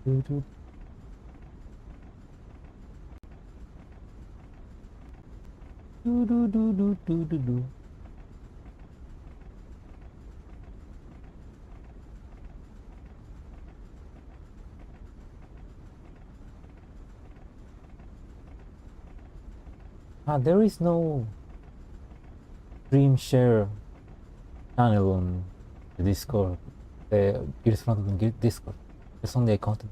Do, do, do, do, do, do, do, do, do. There is no stream share channel on the Discord, the GIRLS Frontline Discord. It's only a content.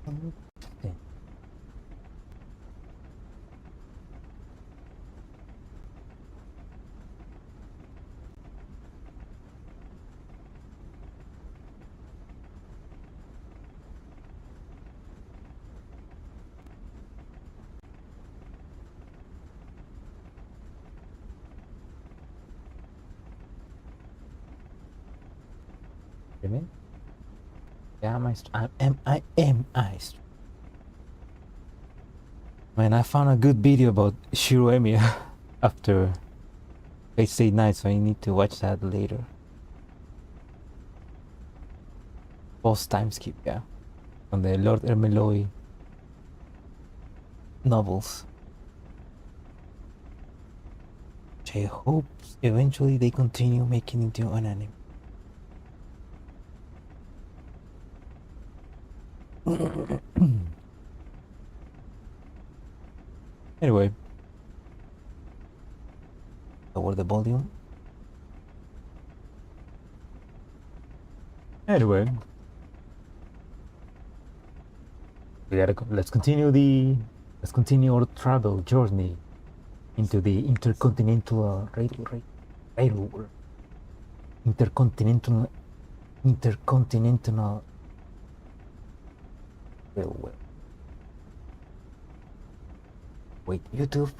Okay. Streaming? Yeah, I am. Man, I found a good video about Shiroemi after Wednesday night, so I need to watch that later. Post time skip, yeah. On the Lord Ermeloi novels. Which I hope eventually they continue making into an anime. Anyway, lower the volume. Anyway, let's continue our travel journey into the intercontinental railway. Wait, YouTube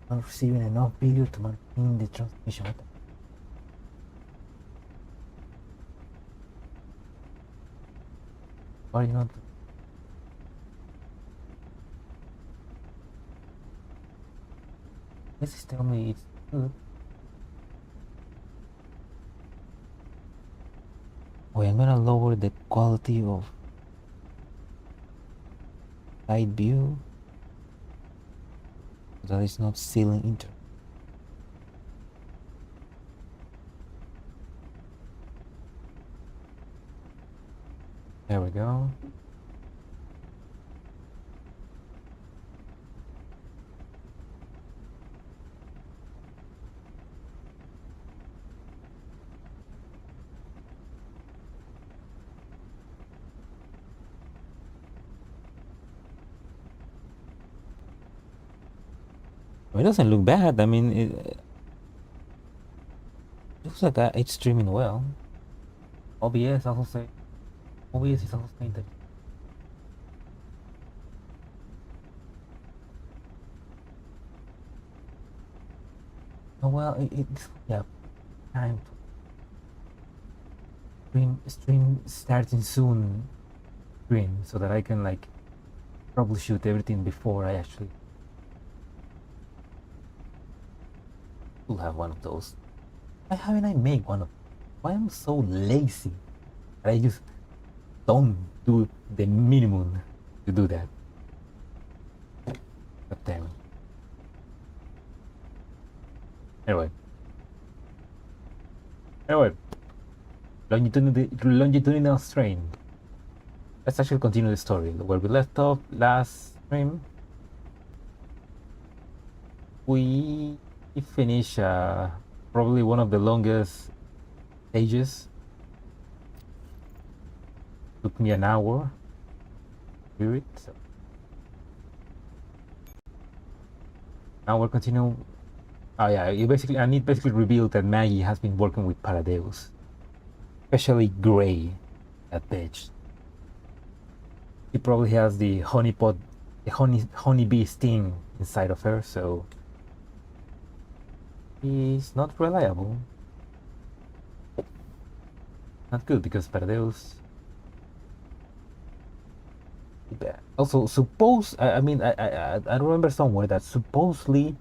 not receiving enough video to maintain the transmission. Why are you not? This is telling me it's good. Wait, I'm gonna lower the quality of side view. That is not stealing internet. There we go. It doesn't look bad. I mean, it looks like it's streaming well. OBS is also saying that. Oh well, it's yeah, time to stream starting soon. Screen so that I can like troubleshoot everything before I actually will have one of those. Why haven't I made one of? Why am I so lazy? I just don't do the minimum to do that. God damn it. Anyway, longitudinal strain. Let's actually continue the story where we left off last stream. We finished probably one of the longest stages. Took me an hour to do it. So now we're continuing. Oh yeah, I need basically revealed that Maggie has been working with Paradeus, especially Gray, that bitch. He probably has the honeybee sting inside of her, so he's not reliable. Not good because Paradeus. Also, I remember somewhere that supposedly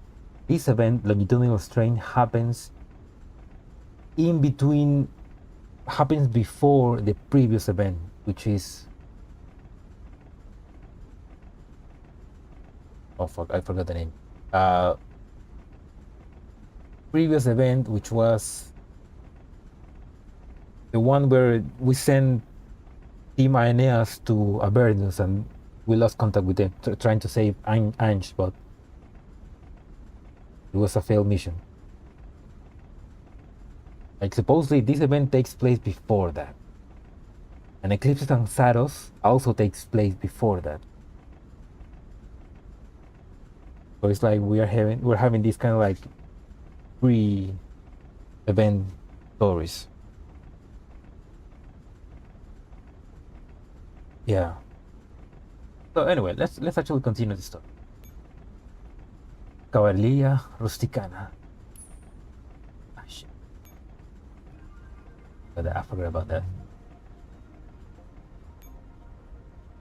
This event, longitudinal strain, happens before the previous event, which is, oh fuck, I forgot the name. Previous event, which was the one where we sent Team Aeneas to Avernus and we lost contact with them, trying to save Ange, but it was a failed mission. Like, supposedly this event takes place before that. And Eclipses and Saros also takes place before that. So it's like we're having this kind of like pre-event stories. Yeah. So anyway, let's actually continue the story. Caballeria Rusticana. Ah, shit. I forgot about that.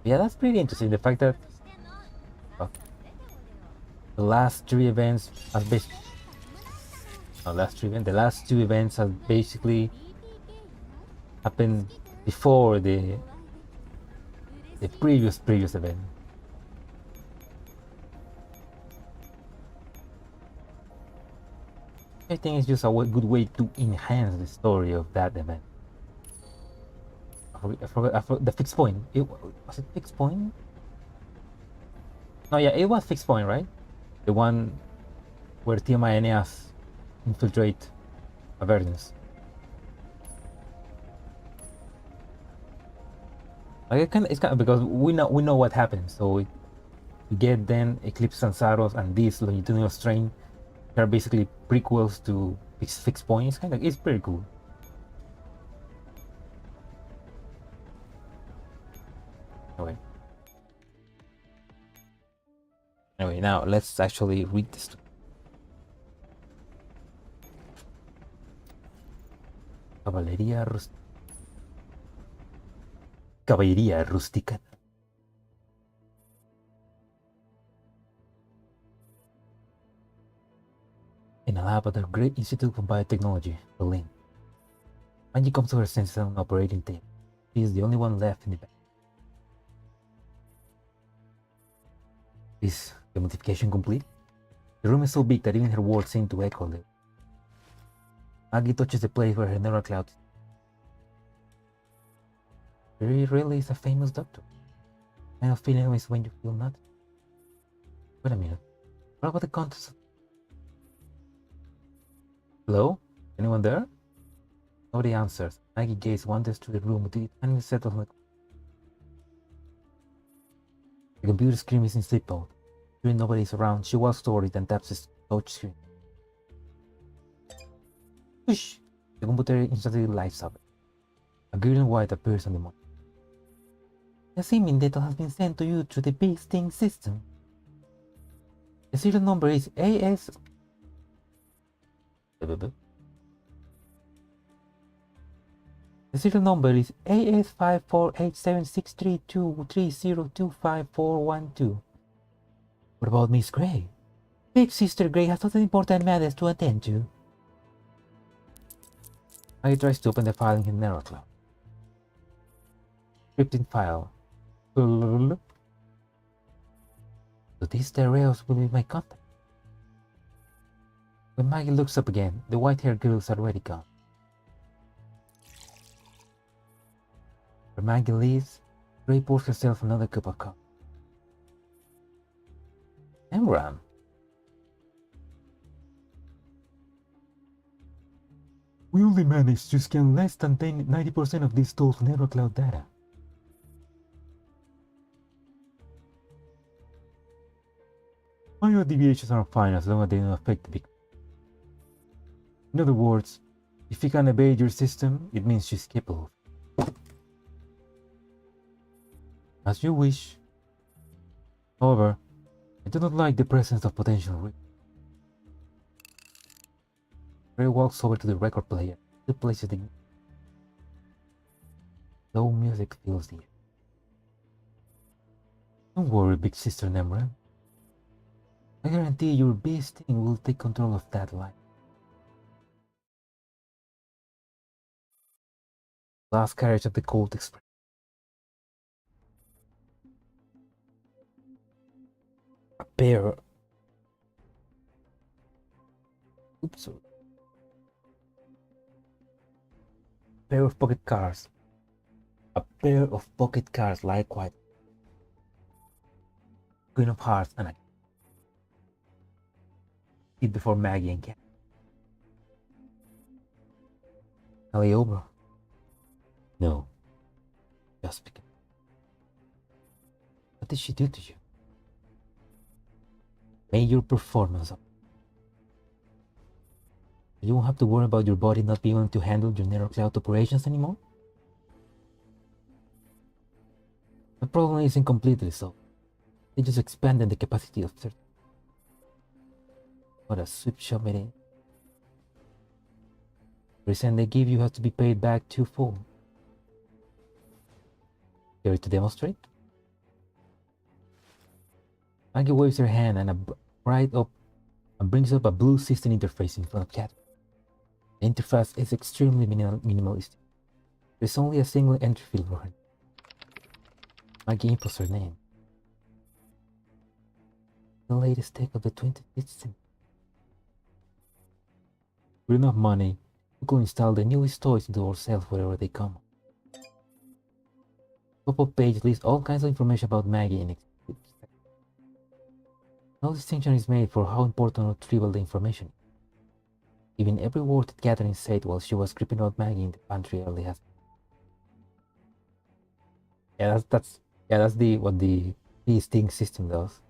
Yeah, that's pretty interesting. The fact that the last three events have basically, the last two events have basically happened before the previous event. I think it's just a good way to enhance the story of that event. I forgot the fixed point. Was it fixed point? No, yeah, it was fixed point, right? The one where Team Aeneas infiltrate Avernus. Like it's kind of because we know what happened, so we get then Eclipse and Saros and this longitudinal strain. They're basically prequels to fixed point. It's pretty cool. Anyway, now let's actually read this. Caballeria Rusticana. In a lab at the Great Institute of Biotechnology, Berlin, Angie comes to her senses on an operating table. She is the only one left in the back. Is the modification complete? The room is so big that even her words seem to echo it. Maggie touches the place where her neural cloud is. She really is a famous doctor. Kind of feeling is when you feel nothing. Wait a minute. What about the contents? Hello? Anyone there? Nobody answers. Maggie Gaze wanders through the room with it and settles on the computer screen is in sleep mode. During nobody is around, she walks toward it and taps the touch screen. Whoosh! The computer instantly lights up. A girl in white appears on the monitor. The seeming data has been sent to you through the base thing system. The serial number is AS. The serial number is AS548763230254112. What about Miss Gray? Big Sister Gray has other important matters to attend to. I tries to open the file in her narrow cloud. Scripting file. So these Tereos will be my contact. When Maggie looks up again, the white-haired girl is already gone. When Maggie leaves, Gray pours herself another cup of coffee. Emran. We only managed to scan less than 90% of this stored NeuroCloud data. Minor deviations are fine as long as they don't affect the big. In other words, if you can evade your system, it means she's capable. As you wish. However, I do not like the presence of potential risk. Ray walks over to the record player. He places the low music fills the air. Don't worry, big sister Nemra. I guarantee your beast thing will take control of that line. Last carriage of the Colt Express. A pair. Oops. A pair of pocket cars. A pair of pocket cars likewise. Queen of Hearts and a kid before Maggie and Cat. Alley over. No. Just because. What did she do to you? Major performance. You won't have to worry about your body not being able to handle your narrow cloud operations anymore? The problem isn't completely solved. They just expanded the capacity of certain. What a sweet shop it is. The reason they give you has to be paid back twofold. Care to demonstrate? Maggie waves her hand and brings up a blue system interface in front of Cat. The interface is extremely minimalistic. There's only a single entry field for her. Maggie inputs her name. The latest tech of the 25th century. With enough money, we could install the newest toys into ourselves wherever they come. Pop-up page lists all kinds of information about Maggie in no distinction is made for how important or trivial the information is. Even every word that Catherine said while she was creeping out Maggie in the pantry early has. Yeah, that's what the sting system does.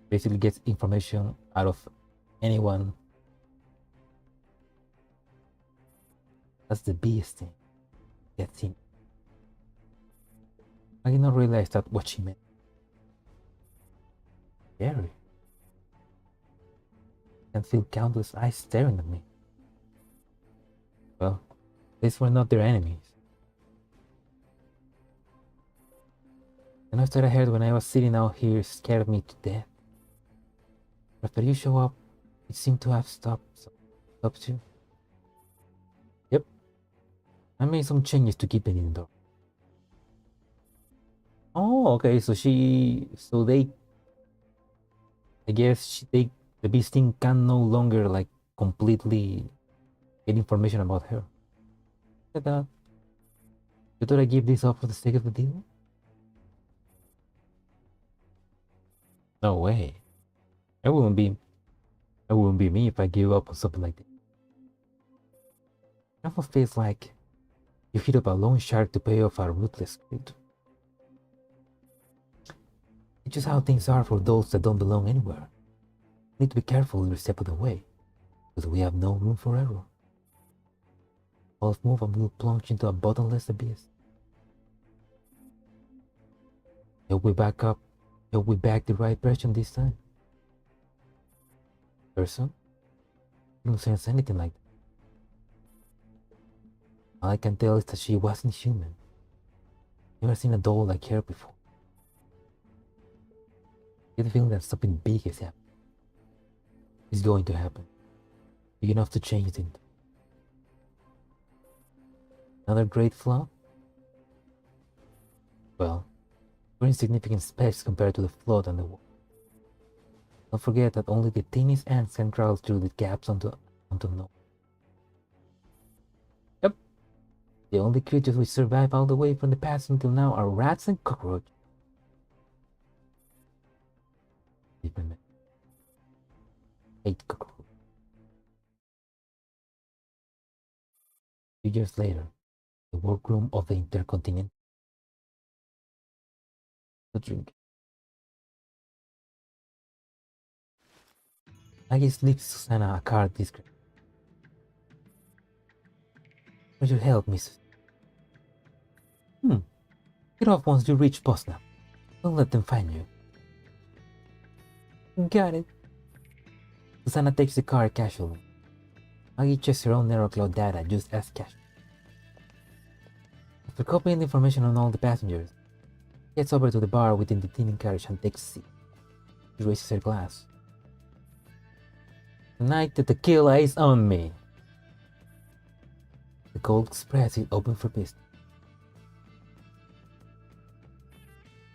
Basically gets information out of anyone. That's the biggest thing. Gets in. I did not realize that what she meant. Scary. I can feel countless eyes staring at me. Well, these were not their enemies. The noise that I heard when I was sitting out here scared me to death. After you show up, it seemed to have stopped too. Yep. I made some changes to keep it in the door. Oh, okay, I guess the bee sting can no longer like completely get information about her. Look at that. You thought I give this up for the sake of the deal? No way. It wouldn't be me if I gave up on something like that. It almost feels like you hit up a loan shark to pay off a ruthless creature. It's just how things are for those that don't belong anywhere. We need to be careful every step of the way, because we have no room for error. False move and we'll plunge into a bottomless abyss. Hope we back the right direction this time. Person? I don't sense anything like that. All I can tell is that she wasn't human. Never seen a doll like her before. I get the feeling that something big is happening. It's going to happen. Big enough to change things. Another great flaw? Well, we're insignificant specks compared to the flood and the war. Don't forget that only the tiniest ants can crawl through the gaps onto no. Yep. The only creatures which survive all the way from the past until now are rats and cockroaches. Even hate cockroaches. A few years later, the workroom of the Intercontinental. The drink. Maggie slips Susanna a card discreet. For your help, Mrs. Get off once you reach Postnap. Don't let them find you. Got it. Susanna takes the card casually. Maggie checks her own narrow cloud data just as casually. After copying the information on all the passengers, she gets over to the bar within the teeming carriage and takes a seat. She raises her glass. Tonight the tequila is on me. The Gold Express is open for business.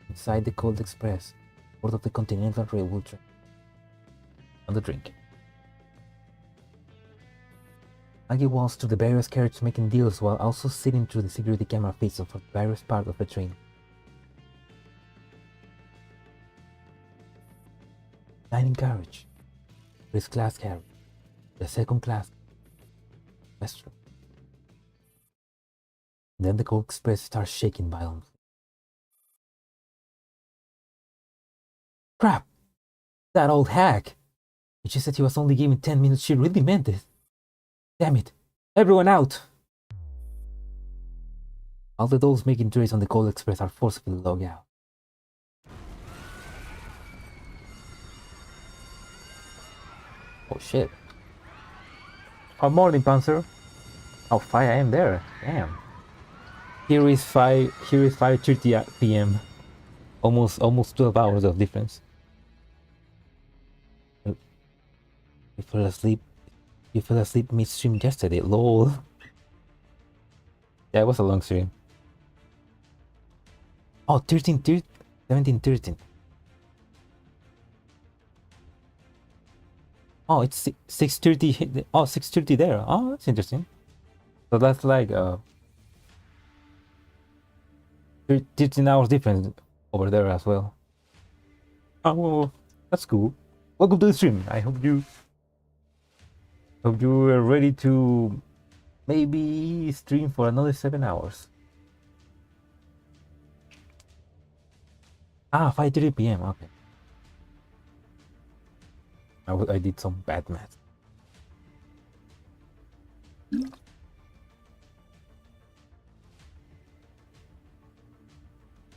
Inside the Gold Express, board of the Continental Railway train. On the drink. Maggie walks through the various carriages making deals while also sitting through the security camera feeds of various parts of the train. Dining carriage. First class carriage. The second class. Western. Then the Gold Express starts shaking violently. Crap! That old hack! She said he was only giving 10 minutes. She really meant it. Damn it! Everyone out! All the those making trades on the Gold Express are forcibly logged out. Oh shit. Oh, morning, Panzer. Oh, 5 AM there. Damn. Here is 5:30 PM. Almost 12 hours of difference. You fell asleep. You fell asleep midstream yesterday. Lol. Yeah, it was a long stream. Oh, 17:13. Oh, it's 6:30. Oh, 6:30 there. Oh, that's interesting. So that's like 13 hours difference over there as well. Oh, that's cool. Welcome to the stream. I hope you are ready to maybe stream for another 7 hours. 5:30 PM. Okay. I did some bad math.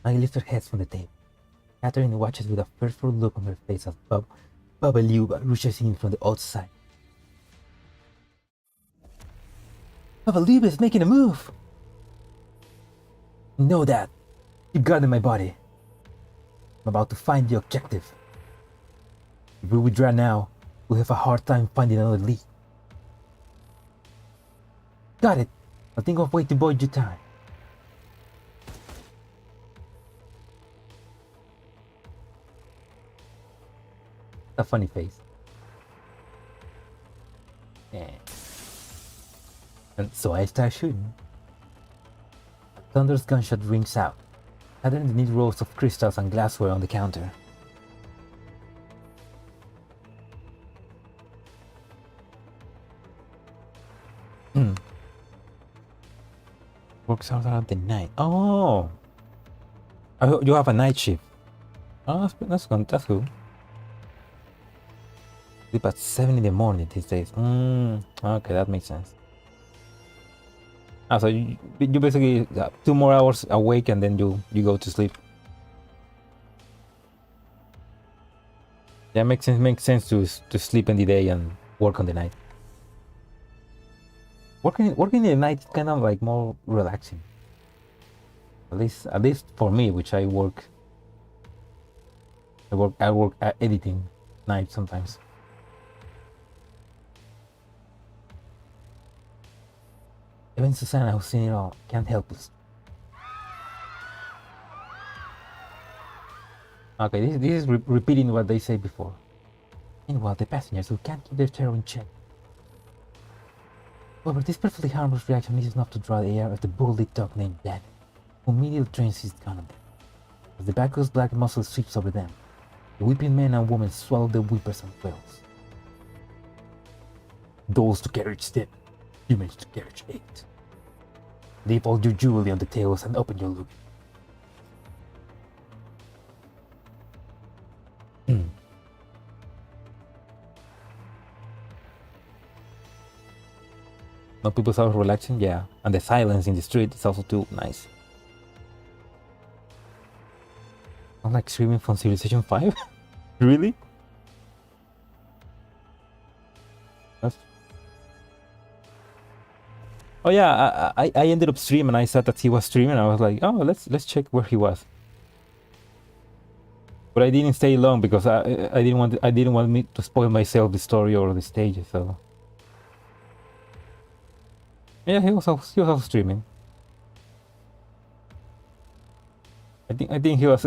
I lift her head from the table. Catherine watches with a fearful look on her face as Baba Liuba rushes in from the outside. Baba Liuba is making a move! Know that. Keep guarding my body. I'm about to find the objective. If we withdraw now, we'll have a hard time finding another lead. Got it. I'll think of a way to void your time. A funny face. Yeah. And so I start shooting. A thunderous gunshot rings out. Gathering the neat rows of crystals and glassware on the counter. Works out at the night. Oh, you have a night shift. Oh, that's cool. Sleep at 7 in the morning these days. Okay, that makes sense. So you basically got 2 more hours awake and then you go to sleep. Yeah, makes sense to sleep in the day and work on the night. Working in the night is kind of like more relaxing. At least for me, which I work at editing night sometimes. Even Susanna, who's seen it all, can't help us. Okay, this is repeating what they said before. Meanwhile, the passengers who can't keep their terror in check. However, this perfectly harmless reaction is enough to draw the air of the burly dog named Danny, who immediately trains his gun on them. As the backward's black muzzle sweeps over them, the weeping men and women swallow their whippers and flails. Dolls to carriage 10, humans to carriage 8. Leave all your jewelry on the tails and open your look. No people are relaxing, yeah. And the silence in the street is also too nice. I'm like screaming from Civilization 5? Really? Oh yeah, I ended up streaming and I saw that he was streaming. I was like, oh, let's check where he was. But I didn't stay long because I didn't want me to spoil myself the story or the stages. So yeah, he was also streaming. I think he was.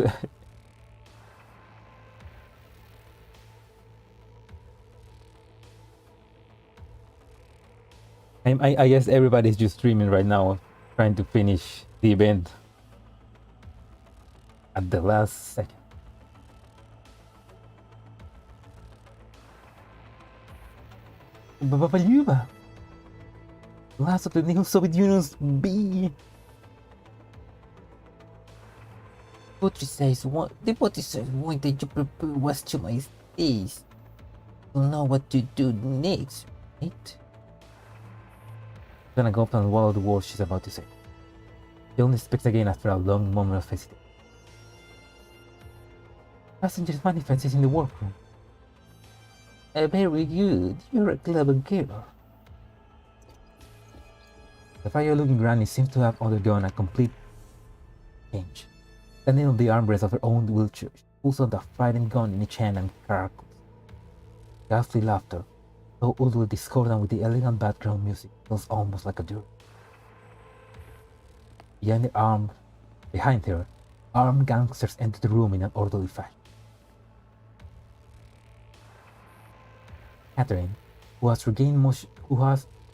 I guess everybody's just streaming right now, trying to finish the event at the last second. Babaluba, last of the new Soviet Union's B. Potri says what the Potri says why did you prepare westernized days? You'll know what to do next, right? Gonna go up and swallow the words she's about to say. She only speaks again after a long moment of hesitation. Passengers manifests in the workroom. Very good, you're a clever girl. The fire-looking granny seems to have undergone a complete change. Standing on the armrest of her own wheelchair, she pulls out a frightened gun in each hand and crackles. Ghastly laughter, so utterly discordant with the elegant background music, feels almost like a dirge. Behind her, armed gangsters enter the room in an orderly fashion. Catherine, who has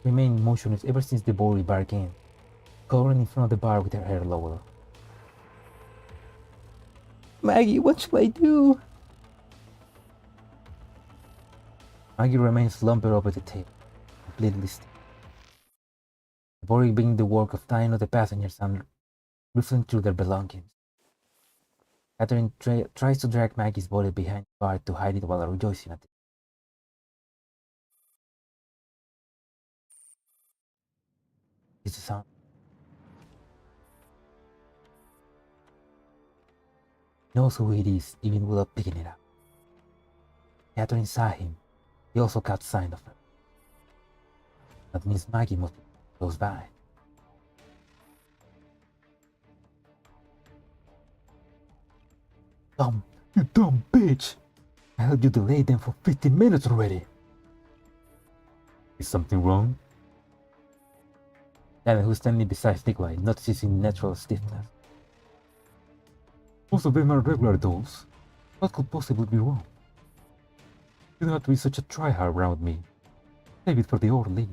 remained motionless ever since the body bar came, cowering in front of the bar with her hair lower. Maggie, what shall I do? Maggie remains slumped over the table, completely still. The body being the work of 9 of the passengers and riffling through their belongings. Catherine tries to drag Maggie's body behind the bar to hide it while rejoicing at it. It's a sound. He knows who it is, even without picking it up. Catherine saw him. He also caught sight of her. That means Maggie must be close by. You dumb bitch! I heard you delay them for 15 minutes already. Is something wrong? Alan, who's standing beside Nikolai, noticing natural stiffness. Most of them are regular dolls. What could possibly be wrong? You don't have to be such a tryhard around me. Save it for the orderly.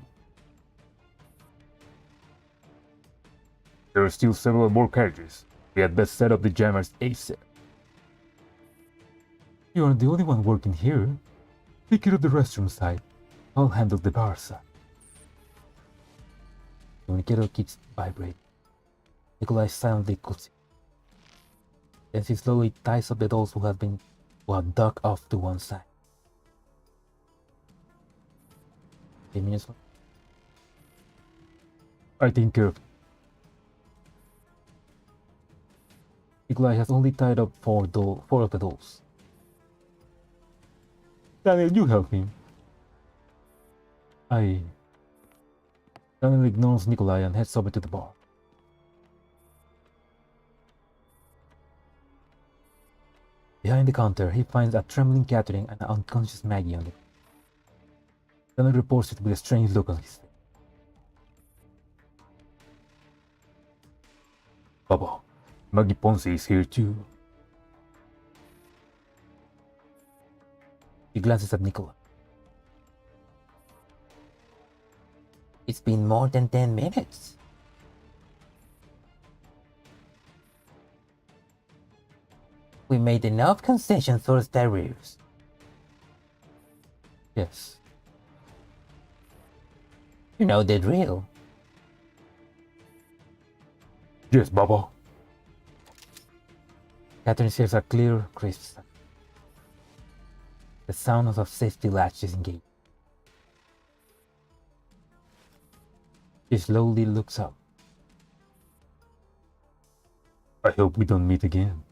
There are still several more carriages. We had best set up the jammers ASAP. You aren't the only one working here. Take care of the restroom side. I'll handle the bar side. The communicator keeps vibrating. Nikolai silently cuts it. Then he slowly ties up the dolls who have ducked off to one side. 10 minutes left. I take care of it. Nikolai has only tied up 4 of the dolls. Daniel, you help me. Daniel ignores Nikolai and heads over to the bar. Behind the counter, he finds a trembling Catherine and an unconscious Maggie on it. Daniel reports it with a strange look on his face. Baba, Maggie Ponce is here too. He glances at Nikolai. It's been more than 10 minutes. We made enough concessions for tariffs. Yes. You know the drill. Yes, Baba. Catherine hears a clear, crisp sound. The sound of a safety latch is engaged. She slowly looks up. I hope we don't meet again.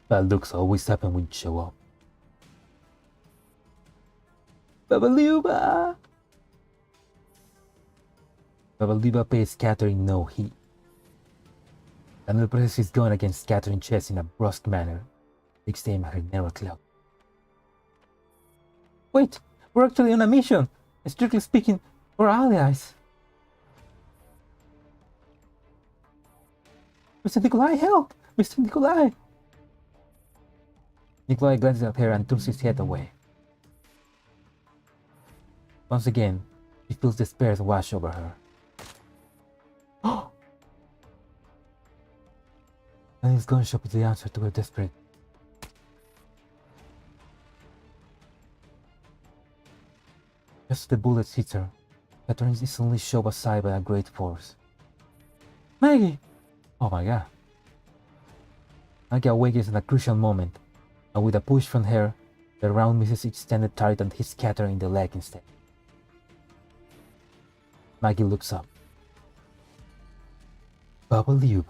Bad looks always happen when you show up. Babaluba! Babaluba pays Catherine no heed. Daniel presses his gun against Catherine's chest in a brusque manner. Takes aim at her narrow clout. Wait, we're actually on a mission. Strictly speaking, we're allies. Mr. Nikolai, help! Mr. Nikolai! Nikolai glances at her and turns his head away. Once again, she feels despair wash over her. Daniel's gunshot is the answer to her desperate. Just as the bullet hits her, Catherine is instantly shoved aside by a great force. Maggie! Oh my god. Maggie awakens in a crucial moment, and with a push from her, the round misses its extended target and hits Catherine in the leg instead. Maggie looks up. Babalube.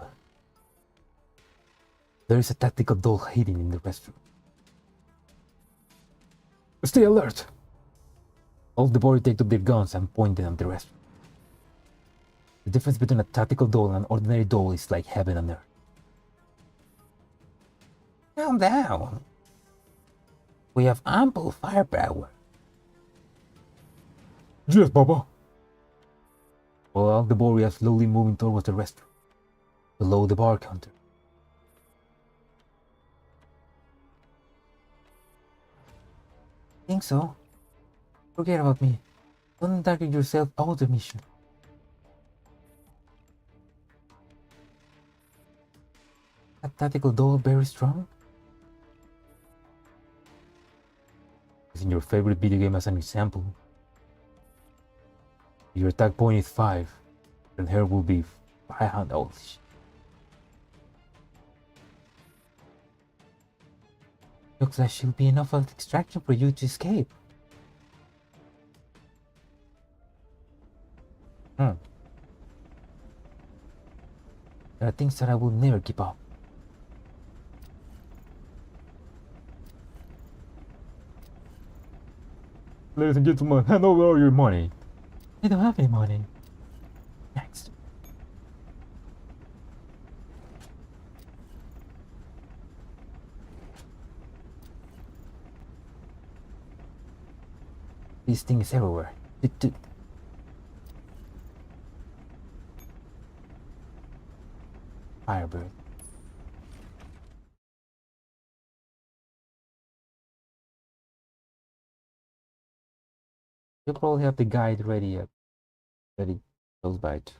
There is a tactical doll hidden in the restroom. Stay alert! All the boys take up their guns and point them at the restroom. The difference between a tactical doll and an ordinary doll is like heaven and earth. Calm down. We have ample firepower. Yes, Baba. While the boy is slowly moving towards the restroom, below the bar counter. Think so? Forget about me. Don't target yourself out of the mission. A tactical doll very strong? Using your favorite video game as an example. If your attack point is 5, then her will be 500. Oh, looks like she'll be enough of an distraction for you to escape. There are things that I will never give up. Ladies and gentlemen, hand over all your money. I don't have any money. Next. These things everywhere. Firebird. You probably have the guide ready close by it.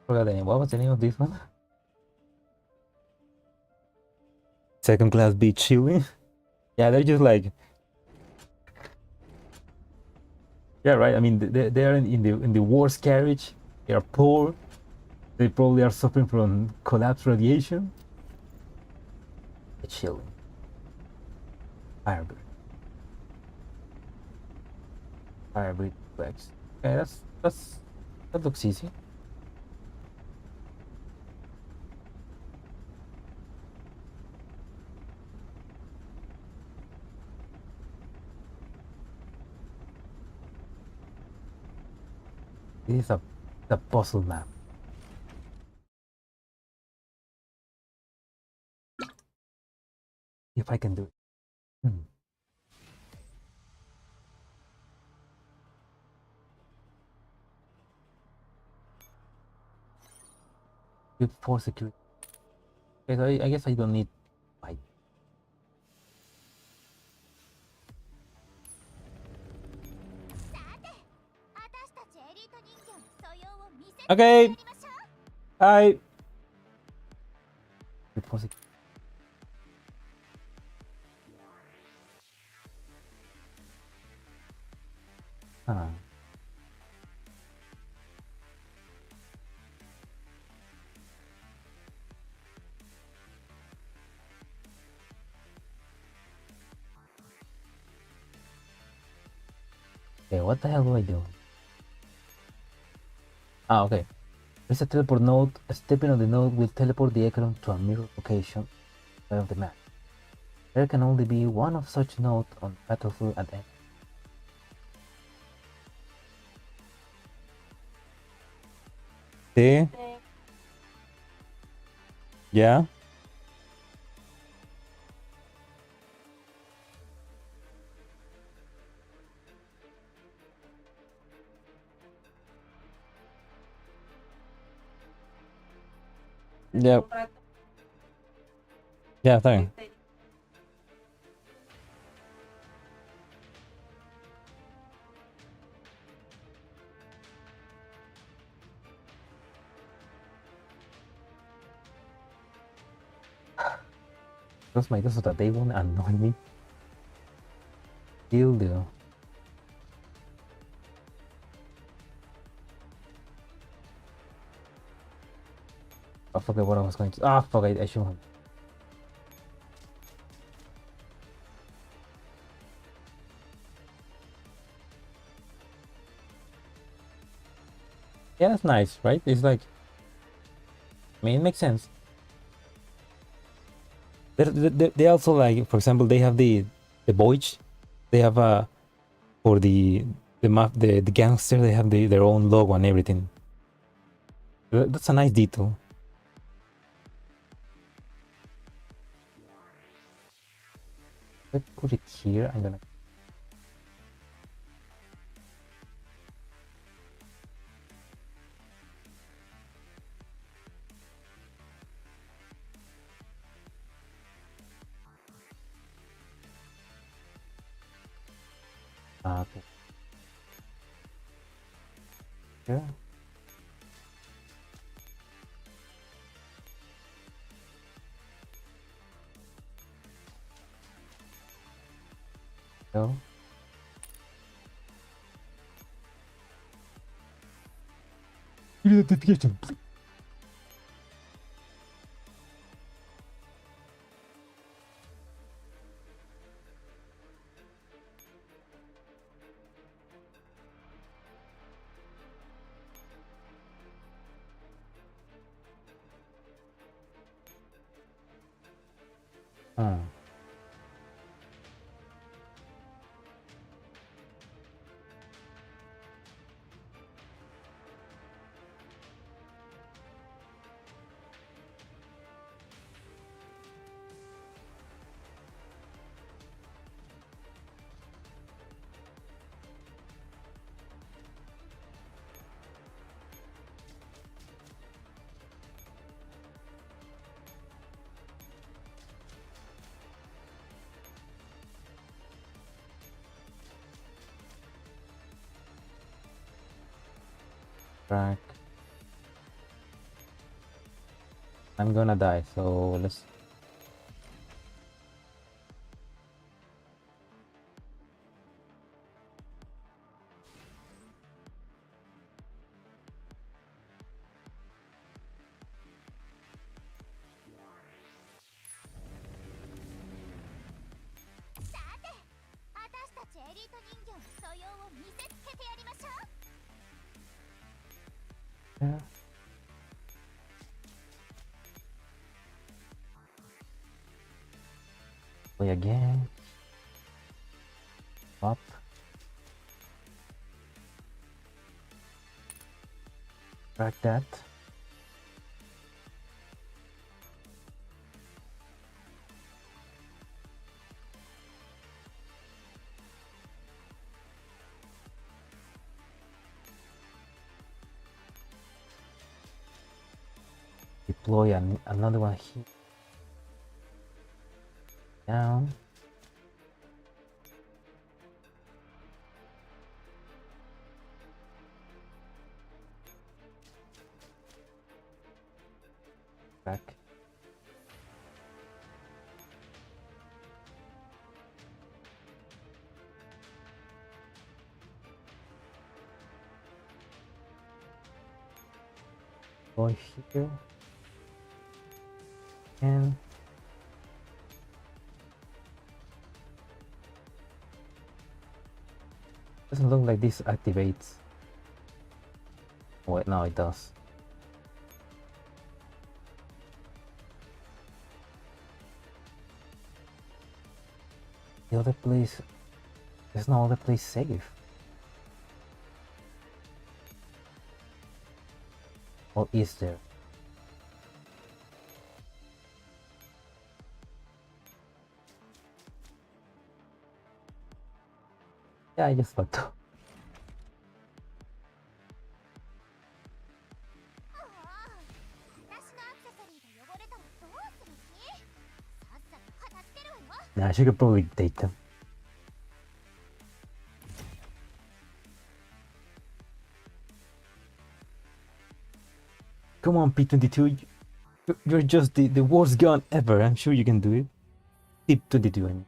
Forgot the name. What was the name of this one? Second class beach chilling. Yeah, they're just like. Yeah, right. I mean, they are in the worst carriage. They are poor. They probably are suffering from collapse radiation. It's chilling. Firebird. Firebird flex. Okay, that looks easy. This is the puzzle map. If I can do it. Good for security. Okay, so I guess I don't need fight. Okay. Hi. Good for security. Okay, what the hell do I do? Ah, okay. There's a teleport node. Stepping on the node will teleport the Echelon to a mirror location of the map. There can only be one of such nodes on the battlefield at any. See? Yeah. Yeah. Ya, está bien. Those my so that they won't annoy me. Still do. I forget what I was going to. Ah, fuck! I should have. Yeah, that's nice, right? It's like, I mean, it makes sense. They also like, for example, they have the voyage. They have for the map the gangster. They have their own logo and everything. That's a nice detail. Let's put it here. I'm gonna. Okay. Yeah. So. Notification. Ah. Track. I'm gonna die. So let's. Yeah. Play again. Up. Track that. Deploy another one here. Down. Back. Go here. And doesn't look like this activates. Wait, no, it does. The other place, there's no other place safe. Or is there? Yeah, I just fucked up. Nah, she could probably date them. Come on, P22. You're just the worst gun ever. I'm sure you can do it. Tip 22, I mean.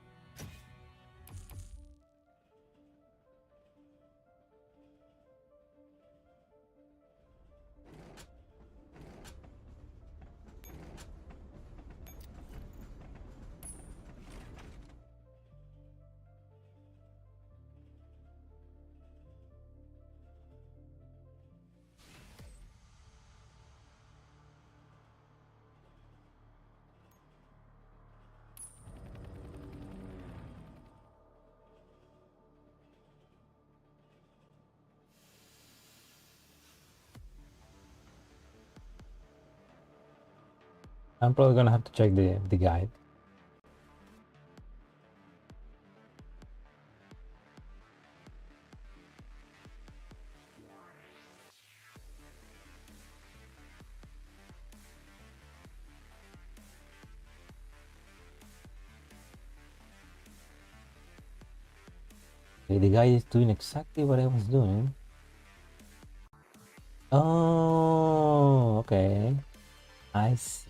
I'm probably gonna have to check the guide. Okay, the guy is doing exactly what I was doing. Oh, okay. I see.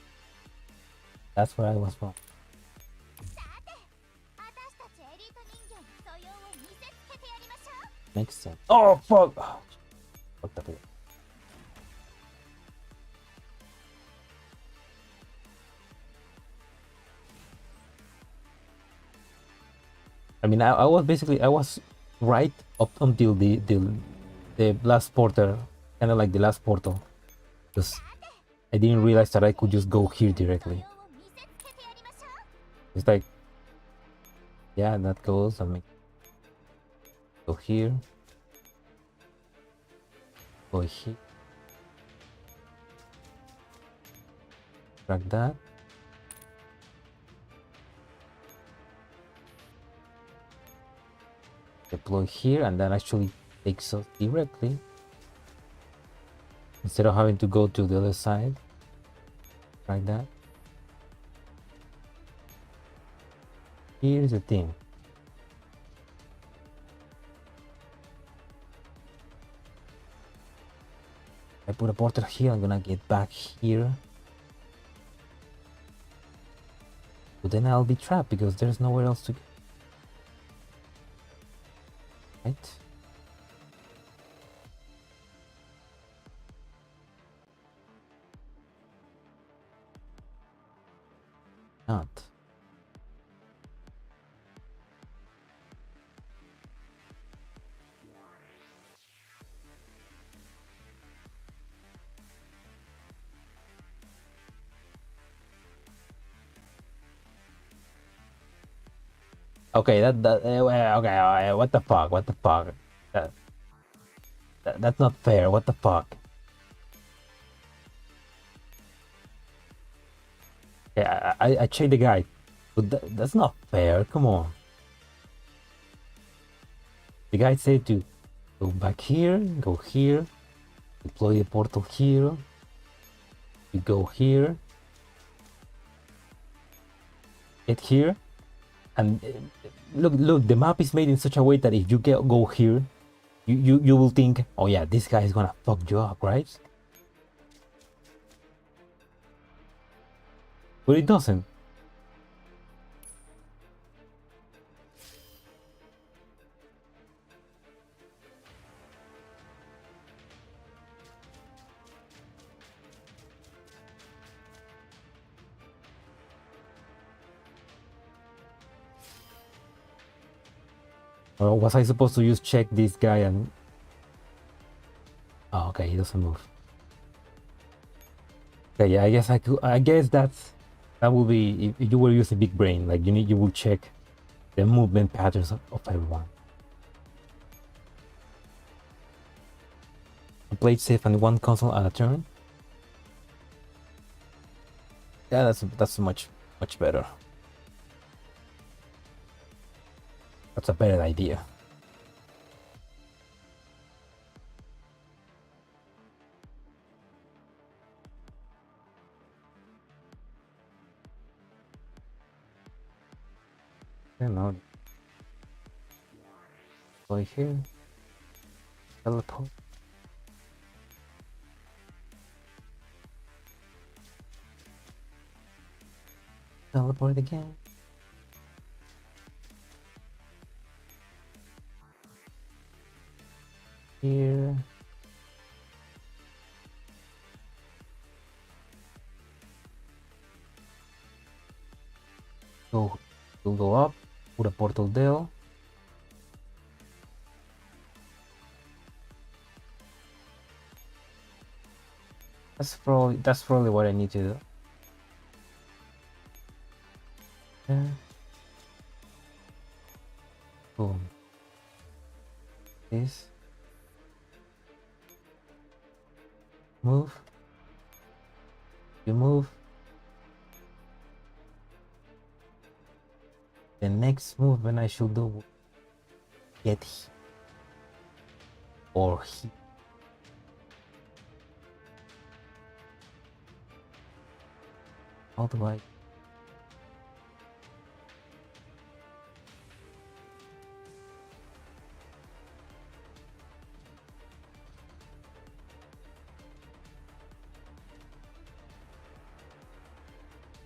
That's where I was wrong. Makes sense. Oh, fuck! Oh, fucked up again. I mean, I was right up until the last portal, kind of like the last portal, because I didn't realize that I could just go here directly. It's like, yeah, that goes. I mean, go here, go here, like that. Deploy here, and that actually takes us directly instead of having to go to the other side, like that. Here's the thing. I put a portal here, I'm gonna get back here. But then I'll be trapped because there's nowhere else to go. Right? Not. Okay, okay, what the fuck? What the fuck? That's not fair. What the fuck? Yeah, I checked the guide, but that's not fair. Come on. The guide said to go back here, go here, deploy the portal here. You go here, get here, and look. The map is made in such a way that if you go here, you will think, oh yeah, this guy is gonna fuck you up, right? But it doesn't. Or was I supposed to just check this guy and... Oh, Okay, he doesn't move. Okay, yeah, I guess that will be if you were using big brain, like you will check the movement patterns of everyone. Play it safe and one console at a turn. Yeah, that's much better. That's a better idea. You know, go here, teleport. Teleport again. Here. Go up, put a portal there. That's probably what I need to do. Yeah. Boom. This. Move. You move. The next movement I should do, get hit or hit. How do I?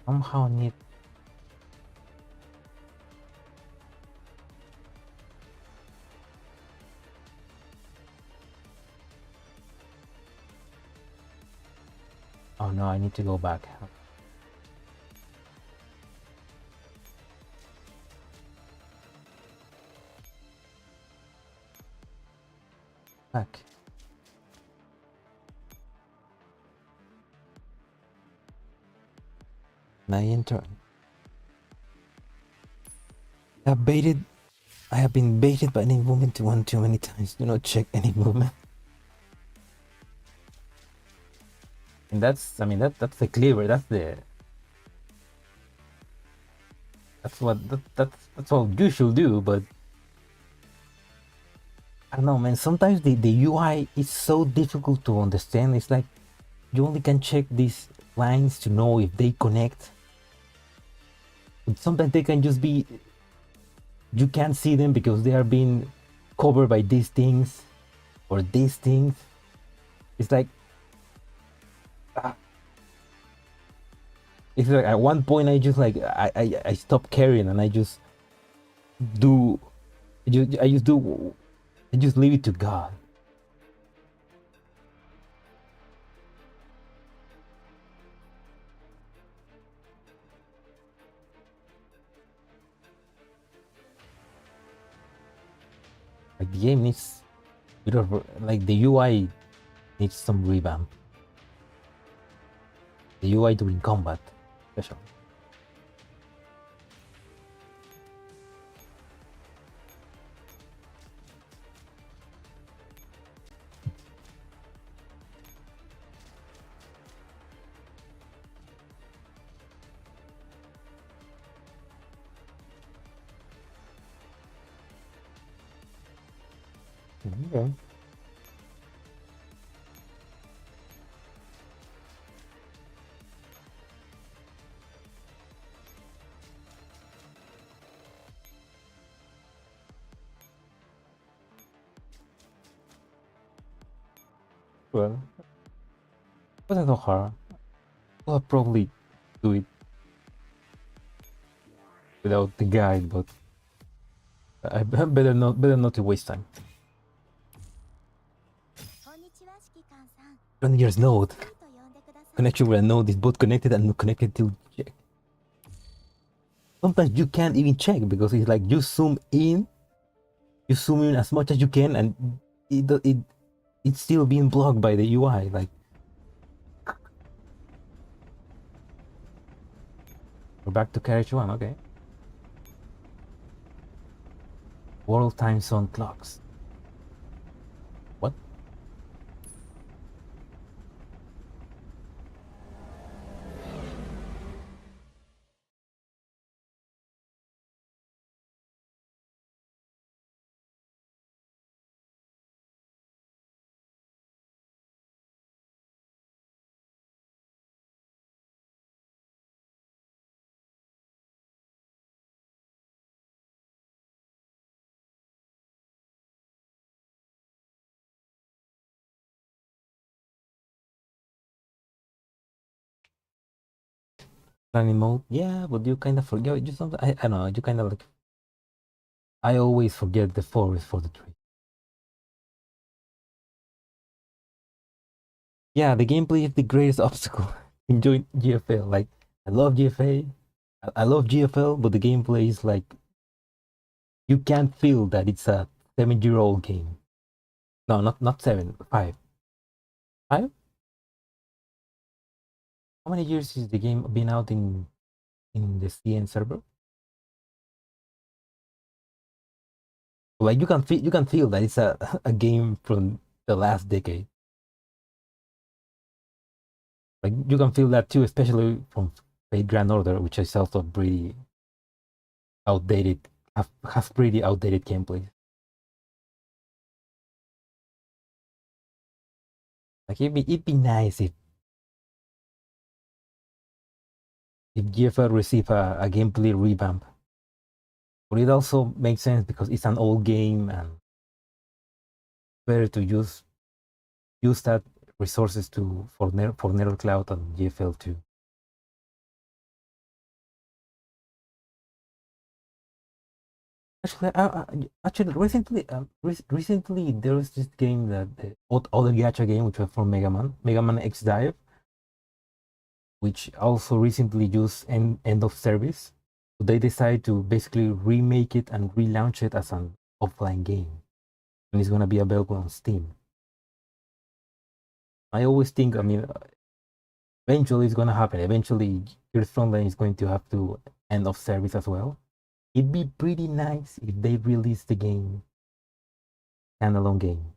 Somehow need. Oh no, I need to go back. Back. My intern. I have been baited by any movement to one too many times. Do not check any movement. And that's the cleaver. That's what you should do. But I don't know, man. Sometimes the UI is so difficult to understand. It's like you only can check these lines to know if they connect. But sometimes they can just be. You can't see them because they are being covered by these things or these things. It's like. It's like at one point I just like I stop caring and I just do. I just leave it to God. Like the game needs, like the UI needs some revamp. The UI during combat, especially. Okay. Well, it wasn't so hard. I'll probably do it without the guide, but I better not to waste time. Year's node. Connection with a node is both connected and not connected to check. Sometimes you can't even check because it's like you zoom in as much as you can, and it's still being blocked by the UI. Like, we're back to carriage one. Okay. World time zone clocks. What? Planning mode? Yeah, but you kind of forget. You something. I don't know. You kind of like. I always forget the forest for the tree. Yeah, the gameplay is the greatest obstacle. Enjoy GFL. Like, I love GFA. I love GFL, but the gameplay is like you can't feel that it's a 7-year-old game. No, not 7, 5. 5? How many years is the game been out in the CN server? Like you can feel that it's a a game from the last decade. Like you can feel that too, especially from Fate Grand Order, which is also pretty outdated, has pretty outdated gameplay. Like it'd be nice if GFL received a gameplay revamp. But it also makes sense because it's an old game and better to use that resources to for Nether Cloud and GFL too. Actually, recently there was this game that the other gacha game which was from Mega Man X Dive, which also recently used end of service. So they decided to basically remake it and relaunch it as an offline game, and it's gonna be available on Steam. I always think, I mean, eventually it's gonna happen. Eventually, GIRLS FRONTLINE is going to have to end of service as well. It'd be pretty nice if they release the game standalone game.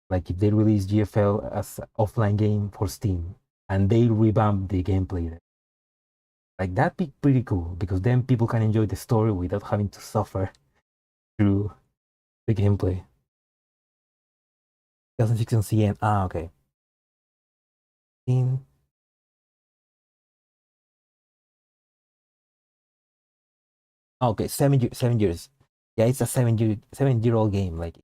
Like if they release GFL as offline game for Steam and they revamp the gameplay. Like that'd be pretty cool because then people can enjoy the story without having to suffer through the gameplay. 2006 on CN. Ah, okay. In okay, 7 years. Yeah, it's a 7-year old game. Like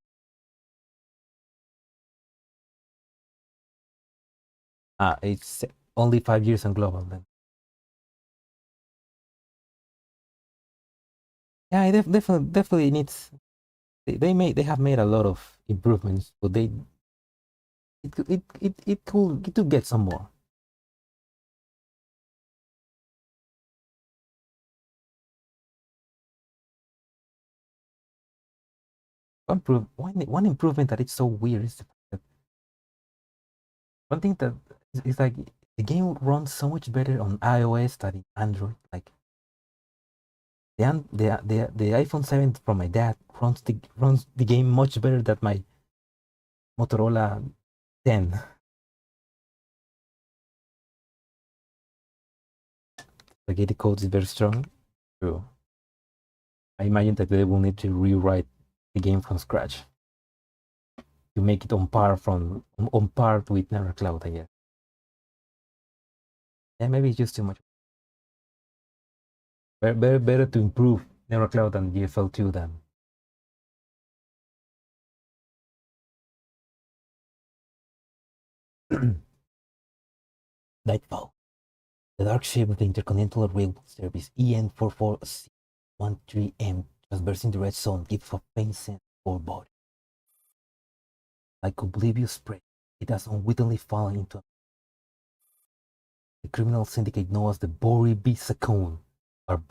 it's only 5 years on global then. Yeah, it definitely needs. They have made a lot of improvements, but it could get some more. One improvement that is so weird is the fact that one thing that is like the game runs so much better on iOS than in Android. Like the iPhone 7 from my dad runs the game much better than my Motorola 10. Spaghetti code is very strong. True. I imagine that they will need to rewrite the game from scratch to make it on par with Nether Cloud, I guess. Yeah, maybe it's just too much. Better to improve Nether Cloud and GFL2 than Nightfall. The dark shape of the Intercontinental Railway Service EN44C13M traversing the red zone gives a faint sense of body. Like oblivious spray, it has unwittingly fallen into the criminal syndicate known as the Bori Bisakon are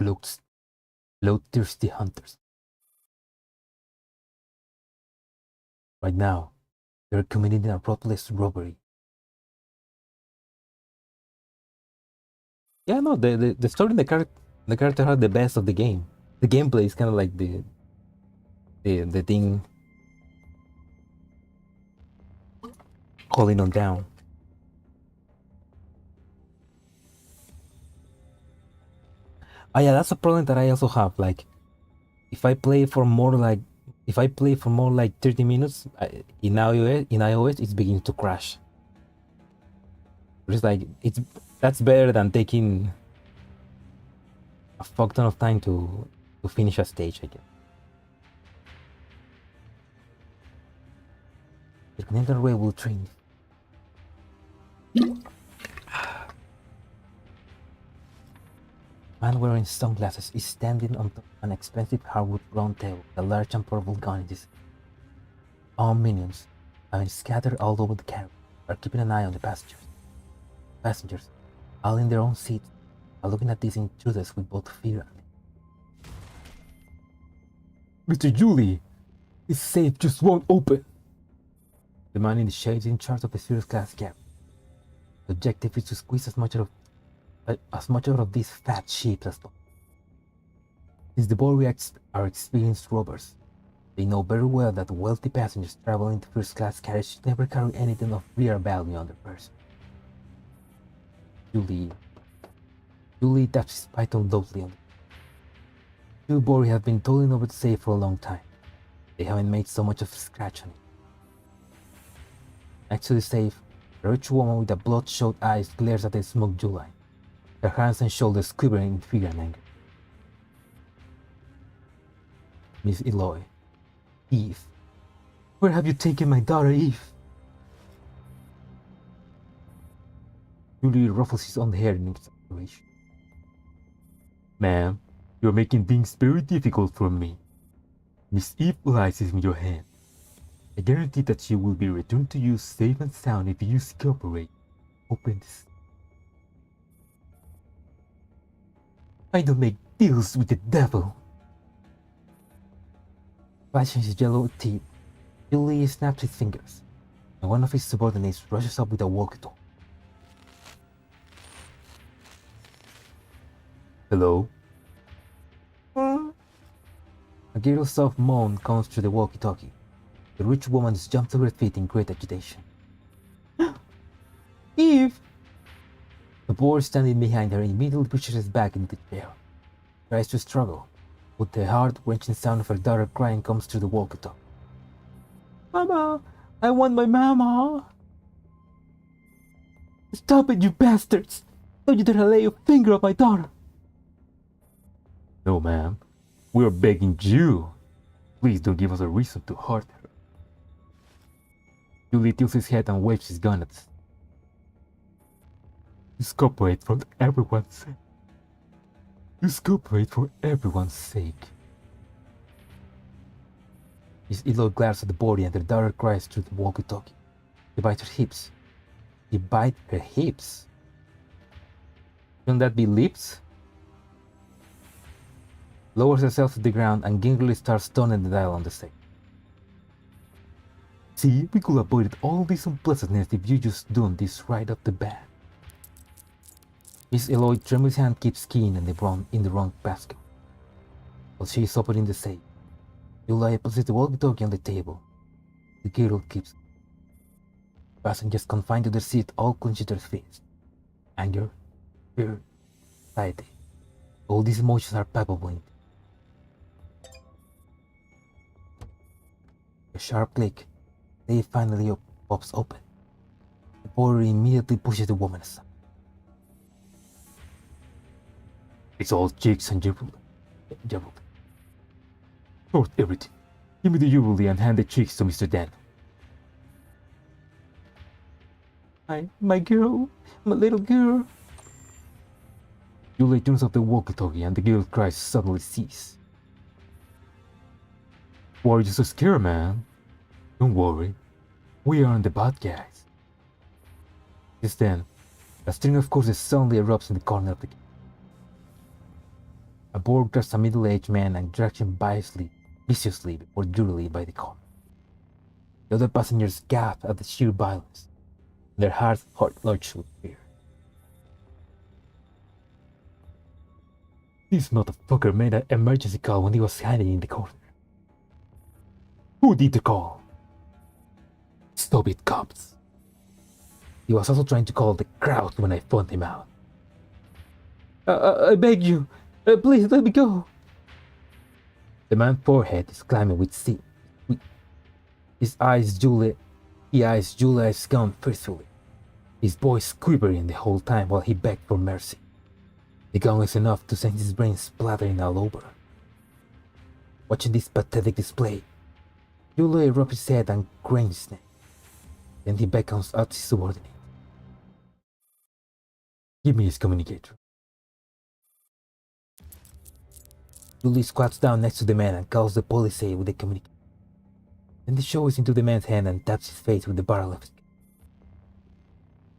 bloodthirsty hunters. Right now, you're committing a ruthless robbery. Yeah, no, the story and the character are the best of the game. The gameplay is kind of like the thing holding on down. Oh yeah, that's a problem that I also have. Like, if I play for more like, if I play for more like 30 minutes in iOS, it's beginning to crash. It's like that's better than taking a fuck ton of time to finish a stage, I guess. The Continental Railway train. Man wearing sunglasses is standing on top of an expensive hardwood round table with a large and portable gun in his. Our minions, having scattered all over the carriage, are keeping an eye on the passengers. Passengers, all in their own seats, are looking at these intruders with both fear and. Mr. Julie, this safe just won't open. The man in the shade is in charge of the first class cab. The objective is to squeeze as much out of these fat sheep as possible. Since the Boreacs are experienced robbers, they know very well that wealthy passengers traveling in first class carriage never carry anything of real value on their person. Julie taps his python loudly on the two Bori have been toiling over the safe for a long time. They haven't made so much of a scratch on it. Next to the safe, a rich woman with a bloodshot eyes glares at the smoke July, her hands and shoulders quivering in fear and anger. Miss Eloy. Eve. Where have you taken my daughter, Eve? Julie ruffles his own hair in exasperation. Ma'am, you're making things very difficult for me. Miss Eve lies in your hand. I guarantee that she will be returned to you safe and sound if you cooperate. Open this. I don't make deals with the devil. Flashing his yellow teeth, Julie snaps his fingers, and one of his subordinates rushes up with a walkie-talkie. Hello? A girl's soft moan comes through the walkie-talkie. The rich woman jumps to her feet in great agitation. Eve! The boy standing behind her immediately pushes his back into the chair. Tries to struggle, but the heart-wrenching sound of her daughter crying comes through the walkie-talkie. Mama! I want my mama! Stop it, you bastards! Don't you dare lay a finger on my daughter! No, ma'am. We are begging you. Please don't give us a reason to hurt her. Julie tilts his head and waves his gun at us. Just cooperate for everyone's sake. Just cooperate for everyone's sake. Miss Eloy glares at the body and her daughter cries through the walkie-talkie. She bites her hips. She bites her hips? Shouldn't that be lips? Lowers herself to the ground and gingerly starts turning the dial on the safe. See, we could have avoided all this unpleasantness if you just done this right off the bat. Miss Eloy tremulous hand keeps keying in the wrong basket. While she is opening the safe, Julia places the walkie-talkie on the table. The girl keeps. Passengers confined to their seat all clench their fists. Anger, fear, anxiety. All these emotions are palpable in. A sharp click. They finally pops open. The porter immediately pushes the woman aside. It's all jigs and jibble. Sort everything. Give me the jewelry and hand the chicks to Mr. Dan. My girl, my little girl. Julie turns off the walkie-talkie and the girl's cries suddenly cease. Why are you so scared, man? Don't worry. We aren't the bad guys. Just then, a string of courses suddenly erupts in the corner of the cave. A board grabs a middle-aged man and drags him viciously before Julie by the collar. The other passengers gasped at the sheer violence. Their hearts lurched with fear. This motherfucker made an emergency call when he was hiding in the corner. Who did the call? Stop it, cops. He was also trying to call the crowd when I found him out. I beg you, please let me go. The man's forehead is climbing with steam. His eyes Julia's gun forcefully. His voice quivering the whole time while he begged for mercy. The gun is enough to send his brain splattering all over. Watching this pathetic display, Julia rubbed his head and craned his neck. Then he beckons out his subordinate. Give me his communicator. Julie squats down next to the man and calls the police aid with the communicator. Then he shows into the man's hand and taps his face with the barrel of his gun.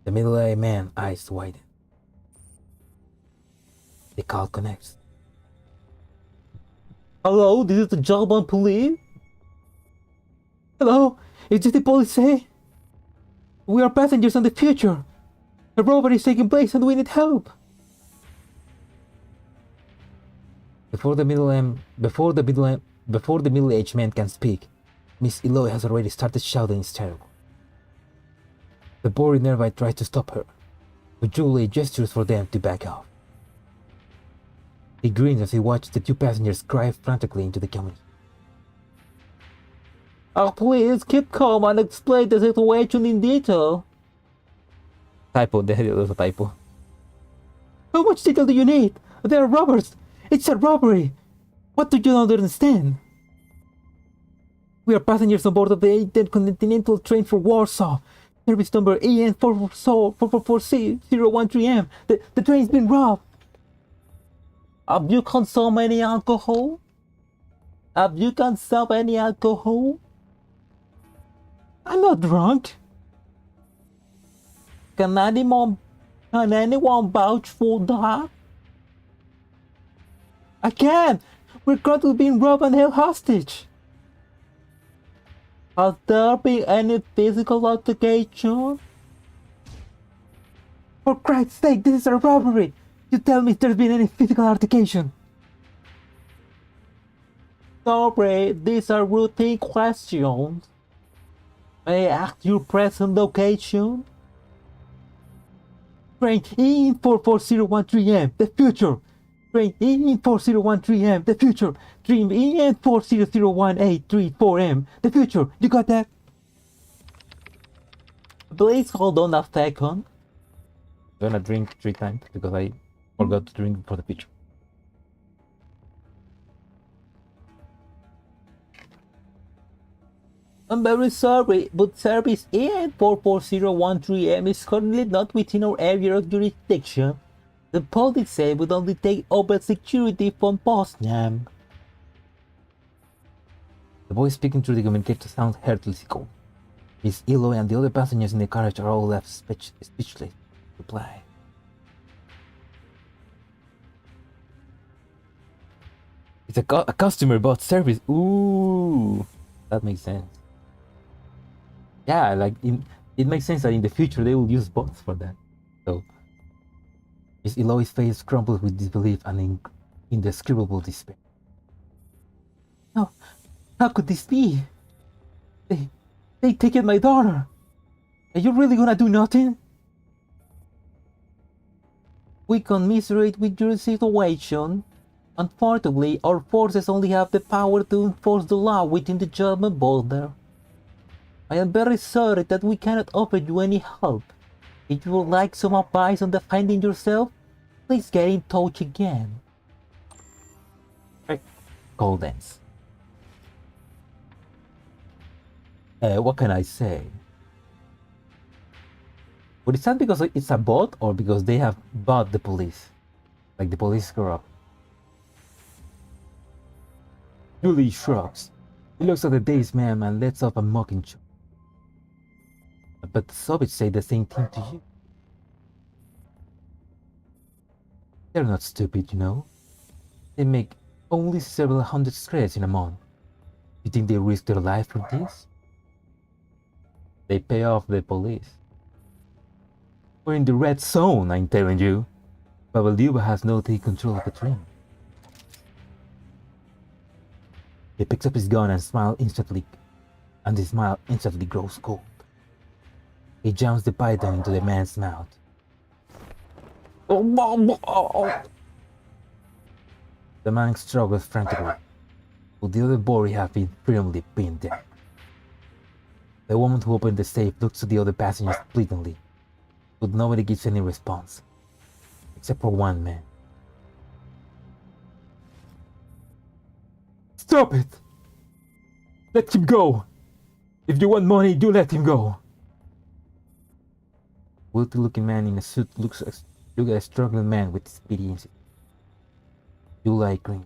The middle-aged man's eyes widen. The call connects. Hello, this is the Jalban police? Hello, is this the police? We are passengers on the future. A robbery is taking place and we need help. Before the middle-aged man can speak, Miss Eloy has already started shouting hysterical. The bored nearby tries to stop her, but Julie gestures for them to back off. He grins as he watches the two passengers cry frantically into the community. Oh, please keep calm and explain the situation in detail. Typo, there was a typo. How much detail do you need? They are robbers. It's a robbery. What do you not understand? We are passengers on board of the intercontinental train for Warsaw. Service number EN444C013M. The train's been robbed. Have you consumed any alcohol? I'm not drunk. Can anyone vouch for that? I can't. We're currently being robbed and held hostage. Has there been any physical altercation? For Christ's sake, this is a robbery! You tell me if there's been any physical altercation. Sorry, these are routine questions. May I ask your present location? Train EN44013M, the future. Train EN4013M, the future. Train EN400183-4M, the future. You got that? Please hold on a second. I'm gonna drink 3 times because I forgot to drink for the future. I'm very sorry, but service EN44013M is currently not within our area of jurisdiction. The police say would only take over security from Poznan. The voice speaking through the communicator sounds heartlessly cold. Miss Eloy and the other passengers in the carriage are all left speechless. Reply. It's a customer bot service. Ooh, that makes sense. Yeah, like it makes sense that in the future they will use bots for that. So Miss Eloy's face crumpled with disbelief and indescribable despair. No, how could this be? They taken my daughter. Are you really gonna do nothing? We commiserate with your situation. Unfortunately, our forces only have the power to enforce the law within the German border. I am very sorry that we cannot offer you any help. If you would like some advice on defending yourself, please get in touch again. Goldens. What can I say? But is that because it's a bot or because they have bought the police? Like the police screw up. Julie shrugs. He looks at the dazed man and lets off a mocking chuckle. But the Soviets say the same thing to you. They're not stupid, you know. They make only several hundred credits in a month. You think they risk their life for this? They pay off the police. We're in the red zone, I'm telling you. Babaluba has no take control of the train. He picks up his gun and smiles instantly, and the smile instantly grows cold. He jams the python into the man's mouth. The man struggles frantically, but the other body has been firmly pinned down. The woman who opened the safe looks to the other passengers pleadingly, but nobody gives any response, except for one man. Stop it! Let him go! If you want money, you let him go! Wealthy-looking man in a suit looks at a struggling man with experience. July green.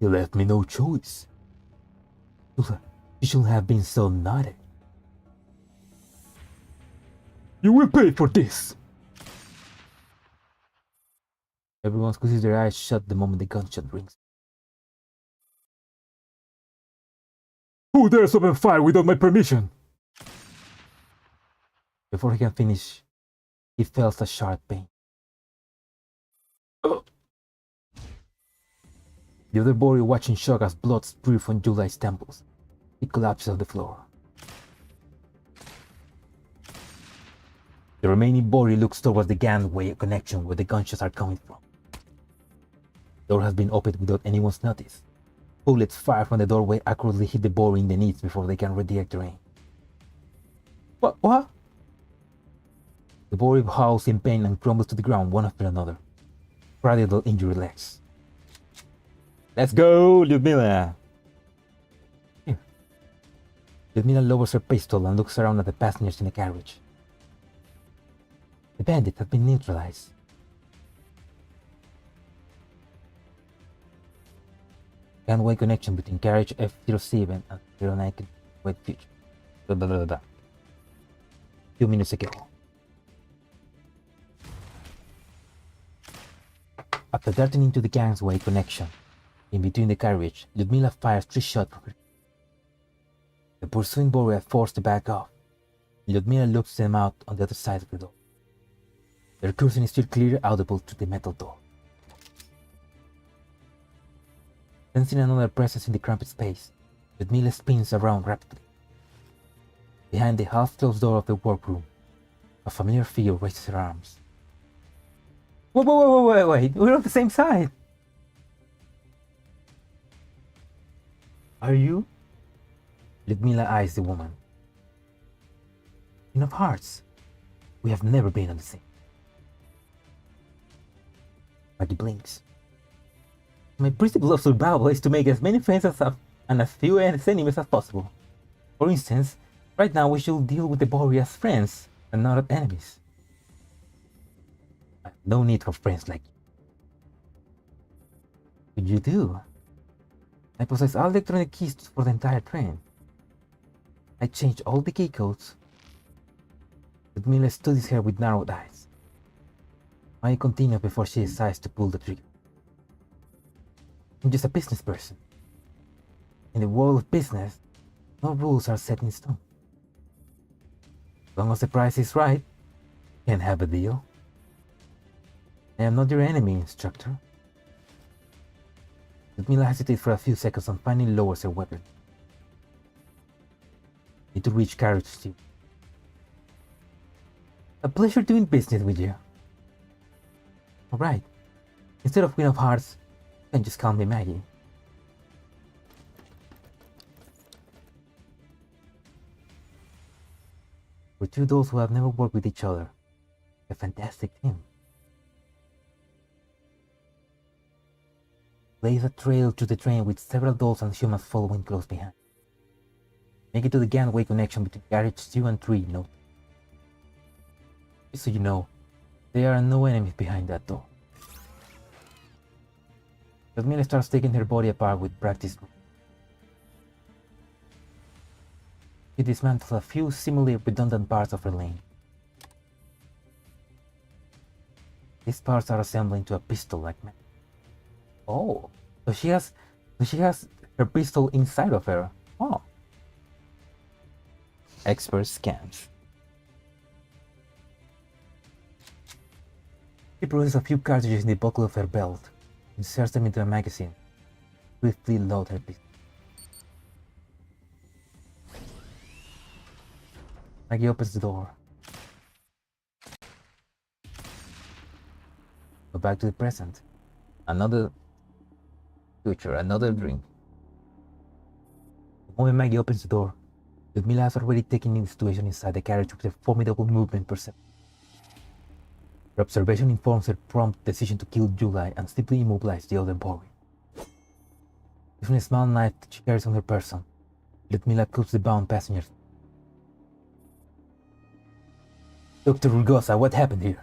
You left me no choice. You shouldn't have been so naughty. You will pay for this! Everyone squeezes their eyes shut the moment the gunshot rings. Who dares open fire without my permission? Before he can finish, he feels a sharp pain. The other boy watching shock as blood spurts from July's temples. He collapses on the floor. The remaining body looks towards the gangway connection where the gunshots are coming from. The door has been opened without anyone's notice. Bullets fired from the doorway accurately hit the body in the knees before they can redirect their aim. What? The body howls in pain and crumbles to the ground one after another. Cranial injury legs. Let's go, Lyudmila! Here. Lyudmila lowers her pistol and looks around at the passengers in the carriage. The bandit has been neutralized. Gangway connection between carriage F07 and 09 wait future. Blah blah blah blah. Few minutes ago. After darting into the gangway connection, in between the carriage, Lyudmila fires 3 shots from her. The pursuing boy are forced to back off. Lyudmila looks them out on the other side of the door. Their cursing is still clearly audible through the metal door. Sensing another presence in the cramped space, Lyudmila spins around rapidly. Behind the half-closed door of the workroom, a familiar figure raises her arms. Wait, we're on the same side! Are you? Lyudmila eyes the woman. Queen of Hearts, we have never been on the same. Maggie blinks. My principle of survival is to make as many friends and as few enemies as possible. For instance, right now we should deal with the Bory as friends and not as enemies. I have no need for friends like you. What you do? I possess all electronic keys for the entire train. I changed all the key codes. Lyudmila studies her with narrowed eyes. I continue before she decides to pull the trigger. I'm just a business person. In the world of business, no rules are set in stone. As long as the price is right, you can have a deal. I am not your enemy, instructor. Lyudmila hesitates for a few seconds and finally lowers her weapon. Need to reach carriage 2. A pleasure doing business with you. Alright. Instead of Queen of Hearts, you can just call me Maggie. We're two dolls who have never worked with each other. A fantastic team. Blaze a trail to the train with several dolls and humans following close behind. Make it to the gangway connection between carriage 2 and 3, no. Just so you know, there are no enemies behind that door. Lyudmila starts taking her body apart with practice. She dismantles a few seemingly redundant parts of her lane. These parts are assembled into a pistol like metal. Oh, so she has her pistol inside of her. Oh, expert scans. She produces a few cartridges in the buckle of her belt, inserts them into a magazine, swiftly load her pistol. Maggie opens the door. Go back to the present. Another future, another dream. The moment Maggie opens the door, Ludmilla has already taken in the situation inside the carriage with a formidable movement perception. Her observation informs her prompt decision to kill July and simply immobilize the other boy. Using a small knife that she carries on her person, Ludmilla clips the bound passengers. Dr. Rugosa, what happened here?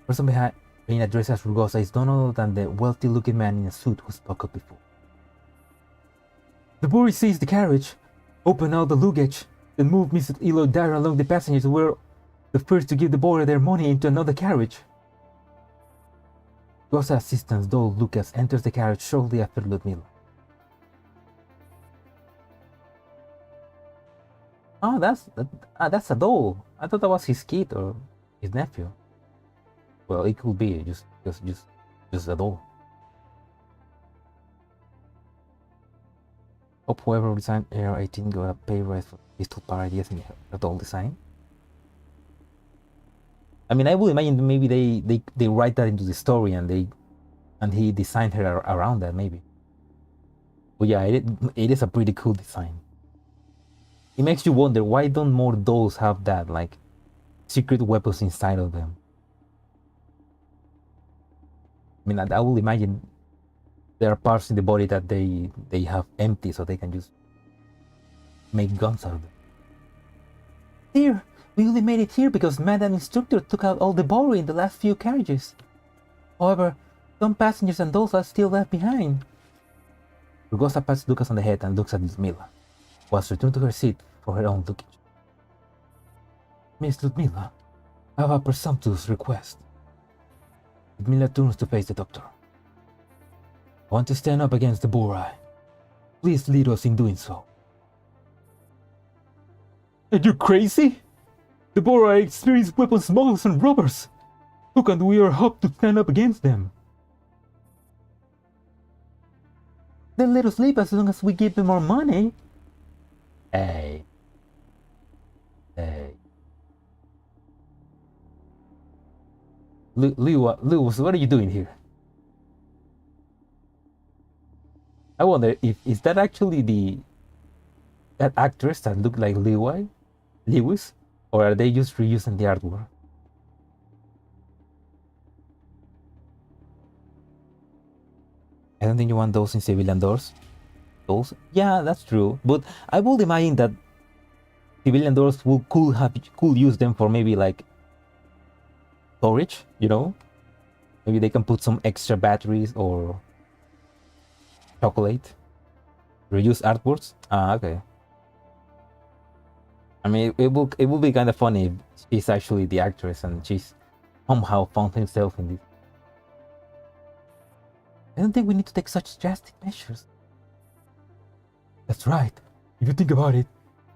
The person being addressed as Rugosa is none other than the wealthy-looking man in a suit who spoke up before. The boy seized the carriage, opened out the luggage, then moved Mrs. Eloy Dyer along the passengers who were the first to give the boy their money into another carriage. Rugosa's assistant, Dole Lucas, enters the carriage shortly after Ludmilla. Oh, that's a doll. I thought that was his kid or his nephew. Well, it could be just a doll. Hope whoever designed AR-18 got a pay rise for pistol parodies in the doll design. I mean, I would imagine maybe they write that into the story and he designed her around that maybe. But yeah, it is a pretty cool design. It makes you wonder, why don't more dolls have that, like, secret weapons inside of them? I mean, I will imagine there are parts in the body that they have empty, so they can just make guns out of them. Here, we only made it here because Madam Instructor took out all the borrowing in the last few carriages. However, some passengers and dolls are still left behind. Rugosa pats Lucas on the head and looks at Ludmilla, who has returned to her seat for her own luggage. Miss Ludmilla, I have a presumptuous request. Ludmilla turns to face the doctor. I want to stand up against the Borai. Please lead us in doing so. Are you crazy? The Borai experienced weapon smugglers and robbers. How can we hope to stand up against them? Then let us leave as long as we give them our money. Hey. Lewis, what are you doing here? I wonder if is that actually that actress that looked like Lewis, or are they just reusing the artwork? I don't think you want those in civilian doors. Those? Yeah, that's true. But I would imagine that civilian doors could use them for maybe like storage, you know? Maybe they can put some extra batteries or chocolate. Reuse artworks? Ah, okay. I mean, it will be kind of funny if she's actually the actress and she's somehow found herself in this. I don't think we need to take such drastic measures. That's right. If you think about it,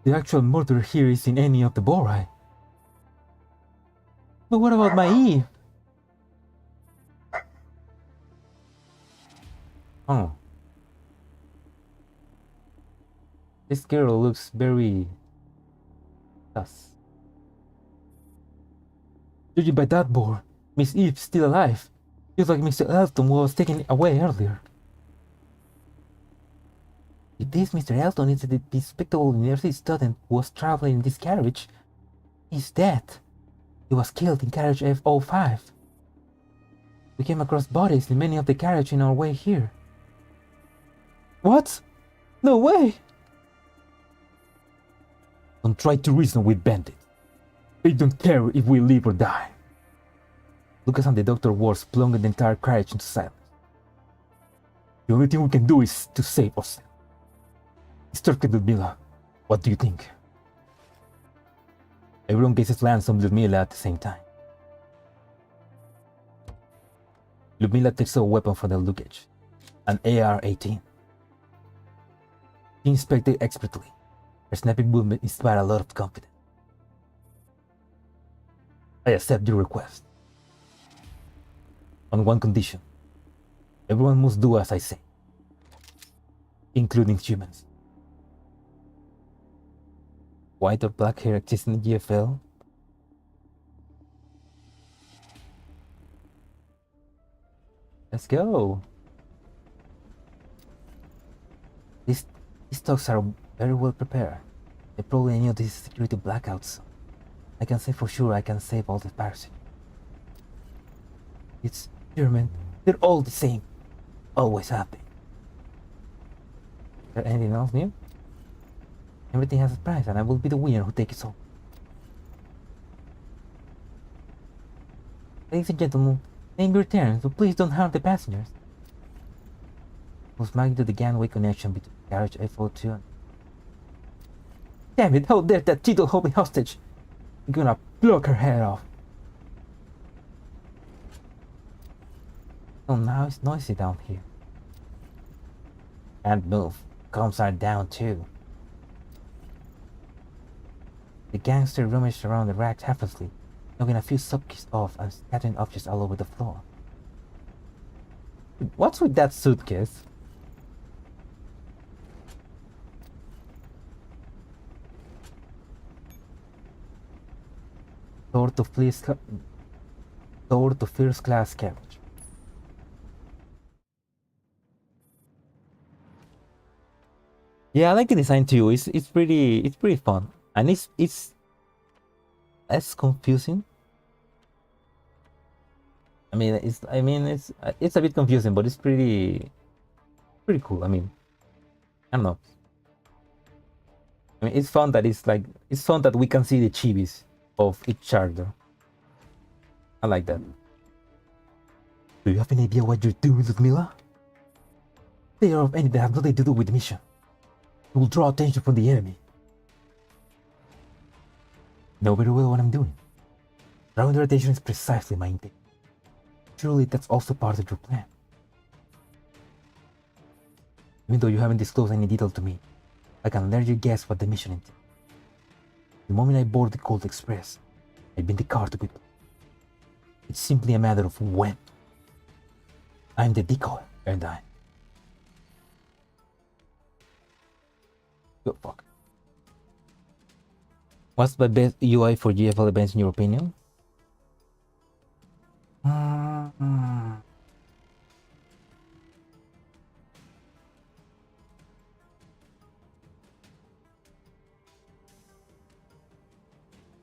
the actual murderer here isn't any of the Borai. But what about my Eve? Oh. This girl looks very sus. Judging by that board, Miss Eve's still alive. Feels like Mr. Elton was taken away earlier. If this Mr. Elton is the despicable university student who was traveling in this carriage, he's dead. He was killed in carriage F05. We came across bodies in many of the carriages in our way here. What? No way! Don't try to reason with bandits. They don't care if we live or die. Lucas and the doctor words plunged the entire carriage into silence. The only thing we can do is to save ourselves. Instructor Ludmilla, what do you think? Everyone gazes glance on Ludmilla at the same time. Ludmilla takes a weapon from the luggage, an AR-18. She inspected expertly, Her snappy movement inspired a lot of confidence. I accept your request. On one condition. Everyone must do as I say. Including humans. White or black hair exists in the GFL. Let's go. These talks are very well prepared. They probably knew these security blackouts. I can say for sure I can save all the passengers. It's German. They're all the same. Always happy. Is there anything else new? Everything has a price and I will be the winner who takes it home. Ladies and gentlemen, name your turn, so please don't harm the passengers. Was marked to the gangway connection between carriage F02 and... Damn it, how dare that cheetle hold me hostage! I'm gonna block her head off. Oh, now it's noisy down here. Can't move. Comms are down too. The gangster rummaged around the racks helplessly, knocking a few subkeys off and scattering objects all over the floor. What's with that suitcase? Door to first class carriage. Yeah, I like the design too. It's pretty fun, and it's less confusing. I mean it's a bit confusing, but it's pretty cool. I mean, I don't know. I mean, it's fun that it's fun that we can see the chibis of each character. I like that. Do you have any idea what you're doing, Ludmilla? They are of any that have nothing to do with the mission. It will draw attention from the enemy. Know very well what I'm doing. Drawing their attention is precisely my intent. Surely that's also part of your plan. Even though you haven't disclosed any detail to me, I can let you guess what the mission entails. The moment I board the Cold Express, I've been the car to be. It's simply a matter of when. I'm the decoy, aren't I? Good fuck. What's the best UI for GFL events in your opinion?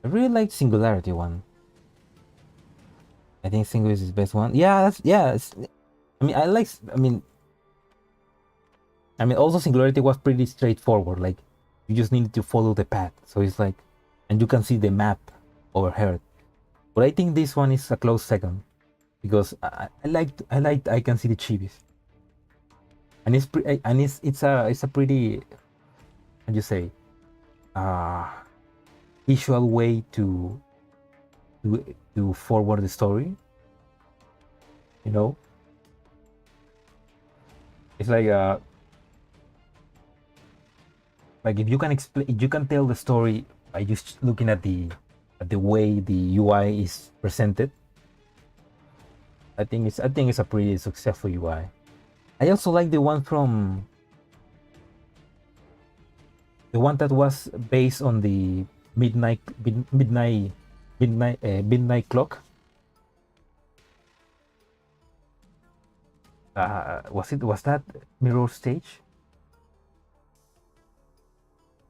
I really like Singularity one. I think Singularity is the best one. Yeah, I mean, also Singularity was pretty straightforward. Like, you just needed to follow the path. So it's like, and you can see the map overhead. But I think this one is a close second because I can see the chibis, and it's a pretty, how do you say, visual way to forward the story. You know, it's like if you can explain, you can tell the story by just looking at the way the UI is presented. I think it's a pretty successful UI. I also like the one that was based on the midnight clock. Was that Mirror Stage?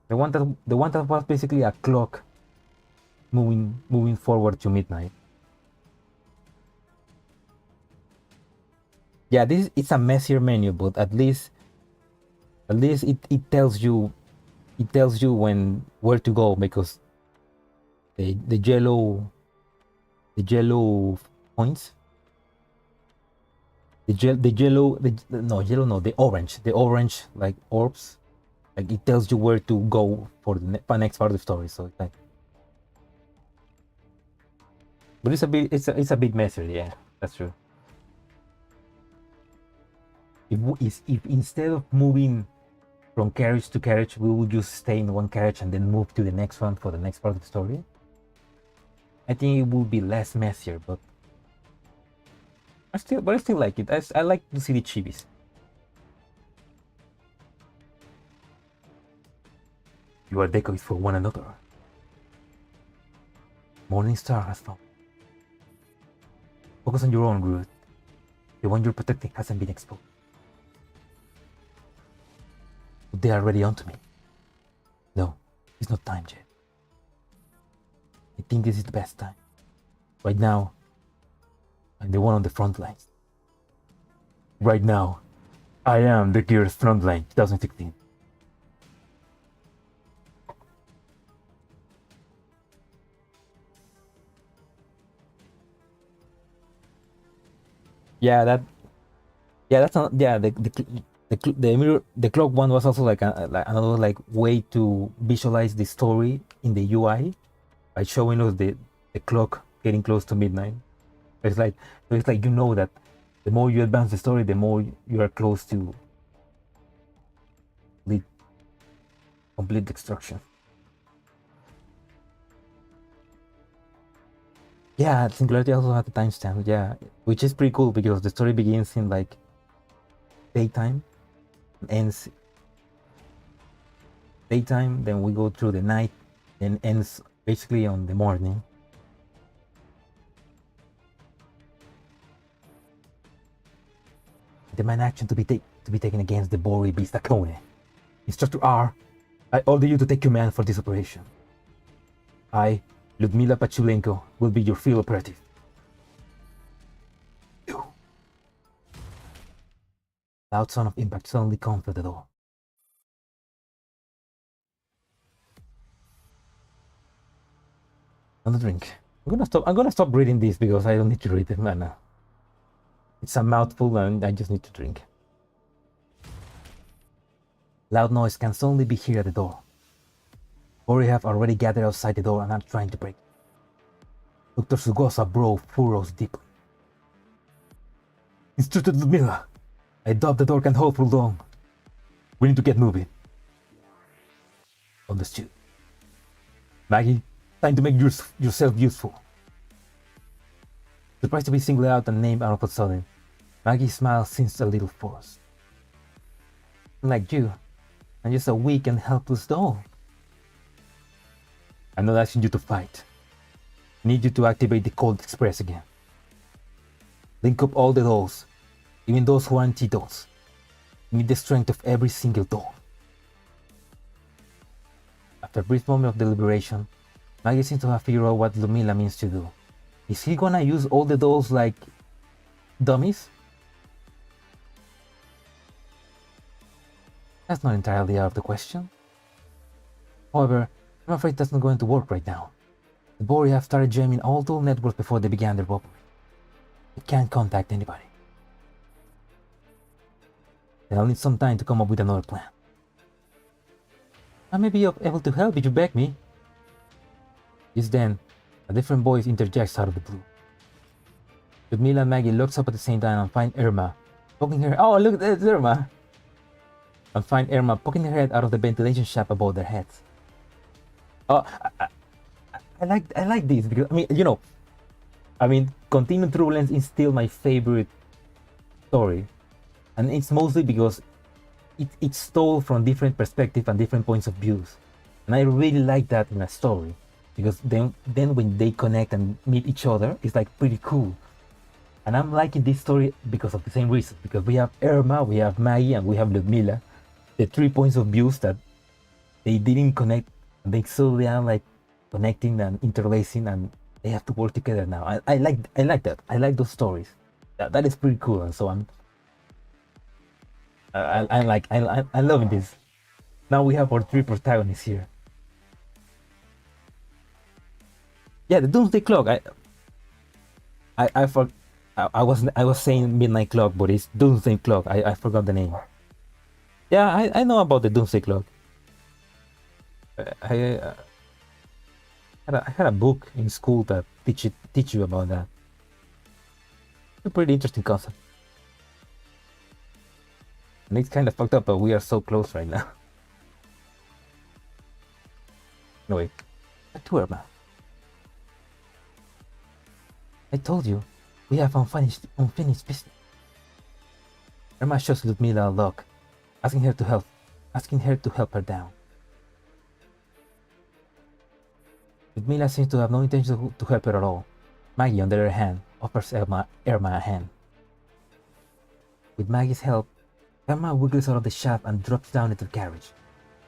The one that was basically a clock moving forward to midnight. Yeah, it's a messier menu, but at least it tells you where to go, because the yellow points, the orange like orbs, like it tells you where to go for the next part of the story. So it's like, but it's a bit messier. Yeah, that's true. If instead of moving from carriage to carriage, we will just stay in one carriage and then move to the next one for the next part of the story. I think it will be less messier, but I still like it. I like to see the chibis. You are decoys for one another. Morning Star has found. Focus on your own route. The one you're protecting hasn't been exposed. But they are already onto me. No, it's not time yet. I think this is the best time. Right now, I'm the one on the front lines. Right now, I am the GIRLS Frontline 2016. Yeah, that's not, yeah, the clock one was also like another like way to visualize the story in the UI by showing us the clock getting close to midnight. It's like you know that the more you advance the story, the more you are close to complete destruction. Yeah, Singularity also has a timestamp, yeah, which is pretty cool because the story begins in like daytime, ends daytime, then we go through the night, and ends basically on the morning. Demand action to be taken against the Bori Bistakone. Instructor R, I order you to take command for this operation. I, Ludmila Pachulenko, will be your field operative. Loud sound of impact suddenly comes through the door. Another drink. I'm gonna stop reading this because I don't need to read it, man. It's a mouthful and I just need to drink. Loud noise can suddenly be heard at the door. Bori have already gathered outside the door and are trying to break. Dr. Sugosa brow furrows deeply. Instructor Ludmila, I doubt the door can hold for long. We need to get moving. Understood. Maggie, time to make yourself useful. Surprised to be singled out and named out of a sudden, Maggie's smile seems a little forced. Like you, I'm just a weak and helpless doll. I'm not asking you to fight. I need you to activate the Cold Express again. Link up all the dolls, even those who aren't T-dolls. You need the strength of every single doll. After a brief moment of deliberation, Maggie seems to have figured out what Ludmila means to do. Is he gonna use all the dolls like dummies? That's not entirely out of the question. However, I'm afraid that's not going to work right now. The Bori have started jamming all doll networks before they began their robbery. They can't contact anybody. Then I'll need some time to come up with another plan. I may be able to help if you beg me. Just then, a different voice interjects out of the blue. Ludmila and Maggie looks up at the same time and find Irma poking her. Oh, look, there's Irma! And find Irma poking her head out of the ventilation shaft above their heads. Oh, I like this because Continued Turbulence is still my favorite story, and it's mostly because it's stole from different perspectives and different points of views, and I really like that in a story because then when they connect and meet each other, it's like pretty cool. And I'm liking this story because of the same reason, because we have Irma, we have Maggie, and we have Ludmila, the 3 points of views that they didn't connect, and they slowly are like connecting and interlacing, and they have to work together now. I like that. I like those stories. That is pretty cool, and so I'm loving this. Now we have our 3 protagonists here. Yeah, the Doomsday Clock. I was saying Midnight Clock, but it's Doomsday Clock. I forgot the name. Yeah, I know about the Doomsday Clock. I had a book in school that teach you about that. It's a pretty interesting concept. And it's kind of fucked up, but we are so close right now. Anyway, back to Irma. I told you, we have unfinished business. Irma shows Ludmila a look, asking her to help her down. Ludmila seems to have no intention to help her at all. Maggie, on the other hand, offers Irma a hand. With Maggie's help, Irma wiggles out of the shaft and drops down into the carriage.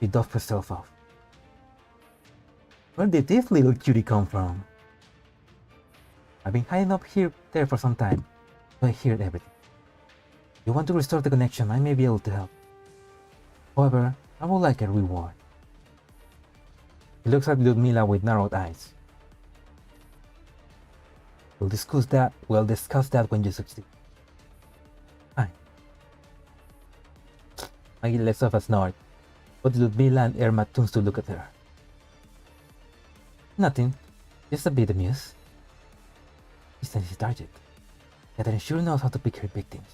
She dusts herself off. Where did this little cutie come from? I've been hiding up there for some time, so I heard everything. If you want to restore the connection, I may be able to help. However, I would like a reward. He looks at Ludmila with narrowed eyes. We'll discuss that when you succeed. Fine. Maggie lets off a snort, but Ludmila and Irma turns to look at her. Nothing, just a bit amused. She's an easy target. Catherine sure knows how to pick her victims.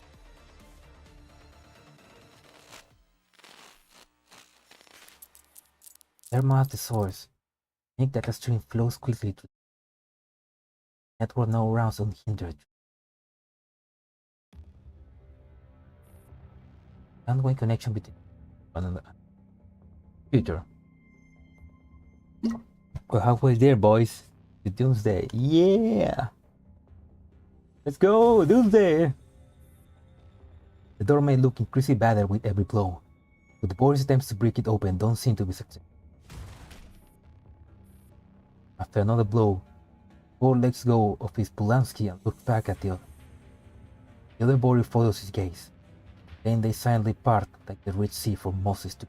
Irma at the source. Make that the stream flows quickly to the network now rounds unhindered. Ongoing connection between one and the future. We're halfway there, boys. To Doomsday. Yeah! Let's go! Doomsday! The door may look increasingly battered with every blow, but Boris' attempts to break it open don't seem to be successful. After another blow, Boris lets go of his Polanski and looks back at the other. The other Boris follows his gaze. Then they silently part like the Red Sea for Moses to.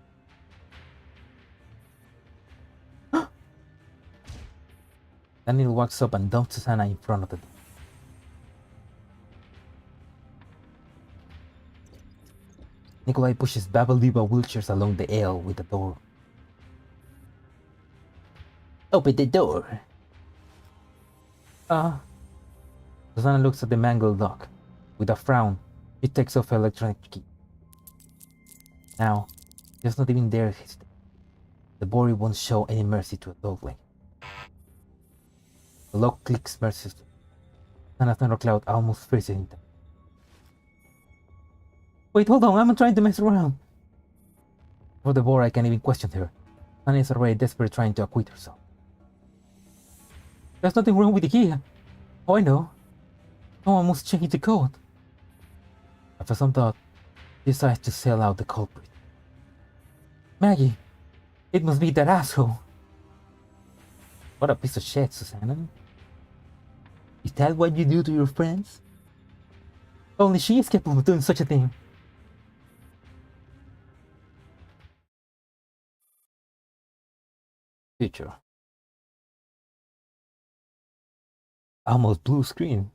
Daniel walks up and dumps Susanna in front of the door. Nikolai pushes Babaliba wheelchairs along the aisle with the door. Open the door! Susanna looks at the mangled lock. With a frown, she takes off her electronic key. Now, there's not even there hesitate. The Bori won't show any mercy to a dog like it. The lock clicks mercilessly. And a thundercloud almost freezes him. Wait, hold on, I'm not trying to mess around. For the Bori, I can't even question her. Anna is already desperate trying to acquit herself. There's nothing wrong with the key. Oh, I know. Someone must change the code. After some thought, she decides to sell out the culprit. Maggie, it must be that asshole. What a piece of shit, Susanna. Is that what you do to your friends? Only she is capable of doing such a thing. Future. Almost blue screen.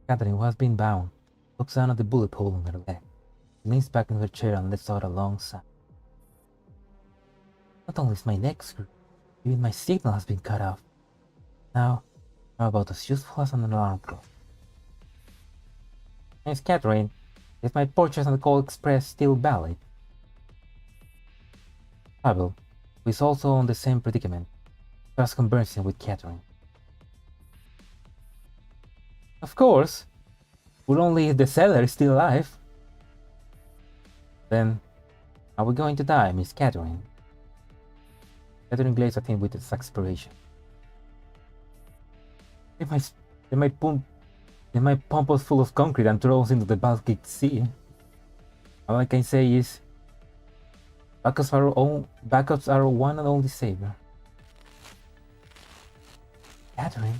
Catherine, who has been bound, looks down at the bullet hole in her leg. She leans back in her chair and lets out a long sigh. Not only is my neck screwed, even my signal has been cut off. Now, I'm about as useful as an alarm clock. Miss Catherine, is my purchase on the Coal Express still valid? Pavel, who is also in the same predicament, starts conversing with Catherine. Of course, but only if the seller is still alive. Then, are we going to die, Miss Catherine? Catherine gazes at him with exasperation. They might pump us full of concrete and throw us into the Baltic Sea. All I can say is, backups are our one and only savior. Catherine,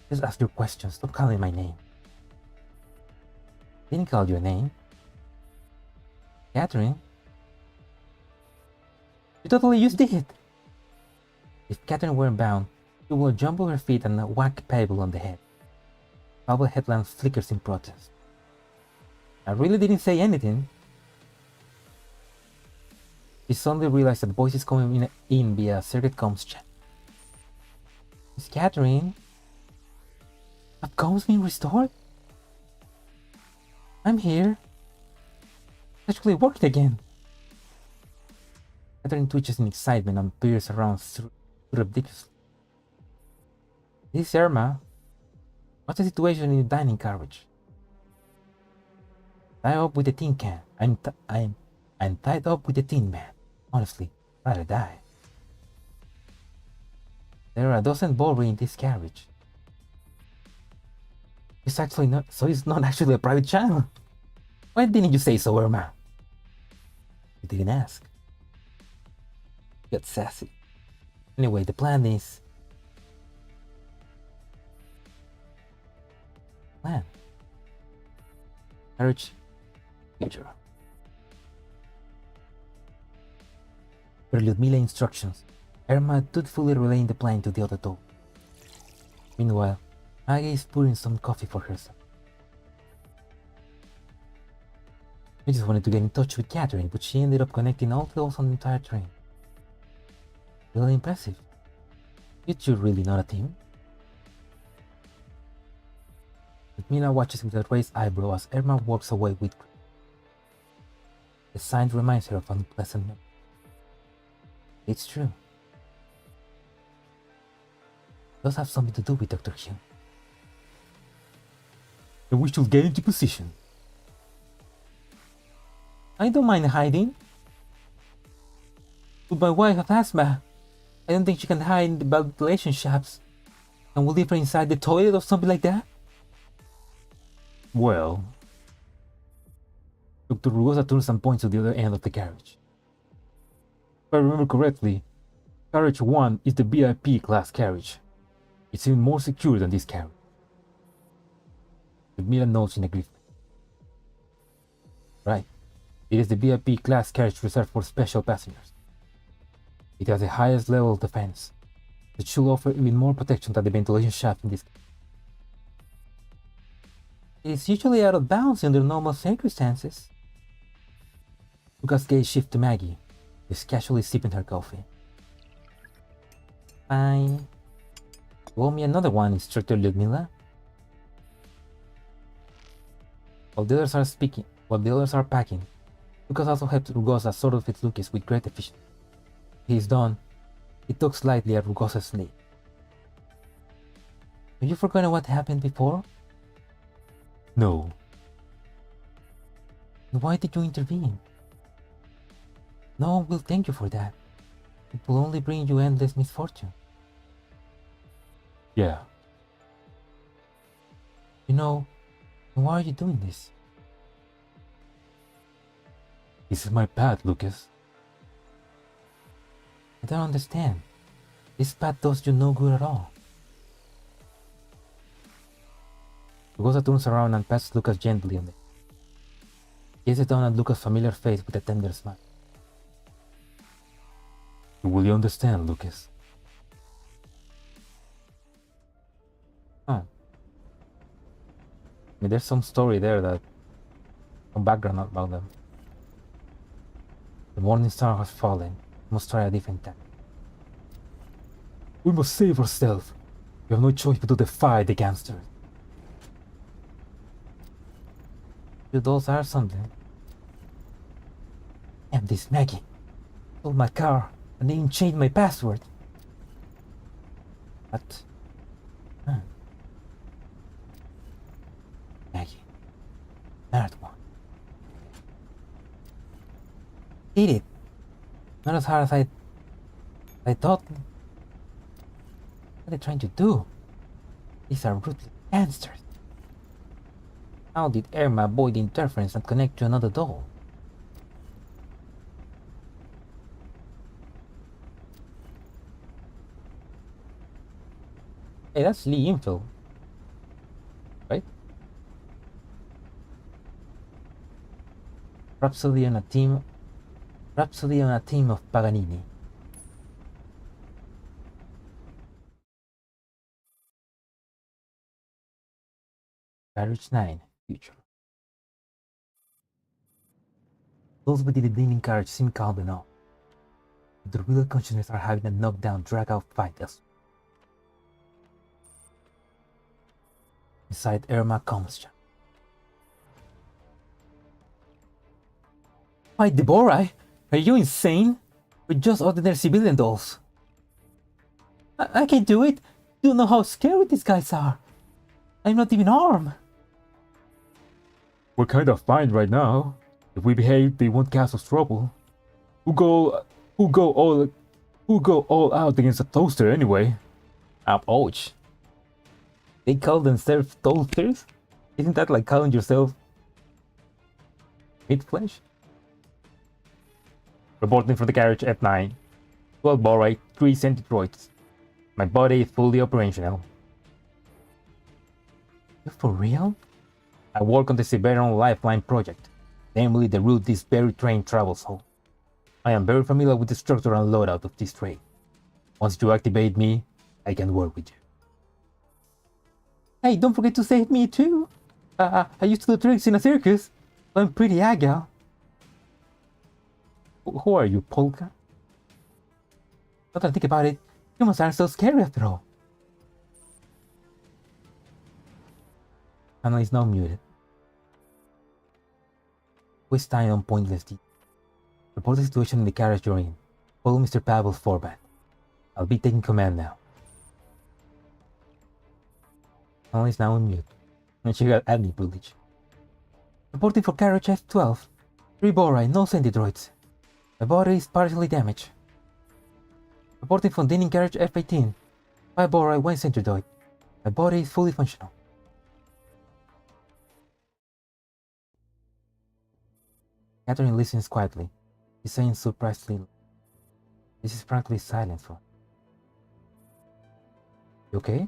just ask your questions. Stop calling my name. I didn't call your name. Catherine, you totally used it. If Catherine weren't bound, she would jump on her feet and whack Pavel on the head. Pavel's headlamp flickers in protest. I really didn't say anything. She suddenly realized that voices coming in via circuit comms chat. Miss Catherine? Have comms been restored? I'm here. Actually worked again. Catherine twitches in excitement and peers around ridiculously. This is Irma. What's the situation in the dining carriage? Tie up with the tin can. I'm tied up with the tin man. Honestly, rather die. There are a dozen boardrooms in this carriage. It's actually not. So it's not actually a private channel. Why didn't you say so, Irma? You didn't ask. You got sassy. Anyway, the plan is. Plan. Carriage. Future. Per Ludmila instructions, Irma dutifully relaying the plan to the other door. Meanwhile, Maggie is pouring some coffee for herself. I just wanted to get in touch with Catherine, but she ended up connecting all the doors on the entire train. Really impressive. You two really not a team? Ludmila watches with a raised eyebrow as Irma walks away with grief. The sign reminds her of an unpleasant memory. It's true. It does have something to do with Dr. Hume. And we should get into position. I don't mind hiding. But my wife has asthma. I don't think she can hide in the ventilation shafts. And we'll leave her inside the toilet or something like that? Well... Dr. Rugosa turns and points to the other end of the carriage. If I remember correctly, Carriage 1 is the VIP class carriage. It's even more secure than this carriage. Ludmila nods in agreement. Right. It is the VIP class carriage reserved for special passengers. It has the highest level of defense. It should offer even more protection than the ventilation shaft in this case. It is usually out of bounds under normal circumstances. Lucas' gaze shifts to Maggie, who is casually sipping her coffee. Fine. Roll me another one, Instructor Ludmila. While the others are packing, Lucas also helps Rugosa sort of its Lucas with great efficiency. He is done. He tugs slightly at Rugosa's sleeve. Have you forgotten what happened before? No. Then why did you intervene? No one will thank you for that. It will only bring you endless misfortune. Yeah. You know, why are you doing this? This is my path, Lucas. I don't understand. This path does you no good at all. Rugosa turns around and pats Lucas gently on the head. Gazes down at Lucas' familiar face with a tender smile. Will you understand, Lucas? Huh. I mean, there's some story there that... some background about them. The morning star has fallen. We must try a different tack. We must save ourselves. We have no choice but to defy the gangsters. You dolls are something. Damn this Maggie. Stole my car and even changed my password. What? Huh. Maggie. That one. Did it. Not as hard as I thought. What are they trying to do? These are ruthless gangsters. How did Irma avoid the interference and connect to another doll? Hey, that's Lee Infill, right? Rhapsody on a team of Paganini. Carriage 9, future. Those within the dining carriage seem calm enough. The real consciousness are having a knockdown, drag-out fight elsewhere. Inside Irma Comstra. Why, Deborah? Are you insane? We're just ordinary civilian dolls. I can't do it. You know how scary these guys are. I'm not even armed. We're kind of fine right now. If we behave, they won't cause us trouble. Who go all out against a toaster anyway? Ouch. They call themselves toasters? Isn't that like calling yourself meat flesh? Reporting from the garage at 9. 12 borate, 3 centitroids. My body is fully operational. You for real? I work on the Siberian Lifeline project, namely the route this very train travels on. I am very familiar with the structure and loadout of this train. Once you activate me, I can work with you. Hey, don't forget to save me too. I used to do tricks in a circus, so I'm pretty agile. Who are you, Polka? Now that I think about it, humans aren't so scary after all. Panel is now muted. Waste time on pointless details. Report the situation in the carriage you're in. Follow Mr. Pavel's format. I'll be taking command now. Panel is now on mute. And she got admin privilege. Reporting for carriage F12. 3 borite, no centitroids. My body is partially damaged. Reporting from dining carriage F18. 5 borite, 1 centitroid. My body is fully functional. Catherine listens quietly. She's saying surprisingly, this is practically silent for. You okay?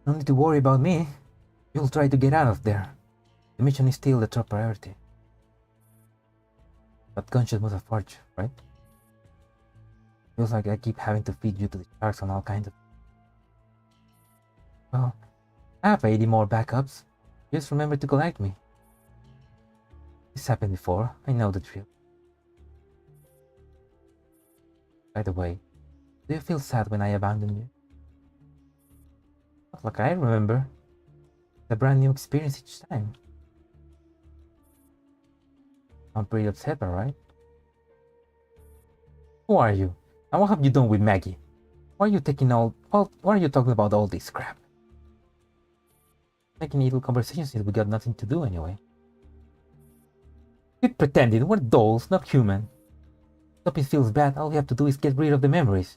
No need to worry about me. You'll try to get out of there. The mission is still the top priority. But conscience was a fortune, right? Feels like I keep having to feed you to the sharks on all kinds of. Well, I have 80 more backups. Just remember to collect me. This happened before. I know the drill. By the way, do you feel sad when I abandoned you? Not like I remember. It's a brand new experience each time. I'm pretty upset, right? Who are you? And what have you done with Maggie? Why are you why are you talking about all this crap? Making little conversations since we got nothing to do anyway. Quit pretending, we're dolls, not human. If it feels bad, all we have to do is get rid of the memories.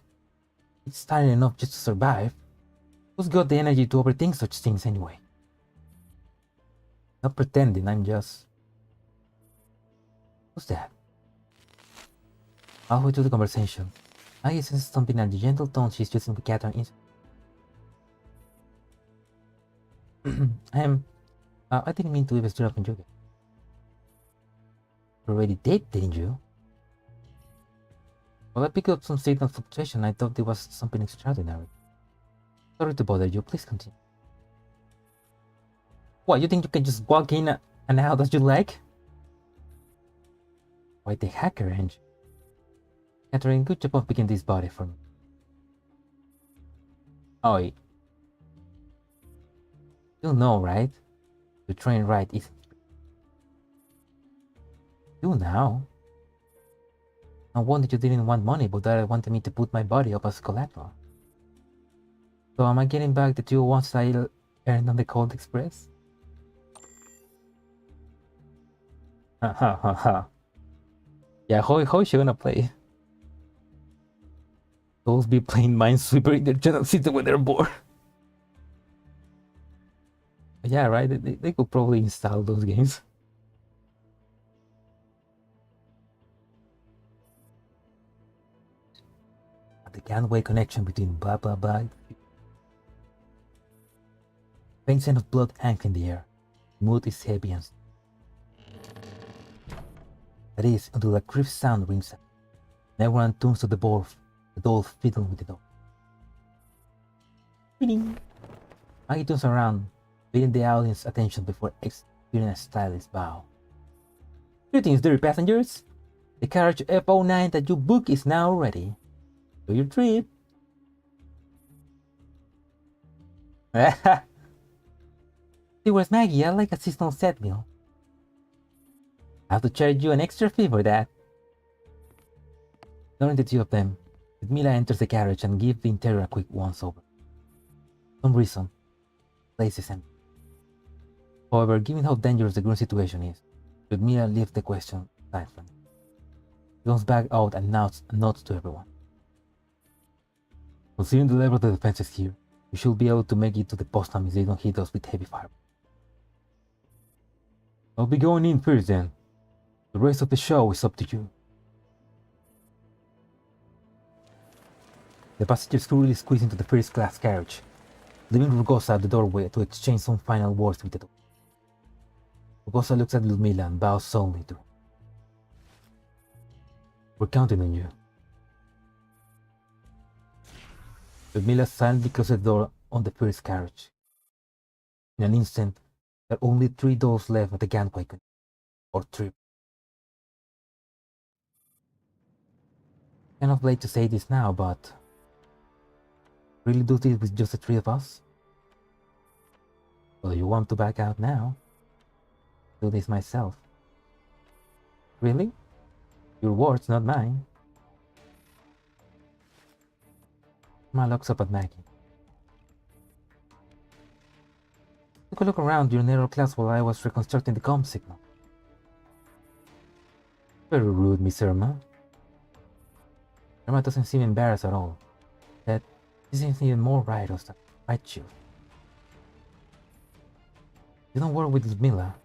It's tiring enough just to survive. Who's got the energy to overthink such things anyway? Not pretending, I'm just... Who's that? Halfway through the conversation, Maggie senses something in the gentle tone she's using with Catherine. I didn't mean to eavesdrop up on you. You already did, didn't you? Well, I picked up some signal fluctuation. I thought it was something extraordinary. Sorry to bother you, please continue. What, you think you can just walk in and out as you like? Why the hacker engine? Catherine, good job of picking this body for me. Oi. You know, right? The train ride isn't free. You now? No wonder you didn't want money, but that wanted me to put my body up as collateral. So am I getting back the 2 ones I earned on the Cold Express? Ha ha ha ha. Yeah, how is she gonna play? Those be playing Minesweeper in their channel system when they're bored. Yeah, right, they could probably install those games. The gangway connection between blah blah blah. Faint scent of blood hangs in the air. The mood is heavy and that is until a crisp sound rings out. And everyone turns to the doll fiddling with the doll. Ding! Maggie turns around, paying the audience's attention before executing a stylish bow. Greetings, dear passengers! The carriage F09 that you booked is now ready. To your trip. See, where's Maggie? I like a seasonal set meal. I have to charge you an extra fee for that. Ignoring the two of them, Ludmila enters the carriage and gives the interior a quick once-over. For some reason, the place is empty. However, given how dangerous the current situation is, Ludmila leaves the question silent. She comes back out and nods to everyone. Considering the level of the defenses here, we should be able to make it to the post if they don't hit us with heavy fire. I'll be going in first then. The rest of the show is up to you. The passengers hurriedly squeeze into the first-class carriage, leaving Rugosa at the doorway to exchange some final words with the doctor. Rugosa looks at Ludmila and bows solemnly to her. We're counting on you. Ludmila silently closes the door on the first carriage. In an instant, there are only 3 doors left at the gangway, or trip. Kind of late to say this now, but really do this with just the 3 of us? Well, you want to back out now? Do this myself. Really? Your words, not mine. Ma looks up at Maggie. Took a look around your narrow class while I was reconstructing the comm signal. Very rude, Miss Irma. Irma doesn't seem embarrassed at all. That she seems even more righteous than you. You don't work with Ludmila.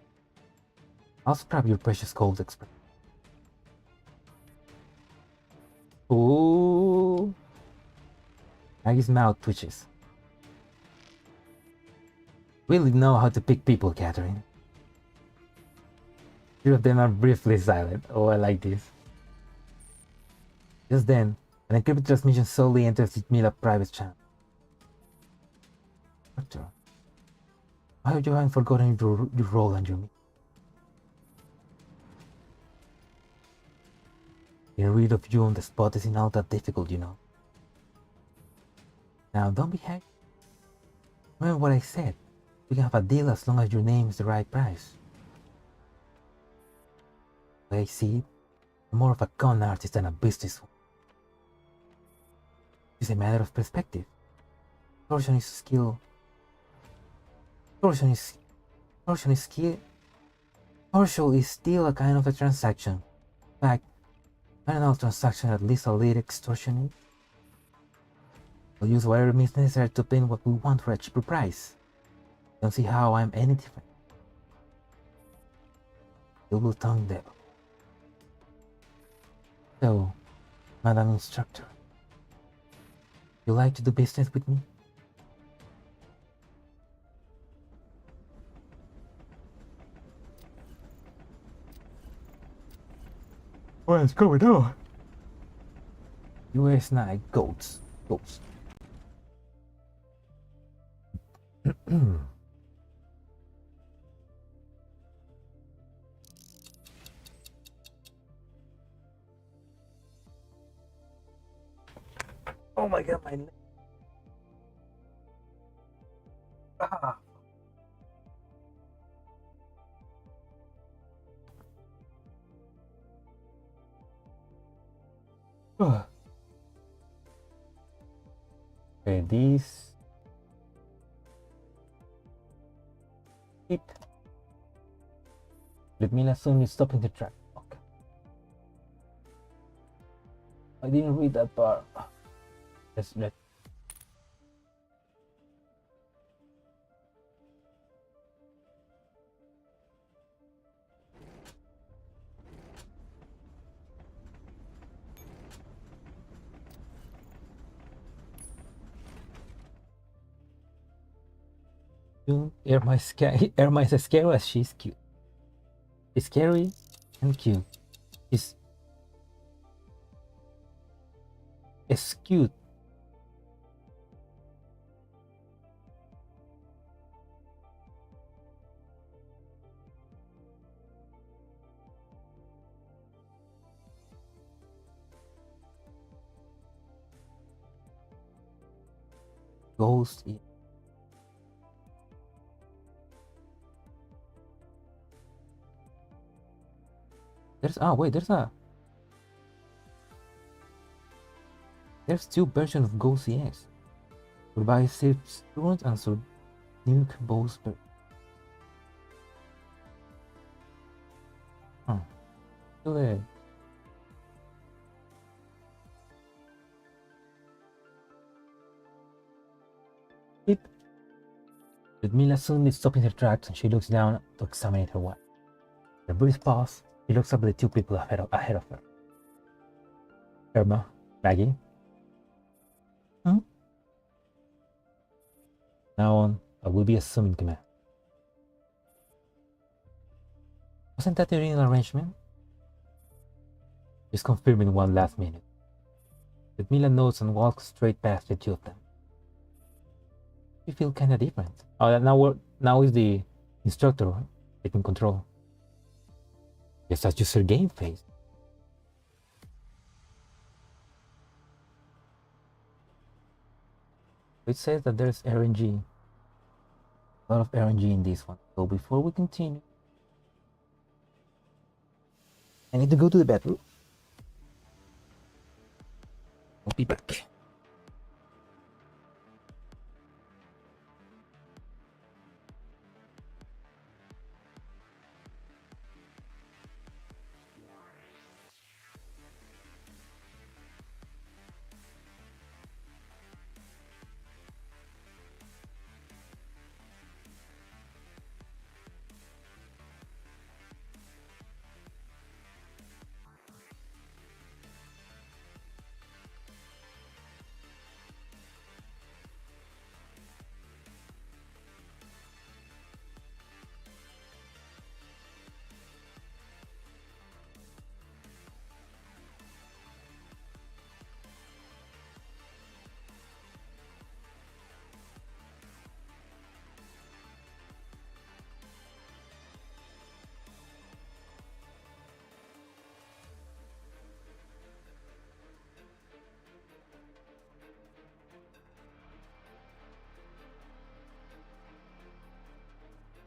I'll scrap your precious gold expert. Ooh. Maggie's mouth twitches. Really know how to pick people, Catherine. 3 of them are briefly silent. Oh, I like this. Just then, an encrypted transmission slowly enters Ludmila's private channel. Doctor, why have you haven't forgotten your role and your mission? Getting rid of you on the spot isn't all that difficult, you know. Now, don't be happy. Remember what I said. We can have a deal as long as your name is the right price. The way I see it, I'm more of a con artist than a businesswoman. It's a matter of perspective. Torsion is skill. Torsion is skill. Torsion is still a kind of a transaction. In fact, not another transaction, at least a little extortionate. We'll use whatever means necessary to obtain what we want for a cheaper price. Don't see how I'm any different. Double tongue devil. So, Madam Instructor, you like to do business with me? What's going on? US night goats. Oh my god, my leg. Ah. Okay, these. It. Ludmila soon is stopping the track. Okay. I didn't read that part. Let. Irma is as scary as she's cute. She's scary and cute. She's cute. Ghost. There's two versions of Go CX. Goodbye Save Students and Nuke Bows. Huh. Do it. Beep. Ludmila suddenly stops in her tracks and she looks down to examine her watch. After a brief pause, she looks up at the two people ahead of her. Irma, Maggie. Now on, I will be assuming command. Wasn't that the original arrangement? Just confirming one last minute. Ludmila nods and walks straight past the two of them. You feel kinda different. Oh, now is the instructor taking control. Yes, that's just her game face. It says that there's RNG. A lot of RNG in this one. So before we continue, I need to go to the bathroom. I'll be back.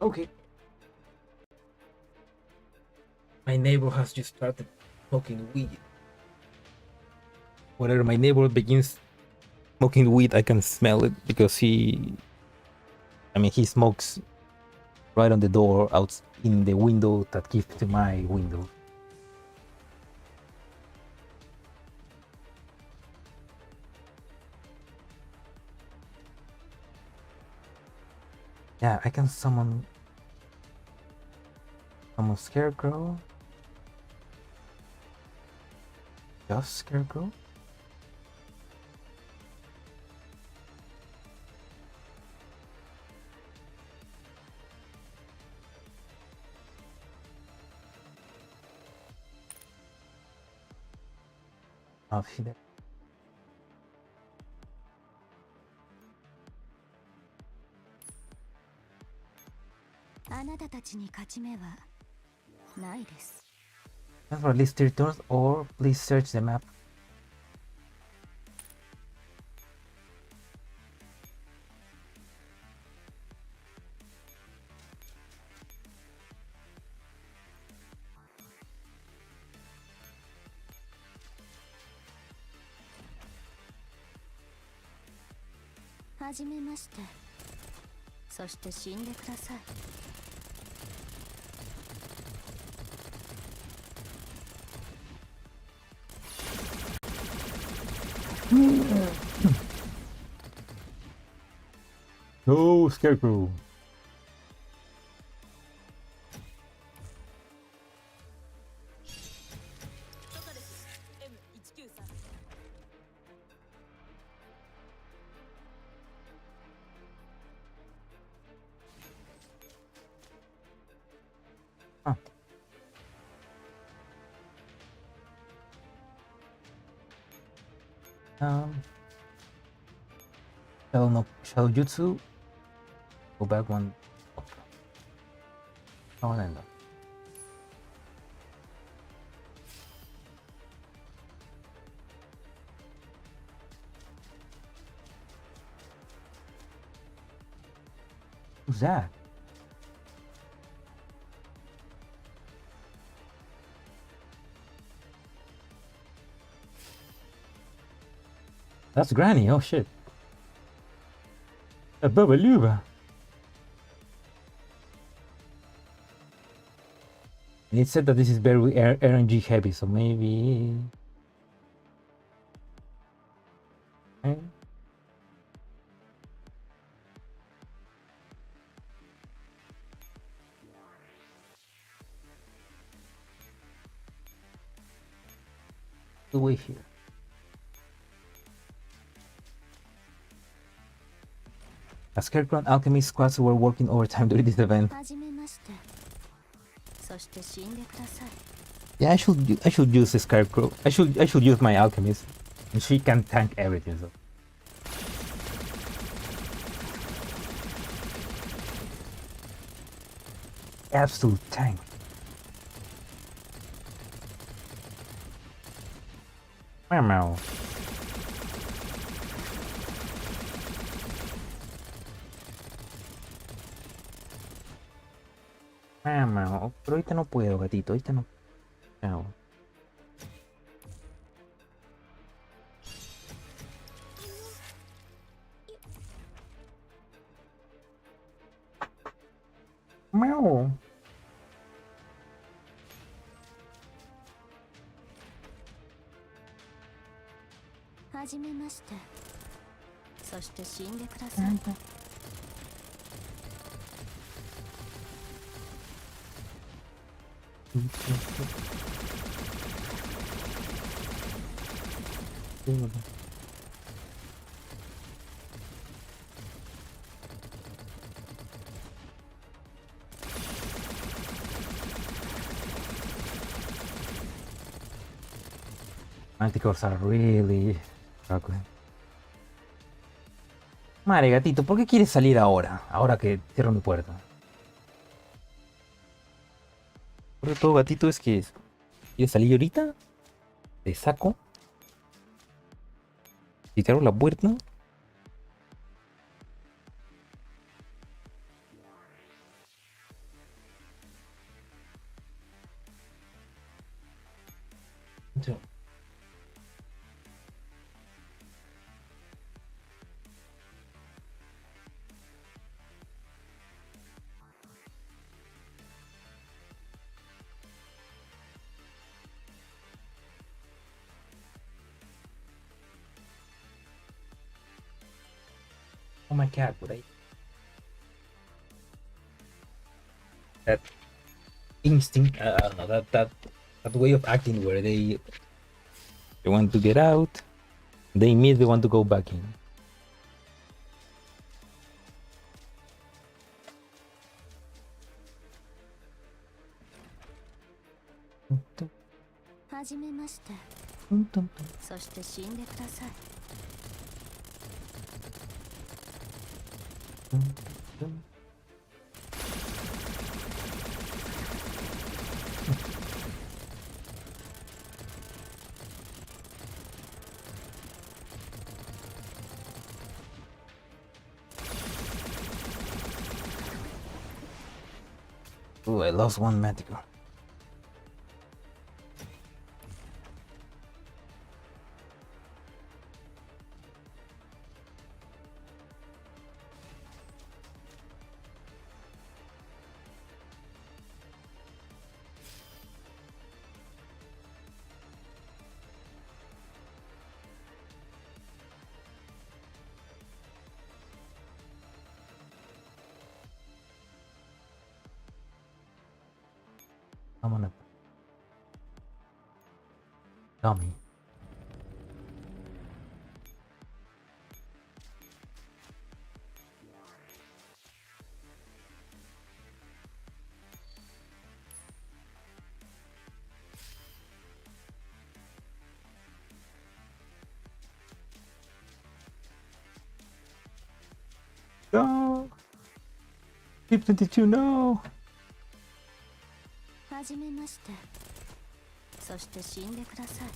Okay. My neighbor has just started smoking weed. Whenever my neighbor begins smoking weed, I can smell it because he smokes right on the door out in the window that gives to my window. Yeah, I can summon Scarecrow. Just Scarecrow? Oh, she did. あなたたちに勝ち目はないです。 And for at least 3 turns, or please search the map. "はじめまして。そして死んでください。 No, Scarecrow. Huh. Shadow Jutsu. Go back one. Oh, no. Who's that? That's Granny. Oh shit. A Bubba Luba. And it said that this is very RNG heavy, so maybe. Eh? The way here. A Scarecrow and Alchemy squads were working overtime during this event. はじめまして。そして死んでください。 Yeah, I should use the Scarecrow. I should use my Alchemist, and she can tank everything. So. Absolute tank. Meow meow. Meow meow. Pero ahorita no puedo, gatito. Ahorita no. Meow. Meow.はじめまして。そして死んでください。 Manticores are really struggling. Madre, gatito, ¿por qué quieres salir ahora? Ahora que cierro mi puerta. Sobre todo, gatito, es que quieres salir ahorita. Te saco. Y te abro la puerta. Oh my god, would I? That instinct, I don't know, that way of acting where they want to get out, they immediately want to go back in. Tum, tum, はじめまして。 tum, tum, tum, そして死んでください。 tum, tum. Ooh, I lost one Manticore. I'm gonna dummy. No. Deep 22, no. はじめまして。そして死んでください。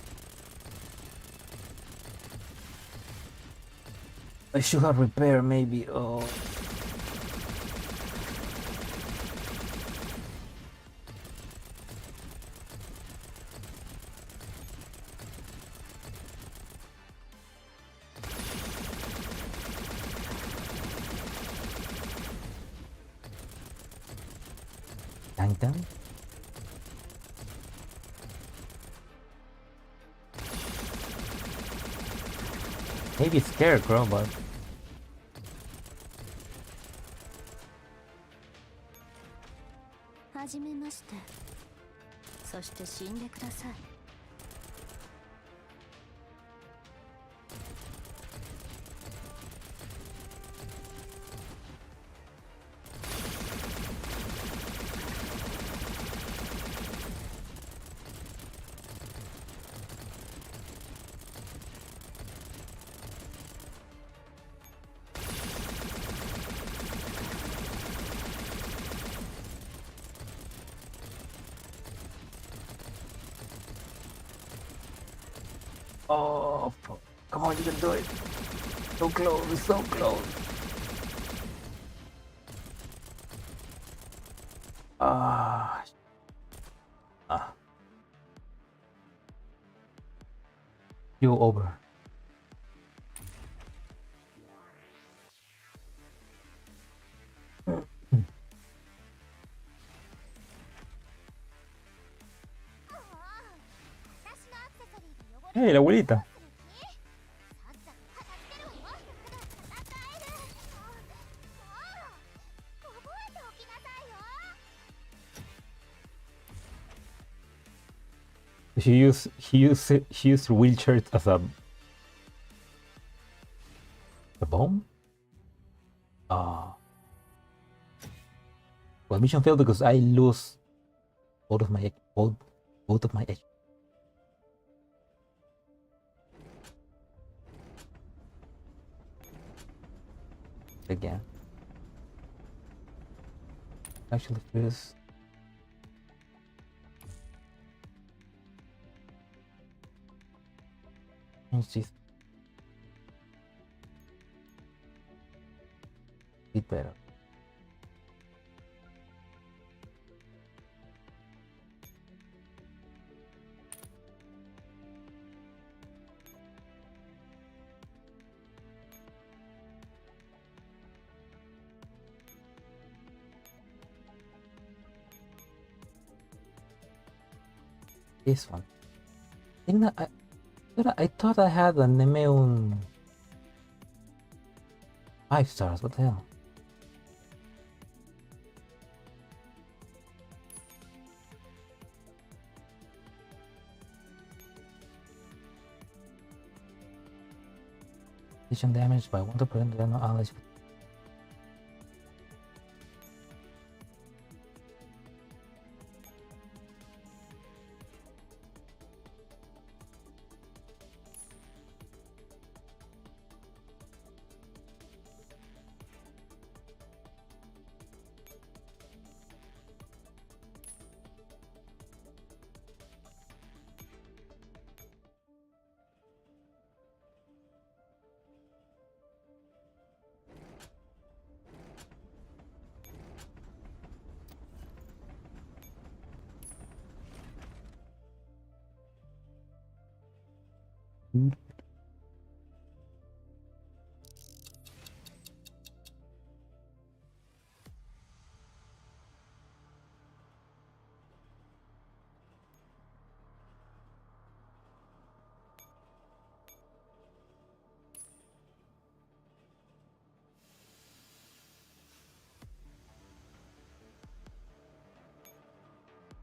I should have repair maybe. Oh. tank them? Maybe it's Scarecrow, but はじめまして。そして死んでください。oh, come on, you can do it. So close, so close. Ah, you over. Hey, la abuelita. She used wheelchairs as a bomb. Well, mission failed because I lose both of my HP. Again. Actually, this. Change this. Bit better. This one. I thought I had a Nemeon 5 stars. What the hell? Addition damage by 1% to no allies.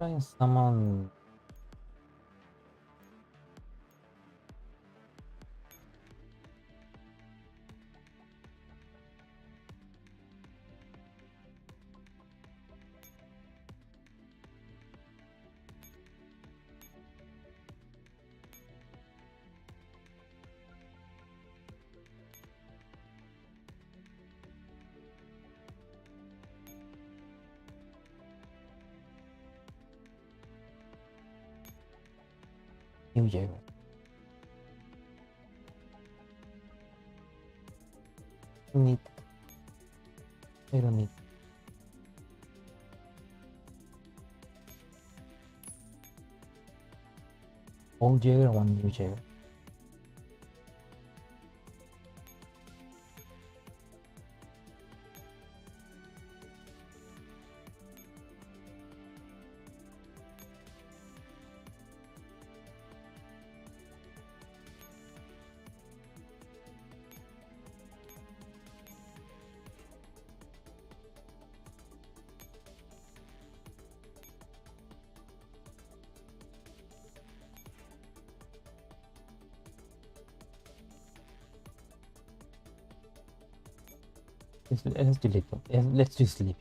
Try and summon. New Year. Need. I don't need. Old Jagger, one new Jagger. let's do sleep. Let's do sleep.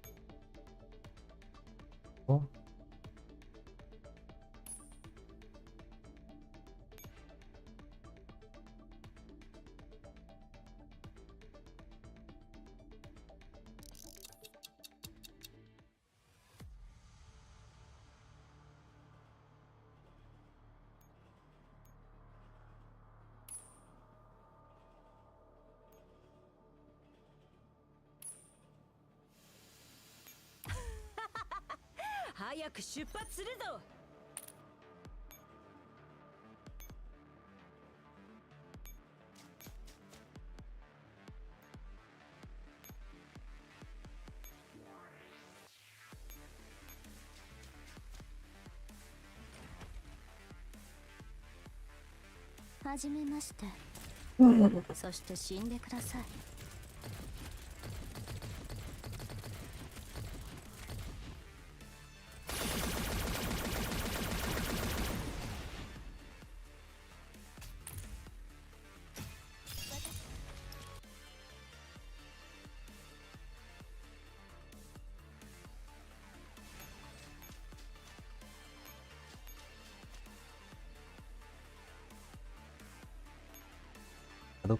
Oh.はじめまして。そして死んでください。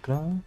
Clown.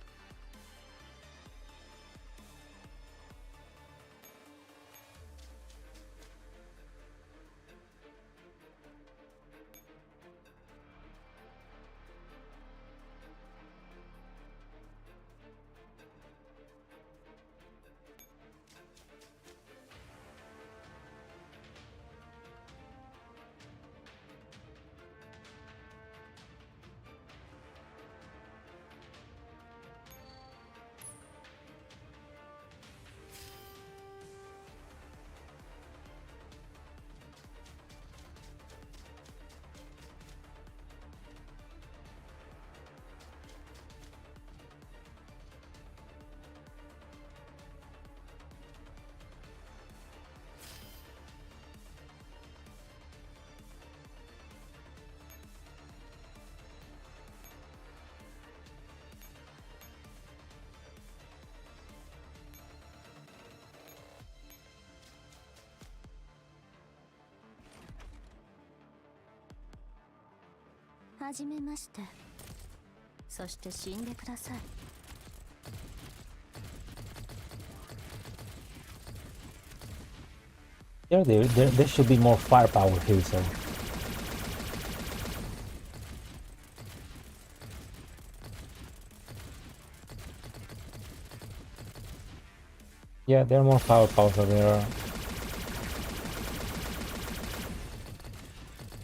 はじめまして。そして死んでください。There should be more firepower here, so. Yeah, there are more firepower over there.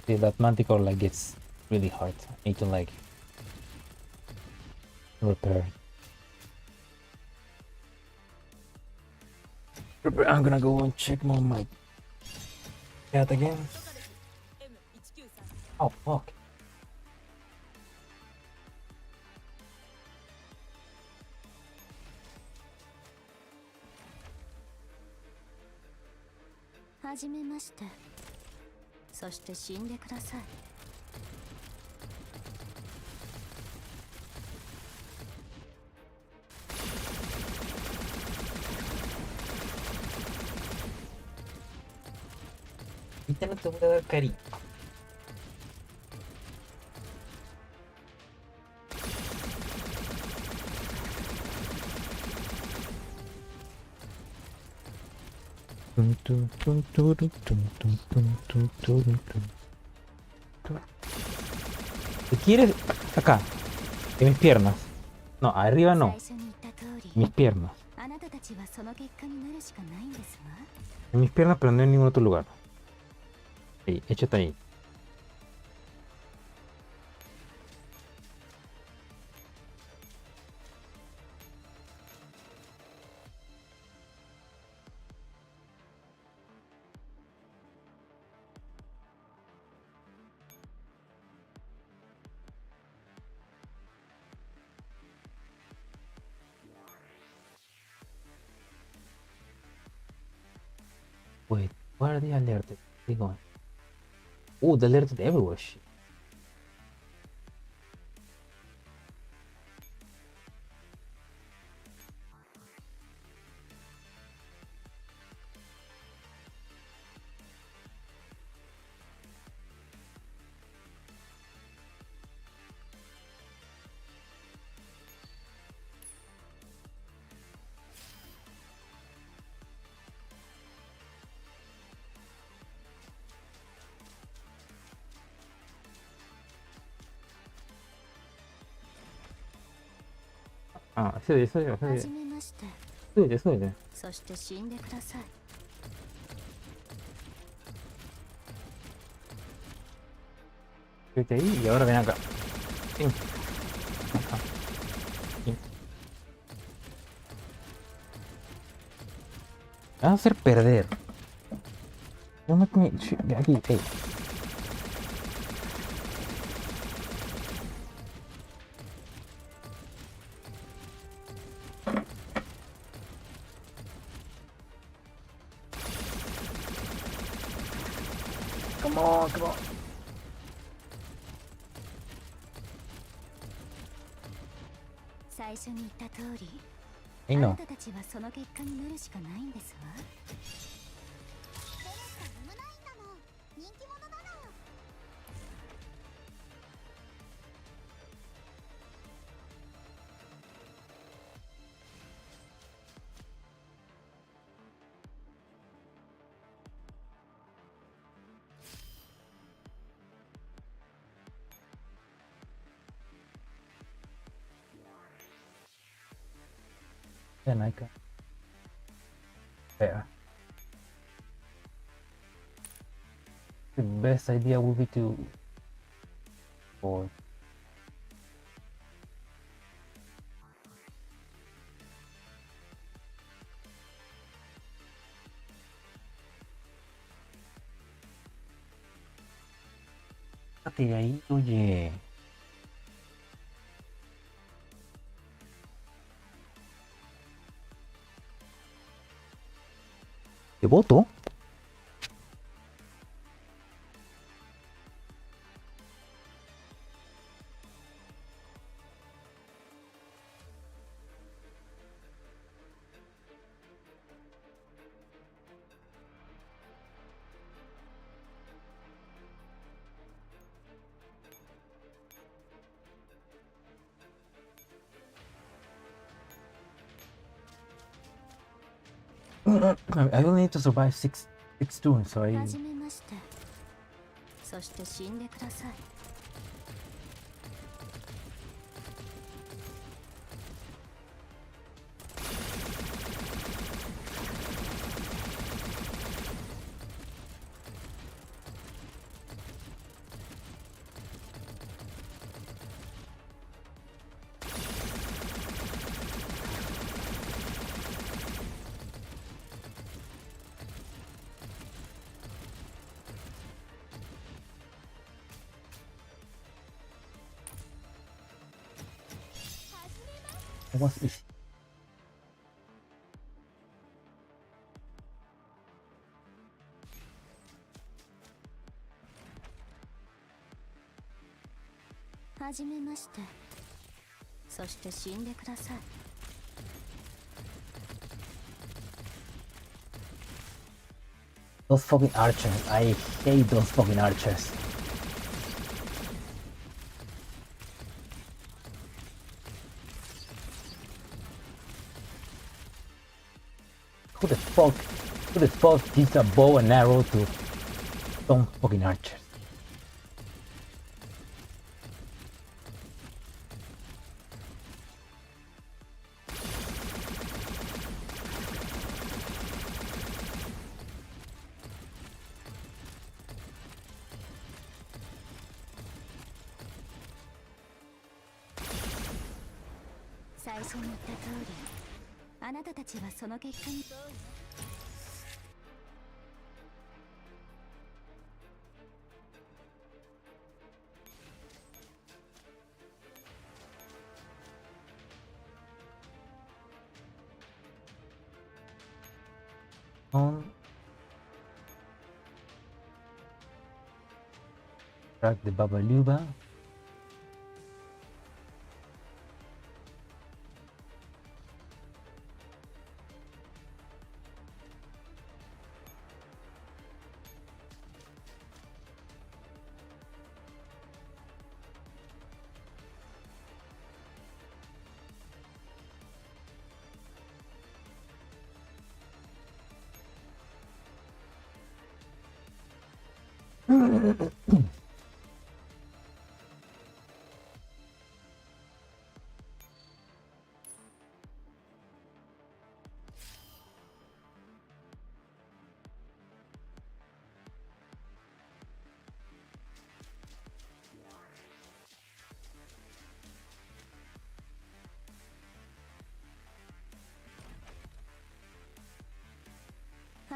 See, that manticore like gets really hard. I need to like repair. I'm gonna go and check my cat again. Oh fuck.はじめまして。そして死んでください。Kita no te voy a dar cariño. ¿Qué quieres? Acá, en mis piernas. No, arriba no. 最初に言った通り、 Mis piernas. あなたたちはその結果になるしかないんですわ。 En mis piernas, pero no en ningún otro lugar. Sí, échate ahí. Wait, where are they alerted? They going? Oh, they alerted everywhere. Shit. 急いで急いで急いではじめまして急いで急いで。そして死んでくださいY ahora ven acá. Pin. Acá. Pin. Me vas a hacer perder. No me de aquí, hey. Come on, come on. 最初に言った通りいいの。あなたたちはその結果になるしかないんですわじゃないか。There. The best idea would be to. Or. Sácate de ahí, oye. ¿Te voto? I will need to survive six turns, so I. はじめましてそして死んでください It was easy. はじめましてそして死んでください Those fucking archers. I hate those fucking archers. Who the fuck gives a bow and arrow to some fucking archers? On. Track the Babaluba.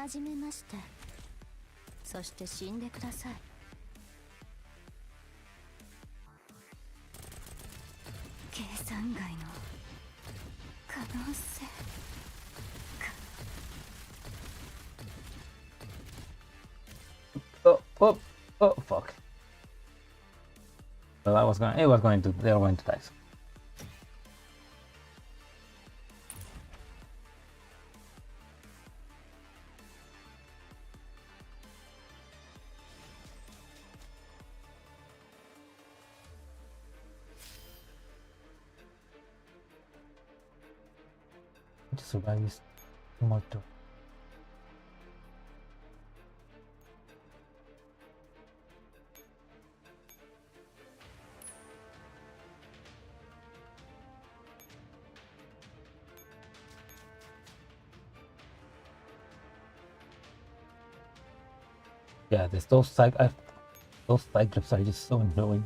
始めまして。そして死んでください。計算外の可能性か。Oh, fuck. Well, they were going to die. To survive this mortal. Yeah, those cyclops are just so annoying.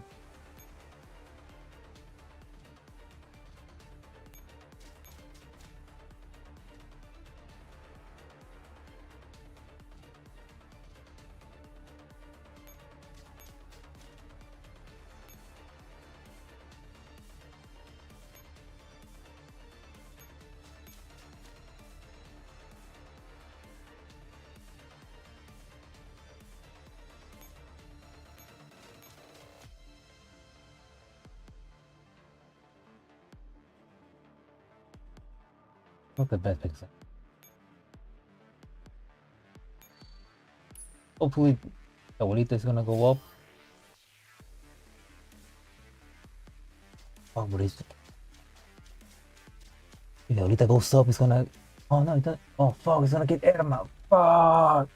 Not the best pixel. Hopefully, the Abuelita is gonna go up. Oh, but if the Abuelita goes up, it's gonna. Oh no, it doesn't. Oh fuck, it's gonna get Irma. Fuck!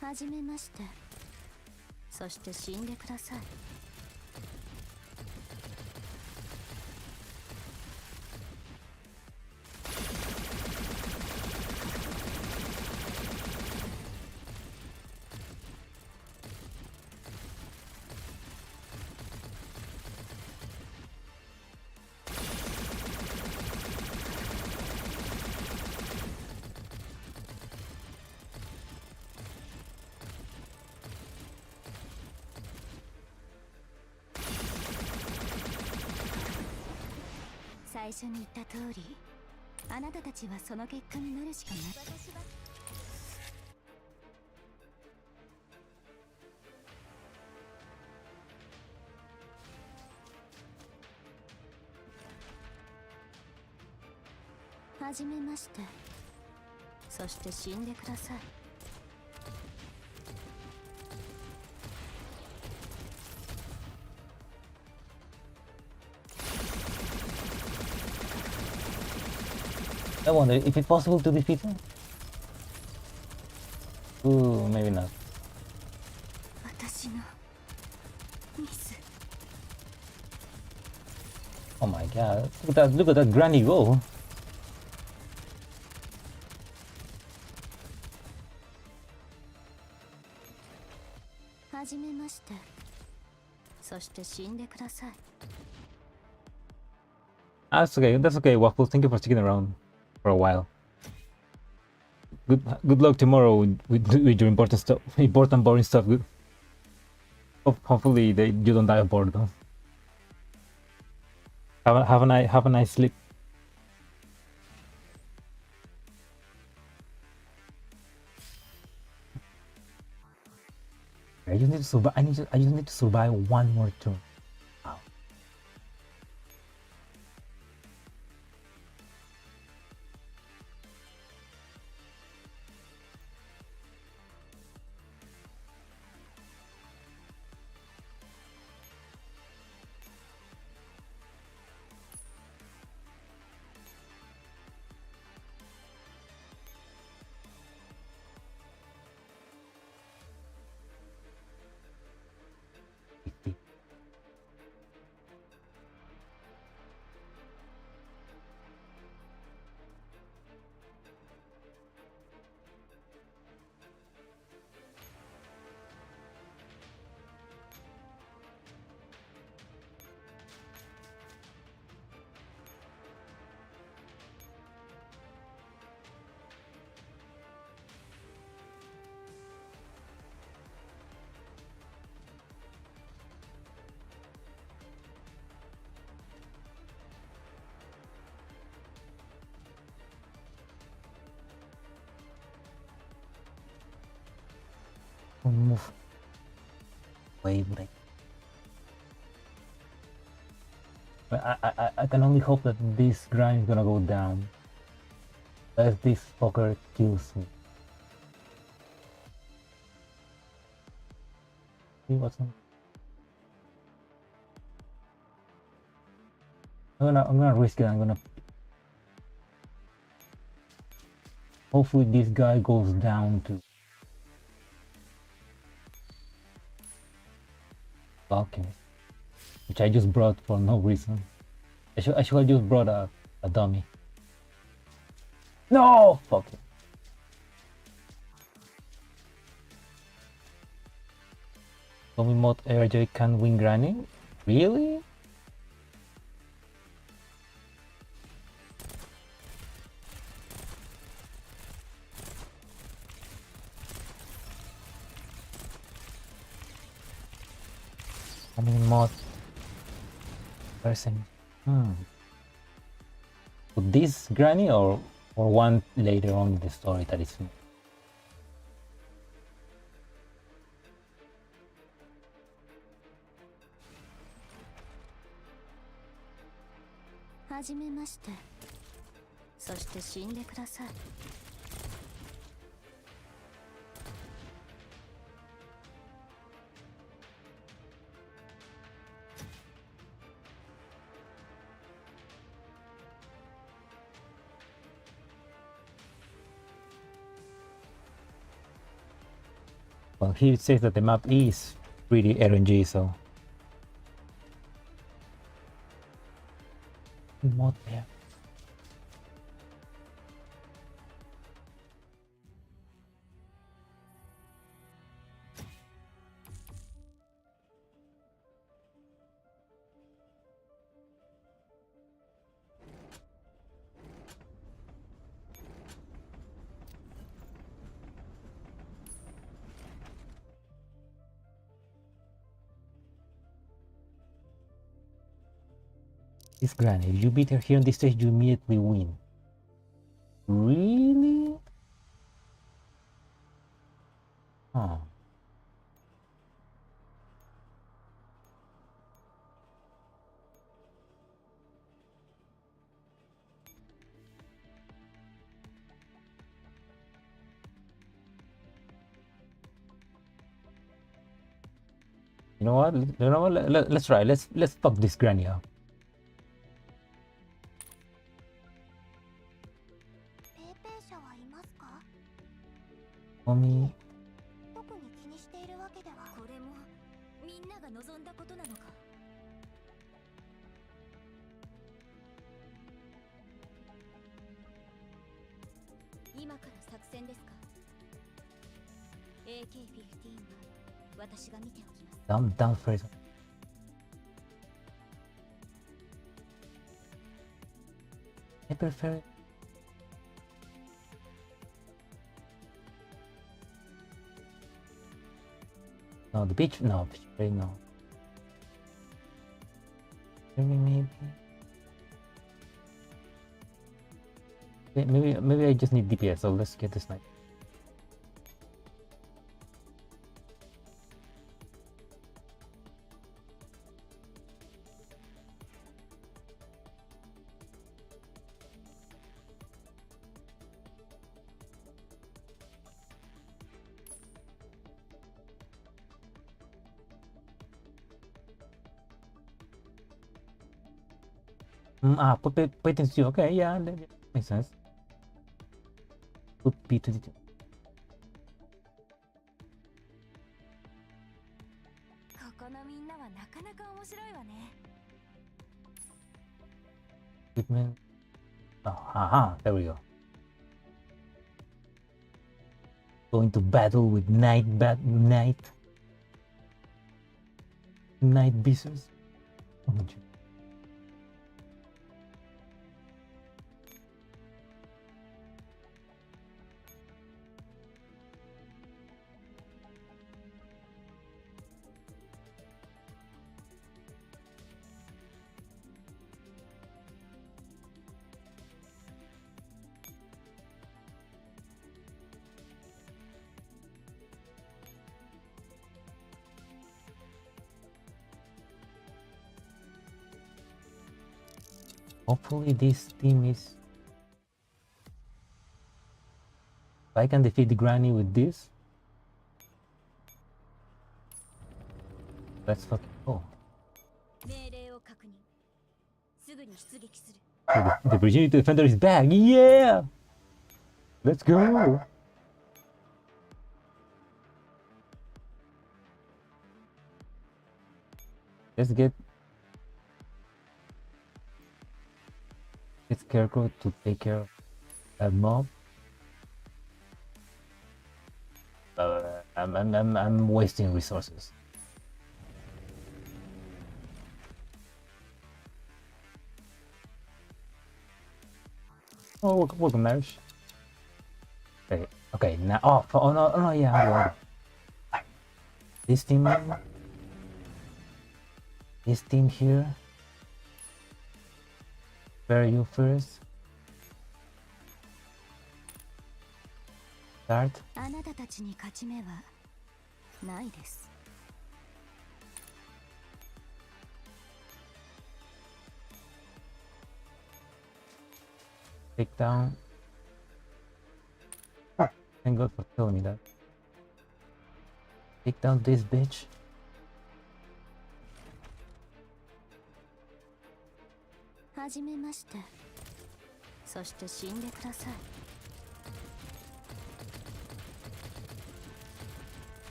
始めまして。そして死んでください。最初に言った通り、あなたたちはその結果になるしかない。私は始めまして。そして死んでください。I wonder if it's possible to defeat him. Ooh, maybe not. 私のミス。Oh my god! Look at that granny go. 始めまして。そして死んでください。That's okay. That's okay. Waffles, thank you for sticking around for a while. Good luck tomorrow with your important stuff, important boring stuff. Good. Hopefully you don't die of boredom. Have a nice sleep. I just need to survive. I just need to survive one more turn. Wow. move away, but I can only hope that this grind is gonna go down. Unless this fucker kills me. See what's on. I'm gonna risk it. I'm gonna. Hopefully this guy goes down to Alchemist, which I just brought for no reason. I should have just brought a dummy. No! Fuck it. Tommy Mod AirJ can win Granny? Really? Tommy Mod person. So this Granny or one later on in the story that is. はじめまして。そして死んでください。Well, he says that the map is pretty RNG, so. Mod there. This Granny, if you beat her here on this stage, you immediately win. Really? Huh. You know what? You know what? Let's try. Let's fuck this Granny up. Mommy. 特に気にしているわけでは。これもみんなが望んだことなのか。今から作戦ですか。AK-15 は私が見ておきます。Down first. I prefer. No, the beach. No, beach spray, no. Maybe. Maybe I just need DPS. So let's get this night. Put into okay, yeah, that makes sense. Put B to the. ここのみんなはなかなか面白いわね。Equipment. Oh, haha, there we go. Going to battle with night beasters. Oh, Hopefully this team is... If I can defeat the Granny with this, let's fucking go. The Virginity Defender is back! Yeah! Let's go! Let's get Scarecrow to take care of that mob. I'm wasting resources. Oh, welcome, Marish. Okay, okay, now, oh no, yeah, this team here. Where are you first? Start. Take down. Thank God for telling me that. Take down this bitch.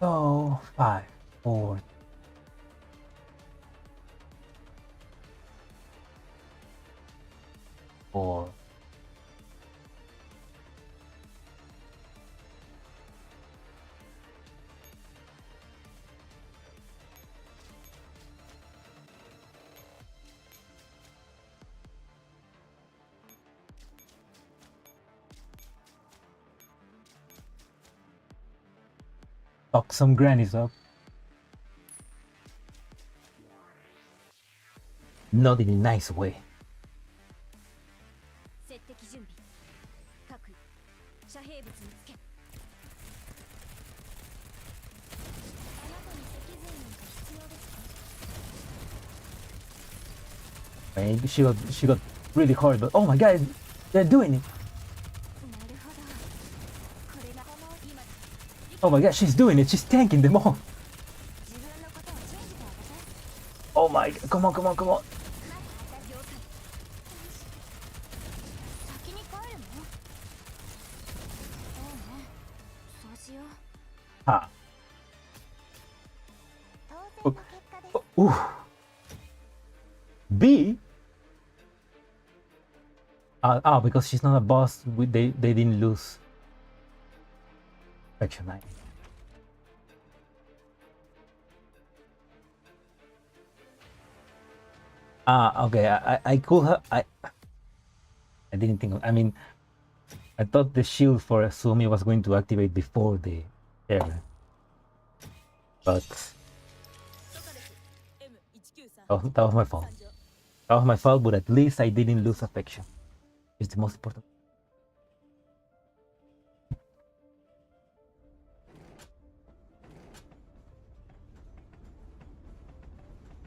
So 5, 4, 4. Fuck some grannies up. Not in a nice way. Man, she got really hard, but oh my god, they're doing it. Oh my god, she's doing it. She's tanking them all. Oh my god, come on, come on, come on. Ah. Ooh. B? Because she's not a boss, they didn't lose. Section 9. Okay, I could have, I didn't think of, I mean, I thought the shield for Sumi was going to activate before the error. But that was my fault. That was my fault, but at least I didn't lose affection. It's the most important.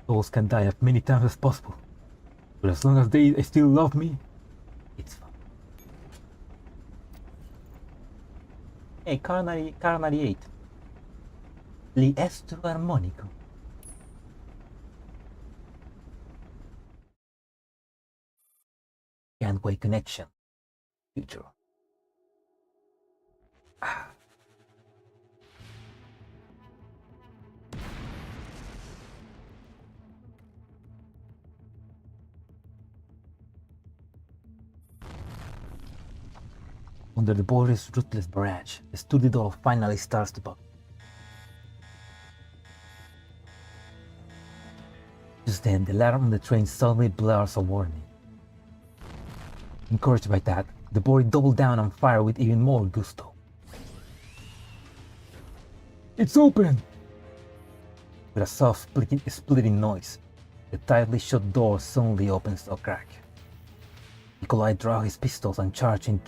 Souls can die as many times as possible, but as long as they still love me, it's fine. Hey, Carnary 8. Li estro armonico. Gangway connection. Future. Under the border's ruthless barrage, the studio door finally starts to buckle. Just then, the alarm on the train suddenly blares a warning. Encouraged by that, the boy doubled down on fire with even more gusto. It's open! With a soft splitting noise, The tightly shut door suddenly opens a crack. Nikolai draws his pistols and charge in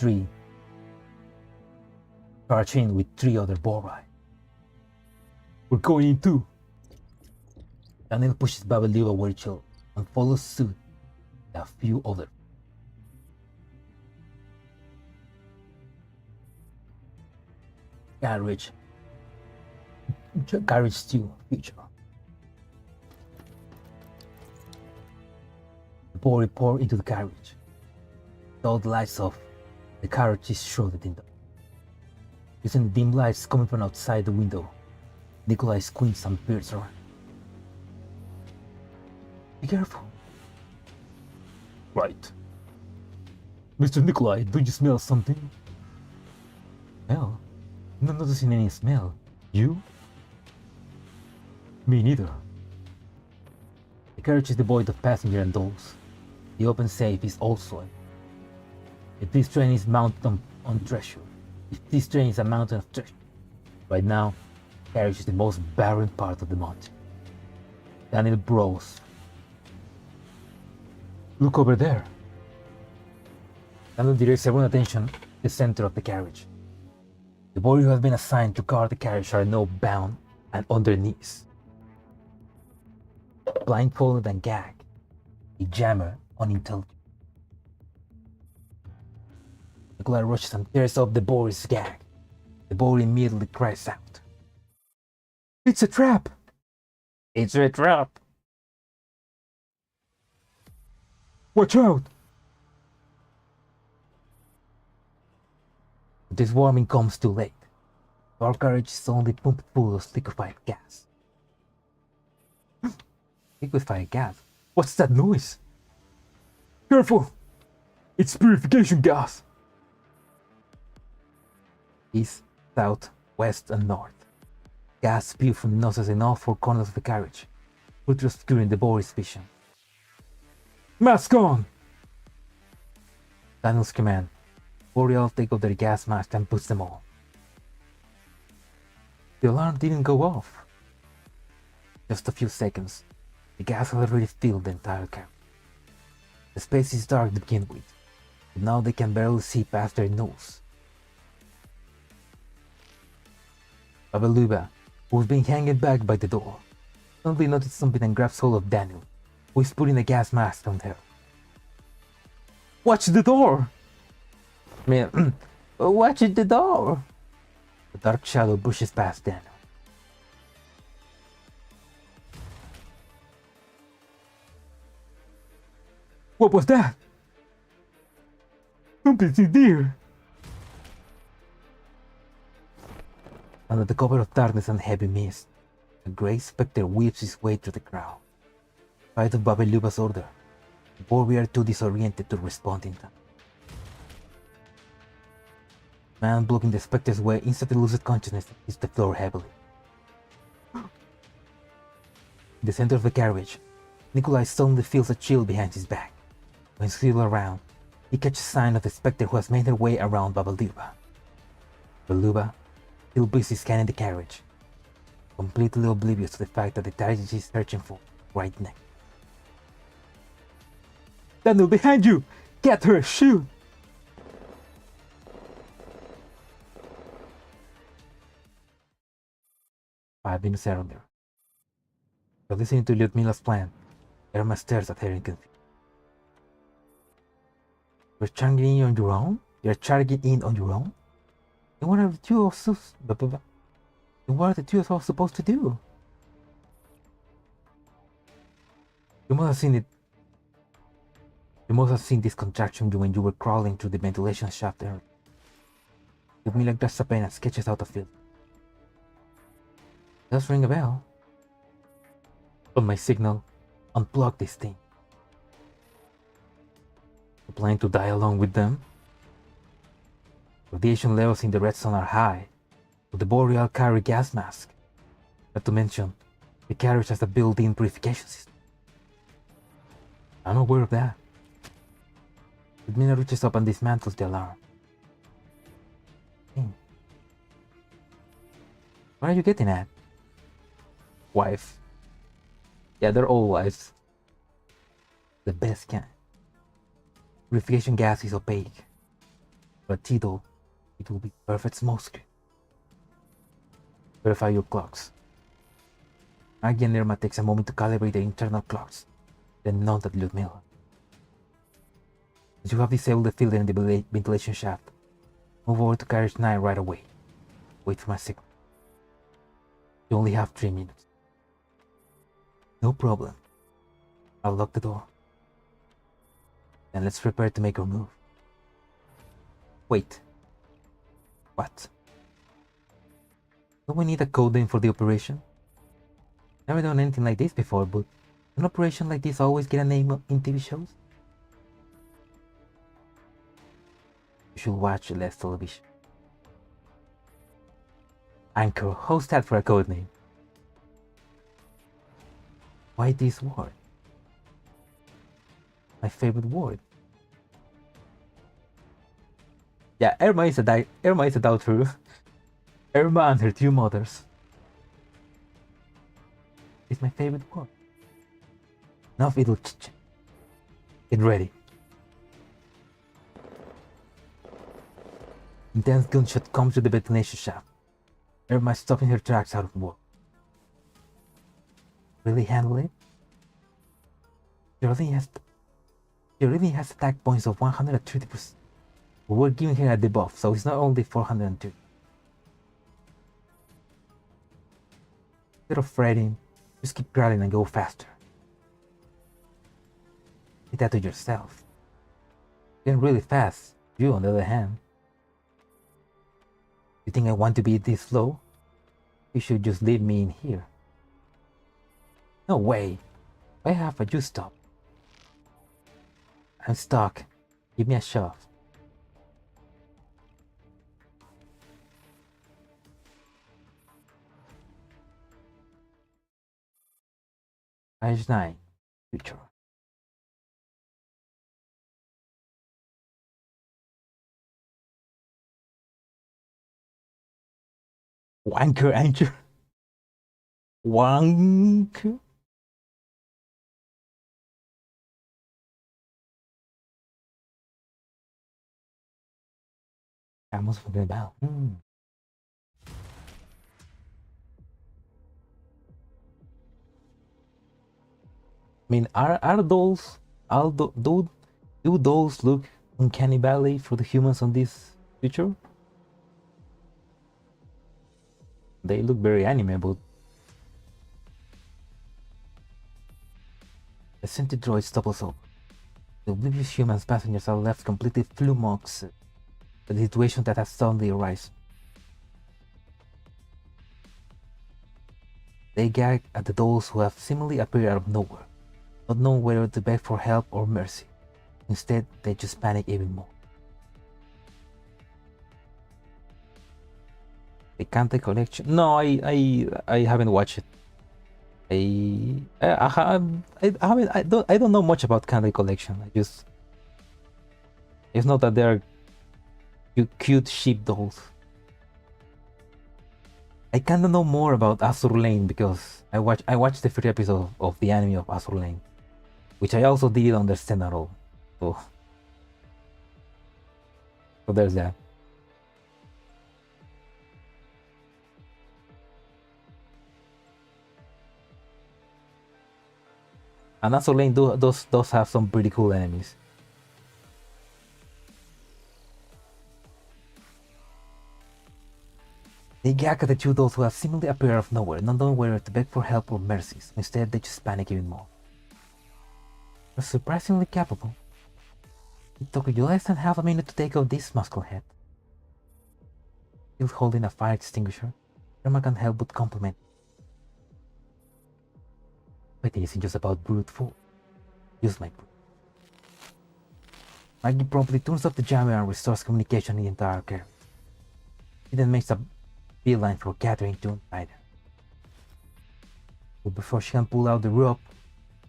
with 3 other Borai. We're going in too. Daniel pushes Babaluba Wirchel and follows suit with a few others. Garage 2, future. The boy pour into the carriage. With all the lights off, the carriage is shrouded in dark. Using the dim lights coming from outside the window, Nikolai squints and peers around. Be careful. Right. Mr. Nikolai, do you smell something? Smell? I'm not noticing any smell. You? Me neither. The carriage is devoid of passenger and dolls. The open safe is also empty. If this train is mounted on treasure, if this train is a mountain of treasure, right now, the carriage is the most barren part of the mountain. Daniel bros. Look over there. Daniel directs everyone's attention to the center of the carriage. The boy who has been assigned to guard the carriage are now bound and on their knees. Blindfolded and gagged, a jammer unintelligent. Nikolai rushes and tears off the boy's gag. The boy immediately cries out. It's a trap! It's a trap! Watch out! This warning comes too late. Our carriage is only pumped full of liquefied gas. Liquefied gas? What's that noise? Careful! It's purification gas! East, south, west, and north. Gas spewed from nozzles in all 4 corners of the carriage, further obscuring the boy's vision. Mask on! Daniel's command. Boreal take off their gas mask and puts them on. The alarm didn't go off. Just a few seconds, the gas had already filled the entire carriage. The space is dark to begin with, but now they can barely see past their nose. Babaluba, who's been hanging back by the door, suddenly noticed something and grabs hold of Daniel, who is putting a gas mask on her. Watch the door! Watch the door! The dark shadow pushes past Daniel. What was that? Something's in there! Under the cover of darkness and heavy mist, a grey spectre weaves its way through the crowd. In spite of Babaluba's order, the boy are too disoriented to respond in time. The man blocking the spectre's way instantly loses consciousness and hits the floor heavily. In the center of the carriage, Nikolai suddenly feels a chill behind his back. When still around, he catches sight of the spectre who has made her way around Babaluba. Babaluba, still busy scanning the carriage, completely oblivious to the fact that the target she is searching for right next. Daniel, behind you! Get her! Shoot! "5 minutes earlier. You're listening to Lyudmila's plan. Irma stares at her in confusion. You're charging in on your own? You're charging in on your own? And what are the two of us? And what are the two of us supposed to do? You must have seen it. You must have seen this contraction when you were crawling through the ventilation shaft earlier. Lyudmila grabs a pen and sketches out a field. Does ring a bell. On my signal, unplug this thing. You plan to die along with them? Radiation levels in the red zone are high, but the boreal carry gas mask. Not to mention, the carriage has a built-in purification system. I'm aware of that. Lyudmila reaches up and dismantles the alarm. What are you getting at? Wife. Yeah, they're all wives. The best kind. Purification gas is opaque. For a Tito, it will be perfect smoke screen. Verify your clocks. Maggie and Irma takes a moment to calibrate the internal clocks, then nod at Ludmilla. As you have disabled the filter in the ventilation shaft, move over to carriage 9 right away. Wait for my signal. You only have 3 minutes. No problem. I'll lock the door. Then let's prepare to make our move. Wait. What? Don't we need a code name for the operation? Never done anything like this before, but an operation like this always get a name in TV shows? You should watch less television. Anchor, how's that for a code name? Why this word? My favorite word. Yeah, Irma is a doubter. Irma and her 2 mothers. It's my favorite word. Now it'll get ready. Intense gunshot comes to the ventilation shaft. Irma is stopping her tracks out of work. Really handle it? She really has attack points of 130%. But we're giving her a debuff, so it's not only 402. Instead of fretting, just keep growling and go faster. Say that to yourself. Getting really fast. You, on the other hand. You think I want to be this slow? You should just leave me in here. No way. I have a juice stop. I'm stuck. Give me a shove. Page 9. Future. Wanker anchor. Wanker. I almost forgot about. I mean, are those do those look uncanny valley for the humans on this future? They look very anime, but the sentry droid topples over. The oblivious humans passengers are left completely flummoxed at the situation that has suddenly arisen. They gag at the those who have seemingly appeared out of nowhere, not knowing whether to beg for help or mercy. Instead, they just panic even more. The Kante collection? No, I haven't watched it. I don't know much about Kante collection. It's not that they're cute sheep dolls. I kinda know more about Azur Lane because I watched the first episode of the anime of Azur Lane, which I also didn't understand at all. So there's that. And Azur Lane does have some pretty cool enemies. They gag at the 2 those who have seemingly appeared out of nowhere, not knowing whether to beg for help or mercies. Instead, they just panic even more. They're surprisingly capable. It took you less than half a minute to take out this musclehead. Still holding a fire extinguisher, Irma can't help but compliment. But it isn't just about brute force. Use my brute. Maggie promptly turns off the jammer and restores communication in the entire carriage. She then makes a beeline for gathering to untie her. But before she can pull out the rope,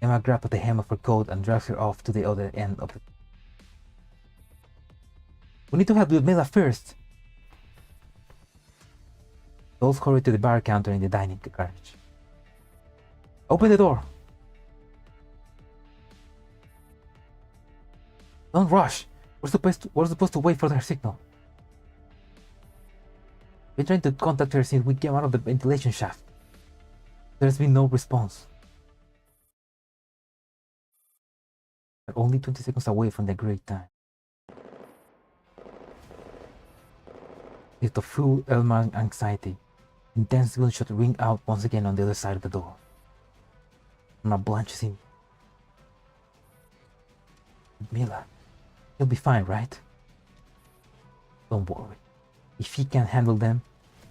Emma grabs at the hem of her coat and drags her off to the other end of the... We need to help Ludmilla first! Those hurry to the bar counter in the dining carriage. Open the door! Don't rush. We're supposed to wait for their signal. Been trying to contact her since we came out of the ventilation shaft. There's been no response. We're only 20 seconds away from the great time. With the full Elmar's anxiety, intense gunshot ring out once again on the other side of the door. Emma blanches in. Mila, he'll be fine, right? Don't worry. If he can't handle them,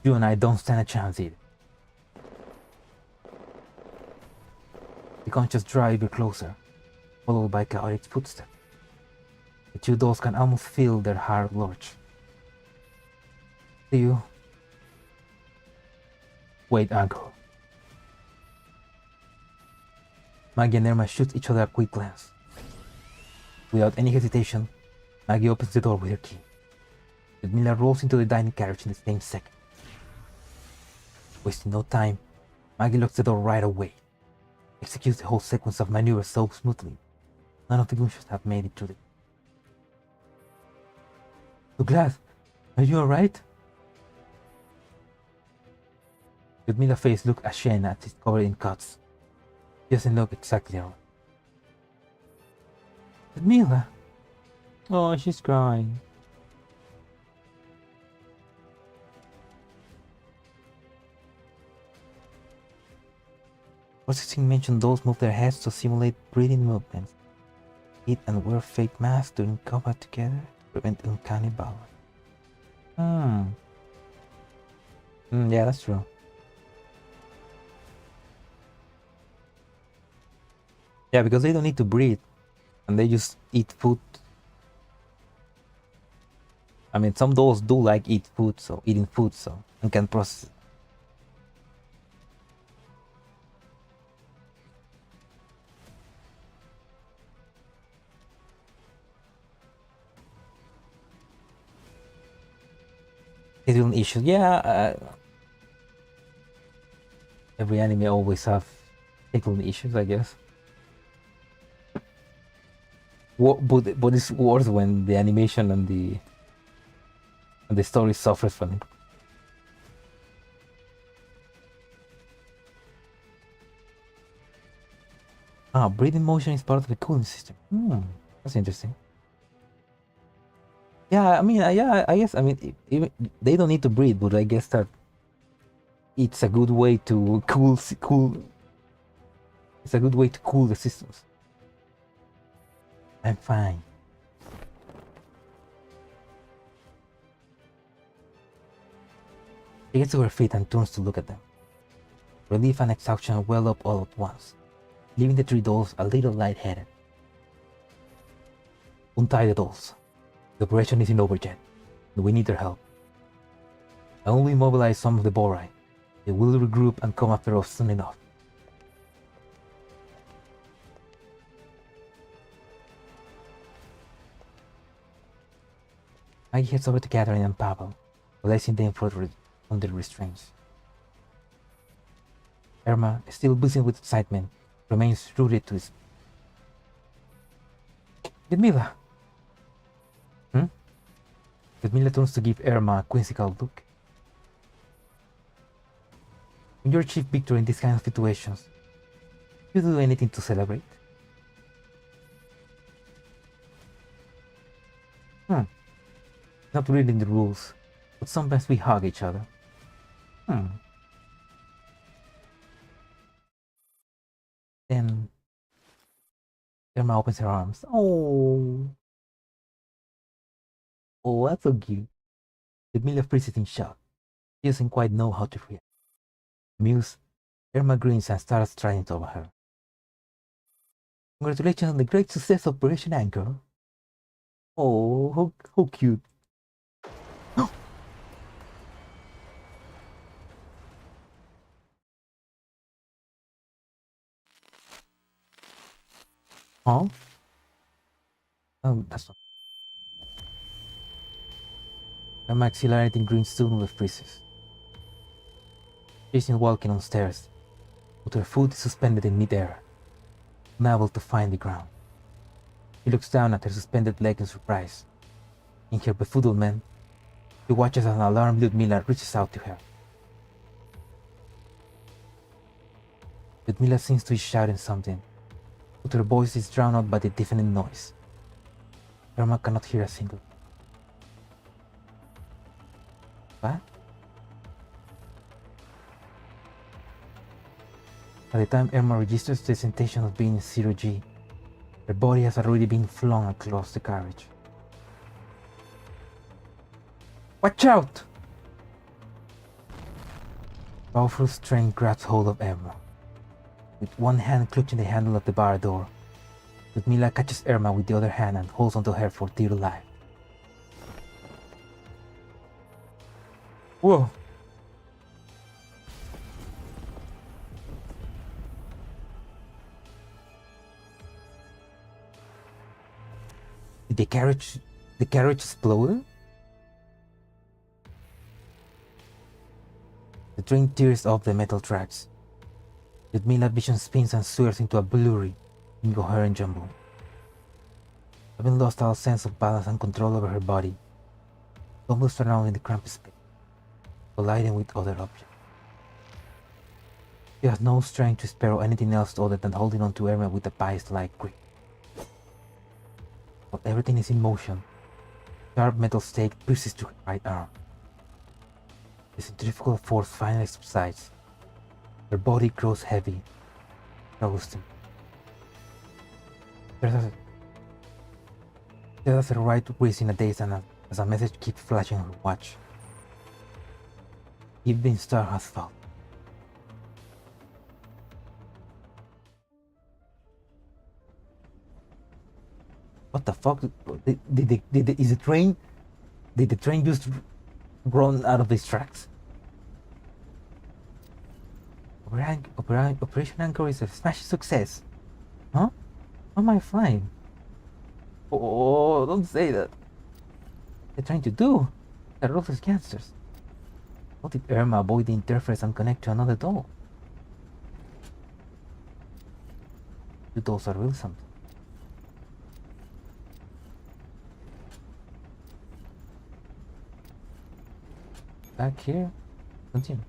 you and I don't stand a chance either. The conscious drive you closer, followed by chaotic footsteps. The two dolls can almost feel their heart lurch. Do you? Wait, Uncle. Maggie and Irma shoot each other a quick glance. Without any hesitation, Maggie opens the door with her key. Ludmilla rolls into the dining carriage in the same second. Wasting no time, Maggie locks the door right away. Executes the whole sequence of maneuvers so smoothly, none of the gunshots have made it through the... Douglas, are you alright? Ludmilla's face looks ashamed as it's covered in cuts. She doesn't look exactly alright. Ludmilla? Oh, she's crying. Processing mentioned those move their heads to simulate breathing movements. Eat and wear fake masks during combat together to prevent uncanny valley. Yeah, that's true. Yeah, because they don't need to breathe, and they just eat food. I mean, some dolls do like eating food, so and can process it. Scheduling issues, yeah. Every anime always have scheduling issues, I guess. But it's worse when the animation and the story suffers from it. Breathing motion is part of the cooling system. That's interesting. Yeah, I mean, I guess, I mean, even they don't need to breathe, but I guess that it's a good way to cool. It's a good way to cool the systems. I'm fine. She gets to her feet and turns to look at them. Relief and exhaustion well up all at once, leaving the three dolls a little lightheaded. Untie the dolls. The operation isn't over yet, and we need their help. I only mobilize some of the Borai. They will regroup and come after us soon enough. Maggie heads over to Catherine and Pavel, releasing them from their restraints. Irma, still buzzing with excitement, remains rooted to his... Ludmilla! Ludmilla turns to give Irma a quizzical look. When you achieve victory in these kind of situations, do you do anything to celebrate? Not reading the rules, but sometimes we hug each other. Then Irma opens her arms. Oh, that's so cute. Ludmilla freezes in shock. She doesn't quite know how to react. Amused, Irma grins and starts striding over her. Congratulations on the great success of Operation Anchor. Oh, how cute. Huh? Oh, that's not. Irma accelerating green suddenly freezes. She isn't walking on stairs, but her foot is suspended in midair, unable to find the ground. She looks down at her suspended leg in surprise. In her befuddlement, she watches as an alarmed Ludmila reaches out to her. Ludmila seems to be shouting something, but her voice is drowned out by the deafening noise. Irma cannot hear a single. What? By the time Irma registers the sensation of being in zero G, her body has already been flung across the carriage. Watch out! Powerful strength grabs hold of Irma. With one hand clutching the handle of the bar door, Ludmila catches Irma with the other hand and holds onto her for dear life. Whoa! Did the carriage explode? The train tears off the metal tracks. Ludmila's vision spins and swerves into a blurry, incoherent jumble. Having lost all sense of balance and control over her body, she tumbles around in the cramped space, colliding with other objects. She has no strength to spare anything else other than holding on to Irma with a vice-like grip. While everything is in motion, a sharp metal stake pierces through her right arm. The centrifugal force finally subsides. Her body grows heavy, exhausting. She has her right wrist in a daze and as a message keeps flashing her watch. Evening star has fallen. What the fuck? Is the train? Did the train just run out of these tracks? Operation Anchor is a smash success. Huh? How am I flying? Oh, don't say that. What are they trying to do? They're ruthless gangsters. How did Irma avoid the interference and connect to another doll? The dolls are really something. Back here, continue.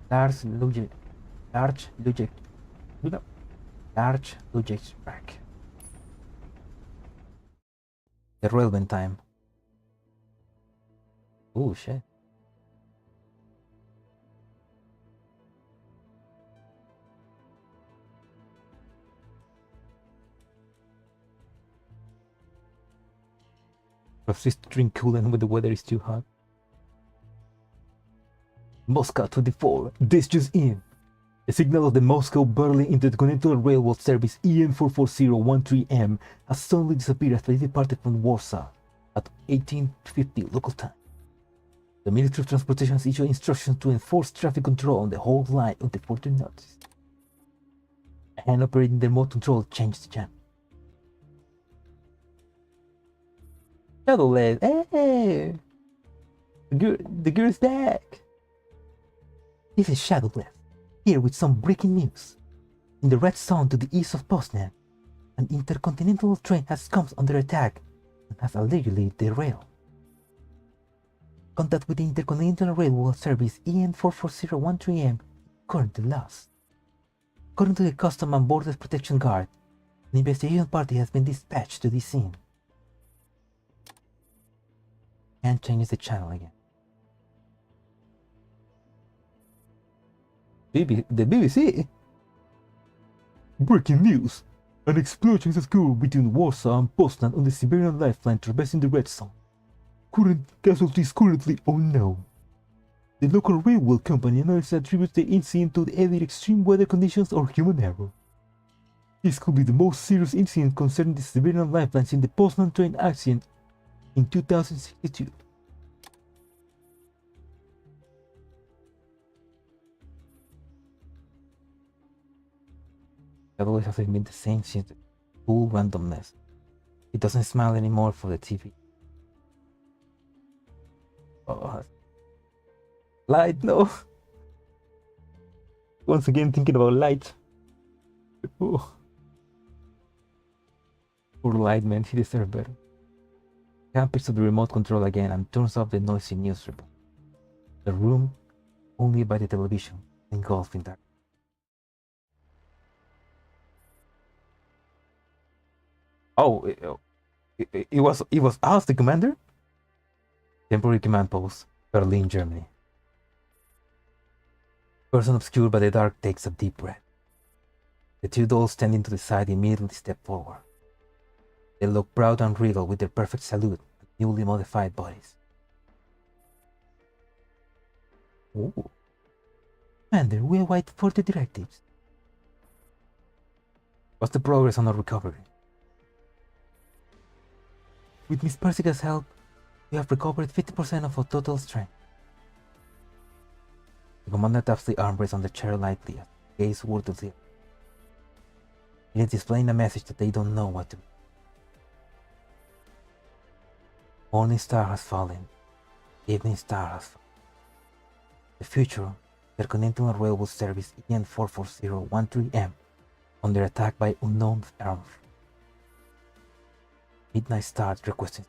Large logic back. The relevant time. Oh shit. Persist to drink coolant when the weather is too hot. Moscow 24, this just in. The signal of the Moscow-Berlin Intercontinental Railroad Service EN44013M has suddenly disappeared after it departed from Warsaw at 1850 local time. The Ministry of Transportation has issued instructions to enforce traffic control on the whole line until further notice. A hand operating the remote control changed the channel. Shadowless, hey! The girl's back! This is Shadowless, here with some breaking news. In the red zone to the east of Poznan, an intercontinental train has come under attack and has allegedly derailed. Contact with the Intercontinental Railroad Service EN44013M currently lost. According to the Customs and Borders Protection Guard, an investigation party has been dispatched to this scene. And changes the channel again. The BBC? Breaking news! An explosion has occurred between Warsaw and Poznan on the Siberian lifeline traversing the red zone. Current casualties currently unknown. The local railway company analysis attributes the incident to either extreme weather conditions or human error. This could be the most serious incident concerning the Siberian lifeline since the Poznan train accident in 2062. That always has been the same since the full randomness. It doesn't smile anymore for the TV. Oh, light, no. Once again thinking about light. Oh. Poor light, man. He deserved better. Cam picks up the remote control again and turns off the noisy news report. The room, only by the television, engulfed in darkness. Oh, it was us, the commander? Temporary command post, Berlin, Germany. Person obscured by the dark takes a deep breath. The two dolls standing to the side immediately step forward. They look proud and regal with their perfect salute and newly modified bodies. Oh. Commander, we await further directives. What's the progress on our recovery? With Miss Persica's help, we have recovered 50% of our total strength. The commander taps the armrest on the chair lightly as the gaze wordlessly. It is displaying a message that they don't know what to do. Morning star has fallen. Evening star has fallen. The future, Intercontinental Railway Service EN 44013M, under attack by unknown arms. Midnight star requesting.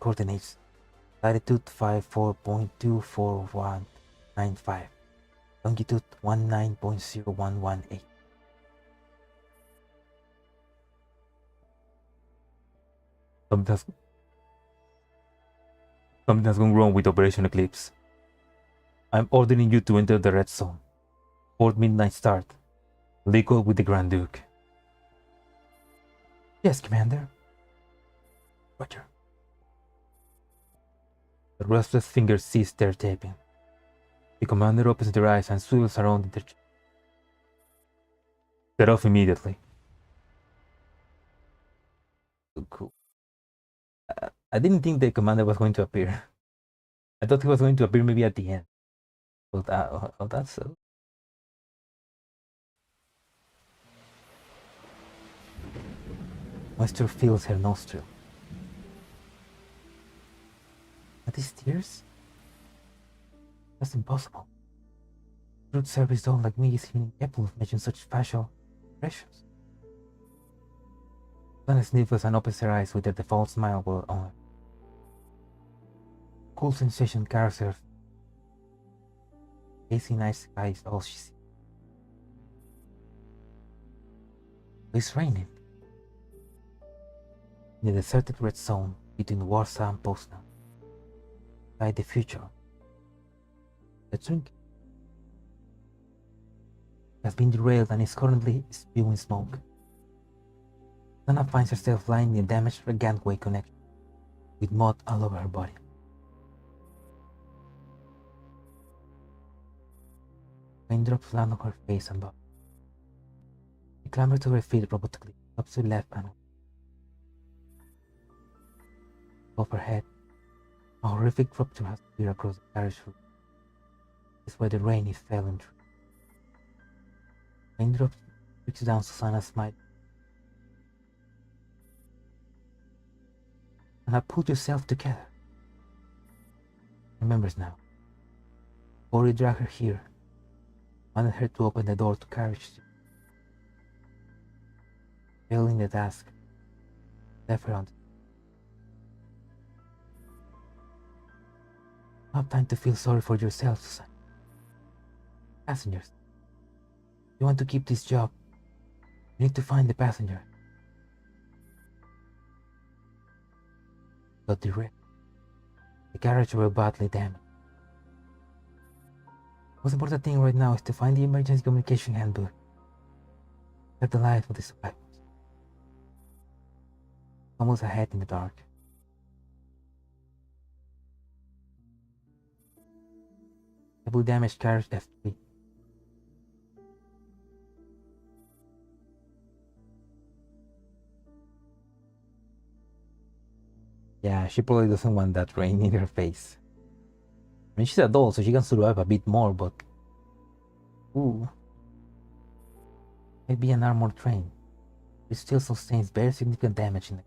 Coordinates: latitude 54.24195, longitude 19.0118. Something has gone wrong with Operation Eclipse. I'm ordering you to enter the red zone. Port midnight start. Legal with the Grand Duke. Yes, Commander. Roger. The restless fingers cease their taping. The commander opens their eyes and swivels around in their chair. Get off immediately. So cool. I didn't think the commander was going to appear. I thought he was going to appear maybe at the end. Well, that's so. Moisture fills her nostril. Are these tears? That's impossible. Root service dog like me is even incapable of making such facial expressions. Then sniffles and opens her eyes with her default smile while on. Cool sensation carries her. Hazy night sky is all she sees. It's raining. In the deserted red zone between Warsaw and Poznan. By the future. The drink has been derailed and is currently spewing smoke. Sana finds herself lying in a damaged gangway connection, with mud all over her body. Raindrops land on her face and body. She clambers to her feet robotically, up to the left panel. Above her head, a horrific rupture has appeared across the carriage roof. This is where the rain is falling through. Raindrops reach down Susanna's smile. And I pulled yourself together. Remembers now. Before you drag her here, wanted her to open the door to carriage. Failing the task, left her on. You have time to feel sorry for yourself, Susanna. Passengers. If you want to keep this job, you need to find the passenger. Got direct. The carriage were badly damaged. The most important thing right now is to find the emergency communication handbook. Save the life of the survivors. Almost ahead in the dark. Heavily damaged carriage F3. Yeah, she probably doesn't want that rain in her face. I mean, she's a doll, so she can survive a bit more, but... Ooh. Maybe an armored train. It still sustains very significant damage in it.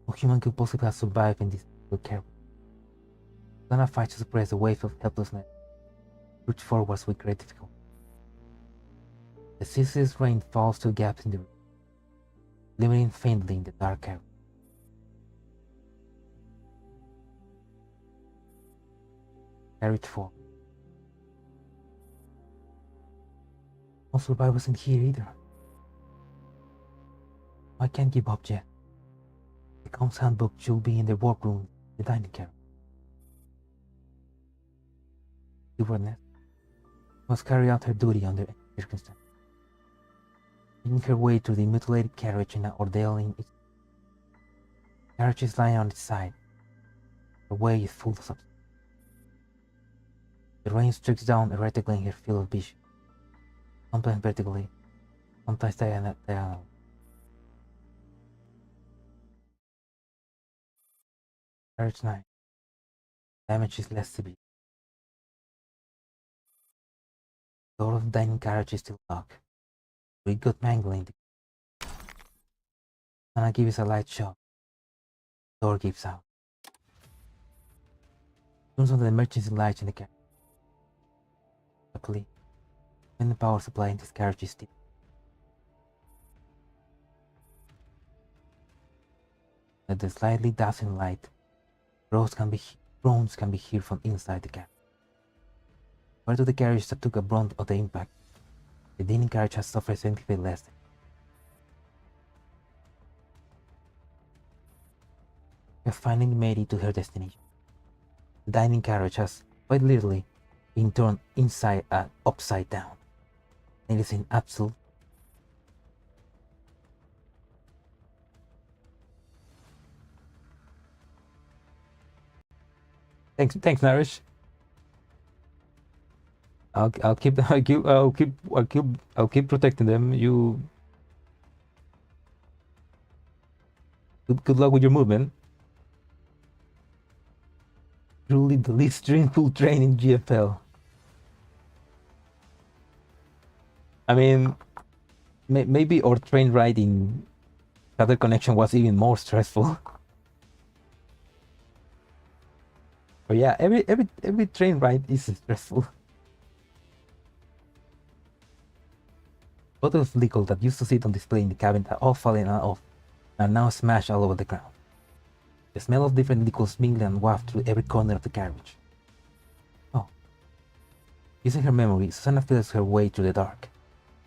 No human could possibly have survived in this carriage. Lana fights to suppress a wave of helplessness. Reach forwards with great difficulty. The ceaseless rain falls through gaps in the roof, glimmering faintly in the dark area. Carriage 4. No survivors in here either. I can't give up yet. The Count's handbook should be in the workroom, the dining carriage. Stewardess must carry out her duty under any circumstance. Making her way through the mutilated carriage in an ordeal in its carriage is lying on its side. The way is full of substance. The rain streaks down erratically in her field of vision, sometimes vertically, sometimes diagonally. Carriage 9. Damage is less severe. The door of the dining carriage is still locked. We got mangling. Anna gives a light shove. The door gives out. Turns on the emergency lights in the carriage. Luckily, when the power supply in this carriage is deep. At the slightly dazzling light, groans can be heard from inside the carriage. Part of the carriage that took a brunt of the impact, the dining carriage has suffered significantly less. We have finally made it to her destination. The dining carriage has, quite literally, been turned inside and upside down. It is in absolute. Thanks, Narish. I'll keep protecting them. You. Good luck with your movement. Truly the least dreamful train in GFL. I mean, maybe our train ride in Other Connection was even more stressful. But yeah, every train ride is stressful. Bottles of liquor that used to sit on display in the cabin are all fallen off and are now smashed all over the ground. The smell of different liquors mingle and waft through every corner of the carriage. Oh. Using her memory, Susanna feels her way through the dark,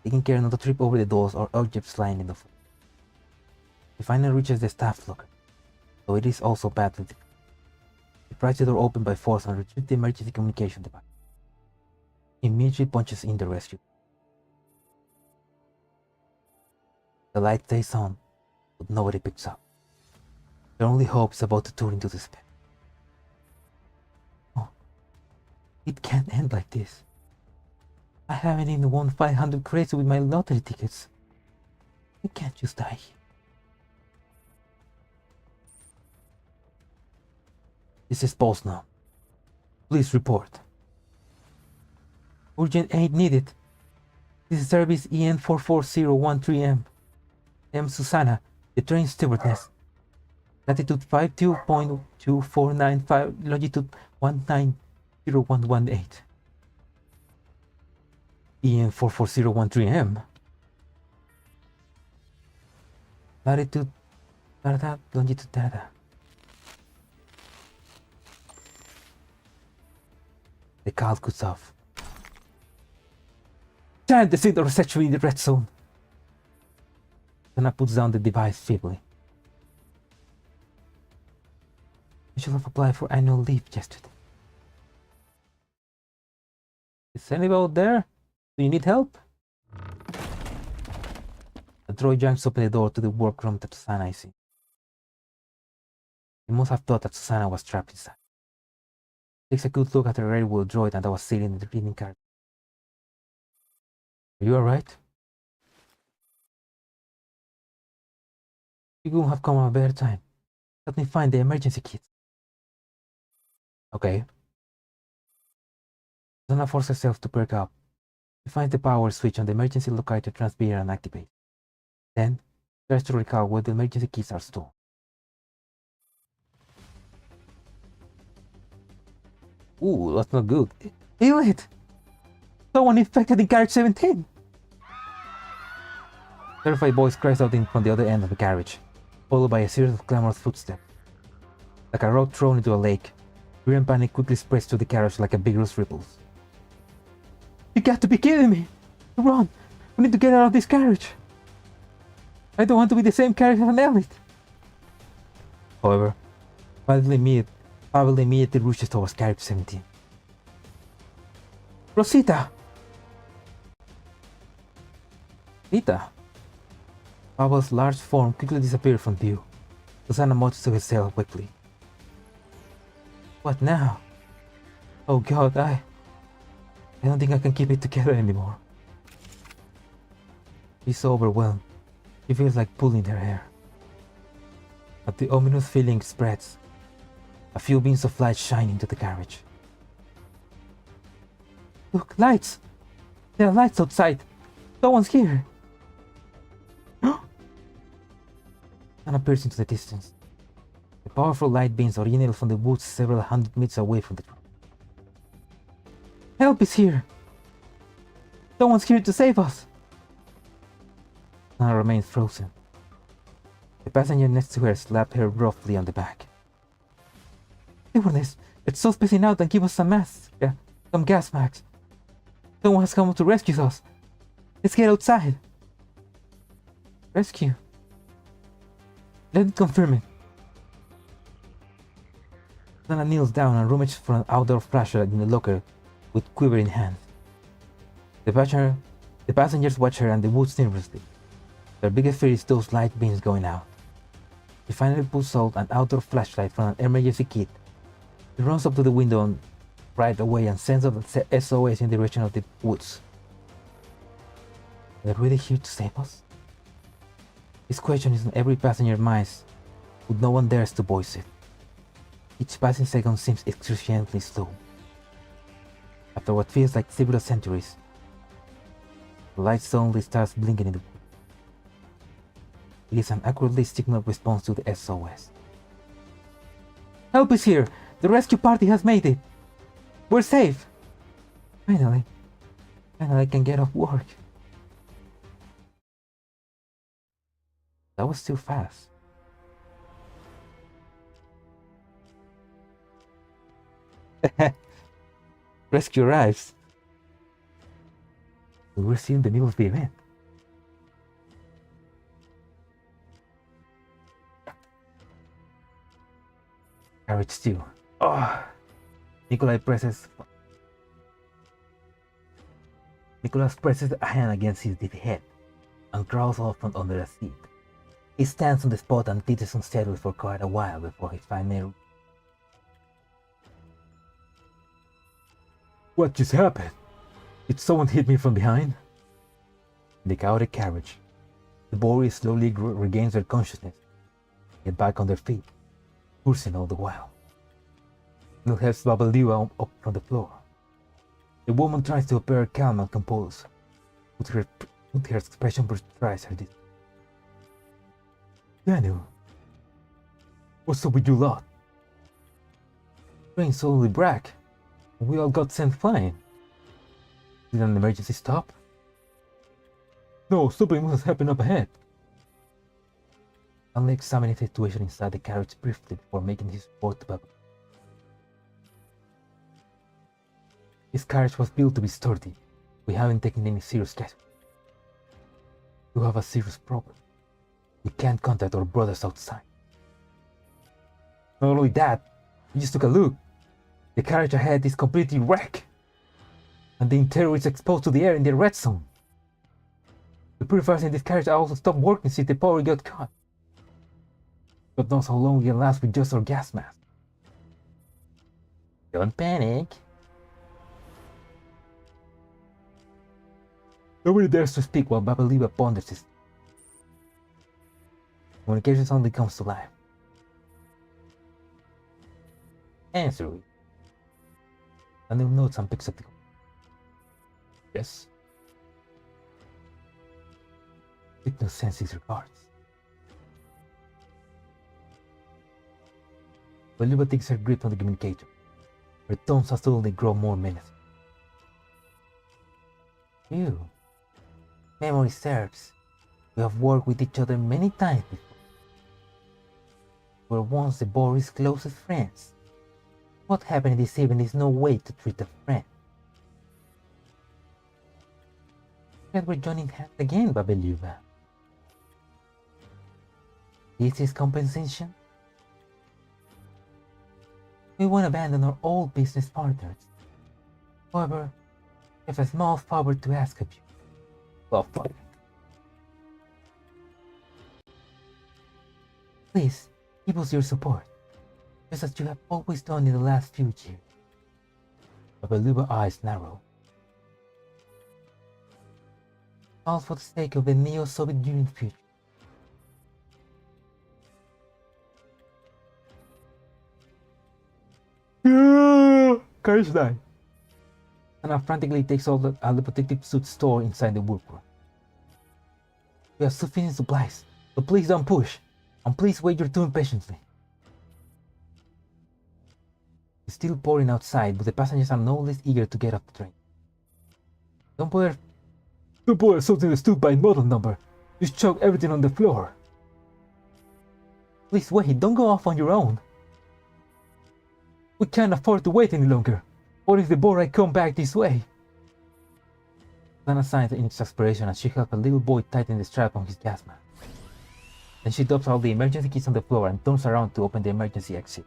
taking care not to trip over the doors or objects lying in the floor. She finally reaches the staff locker, though it is also badly difficult. She pries the door open by force and retrieves the emergency communication device. Immediately punches in the rescue. The light stays on, but nobody picks up. Their only hope is about to turn into despair. Oh, it can't end like this. I haven't even won 500 credits with my lottery tickets. I can't just die here. This is Pulse now. Please report. Urgent aid needed. This is service EN44013M. I am Susanna, the train stewardess. Latitude 52.2495, longitude 190118. EN44013M. Latitude data, longitude data. The call cuts off. Time to see the reception in the red zone. Anna puts down the device feebly. I should have applied for annual leave yesterday. Is anybody out there? Do you need help? The droid jumps open the door to the workroom that Susanna is in. He must have thought that Susanna was trapped inside. Takes a good look at the railway droid and that was sitting in the cleaning car. Are you alright? You couldn't have come at a better time. Let me find the emergency kit. Okay. Susanna forces herself to perk up. She finds the power switch on the emergency locator transmitter and activates. Then, tries to recall where the emergency kits are stored. Ooh, that's not good. Hey, wait! Someone infected in carriage 17! Terrified voice cries out from the other end of the carriage, followed by a series of clamorous footsteps. Like a rock thrown into a lake, fear and panic quickly spreads through the carriage like a vigorous ripples. You got to be kidding me! Run! We need to get out of this carriage! I don't want to be the same carriage as an elite! However, Pavel immediately rushes towards carriage 17. Rosita! Rita! Pavel's large form quickly disappeared from view. Susanna mutters to herself quickly. What now? Oh god, I don't think I can keep it together anymore. She's so overwhelmed. She feels like pulling her hair. But the ominous feeling spreads. A few beams of light shine into the carriage. Look, lights! There are lights outside! Someone's here! Sun appears into the distance. The powerful light beams originate from the woods several hundred meters away from the truck. Help is here! Someone's here to save us! Sana remains frozen. The passenger next to her slapped her roughly on the back. Stewardess, let's stop spacing out and give us some masks. Yeah, some gas masks. Someone has come to rescue us. Let's get outside. Rescue? Let me confirm it. Sana kneels down and rummages for an outdoor flashlight in the locker with quivering hands. The passengers watch her and the woods nervously. Their biggest fear is those light beams going out. She finally pulls out an outdoor flashlight from an emergency kit. She runs up to the window right away and sends out the SOS in the direction of the woods. Are they really here to save us? This question is on every passenger's minds, but no one dares to voice it. Each passing second seems excruciatingly slow. After what feels like several centuries, the light suddenly starts blinking in the woods. It is an accurately signaled response to the SOS. Help is here! The rescue party has made it! We're safe! Finally I can get off work. That was too fast. Rescue arrives. We were still in the middle of the event. Carriage 2. Oh. Nicholas presses a hand against his head and crawls off from under a seat. He stands on the spot and teeters unsteadily for quite a while before he finally... What just happened? Did someone hit me from behind? In the chaotic carriage, the boys slowly regains their consciousness, get back on their feet, cursing all the while. Neil helps Babalu up from the floor. The woman tries to appear calm and composed, but her expression betrays her. Daniel, what's up with you lot? Train suddenly brak, and we all got sent flying. Did an emergency stop? No, something must have happened up ahead. Stanley examined the situation inside the carriage briefly before making his report to Babalu. This carriage was built to be sturdy. We haven't taken any serious casualties. We have a serious problem. We can't contact our brothers outside. Not only that, we just took a look. The carriage ahead is completely wrecked, and the interior is exposed to the air in the red zone. The purifiers in this carriage also stopped working since the power got cut. God knows how long we can last with just our gas mask. Don't panic. Nobody dares to speak while Babaliba ponders his. Communication suddenly comes to life. Answer it. And he'll note some picks up the. Yes. Witness sends his regards. Baliba takes her grip on the communicator. Her tones suddenly grow more menacing. You. Memory serves. We have worked with each other many times before. We were once the Boris' closest friends. What happened this evening is no way to treat a friend. Yet we're joining hands again, Babeluva. This is compensation? We won't abandon our old business partners. However, we have a small favor to ask of you. Well, fuck. Please, give us your support, just as you have always done in the last few years. Babeluva's eyes narrow. All for the sake of the Neo-Soviet Union future. Courage die. Anna frantically takes all the protective suits stored inside the workroom. We have sufficient supplies, so please don't push, and please wait your turn patiently. It's still pouring outside, but the passengers are no less eager to get off the train. Don't bother sorting the stoop by model number. Just chuck everything on the floor. Please wait, don't go off on your own. We can't afford to wait any longer. What if the Borai come back this way? Lana sighed in exasperation as she helped a little boy tighten the strap on his gas mask. Then she drops all the emergency keys on the floor and turns around to open the emergency exit.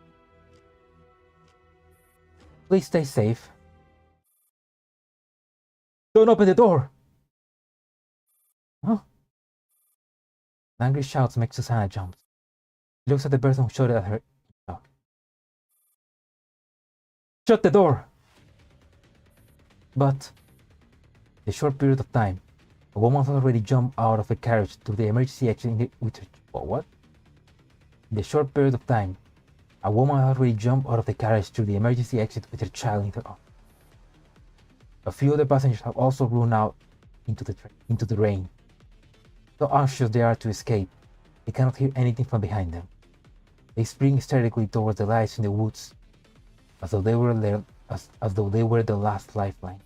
Please stay safe. Don't open the door! Huh? An angry shout makes Susanna jump. She looks at the person who shouted at her in shock. Shut the door! But, in a short period of time, a woman had already jumped out of the carriage to the emergency exit with her... What? In a short period of time, a woman had already jumped out of the carriage to the emergency exit with her child in her arms. A few other passengers have also run out into the rain. So anxious they are to escape, they cannot hear anything from behind them. They spring hysterically towards the lights in the woods, as though they were the last lifeline.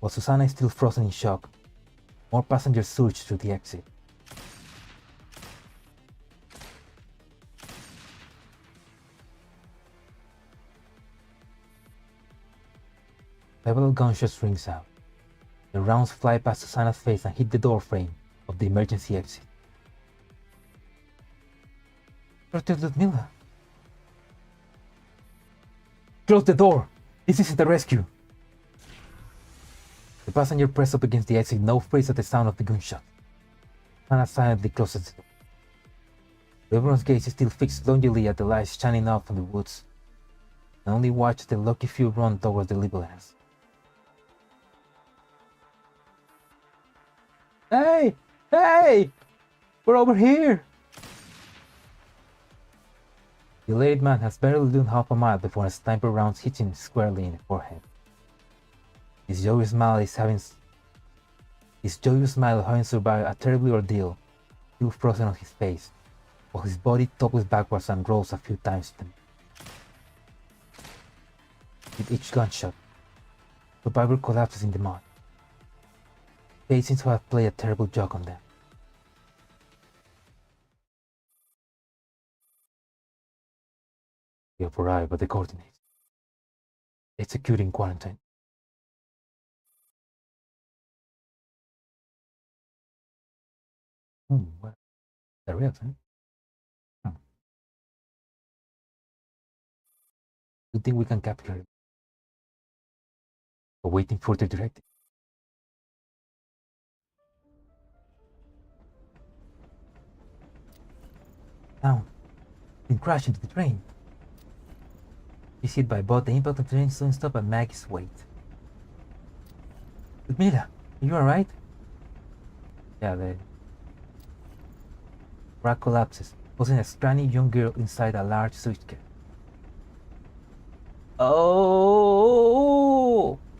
While Susanna is still frozen in shock, more passengers surge through the exit. Several gunshots rings out. The rounds fly past Susanna's face and hit the door frame of the emergency exit. Dr. Ludmila. Close the door! This isn't a rescue! The passenger pressed up against the exit, now afraid at the sound of the gunshot. Susanna silently closes the door. Everyone's gaze is still fixed longingly at the lights shining out from the woods, and only watch the lucky few run towards the liberals. Hey! Hey! We're over here! The elated man has barely done half a mile before a sniper round hits him squarely in the forehead. His joyous smile of having survived a terrible ordeal still frozen on his face, while his body topples backwards and rolls a few times to them. With each gunshot, the survivor collapses in the mud. They seem to have played a terrible joke on them. We have arrived at the coordinates. Executing quarantine. Well, the real thing. You think we can capture him? We're waiting for the directive. Down. Then crash into the train. He's hit by both the impact of the train sudden stop and Maggie's weight. Ludmila, are you alright? Yeah, the rack collapses, causing a scrawny young girl inside a large suitcase. Oh!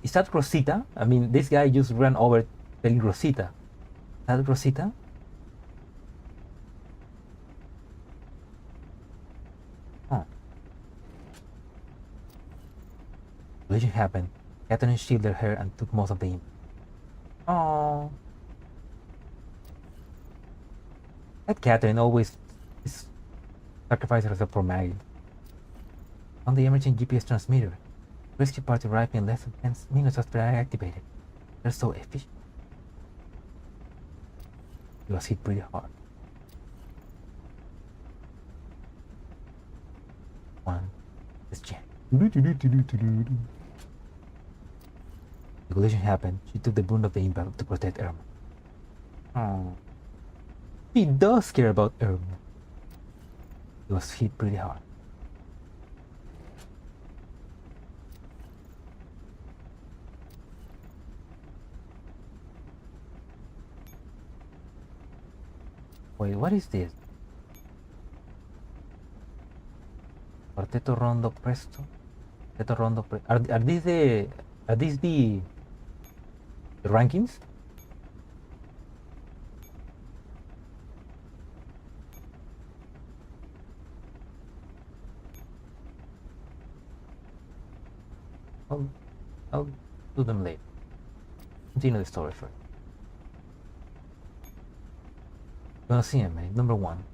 Is that Rosita? I mean, this guy just ran over telling Rosita. Is that Rosita? Huh. Collision happened. Catherine shielded her and took most of the impact. Oh. That Catherine always sacrifices herself for Maggie. On the emerging GPS transmitter, rescue party arrived in less than 10 minutes after I activated. They're so efficient. He was hit pretty hard. One. This jam. The collision happened. She took the brunt of the impact to protect Irma. Oh. She does care about Irma. He was hit pretty hard. Wait, what is this? Quarteto Rondo Presto? Quarteto Rondo Presto. Are these the rankings? I'll do them later. Continue the story first. No CNN, number one.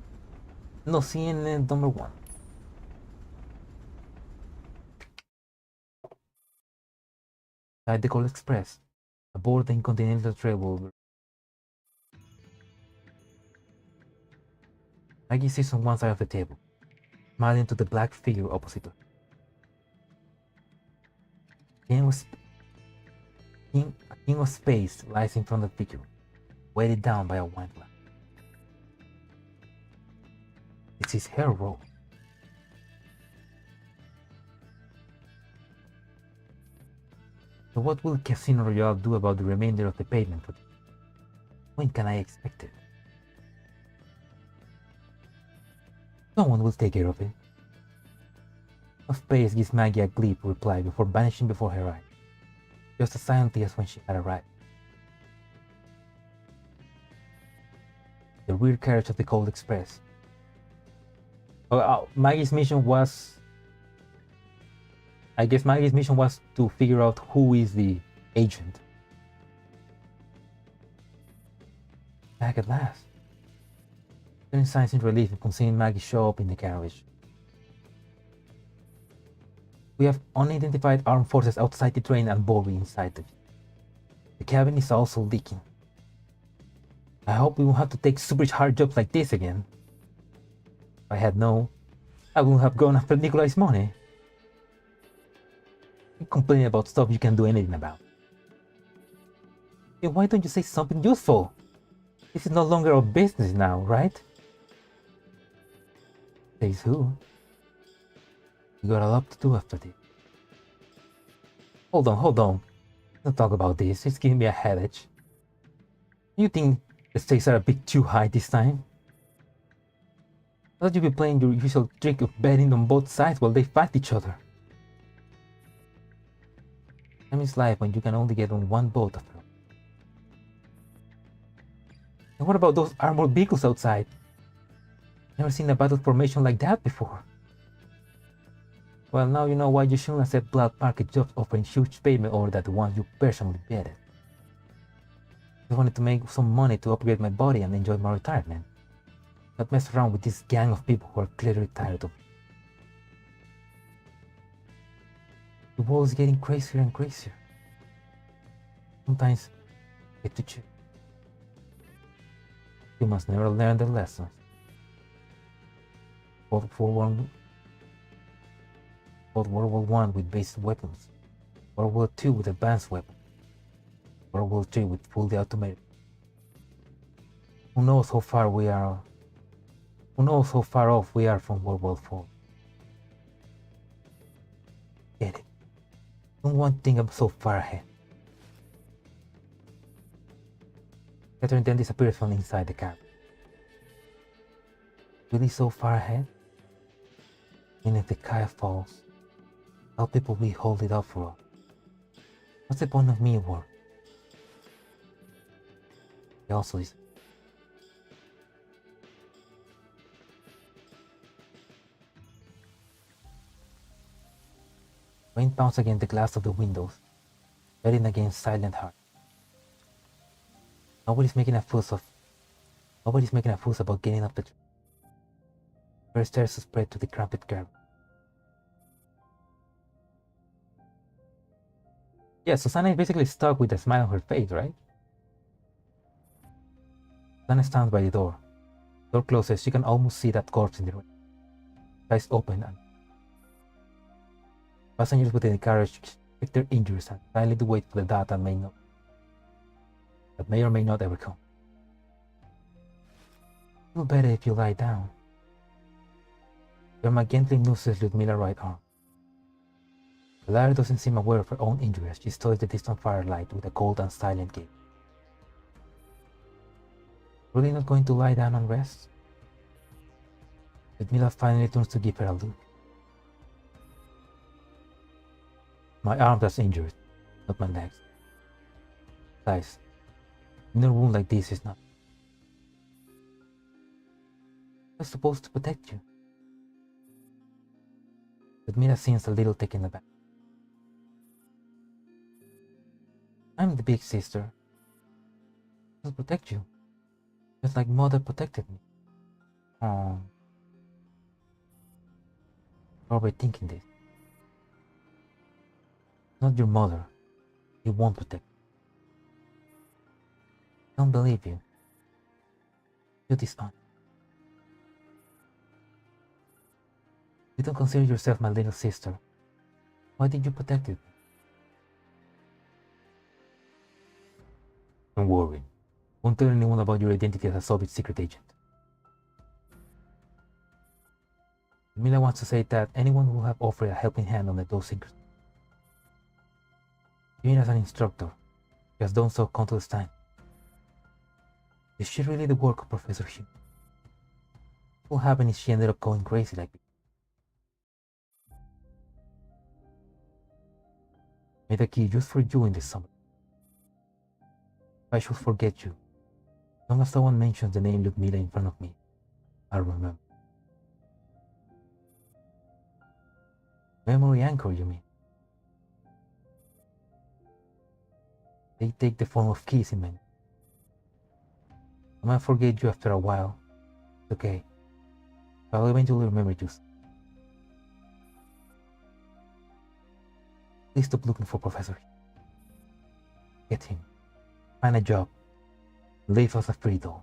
No CNN, number one. Inside the Cold Express, aboard the Intercontinental Travel. Maggie sits on one side of the table, smiling to the black figure opposite her. A king of space lies in front of the figure, weighted down by a wine glass. It's his hair roll. So what will Casino Royale do about the remainder of the payment? When can I expect it? Someone will take care of it. Of space gives Maggie a glib reply before vanishing before her eyes, just as silently as when she had arrived. The rear carriage of the Cold Express. Maggie's mission was... I guess Maggie's mission was to figure out who is the agent. Back at last. Turning signs in relief upon seeing Maggie show up in the carriage. We have unidentified armed forces outside the train and Bobby inside it. The cabin is also leaking. I hope we won't have to take super hard jobs like this again. If I had known, I wouldn't have gone after Nikolai's money. You complain about stuff you can't do anything about. Then why don't you say something useful? This is no longer our business now, right? Says who? You got a lot to do after this. Hold on. Don't talk about this. It's giving me a headache. You think the stakes are a bit too high this time? I thought you'd be playing your usual trick of betting on both sides while they fight each other. Time is life when you can only get on one boat after all. And what about those armored vehicles outside? Never seen a battle formation like that before. Well, now you know why you shouldn't accept black market jobs offering huge payment over that the ones you personally betted. I wanted to make some money to upgrade my body and enjoy my retirement. Not mess around with this gang of people who are clearly tired of it. The world is getting crazier and crazier. Sometimes I get to choose. You must never learn the lessons. World War I with basic weapons. World War II with advanced weapons. World War III with fully automated. Who knows how far off we are from World War IV. Get it. Don't want to think I'm so far ahead. Catherine then disappears from inside the car. Really so far ahead? And if the kite falls, how people will hold it up for us? What's the point of me work? He also is. Rain pounds against the glass of the windows, betting against silent heart. Nobody's making a fuss of Nobody's making a fuss about getting up the tree. Fear starts to spread to the cramped garden. Yeah, Susanna is basically stuck with a smile on her face, right? Susanna stands by the door. Door closes, she can almost see that corpse in the rain. Eyes open and passengers within the carriage check their injuries and silently wait for the death that may or may not ever come. Feel better if you lie down. Yerma gently nooses Ludmila's right arm. Lara doesn't seem aware of her own injury as she studies the distant firelight with a cold and silent gaze. Really not going to lie down and rest? Ludmila finally turns to give her a look. My arm is injured, not my legs. Besides, in a room like this is not. I'm supposed to protect you. Ludmila seems a little taken aback. I'm the big sister. I'll protect you, just like Mother protected me. Oh. Probably thinking this. Not your mother. He won't protect you. Don't believe you. You dishonest. You don't consider yourself my little sister. Why did you protect me? Don't worry. Won't tell anyone about your identity as a Soviet secret agent. Mila wants to say that anyone who have offered a helping hand on those secrets. Even as an instructor, she has done so countless times. Is she really the work of Professor Hugh? What will happen if she ended up going crazy like this? Made a key just for you in this summer. If I should forget you, as long as someone mentions the name Ludmila in front of me, I'll remember. Memory anchor, you mean? They take the form of keys in memory. I might forget you after a while. It's okay. I'll eventually remember you. Please stop looking for Professor. Get him. Find a job. Live as a free doll.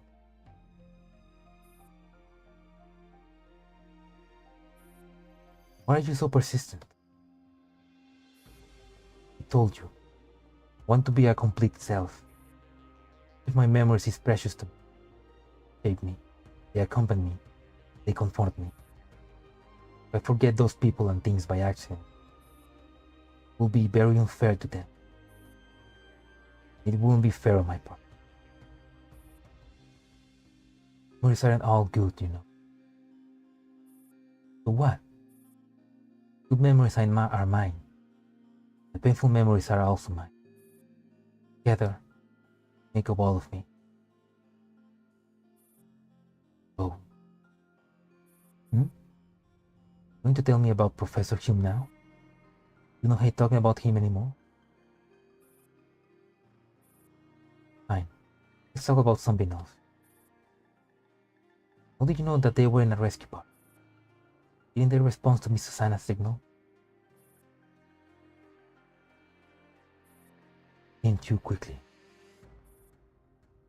Why are you so persistent? I told you. Want to be a complete self. If my memories is precious to me. Shape me. They accompany me. They comfort me. If I forget those people and things by accident, it will be very unfair to them. It wouldn't be fair on my part. Memories aren't all good, you know. So what? Good memories are mine. The painful memories are also mine. Together, make a wall of me. Oh. Going to tell me about Professor Hume now? You don't hate talking about him anymore? Fine. Let's talk about something else. How did you know that they were in a rescue party? Didn't they respond to Miss Susanna's signal? Came too quickly.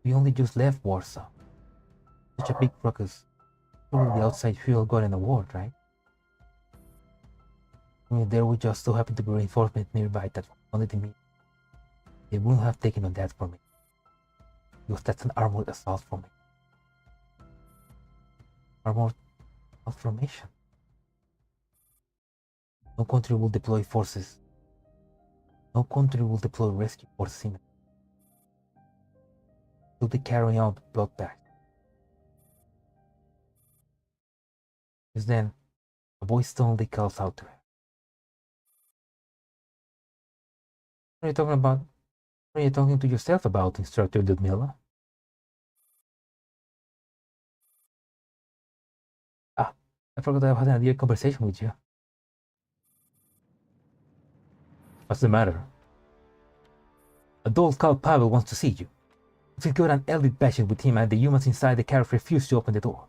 We only just left Warsaw. Such a big ruckus. Surely the outside fuel got in the ward, right? I mean, there would just so happen to be reinforcements nearby that wanted me. They wouldn't have taken on that for me. Because that's an armored assault formation. Armored assault formation. No country will deploy forces. No country will deploy rescue forces in it. They'll be carrying out bloodbath. Just then, a voice suddenly calls out to her. What are you talking about? What are you talking to yourself about, Instructor Ludmila? Ah, I forgot I had a dear conversation with you. What's the matter? A doll called Pavel wants to see you. He's got an elite patient with him, and the humans inside the carriage refuse to open the door.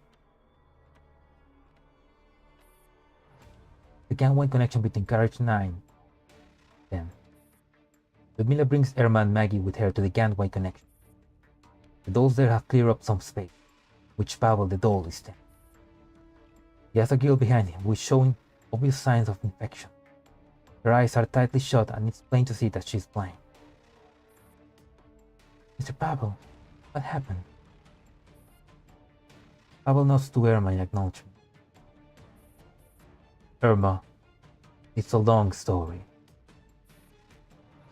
The gangway connection between carriage 9 and 10. Ludmilla brings Irma and Maggie with her to the gangway connection. The dolls there have cleared up some space, which Pavel the doll is standing. He has a girl behind him who is showing obvious signs of infection. Her eyes are tightly shut and it's plain to see that she's blind. Mr. Pavel, what happened? Pavel nods to Irma in acknowledgement. Irma, it's a long story.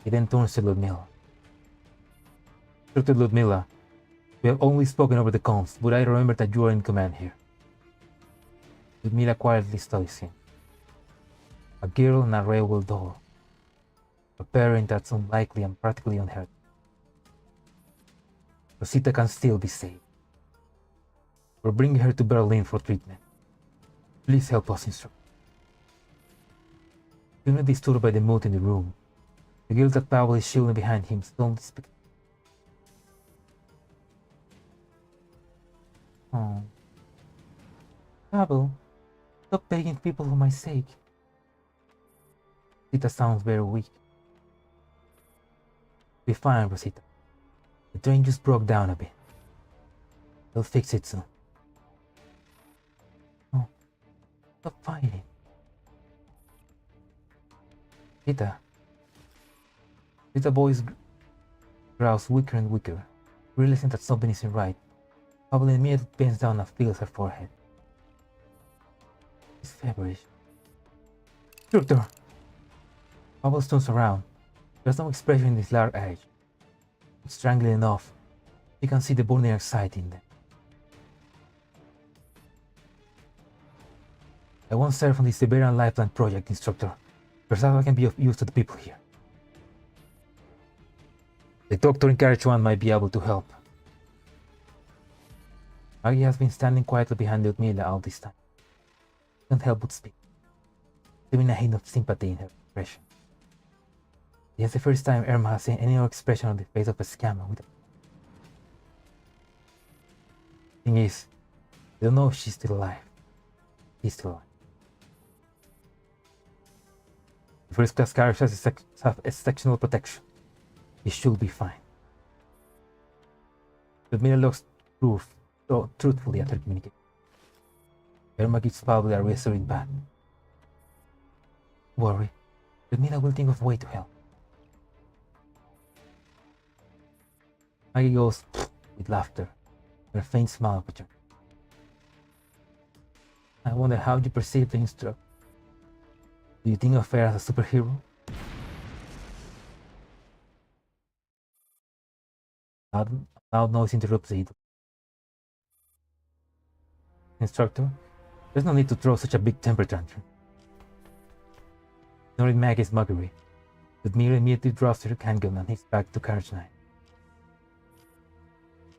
He then turns to Ludmilla. Dr. Ludmilla, we have only spoken over the comms, but I remember that you are in command here. Ludmilla quietly studies him. A girl and a railway doll. A parent that's unlikely and practically unheard. Rosita can still be saved. We're bringing her to Berlin for treatment. Please help us instruct. Do not disturbed by the mood in the room. The girl that Pavel is shielding behind him suddenly speaks. Oh. Pavel, stop begging people for my sake. Rosita sounds very weak. Be fine, Rosita. The train just broke down a bit. They'll fix it soon. Oh, stop fighting. Rita voice growls weaker and weaker, realizing that something isn't right. Pavel immediately bends down and feels her forehead. It's feverish. Doctor! Pavel turns around. There's no expression in his large eyes. It's strangely enough, you can see the burning anxiety in them. I once served on the Siberian Lifeline project, instructor. Perhaps I can be of use to the people here. The doctor in carriage 1 might be able to help. Maggie has been standing quietly behind Ludmilla all this time. She can't help but speak, leaving a hint of sympathy in her expression. It is the first time Irma has seen any other expression on the face of a scammer with. Thing is, they don't know if she's still alive. He's still alive. The first class carriage has a sectional protection. He should be fine. Ludmilla looks truthfully at her communication. Irma gives Pavel a reassuring pat. Don't worry, Ludmilla will think of a way to help. Maggie goes with laughter, and a faint smile returns. I wonder how you perceive the instructor. Do you think of her as a superhero? Loud noise interrupts the instructor. There's no need to throw such a big temper tantrum. Ignoring Maggie's mockery, Ludmilla immediately drops her handgun and heads back to carriage 9.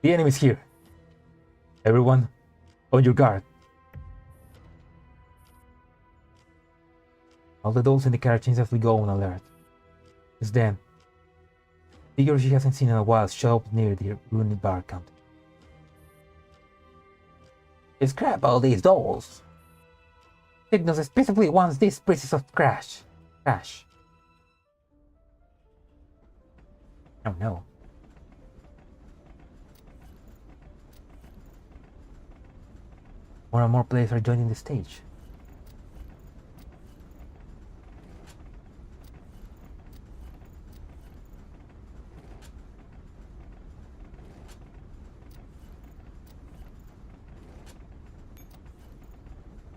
The enemy's here. Everyone, on your guard. All the dolls in the carriage instantly go on alert. Just then, a figure she hasn't seen in a while show up near the ruined bar counter. Scrap all these dolls. Signals specifically wants these pieces of trash. Oh no. More and more players are joining the stage.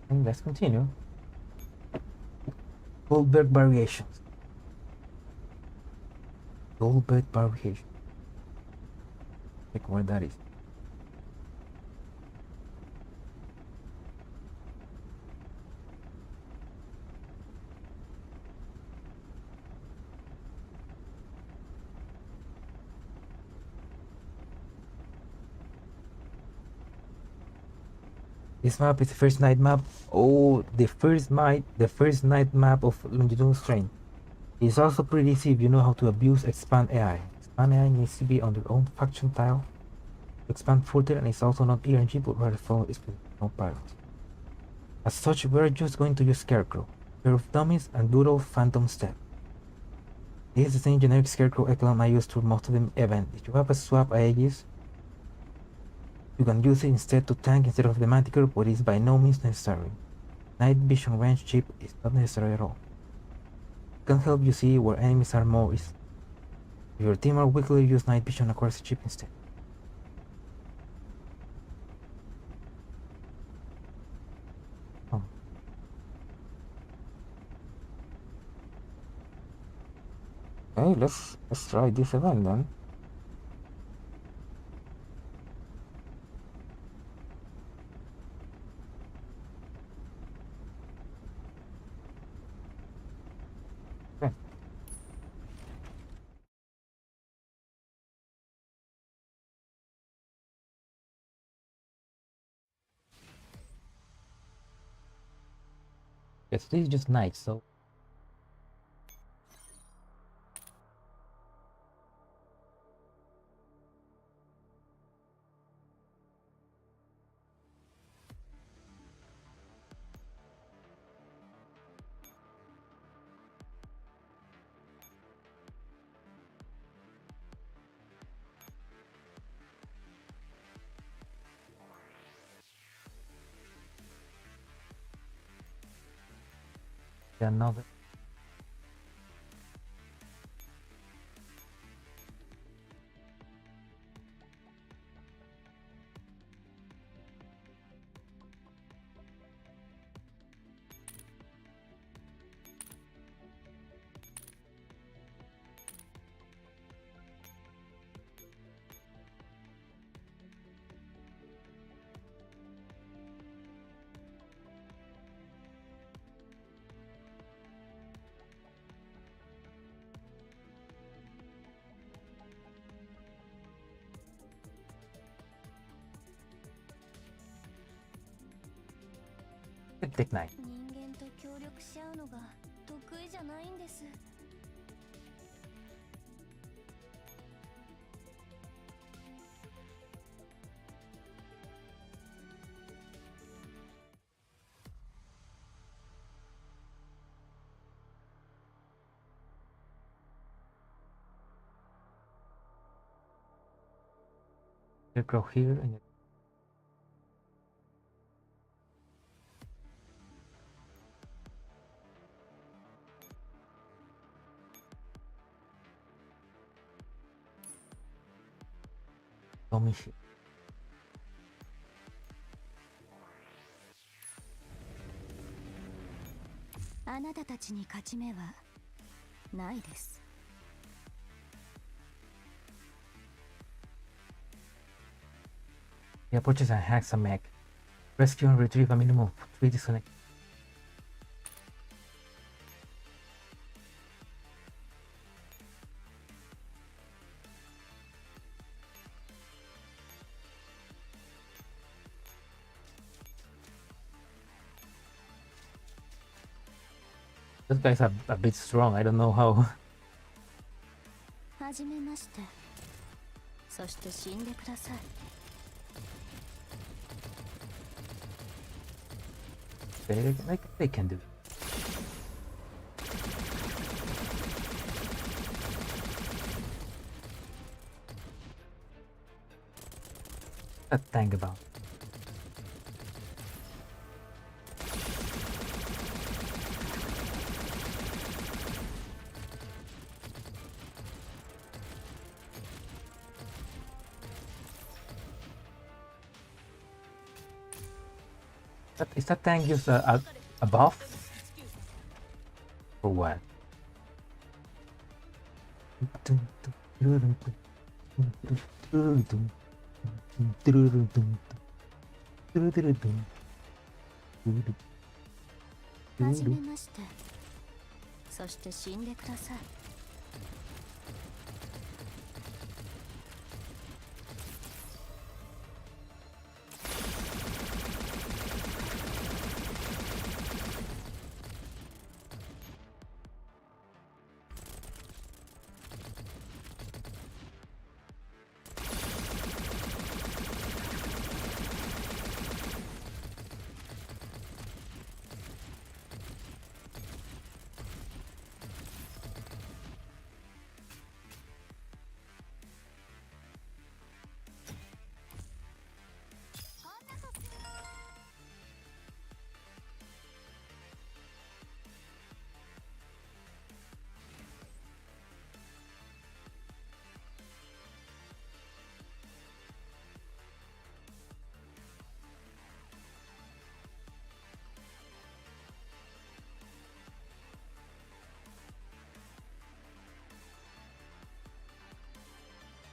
And let's continue. Goldberg variations. Goldberg variation. Check where that is. This map is the first night map. Oh, the first night map of Longitudinal Strain. It's also pretty easy if you know how to abuse Expand AI. Expand AI needs to be on their own faction tile. expand further, and it's also not RNG but rather follow no priority. As such, we're just going to use Scarecrow, pair of dummies, and good old Phantom Step. This is the same generic Scarecrow echelon I used for most of the event. If you have a swap Aegis, you can use it instead to tank instead of the Manticore, but it's by no means necessary. Night vision range chip is not necessary at all. It can help you see where enemies are more easily. If your team are weakly, use night vision accuracy chip instead. Oh. Okay, let's try this event then. Okay. Yes, this is just night, so another. Take night. 人間と協力し合うのが得意じゃないんです。Scarecrow here and Tommy here. あなたたちに勝ち目はないです。He approaches and hacks a mech. Rescue and retrieve a minimum of 3 disconnect. Those guys are a bit strong. I don't know how. はじめまして。そして死んでください。They can do. That tank about. Is that tank just a buff? Or what?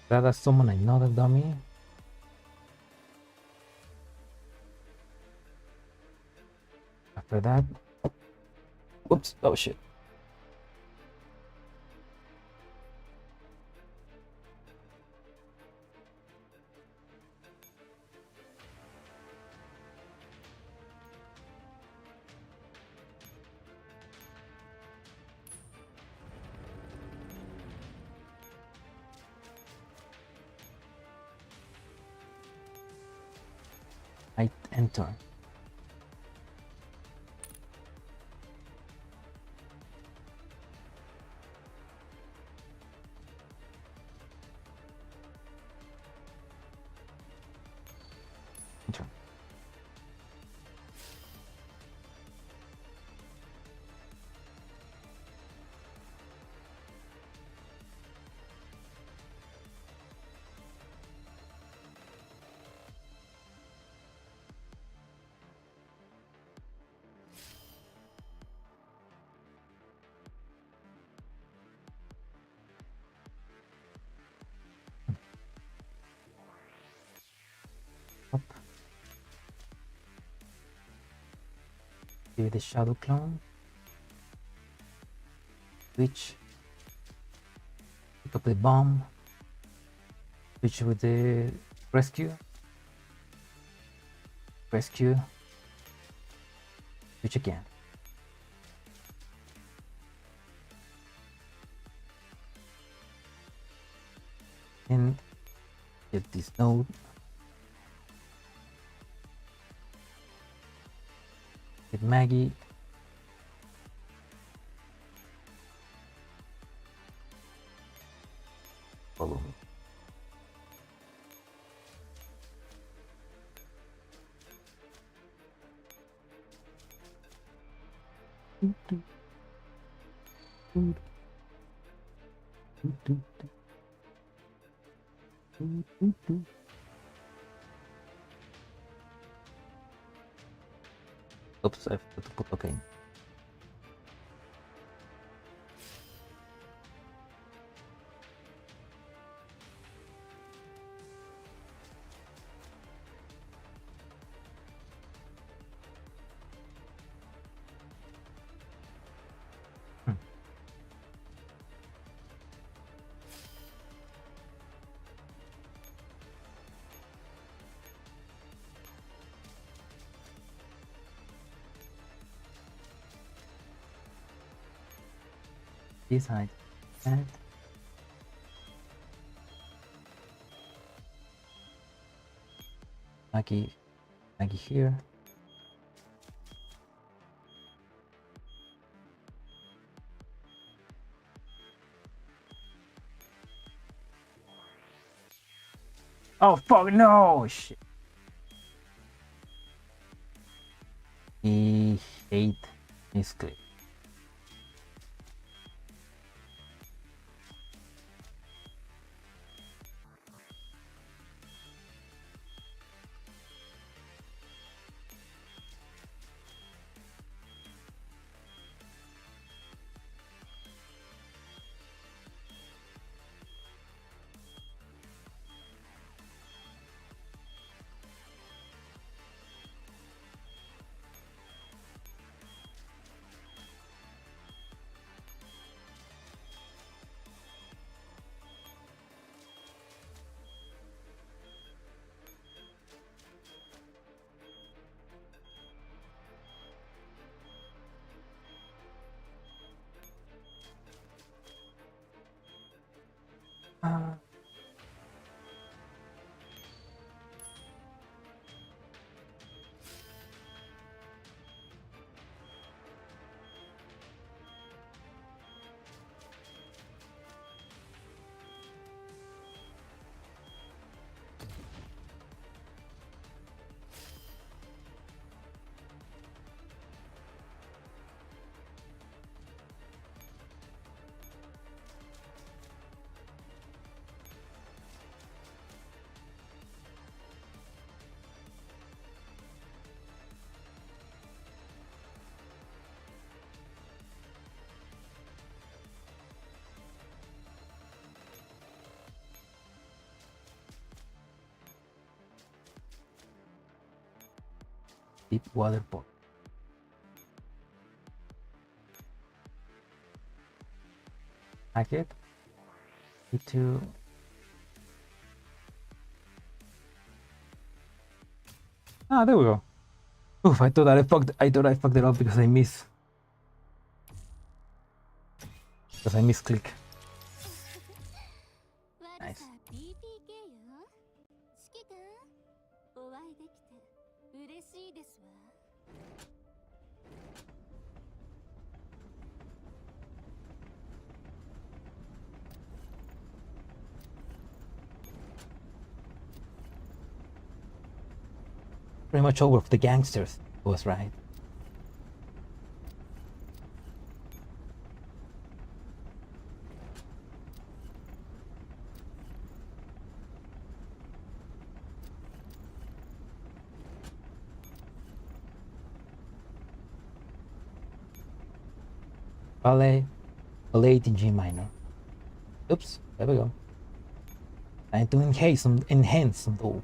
Gotta summon another dummy. After that, whoops! Oh shit! I enter. Enter. Up. Give the shadow clone. Switch. Pick up the bomb. Switch with the rescue. Rescue. Switch again. And get this node. Get Maggie. Follow me. Oops, I forgot to put okay. This side. And Maggie here. Oh fuck no! Shit. He hate misclick. Deep water port. Hack it. Need to. Ah, there we go. Oof! I thought I fucked it up because I missed. Because I misclick. Nice. Pretty much over for the gangsters. Was right. Ballet in G minor. Oops, there we go. I need to enhance some those.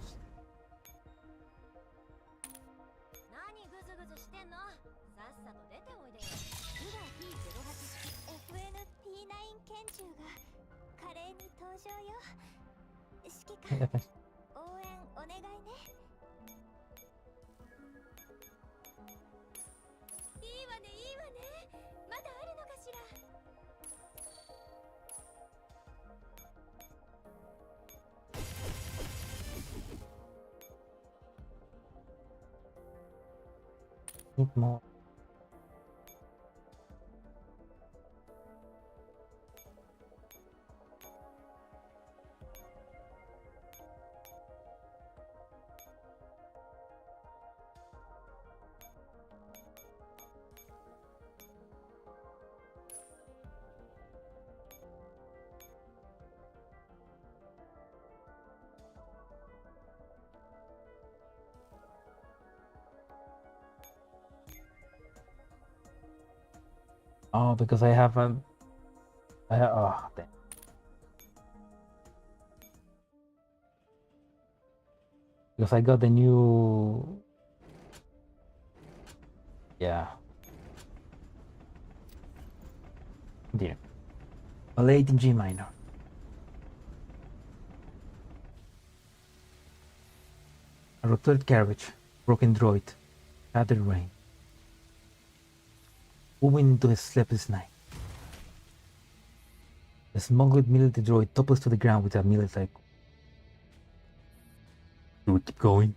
Need more. Oh, because I haven't. Oh, damn. Because I got the new. Yeah. Dear. Ballet in G minor. A rotted carriage, broken droid, shattered rain. Moving into a sleepless night. The smuggled military droid topples to the ground with a military. He would keep going.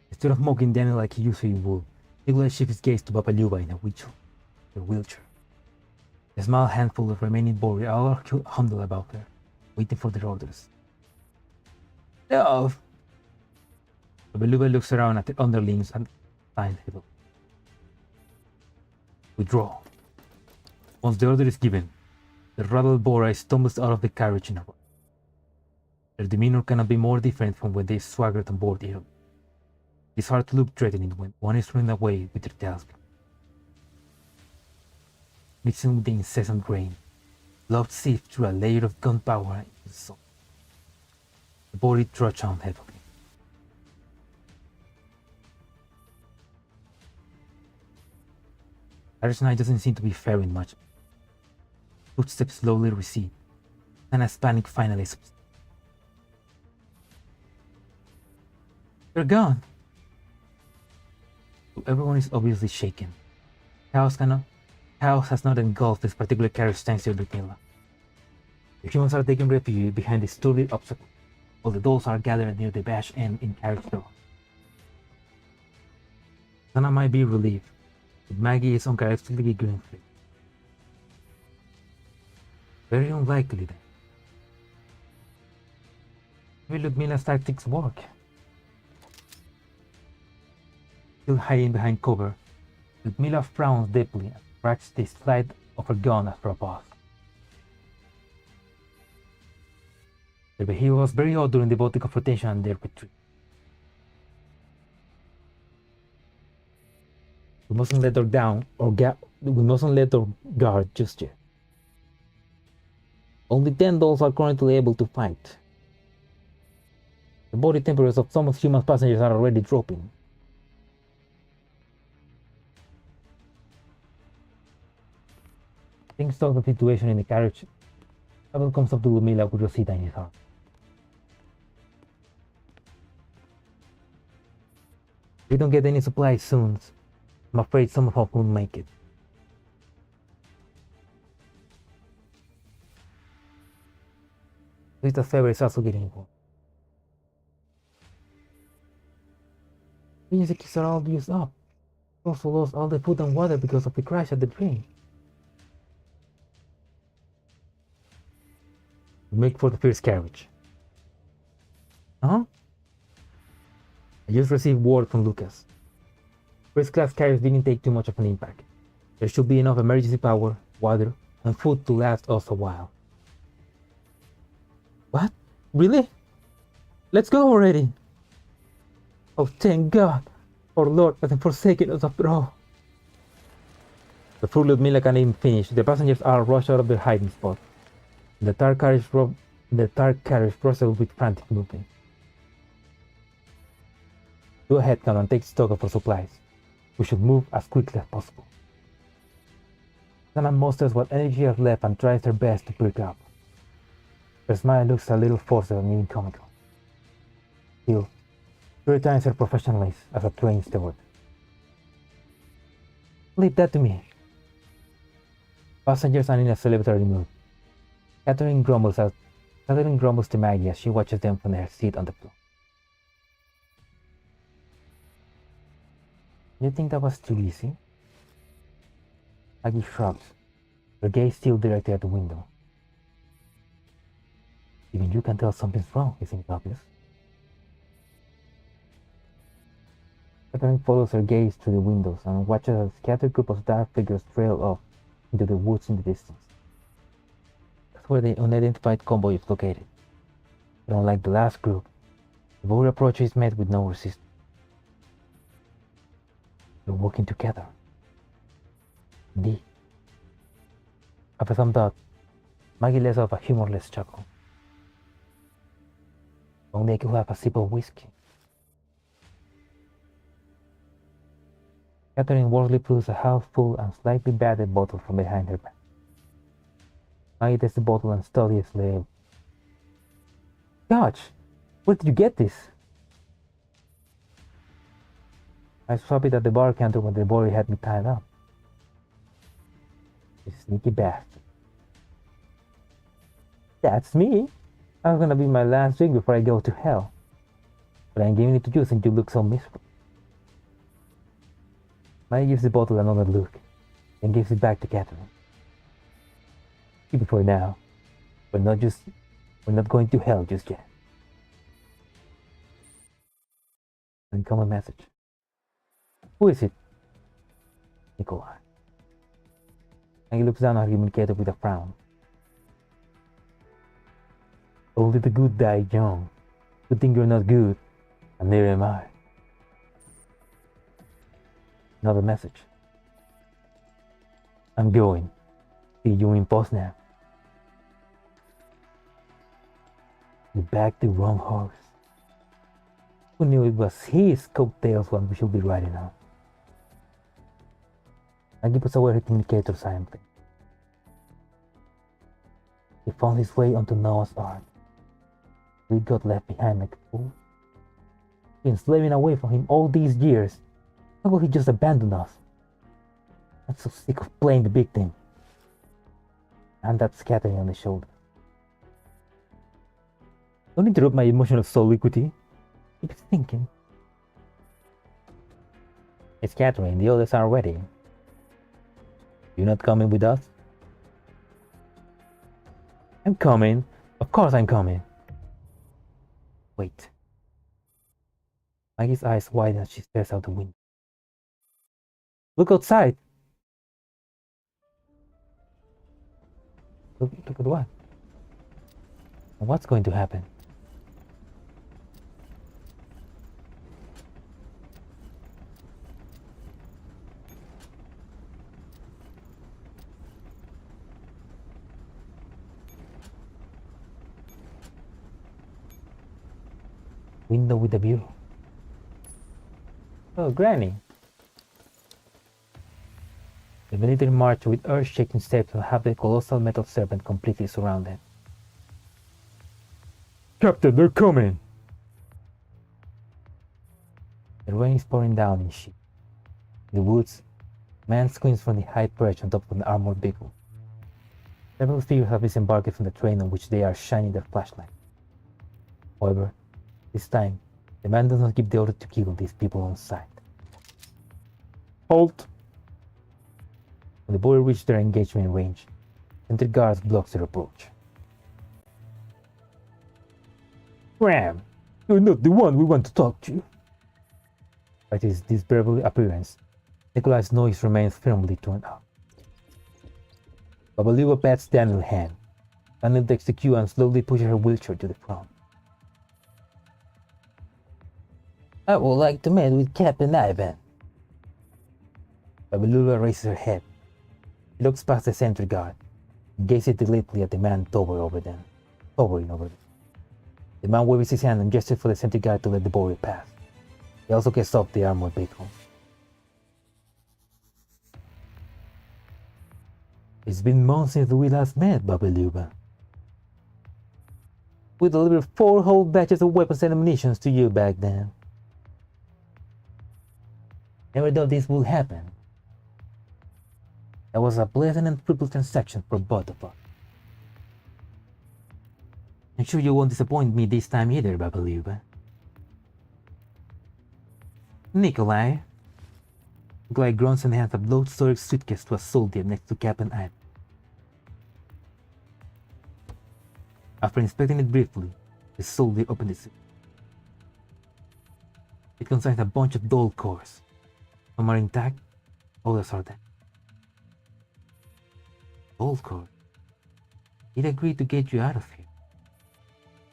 Instead of mocking Daniel like he usually would, Nikolai shifts his gaze to Papa Luba in a wheelchair. A small handful of remaining board all huddled about her, waiting for their orders. No! Papa Luba looks around at the underlings and signs table. Withdraw. Once the order is given, the rebel Bora stumbles out of the carriage in a run. Their demeanor cannot be more different from when they swaggered on board here. It is hard to look threatening when one is running away with their tails. Mixing with the incessant rain, blood seeped through a layer of gunpowder into the soul. The body trudged on heavily. Harris Knight doesn't seem to be faring much. Footsteps slowly recede, and as panic finally subsides. They're gone! Everyone is obviously shaken. Chaos has not engulfed this particular carriage thanks to Ludmilla. The humans are taking refuge behind the sturdy obstacle, while the dolls are gathered near the bash end in carriage door. Sana might be relieved, but Maggie is uncharacteristically grin-free. Very unlikely then. Maybe Ludmilla's tactics work. Still hiding behind cover, Ludmilla frowns deeply and tracks the slide of her gun after a pause. Their behavior was very odd during the boat confrontation and their retreat. We mustn't let her down, we mustn't let her guard just yet. Only 10 dolls are currently able to fight. The body temperatures of some human passengers are already dropping. Things talk the situation in the carriage. Pavel comes up to Ludmila with Rosita in his arms. If we don't get any supplies soon, I'm afraid some of us won't make it. Rosita's fever is also getting worse. The kits are all used up. We also lost all the food and water because of the crash at the train. We make for the first carriage. Huh? I just received word from Lucas. First class carriage didn't take too much of an impact. There should be enough emergency power, water, and food to last us a while. What? Really? Let's go already! Oh, thank God! Our Lord hasn't forsaken us after all. Before Ludmila can even finish, the passengers are rushed out of their hiding spot. The dark carriage rustled with frantic movement. Go ahead, come and take stock of our supplies. We should move as quickly as possible. Sana musters what energy has left and tries her best to perk up. Her smile looks a little forced and even comical. Still, she retains her professionalism as a train steward. Leave that to me. Passengers are in a celebratory mood. Catherine grumbles to Maggie as she watches them from her seat on the floor. You think that was too easy? Maggie shrugs, her gaze still directed at the window. Even you can tell something's wrong, isn't it obvious? Catherine follows her gaze through the windows and watches a scattered group of dark figures trail off into the woods in the distance. That's where the unidentified convoy is located. But unlike the last group, the boat approach is met with no resistance. They're working together. Indeed. After some thought, Maggie lets off a humorless chuckle. Only I could have a sip of whiskey. Catherine worriedly pulls a half-full and slightly battered bottle from behind her back. Maggie takes the bottle and studies the label. Gosh, where did you get this? I swapped it at the bar counter when the boy had me tied up. You sneaky bastard. That's me. I'm gonna be my last drink before I go to hell. But I'm giving it to you since you look so miserable. Maggie gives the bottle another look, then gives it back to Catherine. Keep it for now. We're not going to hell just yet. Uncommon message. Who is it? Nikolai. Maggie looks down at her communicator with a frown. Only the good die young. You think you're not good, and neither am I. Another message. I'm going. See you in Poznan. You backed the wrong horse. Who knew it was his coattails one we should be riding on? Maggie puts away her communicator silently. He found his way onto Noah's Ark. We got left behind like a fool. Been slaving away from him all these years. How could he just abandon us? I'm so sick of playing the victim. And that scattering on the shoulder. Don't interrupt my emotional soliloquy. Keep thinking. It's Catherine, the others are ready. You not coming with us? I'm coming. Of course I'm coming. Wait. Maggie's eyes widen as she stares out the window. Look outside. Look at what? And what's going to happen? Window with a view. Oh, Granny. The military march with earth-shaking steps and have the colossal metal serpent completely surrounded. Captain, they're coming! The rain is pouring down in sheets. In the woods, a man screams from the high perch on top of an armored vehicle. Several figures have disembarked from the train on which they are shining their flashlights. However, this time, the man does not give the order to kill these people on sight. Halt! When the boy reaches their engagement range, sentry guards blocks their approach. Ram! You're not the one we want to talk to! By his disbearable appearance, Nikolai's nose remains firmly turned up. Babaluba pats Daniel's hand. Daniel takes the cue and slowly pushes her wheelchair to the front. I would like to meet with Captain Ivan. Babaluba raises her head. She looks past the sentry guard and gazes deliberately at the man hovering over them. The man waves his hand and gestures for the sentry guard to let the boy pass. He also gets off the armored vehicle. It's been months since we last met, Babaluba. We delivered 4 whole batches of weapons and ammunition to you back then. Never thought this would happen. That was a pleasant and fruitful transaction for both of us. I'm sure you won't disappoint me this time either, Babaluba. Nikolai grunts and hands a blood-soaked suitcase to a soldier next to Captain Ivan. After inspecting it briefly, the soldier opened the suit. It contains a bunch of dull cores. Some are intact, others are dead. Dull core? He'd agreed to get you out of here.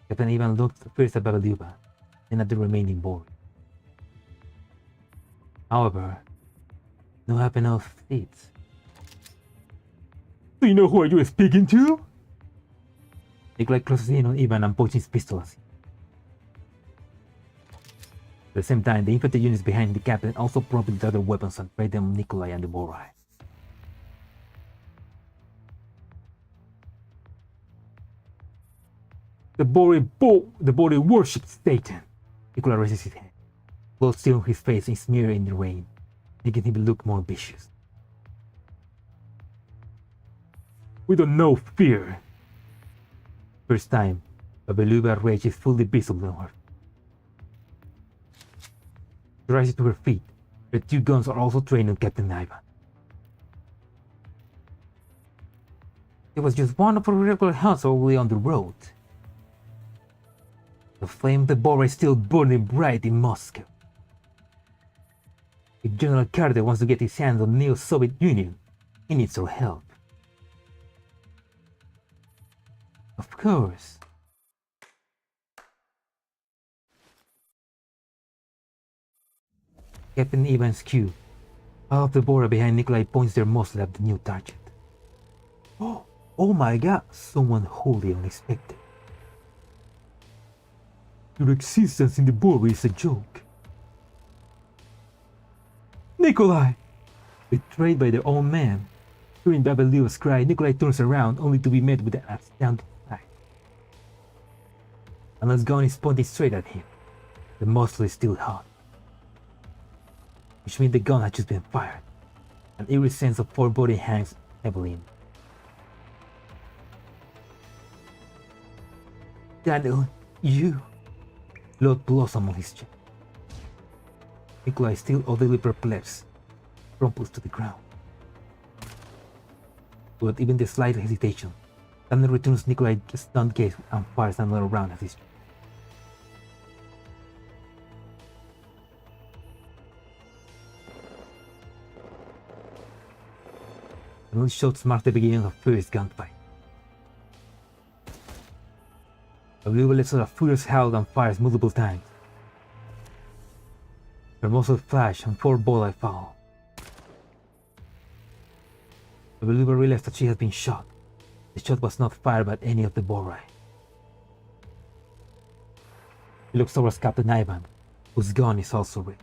Captain Ivan looked first at Babaluba, then at the remaining board. However, no have enough seats. Do you know who you are speaking to? Nikolai closes in on Ivan and points his pistol at him. At the same time, the infantry units behind the captain also prompted the other weapons and sprayed them on Nikolai and the Borai. The Borai worships Satan. Nikolai raises his head. Blood still on his face and smeared in the rain, making him look more vicious. We don't know fear. First time, Babaluba's rage is fully visible on her. She rises to her feet. Her 2 guns are also trained on Captain Ivan. It was just one of our regular hunts all the way on the road. The flame of the Borai is still burning bright in Moscow. If General Carter wants to get his hands on the Neo-Soviet Union, he needs our help. Of course. Captain Ivan's cue. All of the Borai behind Nikolai points their muzzle at the new target. Oh my god, someone wholly unexpected. Your existence in the Borai is a joke. Nikolai! Betrayed by their own man. Hearing Babaluba's cry, Nikolai turns around only to be met with an astounded sight. Anna's gun is pointed straight at him. The muzzle is still hot, which means the gun had just been fired. An eerie sense of foreboding hangs heavily in. Daniel, you... Blood blossom on his chest. Nikolai, still utterly perplexed, crumples to the ground. Without even the slight hesitation, Daniel returns Nikolai's stunned gaze and fires another round at his chest. Daniel's shots mark the beginning of the first gunfight. Babaluba lets out a furious howl and fires multiple times. Her muzzles flash and 4 Borai fall. Babaluba realized that she had been shot. The shot was not fired by any of the Borai. He looks towards Captain Ivan, whose gun is also ready.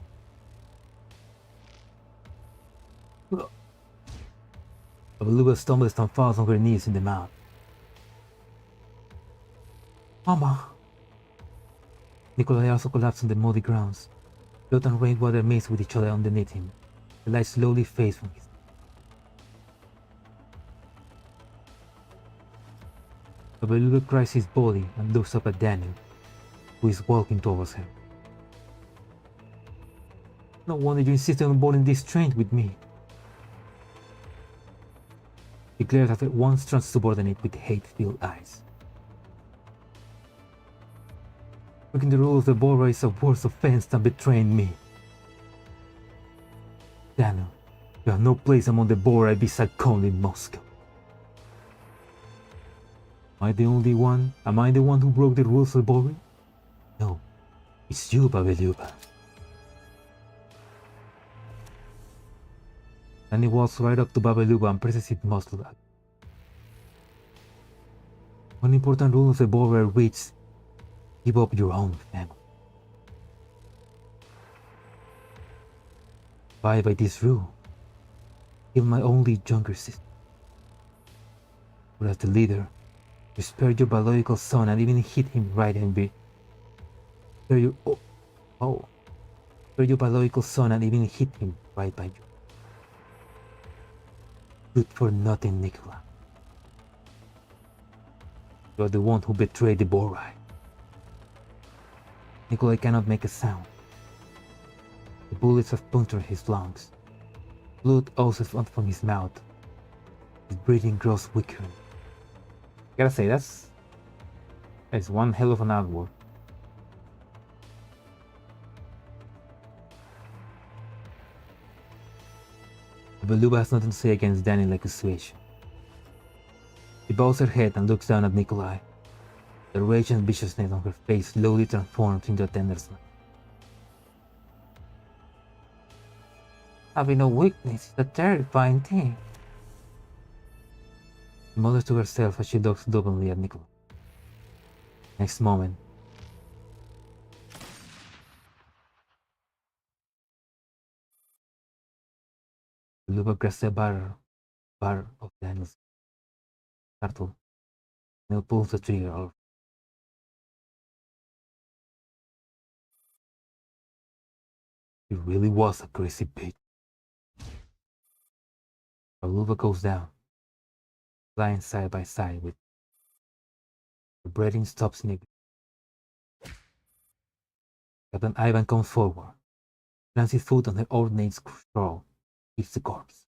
Beluga stumbles and falls on her knees in the mud. Mama! Nikolai also collapsed on the muddy grounds. Blood and rainwater mixed with each other underneath him. The light slowly fades from his. The beluga cries his body and looks up at Daniel, who is walking towards her. No wonder you insisted on boarding this train with me. He glares at her one strong subordinate with hate-filled eyes. Breaking the rules of the Bora is a worse offense than betraying me. Daniel, you have no place among the Bora beside Khan in Moscow. Am I the only one? Am I the one who broke the rules of Bora? No, it's you, Babeluba. And he walks right up to Babeluba and presses his muzzle back. One important rule of the Bora reads, give up your own family. By this rule, kill my only younger sister. But as the leader, you spared your biological son and even hit him right in the. Spare your biological son and even hit him right by you. Good for nothing, Nicola. You are the one who betrayed the Borai. Nikolai cannot make a sound. The bullets have punctured his lungs. Blood oozes out from his mouth. His breathing grows weaker. Gotta say, that's one hell of an artwork. Beluga has nothing to say against Daniel like a switch. She bows her head and looks down at Nikolai. The rage and viciousness on her face slowly transforms into a tender smile. Having no weakness is a terrifying thing. She mutters to herself as she looks doubtfully at Nikolai. Next moment, Beluga grabs the bar of Daniel's startled. Neil pulls the trigger off. He really was a crazy bitch. Beluga goes down, lying side by side with the breathing stops in a. Captain Ivan comes forward, plants his foot on the ornate straw, hits the corpse.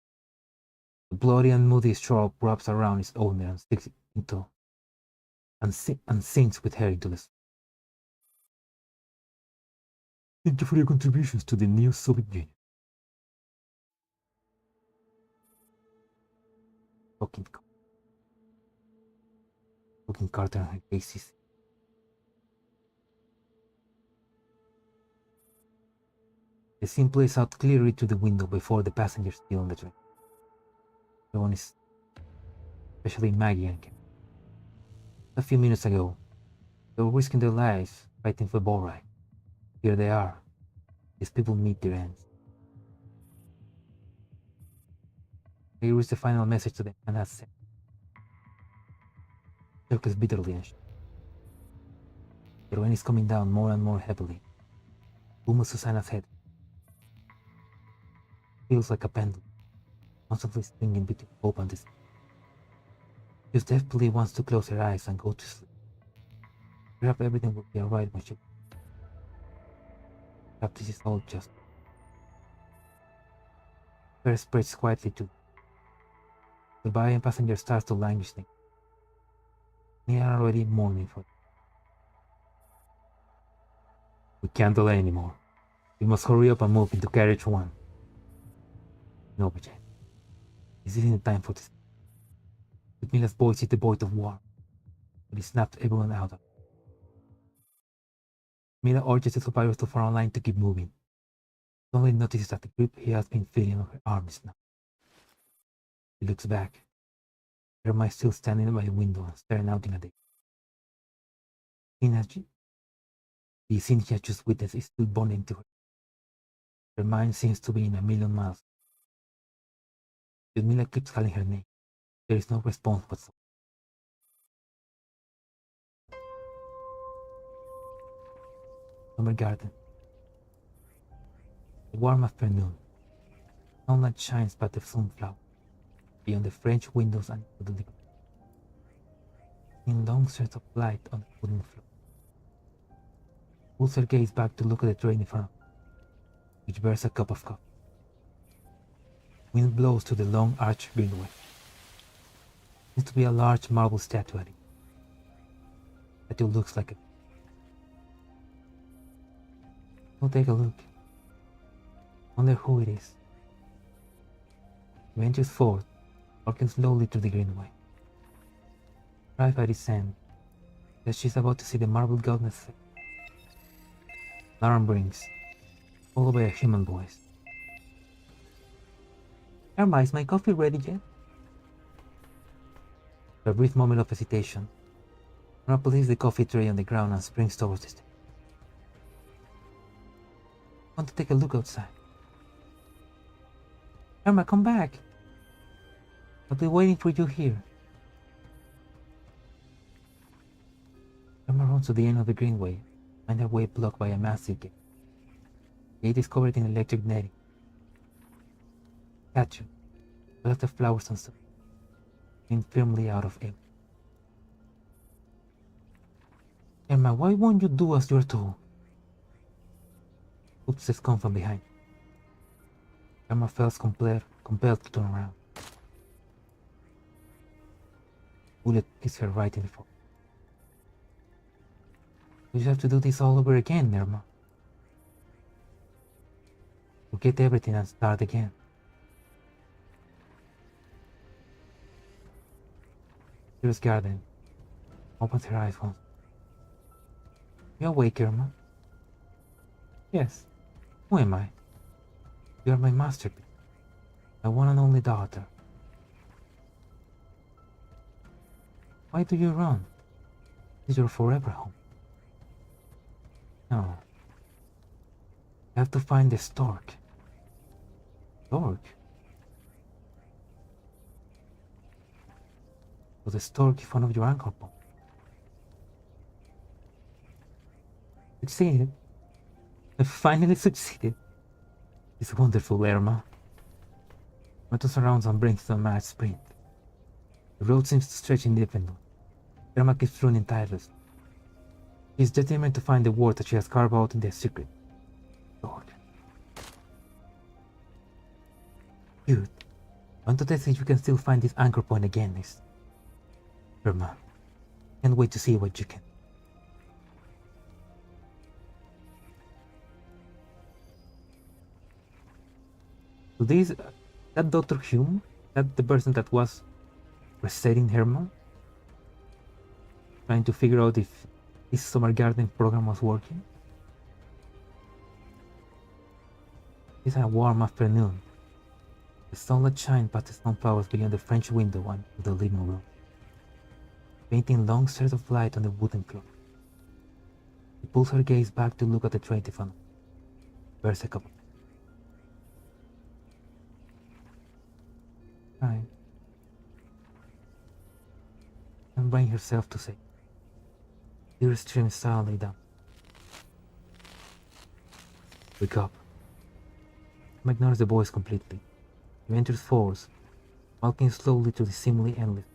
The bloody and muddy straw wraps around its owner and sticks into and sinks with her into the. Thank you for your contributions to the new Soviet Union. Looking Carter and her faces. The scene plays out clearly through the window before the passengers steal on the train. Everyone is, especially Maggie and Kim. A few minutes ago, they were risking their lives fighting for Borai. Here they are. These people meet their ends. He reads the final message to them and has said, circles bitterly and the rain is coming down more and more heavily. Boom of Susanna's head feels like a pendulum, constantly swinging between hope and despair. She desperately wants to close her eyes and go to sleep. Perhaps everything will be alright when she. Perhaps this is all just. Fear spreads quietly too. The Bayan passenger starts to languish. They are already mourning for it. We can't delay anymore. We must hurry up and move into carriage 1. No, Vijay. This isn't the time for this. Ludmila's voice is the voice of war, but it snapped everyone out of it. Mila urges the survivors to Frontline to keep moving. Suddenly notices that the grip he has been feeling on her arm is now. He looks back. Irma is still standing by the window and staring out in the day. The scene she has just witnessed is still burning to her. Her mind seems to be in a million miles. Ludmila keeps calling her name. There is no response whatsoever. Summer garden. A warm afternoon. Sunlight shines past the sunflower, beyond the French windows and into the living room. In long threads of light on the wooden floor. Pulls her gaze back to look at the tray in front of her, which bears a cup of coffee. Wind blows through the long arched greenway. Seems to be a large marble statue. Statue looks like a... We'll take a look. Wonder who it is. He ventures forward, walking slowly through the greenway. Right at its end, as she's about to see the marble goddess face. Alarm rings, followed by a human voice. Irma, is my coffee ready yet? For a brief moment of hesitation, Irma places the coffee tray on the ground and springs towards the stage. I want to take a look outside. Irma, come back! I'll be waiting for you here. Irma runs to the end of the greenway, find her way blocked by a massive gate. The gate is covered in electric netting. Statue, all of the flowers and stuff, lean firmly out of air. Irma, why won't you do as you're told? Footsteps come from behind. Irma feels compelled to turn around. Bullet hits her right in the forehead. You have to do this all over again, Irma. Forget everything and start again. Girls Garden opens her eyes once. You awake, Irma? Yes. Who am I? You are my masterpiece. My one and only daughter. Why do you run? This is your forever home. No. I have to find the stork. Stork? Was the stork in front of your ankle bone? Succeeded. I finally succeeded. It's wonderful, Irma. Metal surrounds and brings to a mad sprint. The road seems to stretch indefinitely. Irma keeps running tirelessly. She is determined to find the word that she has carved out in the secret. Lord. Good. I want to test if you can still find this anchor point again, Miss Irma. Can't wait to see what you can. So that Dr. Hume, that the person that was resetting Irma, trying to figure out if this summer garden program was working. It's a warm afternoon. The sunlight shines past the sunflowers beyond the French window and the living room, painting long streaks of light on the wooden floor. She pulls her gaze back to look at the tray in front. Bears a cup of time, and bring herself to say, tears stream silently down. Wake up. He ignores the voice completely. He enters forwards, walking slowly through the seemingly endless.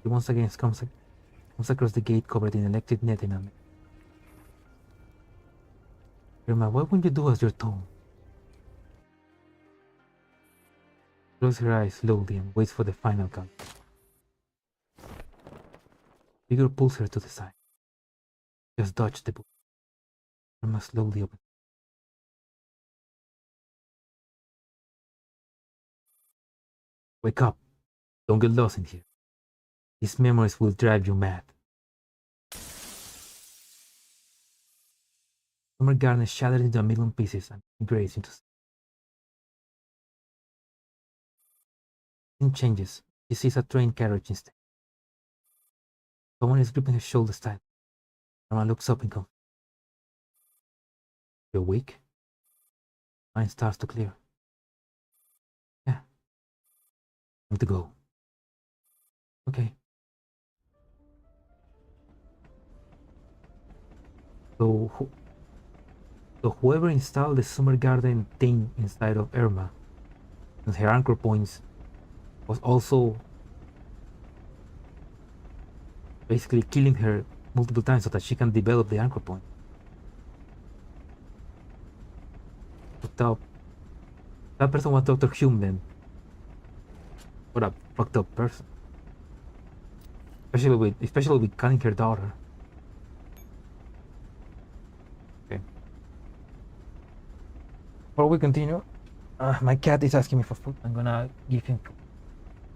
He once again comes across the gate covered in electric netting and... Irma, why won't you do as you're told? Closes her eyes slowly and waits for the final count. Figure pulls her to the side. Just dodge the book. Irma slowly opens. Wake up. Don't get lost in here. These memories will drive you mad. Summer garden shattered into a million pieces and grazed into... Scene changes. She sees a train carriage instead. Someone is gripping her shoulder tight. Irma looks up and comes. You awake? Mind starts to clear. Yeah. Time to go. Okay. So, whoever installed the summer garden thing inside of Irma, and her anchor points, was also basically killing her multiple times so that she can develop the anchor point. Fucked up. That person was Dr. Hume then. What a fucked up person. Especially with killing her daughter. Okay. Before we continue, my cat is asking me for food. I'm gonna give him food.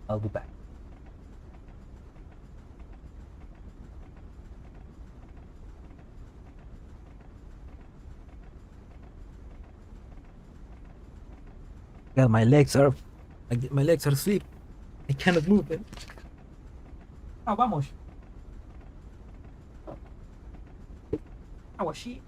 I'll be back. Yeah, my legs are asleep. I cannot move them. Ah, vamos. Awashi.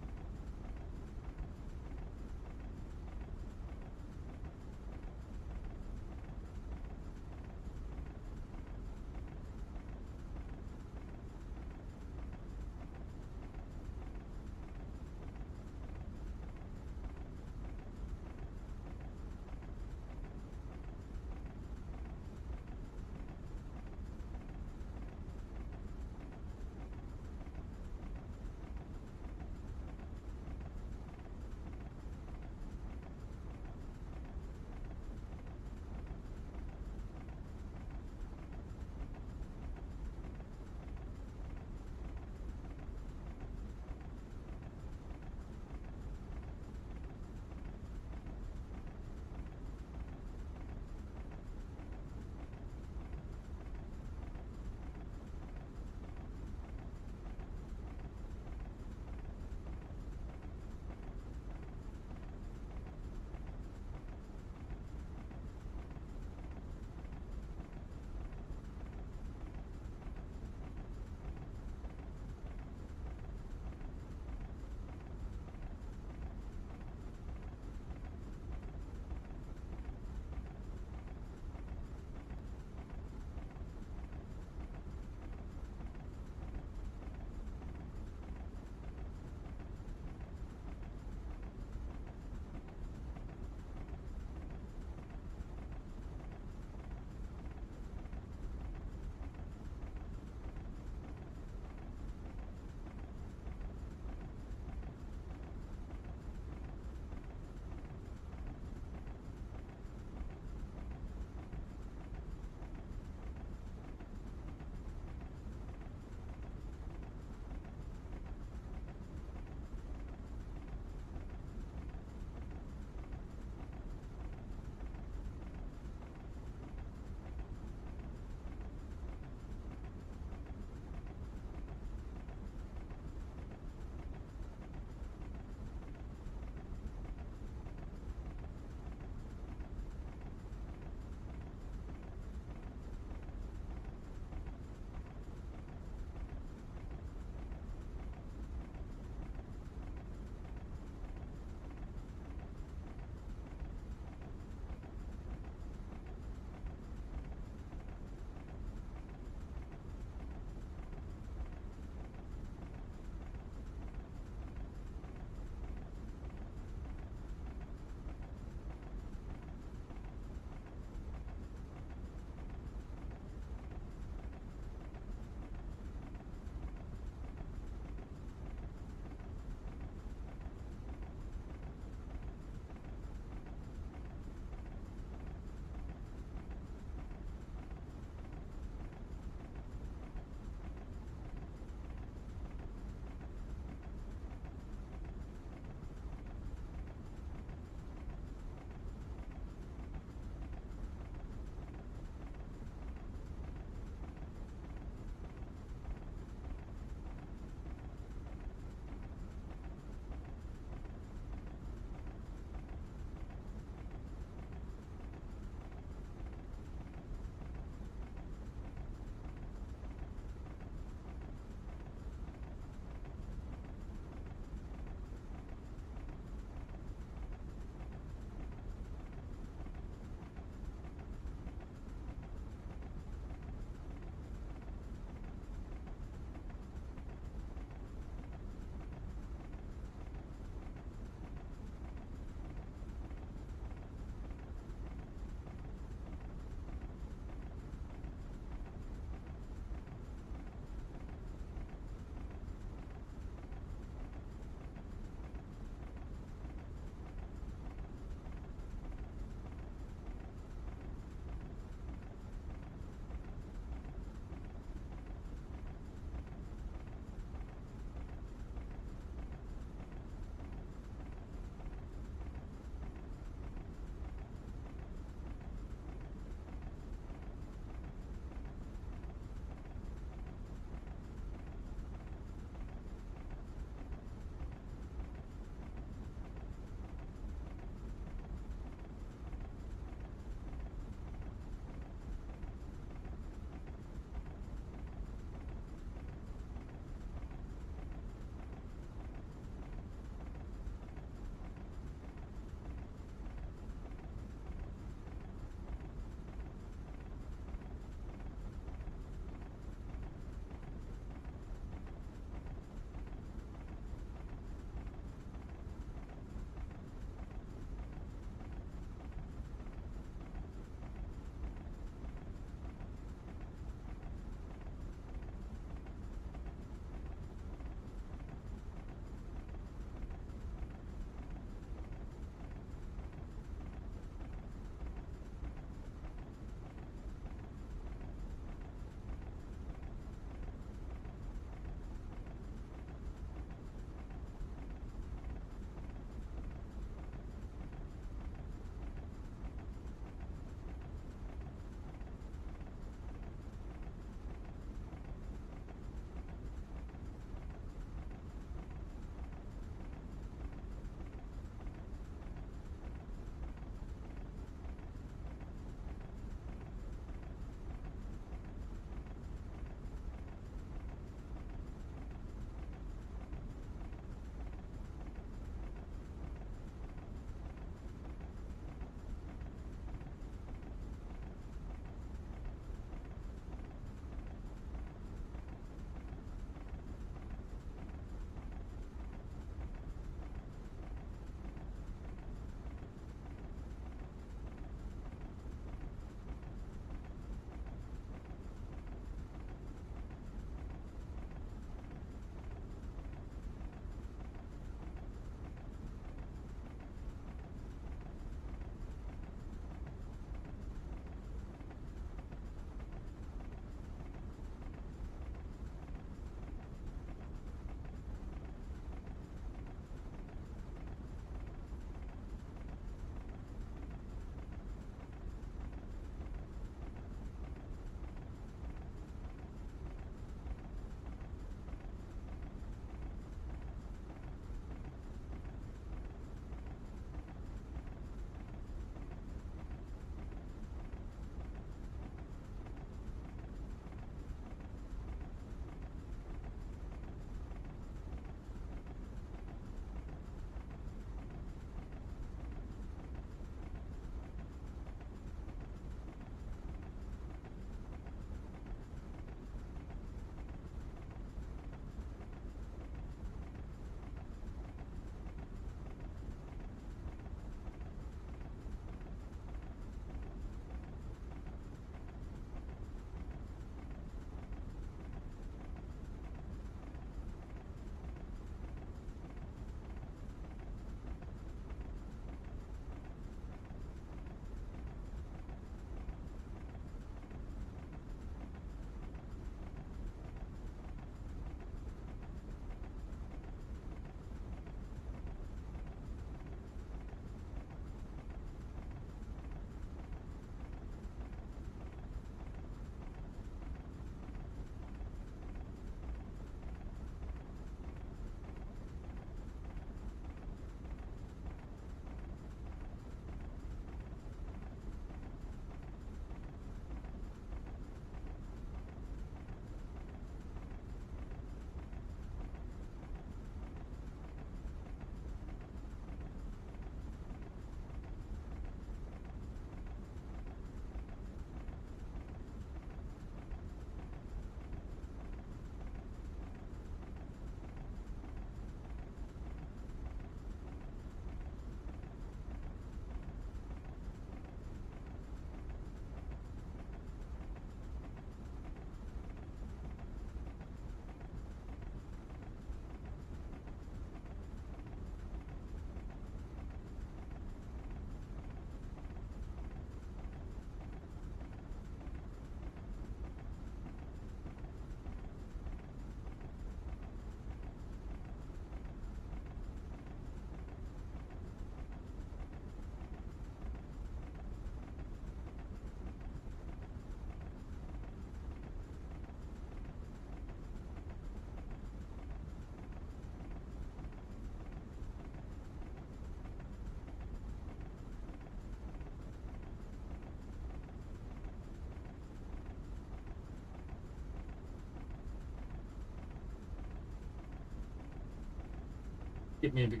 Give me a bit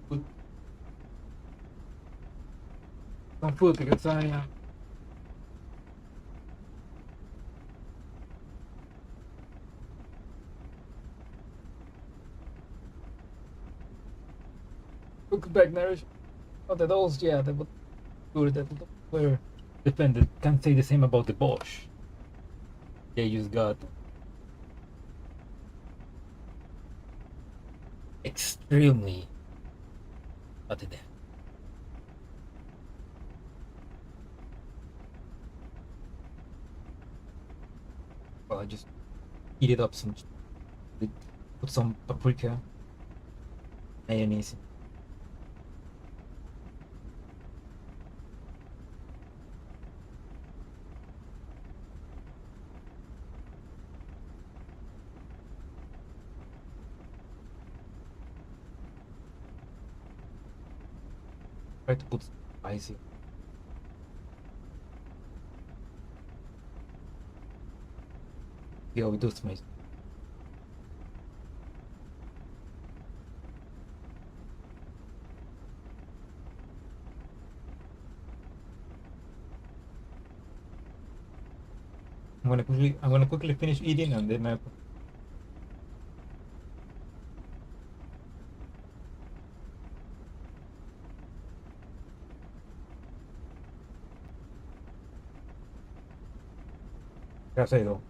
food. Some food because I look back narration. Oh, the dolls, yeah, that would good. That were defended. Can't say the same about the Bosch. They just got extremely at the death. Well, I just heated up some, put some paprika, mayonnaise. Try to put spicy. Yeah, we do spicy. I'm gonna quickly finish eating and then I. Ya sé, though.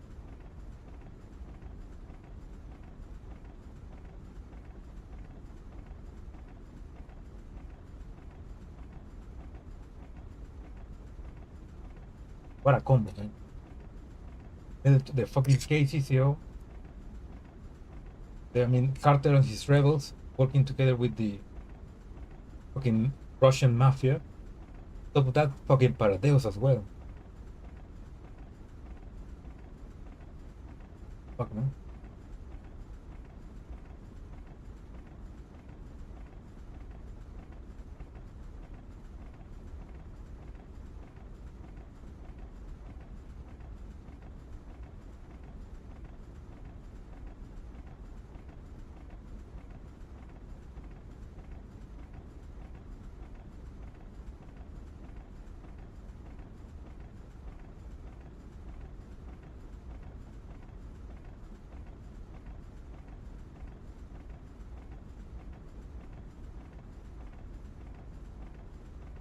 What a combo, man. The fucking cases, yo. I mean, Carter and his rebels working together with the fucking Russian mafia. Top of that, fucking Paradeus as well. Fuck, man.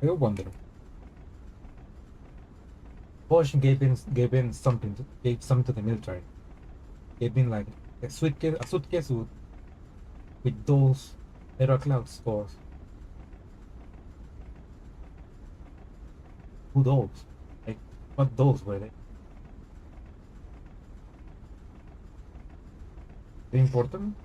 I wonder. Bosch gave in something gave something to the military. Gave in like a suitcase with those Terra Cloud scores. Who those? Like what those were they? They important?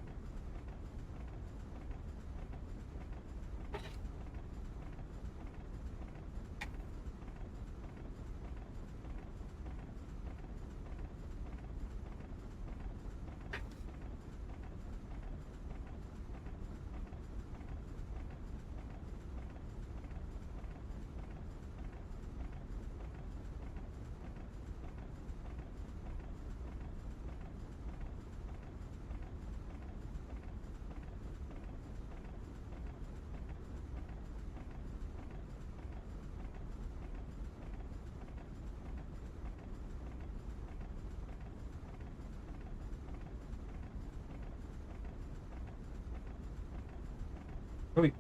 Probably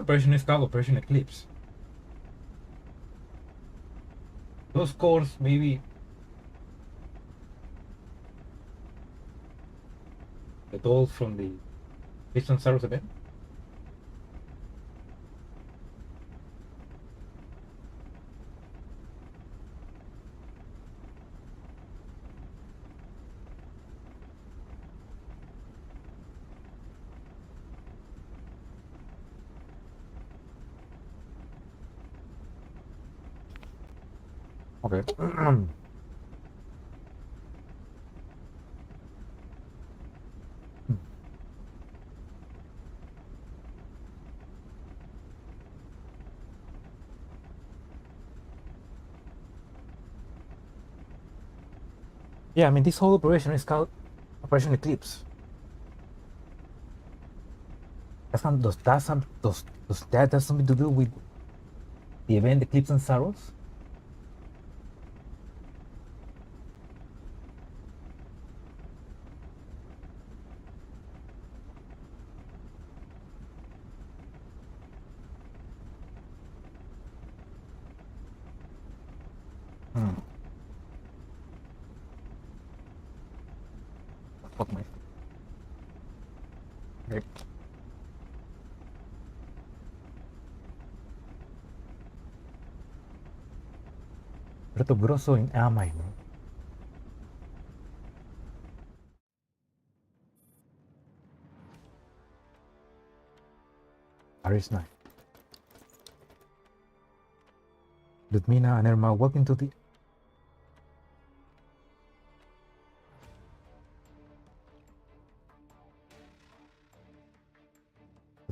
Operation is called Operation Eclipse. Those scores maybe the dolls from the Eastern Stars event. Okay. Yeah, I mean this whole operation is called Operation Eclipse. Does that have something to do with the event Eclipse and Saros? Fuck my. Okay. Reto grosso in amay, no? Paris night. Ludmila and Irma walk into the.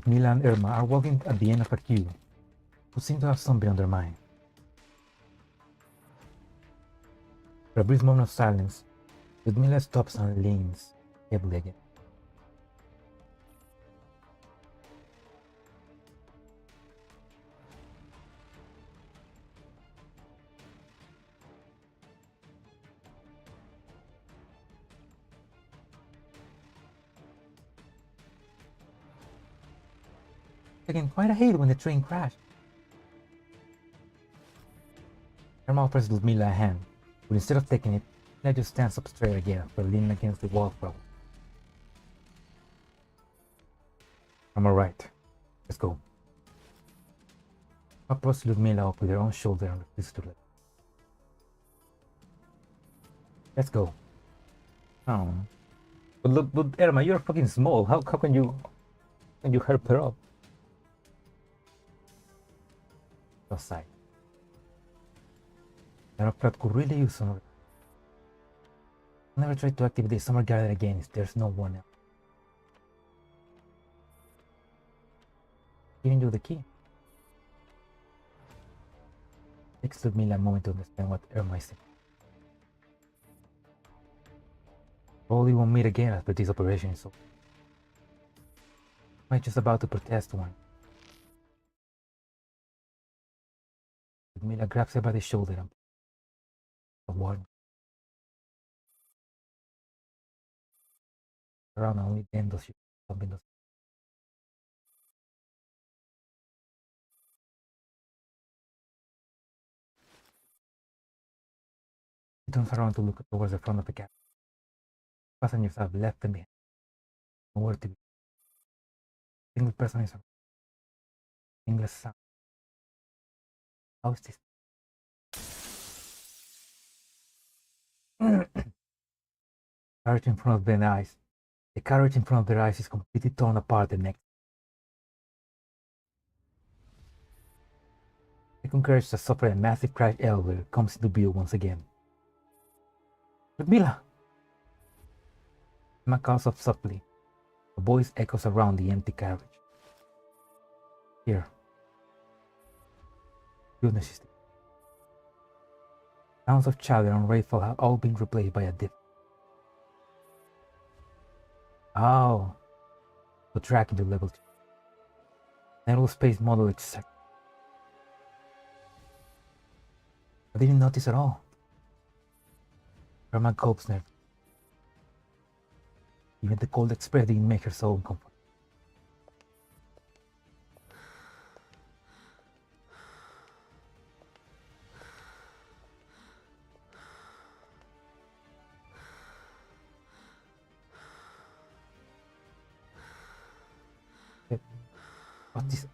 Ludmila and Irma are walking at the end of a queue, who seem to have something on their mind. For a brief moment of silence, Ludmila stops and leans heavily again. Again, quite a hate when the train crashed. Irma offers Ludmila a hand, but instead of taking it, Ludmila just stands up straight again after leaning against the wall for a while. I'm alright. Let's go. Irma props Ludmila up with her own shoulder and refuses to let. Let's go. Oh. But look, but Irma, you're fucking small. How can you help her up? Outside. Aeroplat could really use some. Never try to activate the summer garden again if there's no one else. Giving you the key. Takes Ludmila a moment to understand what Irma is saying. Probably won't meet again after this operation is over. I'm just about to protest one. Ludmila grabs her by the shoulder and a warning. Around only then does she something does. She turns around to look towards the front of the cab. Passengers have left them behind. Nowhere to be. Single person is around. Single sound. How is this? Carriage in front of their eyes. The carriage in front of their eyes is completely torn apart the next. The second carriage that suffered a massive crash elevator comes into view once again. Ludmila! Emma calls up softly. A voice echoes around the empty carriage. Here. Goodness, she's there. Sounds of chatter and rainfall have all been replaced by a dip. Oh. The track into level 2. Narrow space model exact. I didn't notice at all. Irma gulps nerve. Even the cold express didn't make her so uncomfortable.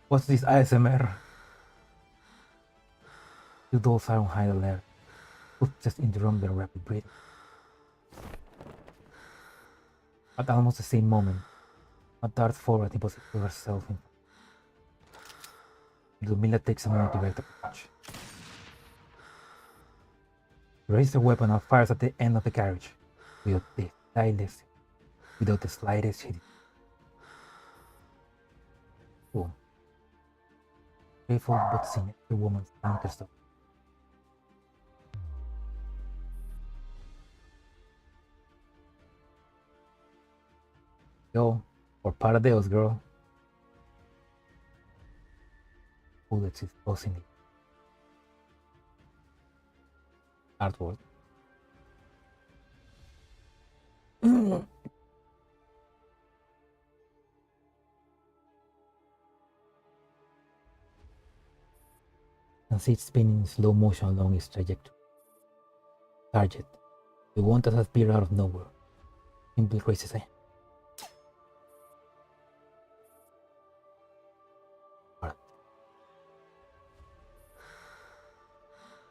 What's this ASMR? Two dolls are on high alert. Just interrupt their rapid breathing. At almost the same moment, a dart forward deposits herself in. Ludmila takes a moment to get the punch. She raises her weapon and fires at the end of the carriage without the slightest hit. Boom. Playful but sinister woman's counterstop. Yo, or Paradeos, girl. bullets is causing it. Artwork. And see it spinning in slow motion along its trajectory. Target. The one that has appeared out of nowhere. Simply raises a hand.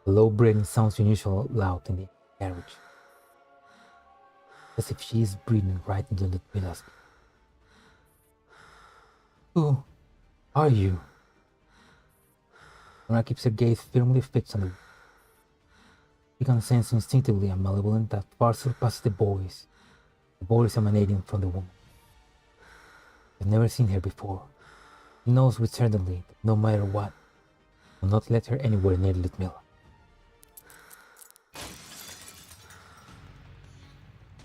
The low breathing sounds unusually loud in the carriage. As if she is breathing right into the pillar's. Who are you? Nora keeps her gaze firmly fixed on the woman. She can sense instinctively a malevolence that far surpasses the voice emanating from the woman. I've never seen her before. He knows with certainty that no matter what, will not let her anywhere near Ludmilla.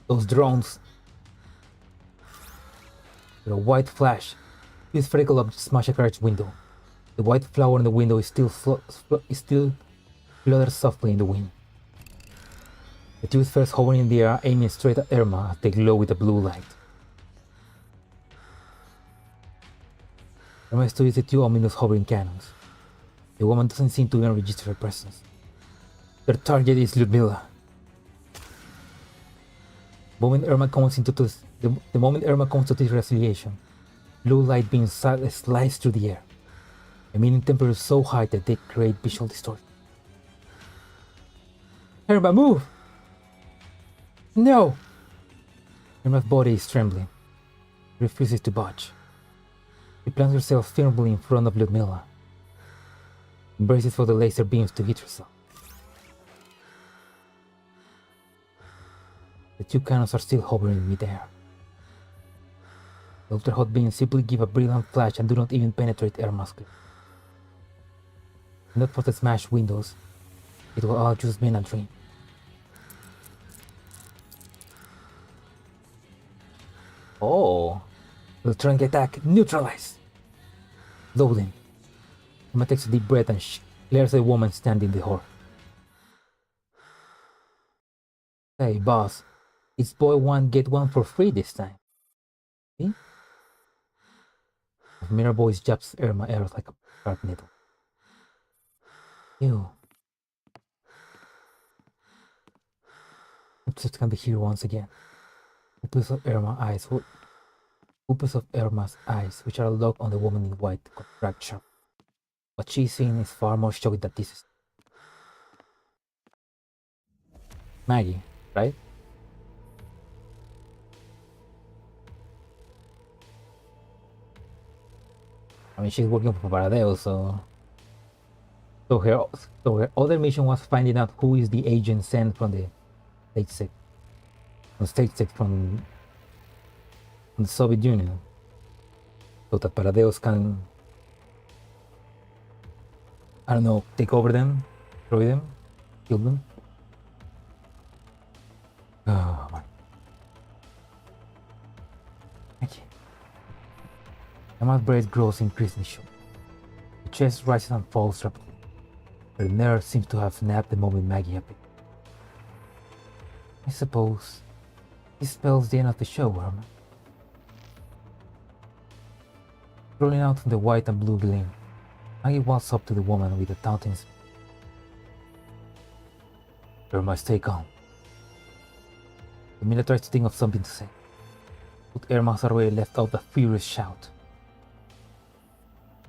Those drones! With a white flash, this vertical object smashed a carriage window. The white flower in the window is still flutters softly in the wind. The two first hovering in the air, aiming straight at Irma as they glow with a blue light. Irma studies the two ominous hovering cannons. The woman doesn't seem to even register her presence. Their target is Ludmilla. The moment Irma comes to this realization, blue light beams slice through the air, emitting temperatures so high that they create visual distortion. Irma, move! No! Irma's body is trembling. She refuses to budge. She plants herself firmly in front of Ludmilla, and braces for the laser beams to hit herself. The two cannons are still hovering in midair. The ultra-hot beams simply give a brilliant flash and do not even penetrate Irma's skin. Not for the smashed windows, it will all just been a dream. Oh, electronic attack neutralized. Loading. Irma takes a deep breath and glares at the woman standing in the hall. Hey, boss, it's buy one get one for free this time. See? The mirror voice jabs Irma air like a sharp needle. Ew. Footsteps can be heard once again. Pupils of Irma's eyes, which are locked on the woman in white, contract sharp. What she's seeing is far more shocking than this is. Maggie, right? I mean, she's working for Paradeo, so her other mission was finding out who is the agent sent from the state sect from the Soviet Union, so that Paradeos can, I don't know, take over them, destroy them, kill them. Oh man. Okay. Emma's breath grows increasingly short. The chest rises and falls rapidly. Her nerve seems to have snapped the moment Maggie appeared. I suppose this spells the end of the show, Herman. Rolling out from the white and blue gleam, Maggie walks up to the woman with a taunting smile. Irma, stay calm. The Miller tries to think of something to say, but Irma has already let out a furious shout.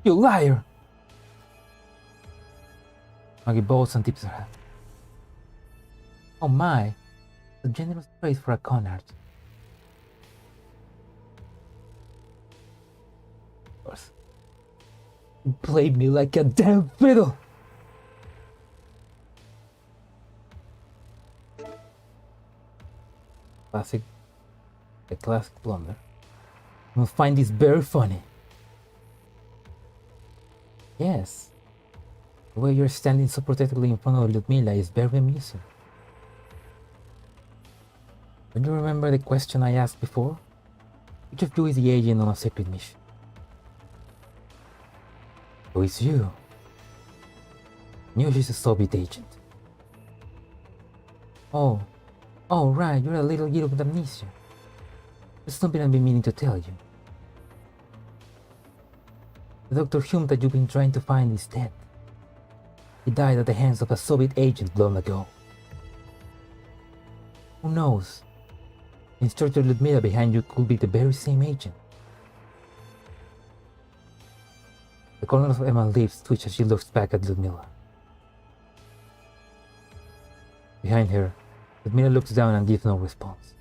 You liar! Maggie bows and tips her head. Oh my, a generous praise for a con art. Of course. You played me like a damn fiddle! A classic blunder. You'll find this very funny. Yes. The way you're standing so protectively in front of Ludmilla is very amusing. Don't you remember the question I asked before? Which of you is the agent on a secret mission? So it's you. Knew she's a Soviet agent. Oh, right, you're a little kid with amnesia. There's something I've been meaning to tell you. The Dr. Hume that you've been trying to find is dead. He died at the hands of a Soviet agent long ago. Who knows? Instructor Ludmila behind you could be the very same agent. The corners of Emma's lips twitch as she looks back at Ludmila. Behind her, Ludmila looks down and gives no response.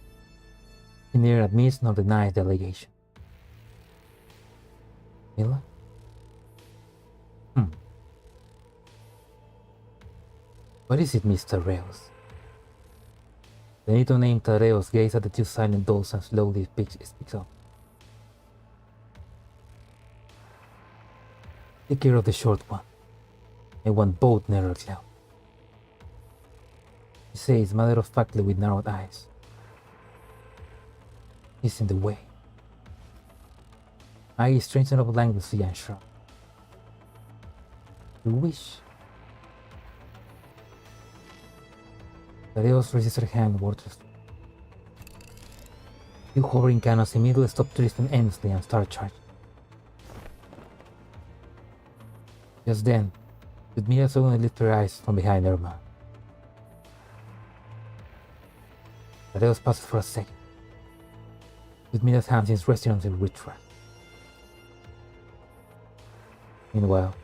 She neither admits nor denies the allegation. Mila? What is it, Mr. Reos? The neato named Tareos gazes at the two silent dolls and slowly speaks up. Take care of the short one. I want both nearer cloud. He says matter-of-factly with narrowed eyes. He's in the way. Maggie straightens up languidly and shrugs. You wish. Tadeos raises her hand wordlessly. Two hovering cannons immediately stop twisting aimlessly and start charging. Just then, Ludmila suddenly lifts her eyes from behind Irma. Tadeos passes for a second. Ludmila's hand seems resting on the wrist rack. Meanwhile,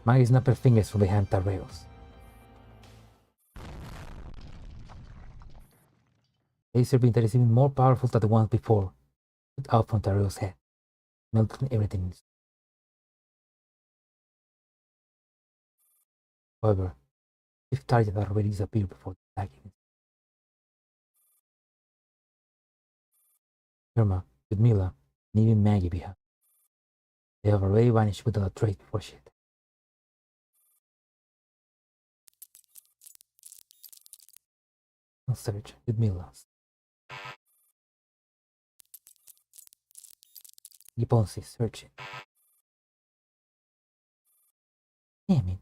Maggie snaps her fingers from behind Tadeos. Laser beam that is even more powerful than the ones before shot out from Tadeos' head, melting everything in its. However, if target had already disappeared before attacking. Irma, Ludmila, and even Maggie behind. They have already vanished without a trace before she attacked. No search, Ludmila. Giponsi, searching. Damn it.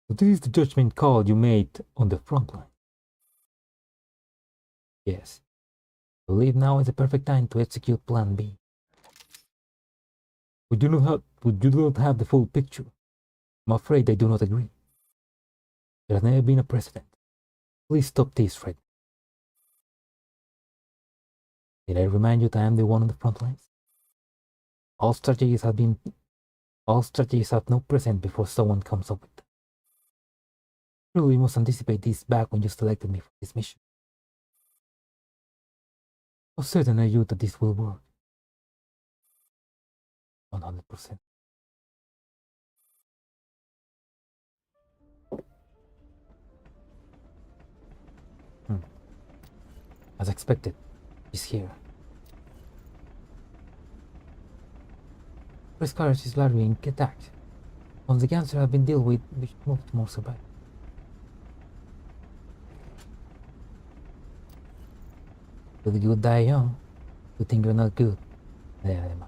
So this is the judgment call you made on the front line. Yes. I believe now is the perfect time to execute Plan B. Would you not have the full picture? I'm afraid I do not agree. There has never been a precedent. Please stop this right now. Did I remind you that I am the one on the front lines? All strategies have no precedent before someone comes up with them. Surely you must anticipate this back when you selected me for this mission. How certain are you that this will work? 100%. As expected, he's here. Chris Carriage is largely intact. Once the cancer has been dealt with, we should move to more survival. Will you die young? You think you're not good? There, Emma.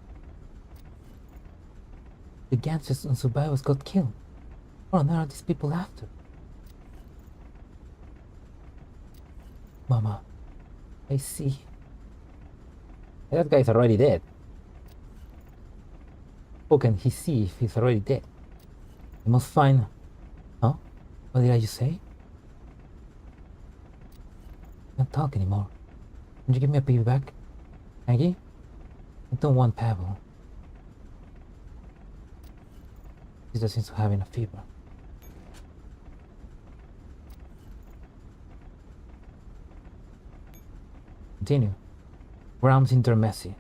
The Gansers and survivors got killed. What on earth are these people after? Mama, I see. That guy's already dead. How can he see if he's already dead? He must find... Huh? What did I just say? I can't talk anymore. Can you give me a baby back? Maggie? I don't want Pavel. He just seems to having a fever. Continue. Grounds intermessi.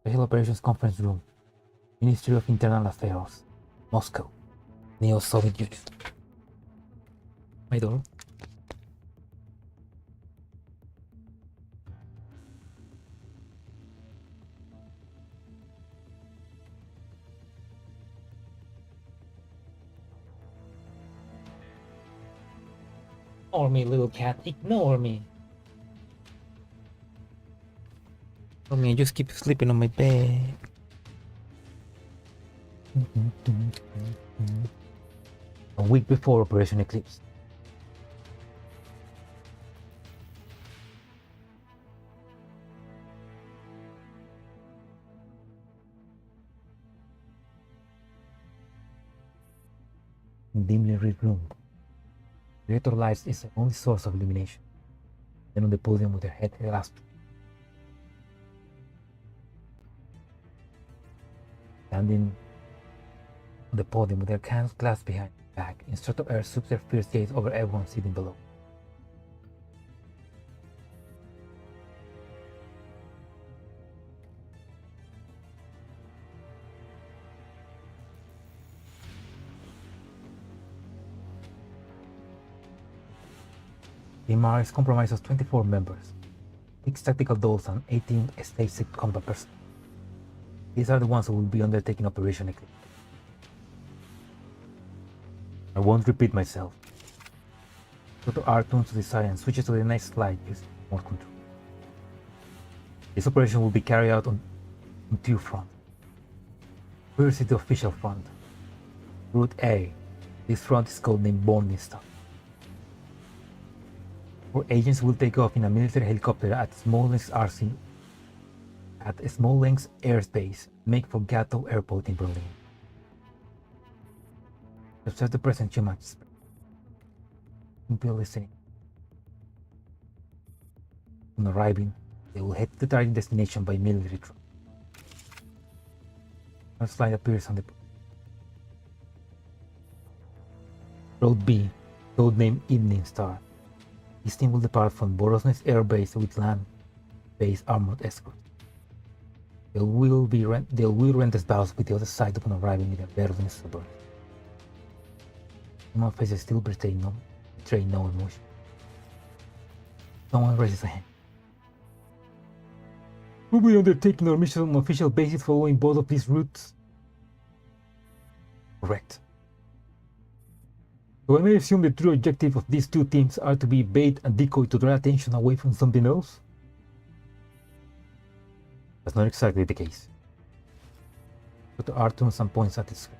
Special Operations Conference Room. Ministry of Internal Affairs. Moscow. Neo-Soviet Union. My door. Ignore me, little cat. Ignore me. I mean, just keep sleeping on my bed. A week before Operation Eclipse. Dimly lit room. The director lights is the only source of illumination. Then on the podium with her head clasped. Standing on the podium with her hands clasped behind her back, Instructor Air swoops her fierce gaze over everyone sitting below. The MR is comprised of 24 members, 6 tactical dolls and 18 stage-6 combat personnel. These are the ones who will be undertaking Operation Eclipse. I won't repeat myself. Dr. R turns to the side and switches to the next slide using remote control. This operation will be carried out on 2 fronts. First is the official front. Route A. This front is codenamed Bonding Star. 4 agents will take off in a military helicopter at Smolensk Airspace, make for Gatow Airport in Berlin. Observe the present humans. Simply listening. On arriving, they will head to the target destination by military truck. A slide appears on the Road B, codename Evening Star. This team will depart from Borosnes Air Base with land-based armored escort. They will rent a spouse with the other side upon arriving in the Berlin suburb. Human faces still betray no emotion. Someone raises a hand. Will we undertaking our mission on official basis following both of these routes? Correct. So I may assume the true objective of these 2 teams are to be bait and decoy to draw attention away from something else? That's not exactly the case. Dr. R turns and points at the screen.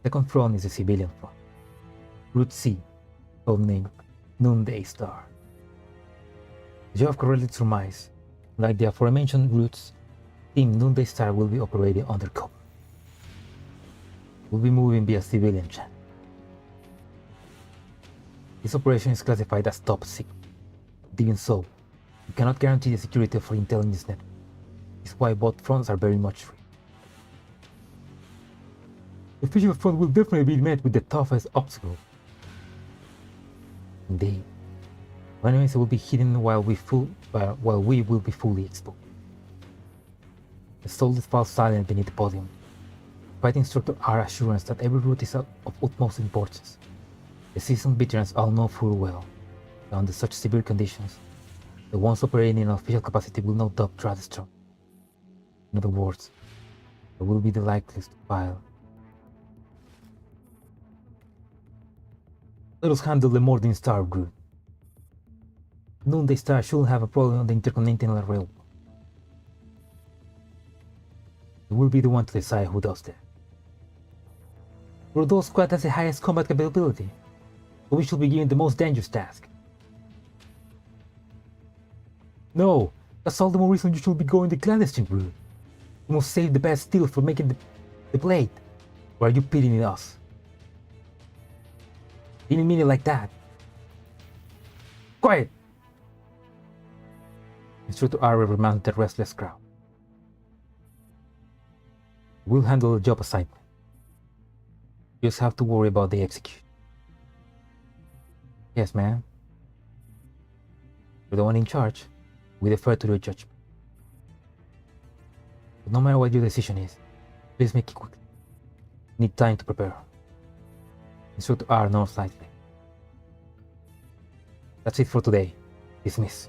Second front is the civilian front. Route C, codenamed Noonday Star. As you have correctly surmised, like the aforementioned routes, Team Noonday Star will be operating undercover. We'll be moving via civilian channel. This operation is classified as top secret. But even so, we cannot guarantee the security of our intelligence network. This is why both fronts are very much free. The official front will definitely be met with the toughest obstacle. Indeed, our enemies will be hidden while we will be fully exposed. The soldiers fall silent beneath the podium. Fight Instructor R assurance that every route is of utmost importance. The seasoned veterans all know full well that under such severe conditions, the ones operating in official capacity will no doubt try to strong. In other words, they will be the likeliest to file. Let us handle the Morning Star route. Noonday Star shouldn't have a problem on the Intercontinental Railway. We will be the one to decide who does that. Rodol's squad has the highest combat capability, so we should be given the most dangerous task. No, that's all the more reason you should be going the clandestine route. You must save the best steel for making the blade. Or are you pitying us? Didn't mean it like that. Quiet! Instructor R remounted the restless crowd. We'll handle the job assignment. You just have to worry about the execution. Yes, ma'am. You're the one in charge. We defer to your judgment. But no matter what your decision is, please make it quick. Need time to prepare. Instructor R nods slightly. That's it for today. Dismiss.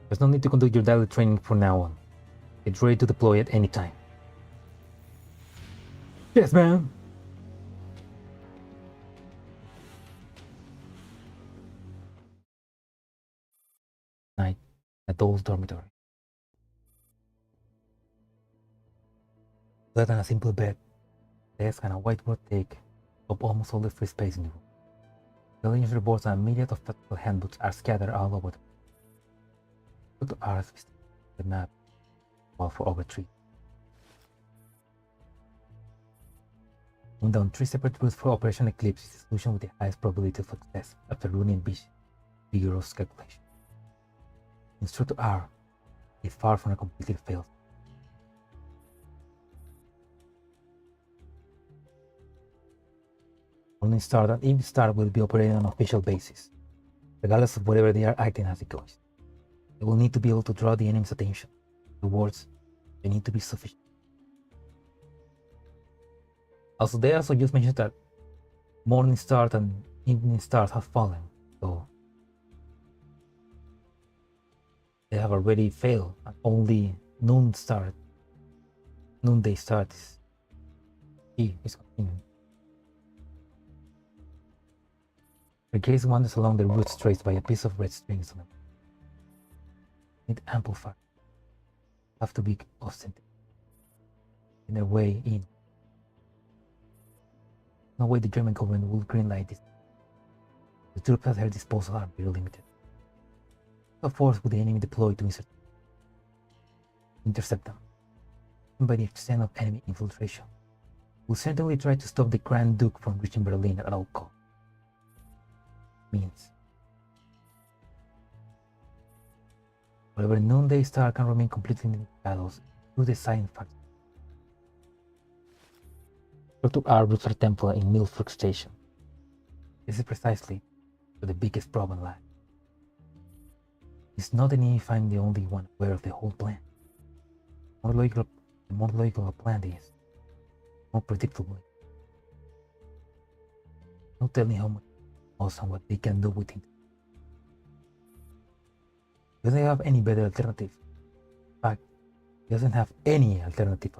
There's no need to conduct your daily training from now on. Get ready to deploy at any time. Yes, ma'am. Night. adult dormitory. Other than a simple bed, desk, and a whiteboard take up almost all the free space in the room. Television reports and myriad of practical handbooks are scattered all over the hours the map while for over 3. Down 3 separate routes for Operation Eclipse is the solution with the highest probability of success after running vigorous calculation. Instructor R is far from a completely failed. Morning Star and Evening Star will be operating on an official basis, regardless of whatever they are acting as it goes. They will need to be able to draw the enemy's attention. The words, they need to be sufficient. Also, they also just mentioned that Morning Star and Evening Stars have fallen, so they have already failed, and only Noonday Star is continuing. The gaze wanders along the routes traced by a piece of red strings on them. Need amplified. Have to be authentic in their way in. No way the German government will greenlight this. The troops at their disposal are very limited. What force would the enemy deploy to intercept them? And by the extent of enemy infiltration, will certainly try to stop the Grand Duke from reaching Berlin at all costs. Means whatever Noonday Star can remain completely in the shadows through the science factor. Dr. R roots her temple in Milford Station. This is precisely where the biggest problem lies. It's not an if I'm the only one aware of the whole plan. The more logical a plan is, more predictable. No telling how much else and what they can do with it. Do they have any better alternative? In fact, he doesn't have any alternative.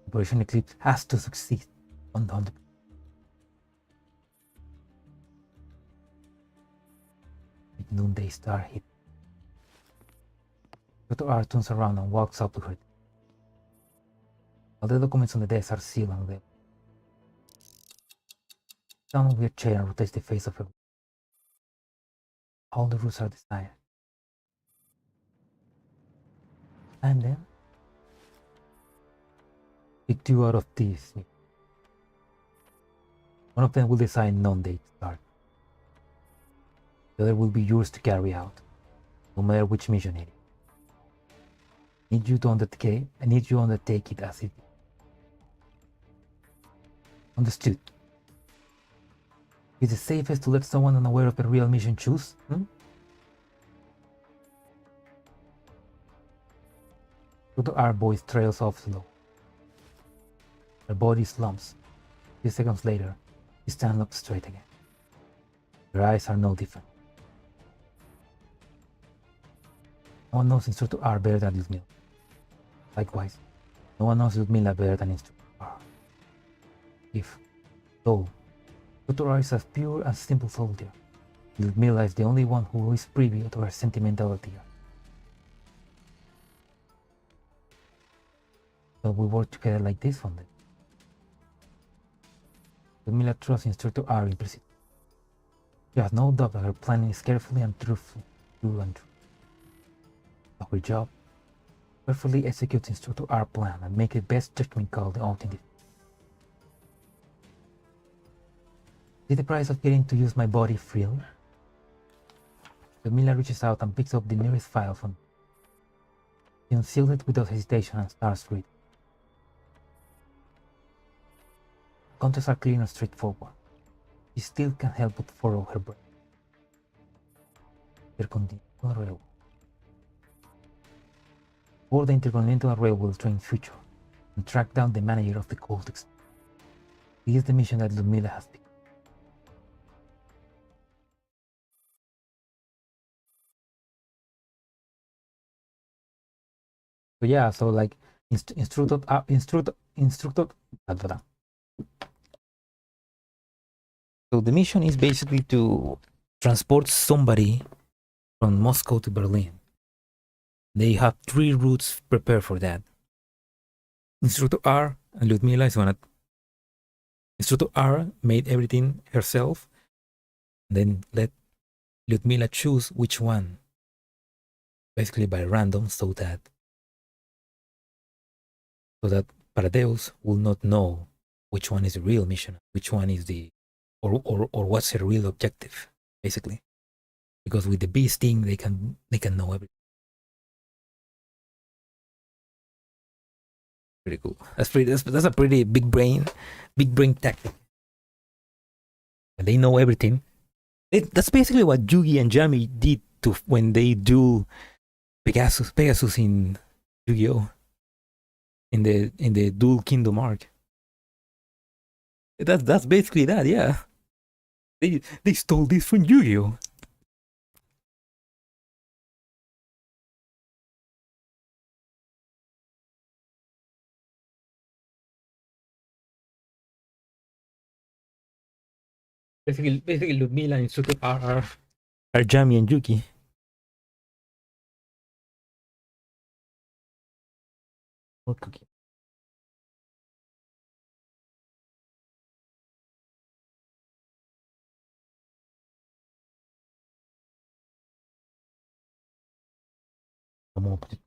Operation Eclipse has to succeed 100%. With Noonday Star hit, Dr. R turns around and walks up to her. All the documents on the desk are sealed and labeled. Down on her chair and rotates the face of her. All the rules are desired. And then pick 2 out of these. One of them will decide Noonday Star. The other will be yours to carry out, no matter which mission it is. I need you to undertake it as it is. Understood. Is it safest to let someone unaware of the real mission choose? Dr. R voice trails off slow. Her body slumps. 3 seconds later, she stands up straight again. Her eyes are no different. No one knows Instructor R better than Ludmilla. Likewise, no one knows Ludmilla better than Instructor R. If, though, Dr. R is as pure and simple soldier, Ludmilla is the only one who is privy to her sentimentality. So we work together like this one day. Ludmilla trusts Instructor R implicitly. She has no doubt that her planning is carefully and truthful, true and true. Our job, carefully execute Instructor R plan and make the best judgment call the ultimate. Is it the price of getting to use my body freely? Ludmilla reaches out and picks up the nearest file from. She unseals it without hesitation and starts reading. Contents are clear and straightforward. She still can't help but furrow her brain. Intercontinental Railway. Board the Intercontinental Railway train future and track down the manager of the Cold Express. This is the mission that Ludmilla has picked. So yeah, so like instructor. So the mission is basically to transport somebody from Moscow to Berlin. They have 3 routes prepared for that. Instructor R and Ludmila is gonna. Instructor R made everything herself, then let Ludmila choose which one, basically by random, so that Paradeus will not know which one is the real mission, which one is the or what's her real objective, basically. Because with the bee sting, they can know everything. Pretty cool. That's a pretty big brain tactic. And they know everything. That's basically what Yugi and Jami did to when they do Pegasus in Yu-Gi-Oh! In the Dual Kingdom arc. That's basically that, yeah. They stole this from Yu-Gi-Oh! Basically Ludmila and Suki are Jami and Yuki. More cookie. More pretty.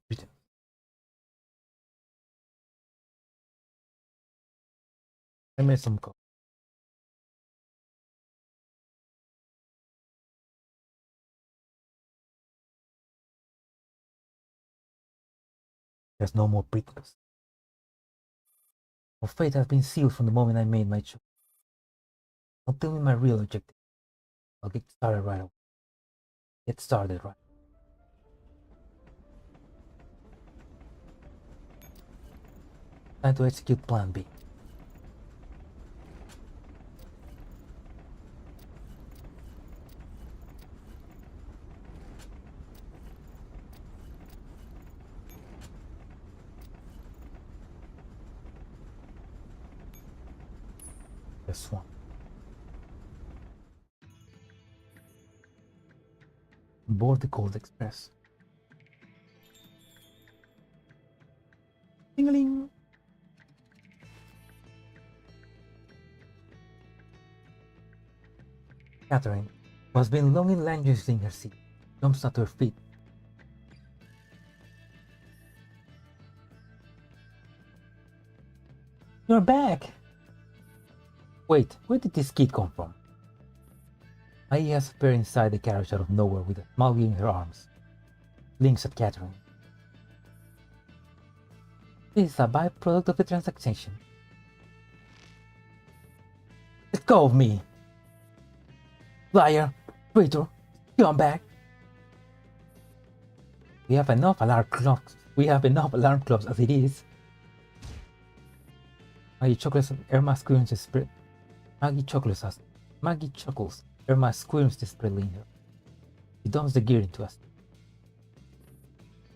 I made some coffee. There's no more prettiness. My fate has been sealed from the moment I made my choice. Don't tell me my real objective. I'll get started right away. Get started right. Time to execute Plan B. The swamp. Board the Cold Express. Ding-a-ling! Catherine, who has been long and languishing in her seat, jumps at her feet. You're back! Wait, where did this kid come from? Ai has appeared inside the carriage out of nowhere with a smile in her arms. Blinks at Catherine. This is a byproduct of the transaction. Let go of me! Liar! Traitor! Scumbag! We have enough alarm clocks as it is. Maggie chuckles and Irma squirms desperately. Maggie chuckles. Irma squirms desperately in her. She dumps the gear into us.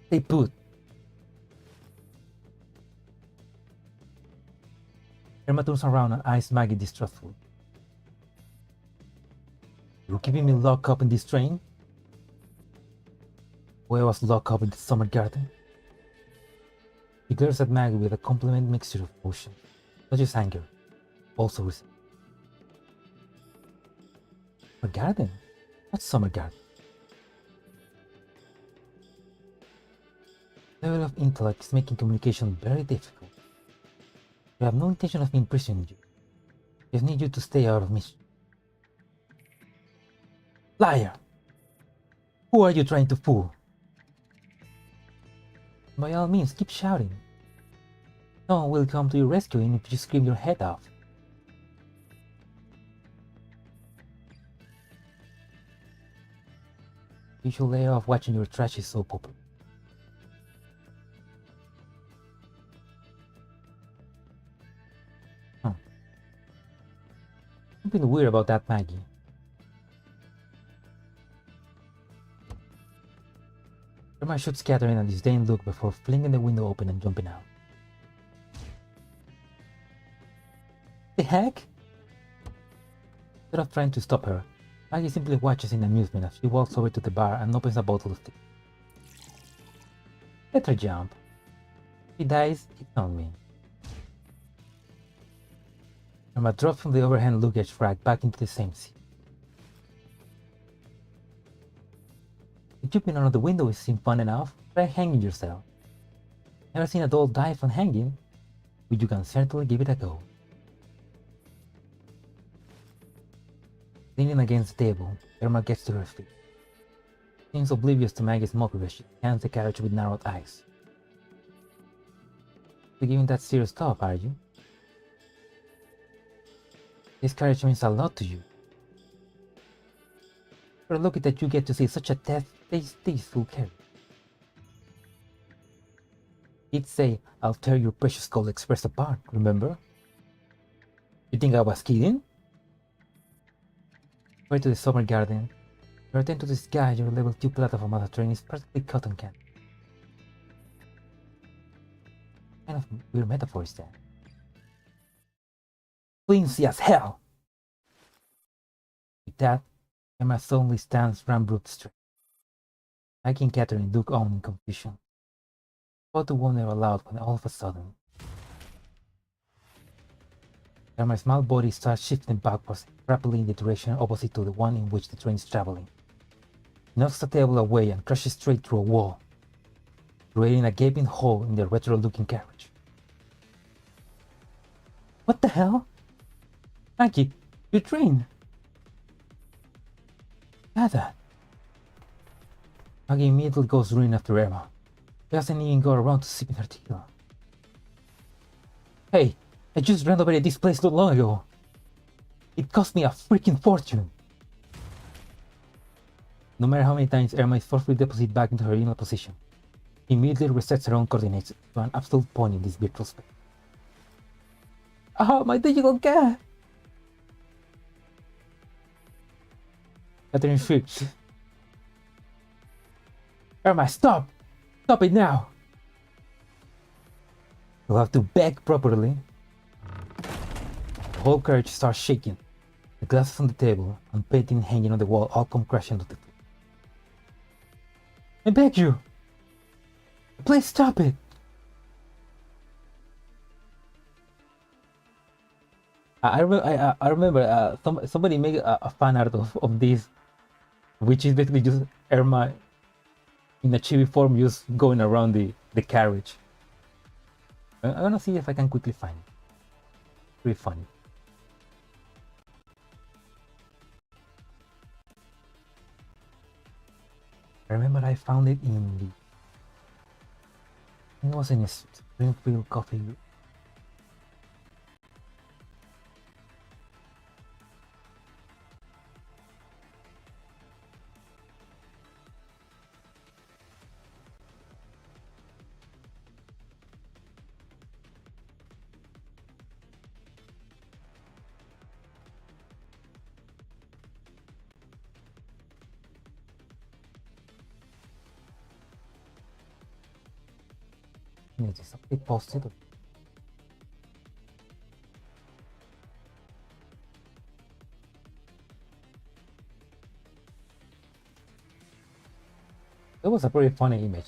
Stay put. Irma turns around and eyes Maggie distrustfully. You're keeping me locked up in this train? Where I was locked up in the summer garden? He glares at Maggie with a compliment mixture of emotion, not just anger, also resentment. Summer garden? What's summer garden? The level of intellect is making communication very difficult. We have no intention of imprisoning you. We just need you to stay out of mischief. Liar! Who are you trying to fool? By all means, keep shouting. No one will come to your rescue even if you scream your head off. You should lay off watching your trashy soap opera. Something weird about that Maggie. Irma shoots Catherine a disdained look before flinging the window open and jumping out. The heck? Instead of trying to stop her, Maggie simply watches in amusement as she walks over to the bar and opens a bottle of tea. Let her jump. If she dies, it's on me. Emma drops from the overhand luggage rack back into the same seat. If jumping out of the window seems fun enough, try hanging yourself. Never seen a doll die from hanging, but you can certainly give it a go. Leaning against the table, Irma gets to her feet. Seems oblivious to Maggie's mockery as she scans the carriage with narrowed eyes. You're giving that serious thought, are you? This carriage means a lot to you. We're lucky that you get to see such a tasteful carriage. He'd say, I'll tear your precious Gold Express apart, remember? You think I was kidding? Way to the summer garden. You attend to this guy, your level 2 platform at a train is practically cotton candy. Kind of weird metaphor is that. Flimsy as hell! With that, Emma suddenly stands ramrod straight. Maggie and Catherine look on in confusion. About to wonder aloud when all of a sudden, Emma's small body starts shifting backwards rapidly in the direction opposite to the one in which the train is traveling. She knocks the table away and crashes straight through a wall, creating a gaping hole in the retro-looking carriage. What the hell? Maggie, your train! Look at that. Maggie immediately goes running after Emma. She doesn't even go around to sipping her tea. Hey, I just renovated this place not long ago. It cost me a freaking fortune. No matter how many times Emma is forcefully deposited back into her original position, she immediately resets her own coordinates to an absolute point in this virtual space. Ah, my digital cat! Catherine shrieks. Emma, stop! Stop it now! You'll have to beg properly. The whole carriage starts shaking. The glasses on the table and painting hanging on the wall all come crashing to the floor. I beg you! Please stop it! I remember somebody made a fan art of this, which is basically just Irma in a chibi form just going around the carriage. I'm gonna see if I can quickly find it. Pretty funny. I remember I found it in the... I think it was in a Springfield coffee. Did somebody post it? That was a pretty funny image.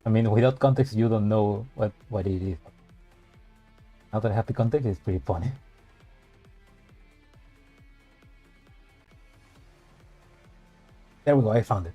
I mean, without context, you don't know what it is. Now that I have the context, it's pretty funny. There we go, I found it.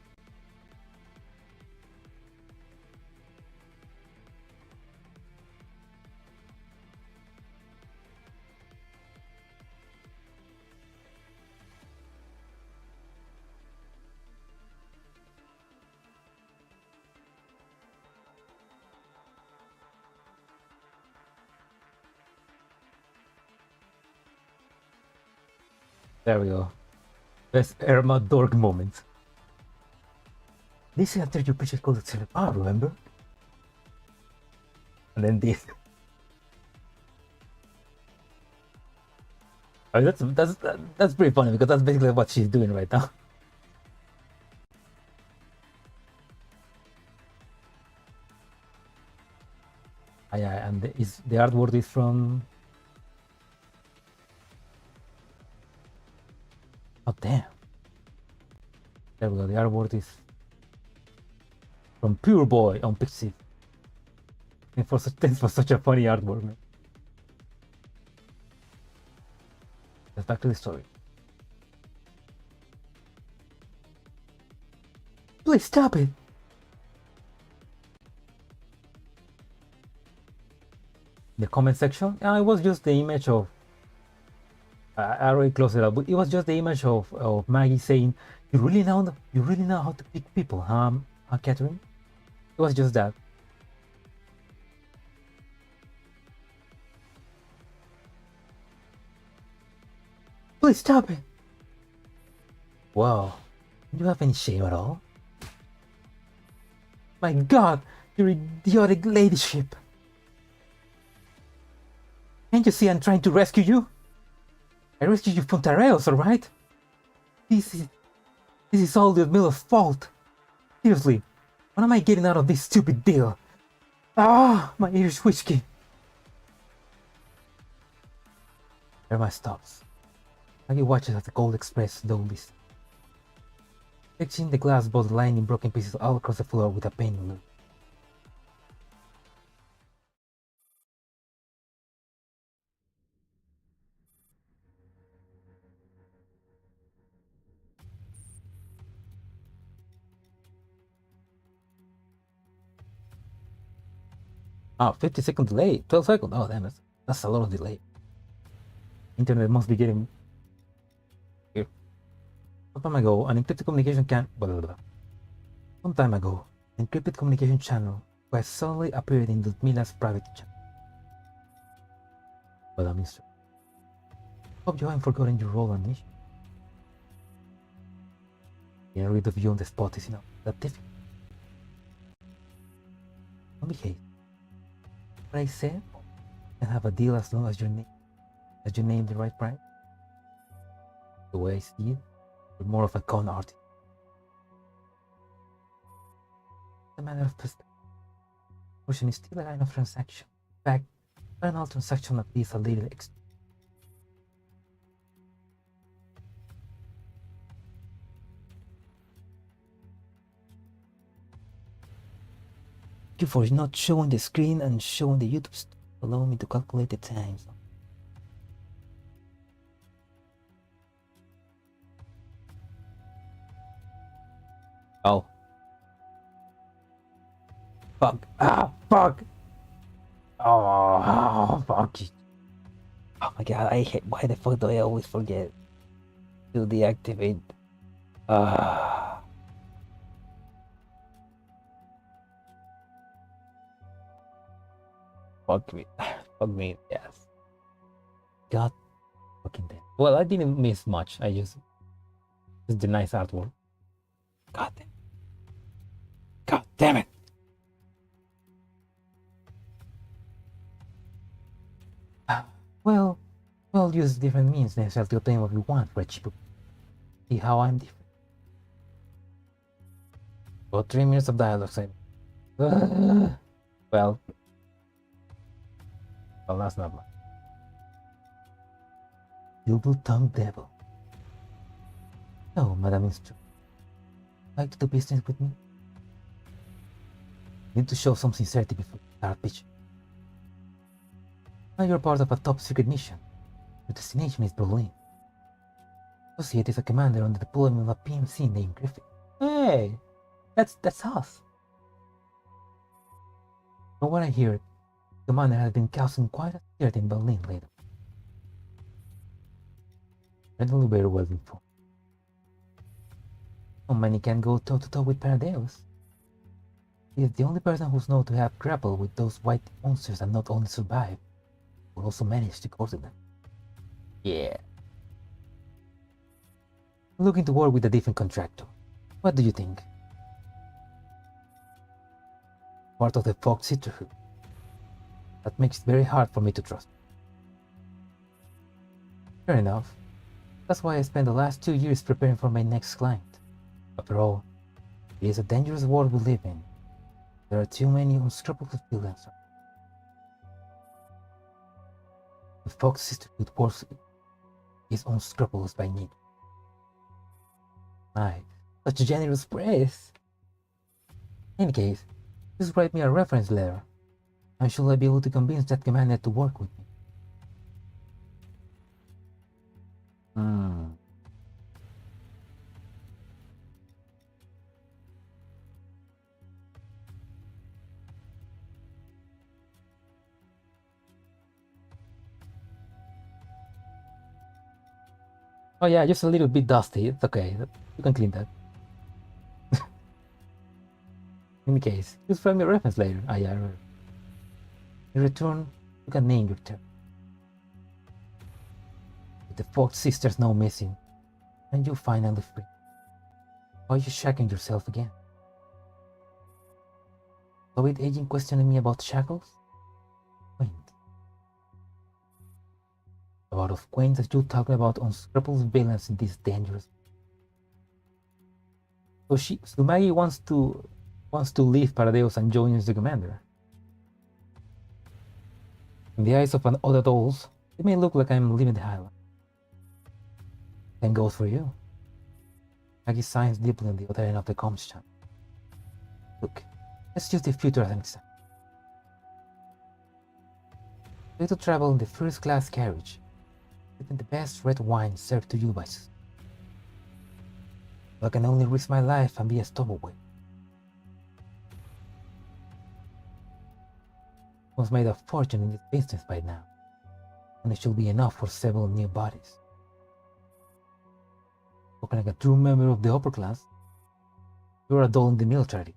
There we go. Best Irma dork moment. This is after your picture called itself. Ah, remember? And then this. I mean, that's pretty funny because that's basically what she's doing right now. Yeah, and the artwork is from Oh damn. There we go. The artwork is from Pure Boy on Pixie. And thanks for such a funny artwork, man. Let's back to the story. Please stop it. The comment section, it was just the image of. I already closed it up, but it was just the image of Maggie saying, "You really know how to pick people, huh, Catherine?" It was just that. Please stop it. Wow, do you have any shame at all? My God, your idiotic ladyship. Can't you see I'm trying to rescue you? I rescued you from Tareos, alright? This is all Ludmila's fault. Seriously, when am I getting out of this stupid deal? Ah, my Irish whiskey. Irma stops. Maggie watches as the Gold Express slowly sinks, fixing the glass bottle lying in broken pieces all across the floor with a painful look. Oh, 50-second delay. 12 seconds. Oh, damn, that's a lot of delay. Internet must be getting. Here. Some time ago, an encrypted communication channel was suddenly appeared in Ludmila's private chat. But Mr. Hope you haven't forgotten your role and mission. Getting rid of you on the spot is enough. That difficult. Don't behave. What I said? Can have a deal as long as you name the right price. The way I see it, you're more of a con artist. It's a matter of perspective. Motion is still a kind of transaction. In fact, final transaction at least a little extra. Thank you for not showing the screen and showing the YouTube stuff. Allow me to calculate the times. Oh. Fuck. Ah, fuck. Oh, fuck. Oh my God, I hate. Why the fuck do I always forget to deactivate? Fuck me. Fuck me, yes. God fucking damn. Well, I didn't miss much. I just the nice artwork. God damn. God damn it. Well, we'll use different means necessary to obtain what we want for a cheaper. See how I'm different. About 3 minutes of dialogue. Well, that's not much. Double-tongued devil. No, Madam Instructor. Like to do business with me? You need to show some sincerity before you start pitching. Now you're part of a top-secret mission. Your destination is Berlin. Associate is a commander on the deployment of a PMC named Griffin. Hey! That's us! From what I hear, the commander has been causing quite a stir in Berlin lately. Certainly very well informed. So many can go toe-to-toe with Paradeus. He is the only person who's known to have grappled with those white monsters and not only survived, but also managed to cause them. Yeah. I'm looking to work with a different contractor. What do you think? Part of the Fox Sisterhood. That makes it very hard for me to trust. Fair enough. That's why I spent the last 2 years preparing for my next client. After all, it is a dangerous world we live in. There are too many unscrupulous villains. The Fox Sisterhood works is unscrupulous by need. My, such a generous praise. In any case, just write me a reference letter. I'm sure I'll be able to convince that commander to work with me. Oh yeah, just a little bit dusty. It's okay. You can clean that. In any case, just write me a reference later. Ah yeah, right. In return, you can name your term. With the fourth sisters now missing, and you finally free. Are you shackling yourself again? So with agent questioning me about shackles? Quaint. About of quaint that you talking about unscrupulous villains in this dangerous. So Maggie wants to leave Paradeus and joins the commander. In the eyes of an other adults, it may look like I'm leaving the island. Same goes for you. Maggie signs deeply on the other end of the comms channel. Look, let's use the future as an example. You to travel in the first class carriage, sipping the best red wine served to you by us. I can only risk my life and be a stowaway. I was made a fortune in this business by now, and it should be enough for several new bodies. Looking like a true member of the upper class, you're a dull in the military.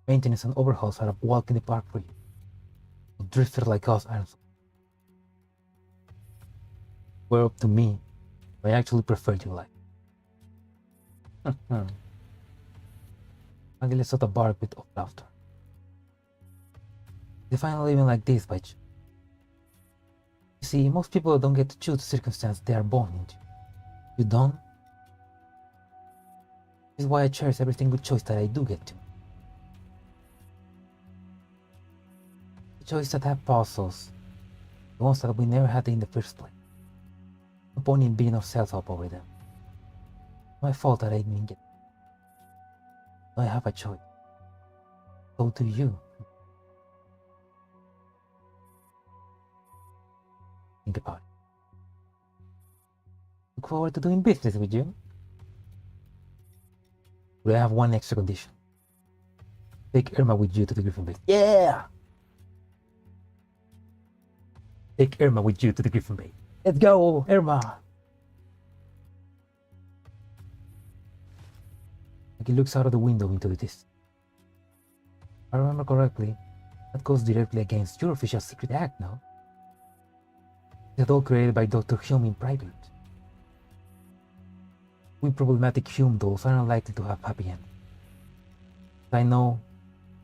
Maintenance and overhauls are a walk in the park for you. A drifter like us aren't. Were up to me, I actually prefer your life. Maggie let out a bark with of laughter. They find living like this by chance. You see, most people don't get to choose the circumstance they are born into. You don't? This is why I cherish every single choice that I do get to. The choices that have puzzles, the ones that we never had in the first place. No point in beating ourselves up over them. My fault that I didn't get. So I have a choice. So do you. Think about it. Look forward to doing business with you. We have one extra condition. Take Irma with you to the Griffin base. Yeah! Take Irma with you to the Griffin base. Let's go, Irma! He looks out of the window into the distance. If I remember correctly, that goes directly against your official secret act, no? It's all created by Dr. Hume in private. We problematic Hume dolls are unlikely to have happy endings.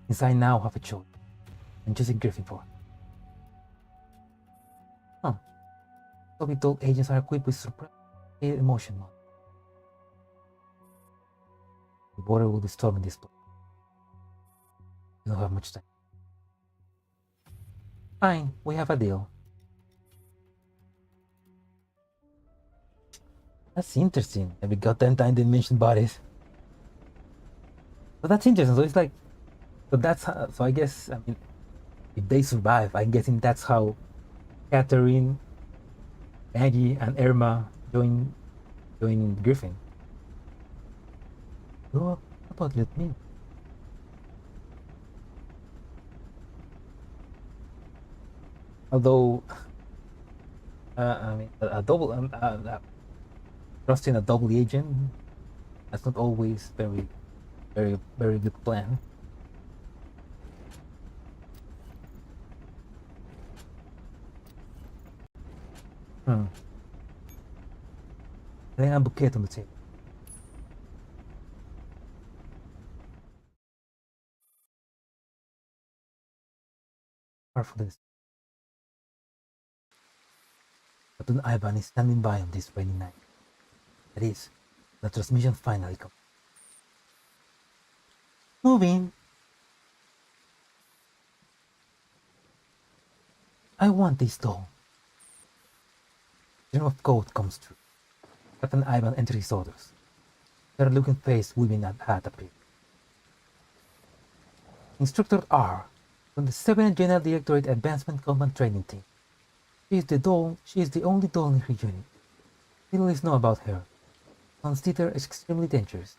Since I now have a choice, I'm choosing Gryffindor. Huh. So we told agents are equipped with surprise emotion mode. The border will be storming this place. We don't have much time. Fine, we have a deal. That's interesting. And we got 10 time dimension bodies. So that's interesting. So it's like, so that's how, so I guess, I mean, if they survive, I'm guessing that's how Catherine, Maggie, and Irma join Griffin. So how about let me? Although, I mean, a double, trusting a double agent, that's not always very good plan. Laying a bouquet on the table. For this. Captain Ivan is standing by on this rainy night. That is, the transmission finally comes. Moving. I want this doll. Dream of code comes true. Captain Ivan enters his orders. Her looking face weaving at hat appeared. Instructor R, from the 7th General Directorate Advancement Command Training Team. She is the only doll in her unit. Little is known about her. Consider her extremely dangerous.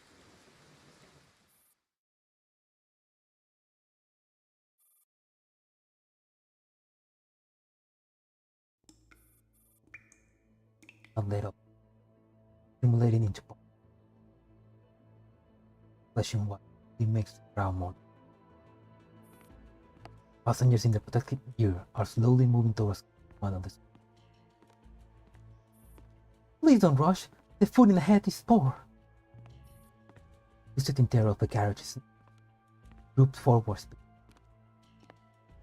Not let up. Accumulating into pulp. Flashing white. It makes the crowd more. Passengers in the protective gear are slowly moving towards one of the. Please don't rush. The food in the head is poor. The sitting terror of the carriage is grouped forward.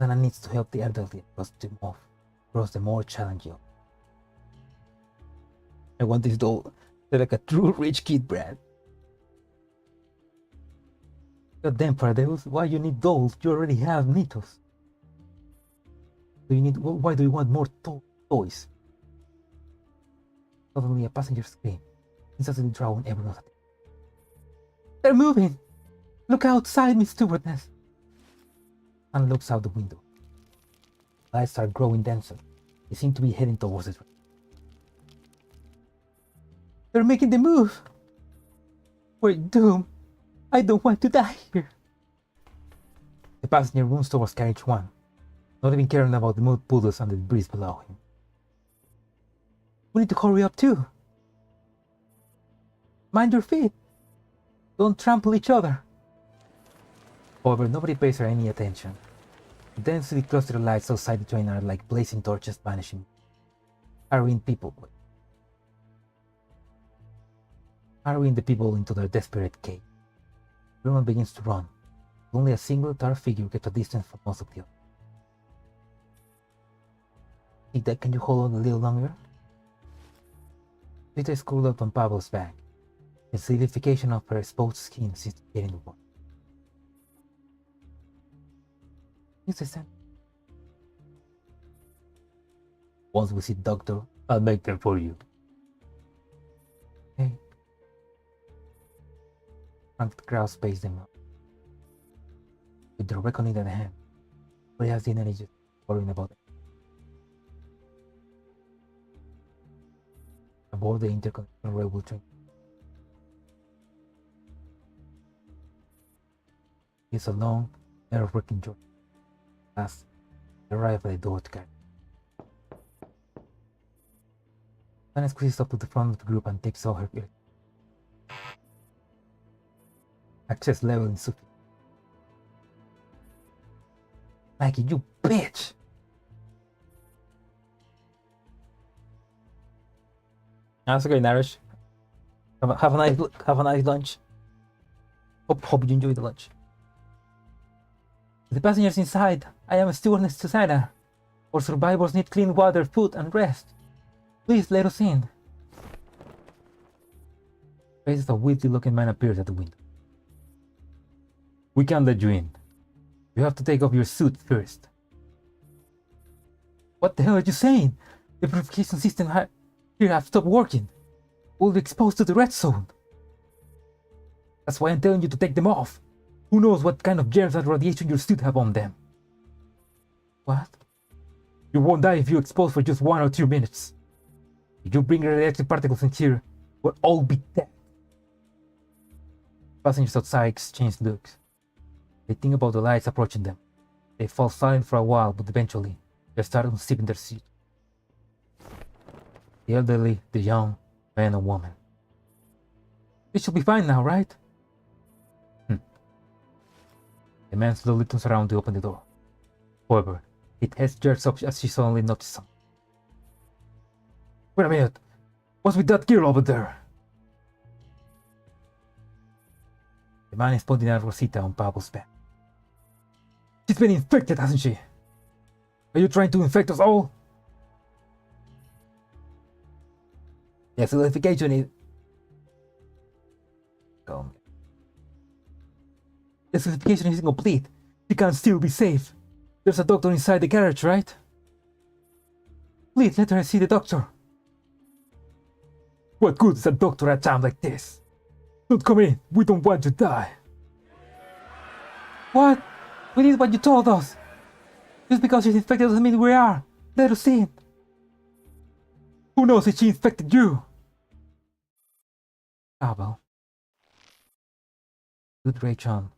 Lana needs to help the elderly across the more challenging. I want this doll. They're like a true rich kid, Brad. God damn, Paradeus, why you need dolls? You already have Nitos. Why do you want more toys? Suddenly a passenger scream. Instantly drawing everyone's attention. They're moving! Look outside, Miss Stewardess! Anne looks out the window. Lights are growing denser. They seem to be heading towards it. They're making the move! We're doomed. I don't want to die here. The passenger runs towards carriage 1, not even caring about the mud puddles and the debris below him. We need to hurry up too. Mind your feet. Don't trample each other. However, nobody pays her any attention. The densely clustered lights outside the train are like blazing torches vanishing, hurrying the people into their desperate cave. Everyone begins to run. Only a single dark figure kept a distance from most of the others. Think that can you hold on a little longer? Rita is curled up on Pablo's back. The solidification of her exposed skin seems to get in the way. Use the scent. Once we see Doctor, I'll make them for you. Hey. Frank the crowd spaced them up. With the reckoning at hand, but he has the energy just worrying about it. Aboard the intercontinental railway train. It's a long, nerve-wracking journey. Last, they arrive at the door to carry. Anna squeezes up to the front of the group and takes all her gear. Access level insufficient. Maggie, you bitch! That's okay, Narish. Have a nice lunch. Hope you enjoy the lunch. The passengers inside. I am a stewardess to Sarah. Our survivors need clean water, food, and rest. Please let us in. Faces of a wealthy-looking man appears at the window. We can't let you in. You have to take off your suit first. What the hell are you saying? The purification system here have stopped working. We'll be exposed to the red zone. That's why I'm telling you to take them off. Who knows what kind of germs and radiation your suit have on them? What? You won't die if you're exposed for just 1 or 2 minutes. If you bring radioactive particles in here, we'll all be dead. Passengers outside exchange looks. They think about the lights approaching them. They fall silent for a while, but eventually, they start unzipping their suit. The elderly, the young, man and woman. It should be fine now, right? The man slowly turns around to open the door. However, his head jerks up as she suddenly notices something. Wait a minute! What's with that girl over there? The man is pointing at Rosita on Pablo's back. She's been infected, hasn't she? Are you trying to infect us all? The solidification is... Come. The solidification isn't complete. She can still be safe. There's a doctor inside the carriage, right? Please let her see the doctor. What good is a doctor at a time like this? Don't come in. We don't want you to die. What? We did what you told us. Just because she's infected doesn't mean we are. Let us in. Who knows if she infected you? Pavel. Good rage on.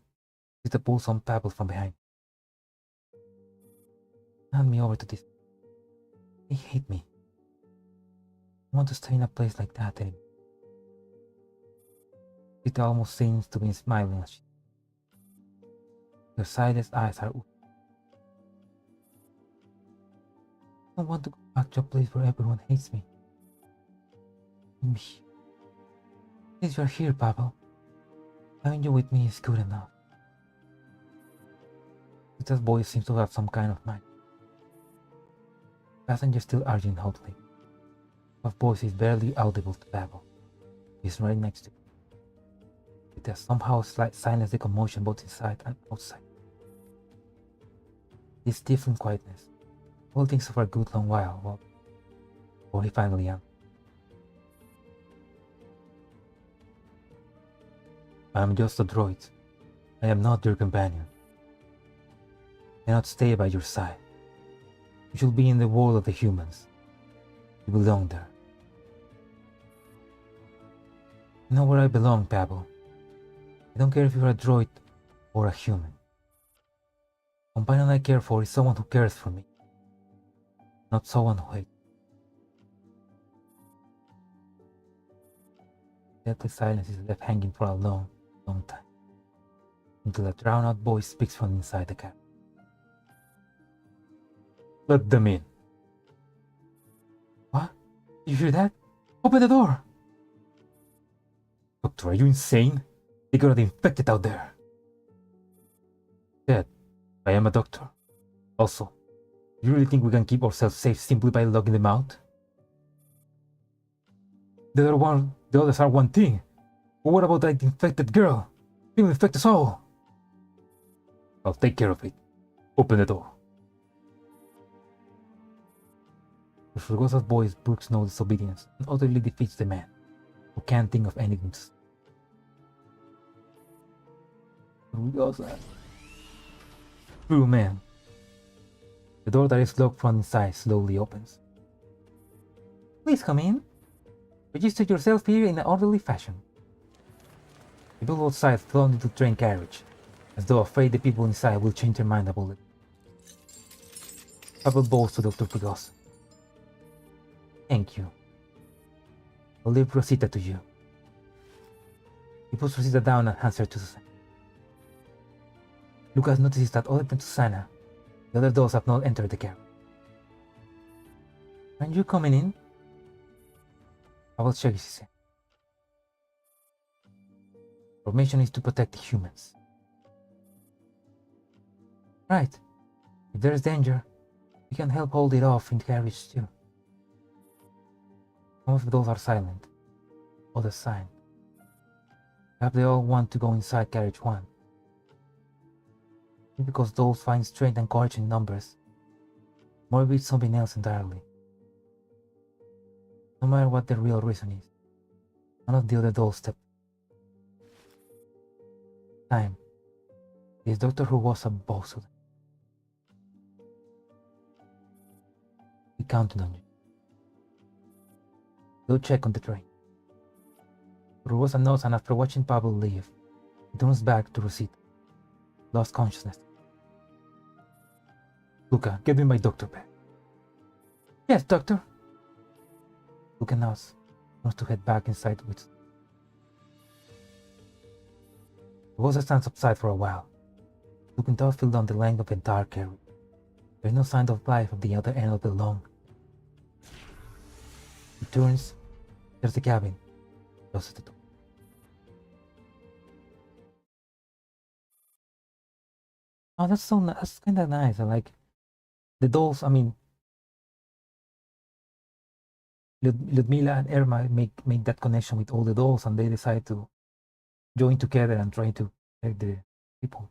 With the pulse on Pavel from behind. Hand me over to this. They hate me. I want to stay in a place like that anymore. It almost seems to be smiling as she. Her sightless eyes are open. I don't want to go back to a place where everyone hates me. Me. Since you're here, Pavel, having you with me is good enough. This boy seems to have some kind of mind. Passengers still arguing hotly. Her voice is barely audible to Pavel. He's right next to him. It has somehow silenced the commotion both inside and outside. This stifling quietness, all things for a good long while, before he finally answered. I am just a droid. I am not your companion. I cannot stay by your side. You should be in the world of the humans. You belong there. You know where I belong, Pavel. I don't care if you're a droid or a human. The companion I care for is someone who cares for me, not someone who hates. Deathly silence is left hanging for a long, long time, until a drowned-out voice speaks from inside the cabin. Let them in. What? You hear that? Open the door! Doctor, are you insane? They got infected out there. Dad, I am a doctor. Also, do you really think we can keep ourselves safe simply by locking them out? The others are one thing. But what about that infected girl? She will infect us all. I'll take care of it. Open the door. The Fregosa's voice brooks no disobedience and utterly defeats the man, who can't think of anything to say. Fregosa. True man. The door that is locked from inside slowly opens. Please come in. Register yourself here in an orderly fashion. People outside flow into the train carriage, as though afraid the people inside will change their mind about it. Pavel bows to Dr. Fregosa. Thank you. I'll leave Rosita to you. He puts Rosita down and hands her to Susana. Lucas notices that other than Susana, the other dolls have not entered the carriage. Aren't you coming in? Pavel shakes his head. Our mission is to protect the humans. Right. If there's danger, we can help hold it off in the carriage too. Some of those are silent, others sign. Perhaps they all want to go inside carriage 1. Maybe because those find strength and courage in numbers. Or maybe it's something else entirely. No matter what the real reason is, none of the other dolls step. Time. This doctor who was a boss of them. We counted on you. Go check on the train. Rosa nods, and after watching Pavel leave, he turns back to Rosita, lost consciousness. Luca, get me my doctor bag. Yes, doctor. Luca nods, wants to head back inside with. Rosa stands upside for a while, looking thoughtful down the length of the entire carriage. There is no sign of life at the other end of the long. He turns, there's the cabin, closes the door. Oh, that's so nice. That's kind of nice. I like the dolls. I mean, Ludmila and Irma make that connection with all the dolls, and they decide to join together and try to protect the people.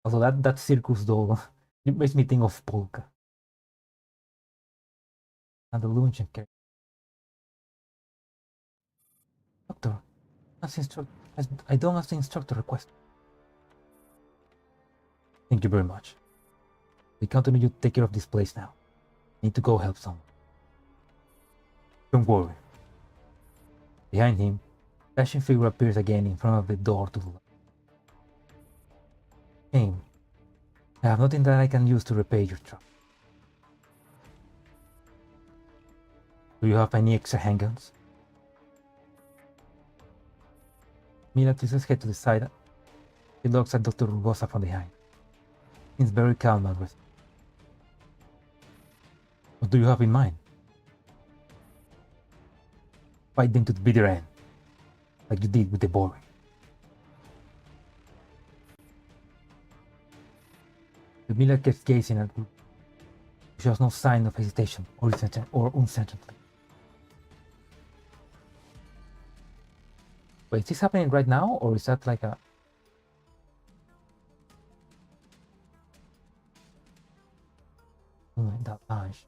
Also, that circus doll, it makes me think of Polka. And the luncheon carrier. Doctor, I don't have the instructor request. Thank you very much. We count on you to take care of this place now. Need to go help someone. Don't worry. Behind him, a dashing figure appears again in front of the door to the left. Shame. I have nothing that I can use to repair your truck. Do you have any extra handguns? Mila twists his head to the side. He looks at Dr. Rugosa from behind. He's very calm and reserved. What do you have in mind? Fight them to the bitter end, like you did with the boy. Mila keeps gazing at Group. She shows no sign of hesitation or uncertainty. Wait, is this happening right now, or is that like a... that lounge.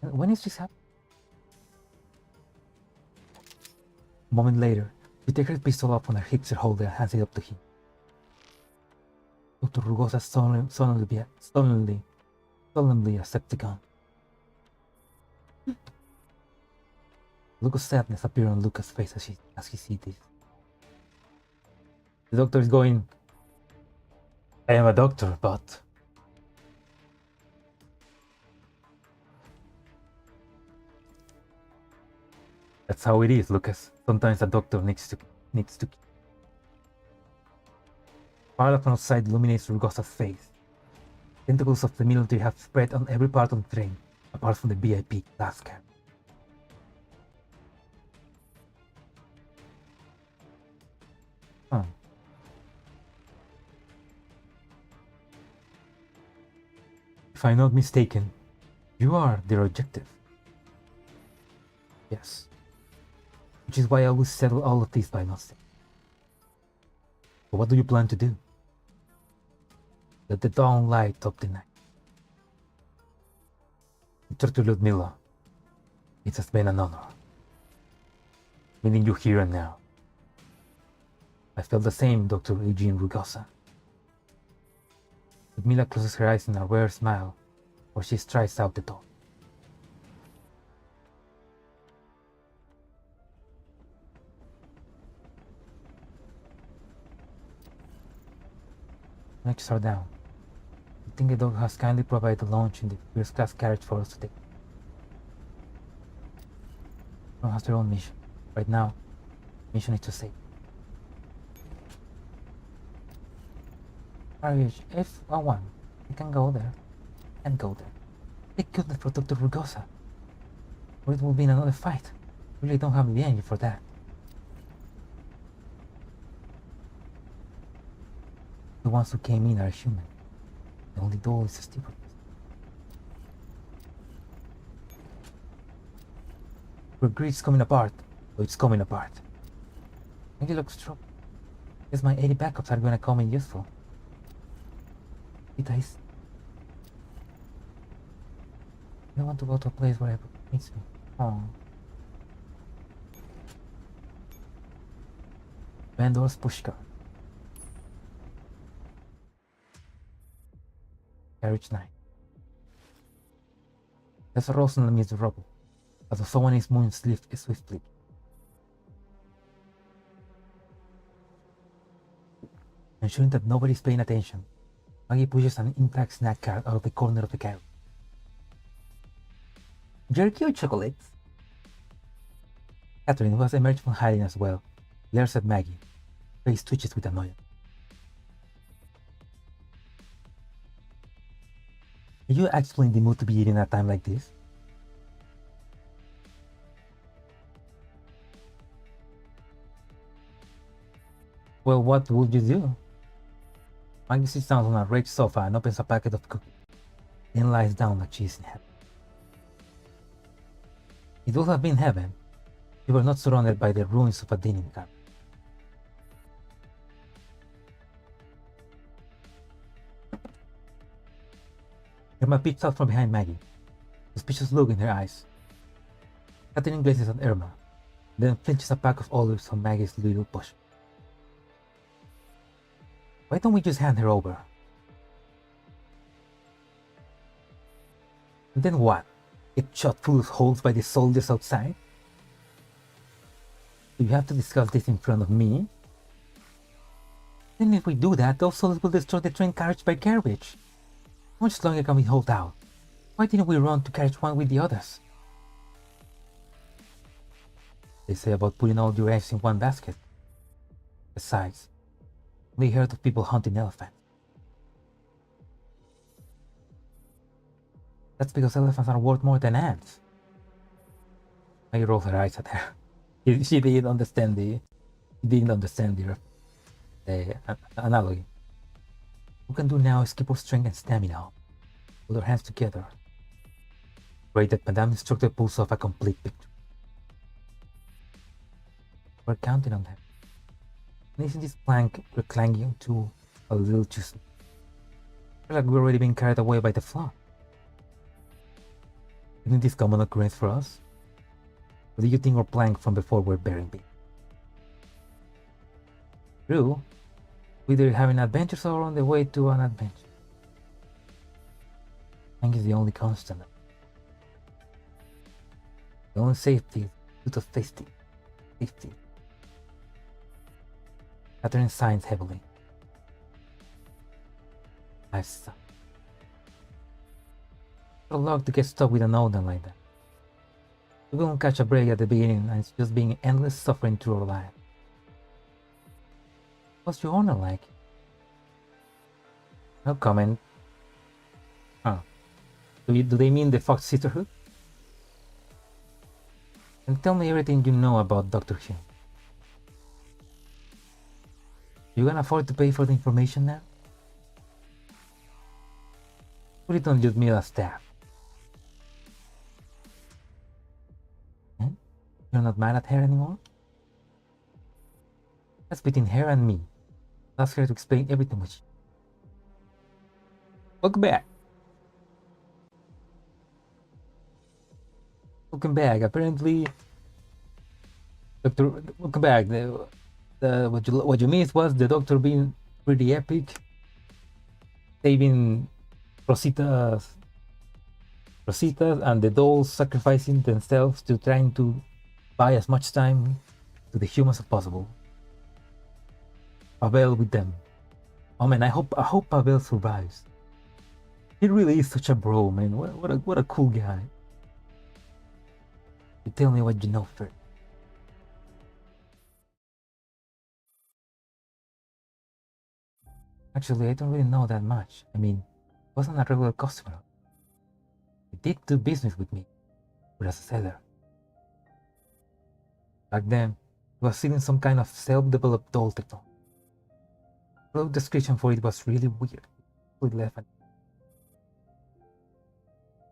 When is this happening? A moment later, she takes her pistol up from her hipster holder and hands it up to him. Dr. Rugosa solemnly accepts the gun. A look of sadness appears on Lucas' face as he sees this. The doctor is going, I am a doctor, but... That's how it is, Lucas. Sometimes a doctor needs to. Fire from outside illuminates Rugosa's face. Tentacles of the military have spread on every part of the train, apart from the VIP glass cab. Huh. If I'm not mistaken, you are their objective. Yes. Which is why I always settle all of this by mistake. But what do you plan to do? Let the dawn light up the night. Dr. Ludmilla, it has been an honor. Meeting you here and now. I felt the same, Dr. Eugene Rugosa. Ludmilla closes her eyes in a rare smile, or she strides out the door. Next are down. I think the dog has kindly provided the launch in the first class carriage for us today. Everyone has their own mission. Right now, mission is to save. RH F11, you can go there. And go there. Thank goodness for Dr. Rugosa. Or it will be in another fight. Really don't have the energy for that. The ones who came in are human. The only door is a stupid. Your greed's coming apart. Oh, it's coming apart. Maybe looks true. Guess my 80 backups are gonna come in useful. It is. I don't want to go to a place where everyone meets me. Oh. Bandor's pushcart. Carriage 9. There's a Rosen amidst the rubble, as though someone is moving swiftly. Ensuring that nobody's paying attention, Maggie pushes an intact snack cart out of the corner of the carriage. Jerky or chocolates? Catherine, who has emerged from hiding as well, glares at Maggie. Her face twitches with annoyance. Are you actually in the mood to be eating at a time like this? Well, what would you do? Maggie sits down on a red sofa and opens a packet of cookies, then lies down like she's in heaven. It would have been heaven if we were not surrounded by the ruins of a dining camp. Irma peeks out from behind Maggie, suspicious look in her eyes. Catherine glances at Irma, then flinches a pack of olives on Maggie's little bush. Why don't we just hand her over? And then what? Get shot full of holes by the soldiers outside? Do you have to discuss this in front of me? Then if we do that, those soldiers will destroy the train carriage by garbage. How much longer can we hold out? Why didn't we run to carriage one with the others? They say about putting all your eggs in one basket. Besides, we heard of people hunting elephants. That's because elephants are worth more than ants. I rolled her eyes at her. She didn't understand the analogy. What we can do now is keep our strength and stamina up. Put our hands together. Pray that Madame Instructor pulls off a complete victory. We're counting on them. And isn't this plank we're clanging to a little too soon? I feel like we're already being carried away by the flood. Isn't this common occurrence for us? Or do you think we're plank from before we're bearing big? True. We're either having adventures or on the way to an adventure. Plank is the only constant. The only safety is to safety. Catherine signs heavily. I suck. It's a luck to get stuck with an Odin like that. We won't catch a break at the beginning and it's just being endless suffering through our life. What's your honor like? No comment. Huh. Do they mean the Fox Sisterhood? And tell me everything you know about Dr. Hume. You can afford to pay for the information now? Put it on Ludmila's staff. Hmm? You're not mad at her anymore? That's between her and me. Ask her to explain everything with you. Welcome back. Welcome back. Apparently, Doctor. Welcome back. What you missed was the Doctor being pretty epic, saving Rositas and the dolls sacrificing themselves to trying to buy as much time to the humans as possible. Pavel with them. Oh man, I hope Pavel survives. He really is such a bro, man. What a cool guy. You tell me what you know first. Actually, I don't really know that much. I mean, he wasn't a regular customer. He did do business with me, but as a seller. Back then, he was selling some kind of self-developed doll technology. The description for it was really weird. We left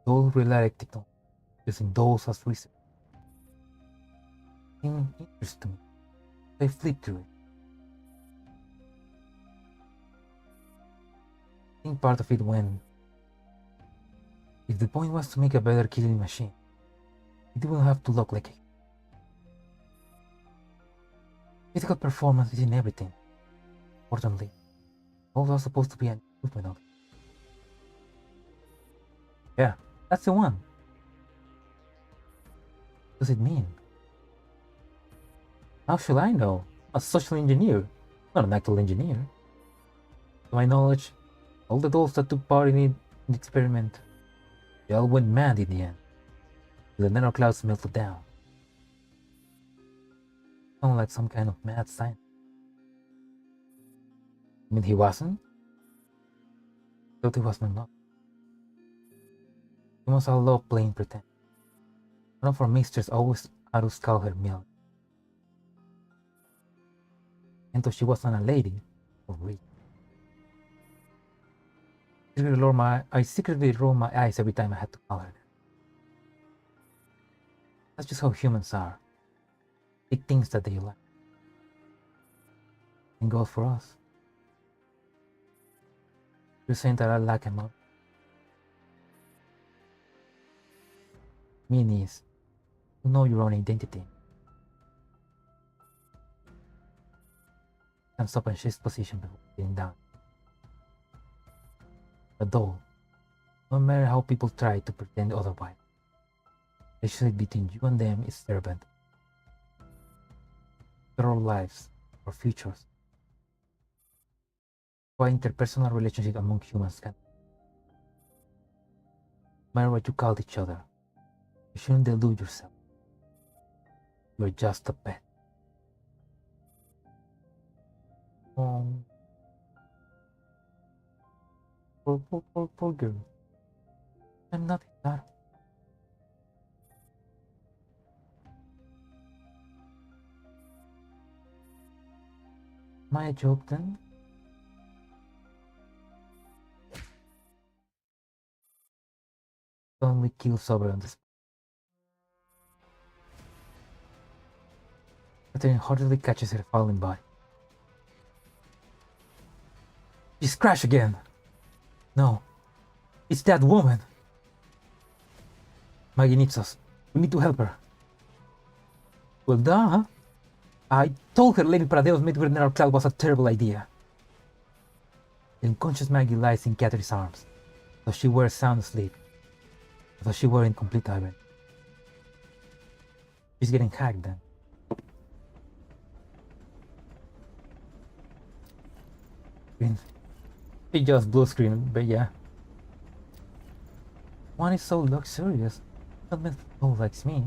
doll-related technology, using dolls as research. It interested me. I flipped through it. I think part of it went, if the point was to make a better killing machine, it wouldn't have to look like it. Physical performance is in everything. Importantly, also supposed to be an improvement of it. Yeah, that's the one. What does it mean? How should I know? A social engineer, not an actual engineer. To my knowledge, all the dolls that took part in the experiment, they all went mad in the end. The nano clouds melted down. Sounded like some kind of mad scientist. I mean, he wasn't? I thought he was not. He must have loved playing pretend. One of our misters always had to call her Millie. And though she wasn't a lady, or rich. I secretly rolled my eyes every time I had to call her. That's just how humans are. Big things that they like. And goes for us. You're saying that I lack emotion. mean is to know your own identity. And stop and shift position before getting down. But though, no matter how people try to pretend otherwise, the relationship between you and them is relevant. Their lives or futures. Why interpersonal relationship among humans can. No matter what you call each other, you shouldn't delude yourself. You're just a pet. Poor girl. I'm not that. Am I a joke then? Only kills over on this. Catherine hardly catches her falling body. She's crashed again. No, it's that woman. Maggie needs us. We need to help her. Well, duh, huh? I told her leaving Paradeo's midway in our cloud was a terrible idea. The unconscious Maggie lies in Catherine's arms, though she were sound asleep, though she were in complete hibernation. She's getting hacked then. She just blue screen, but yeah. One is so luxurious, not meant for people like me.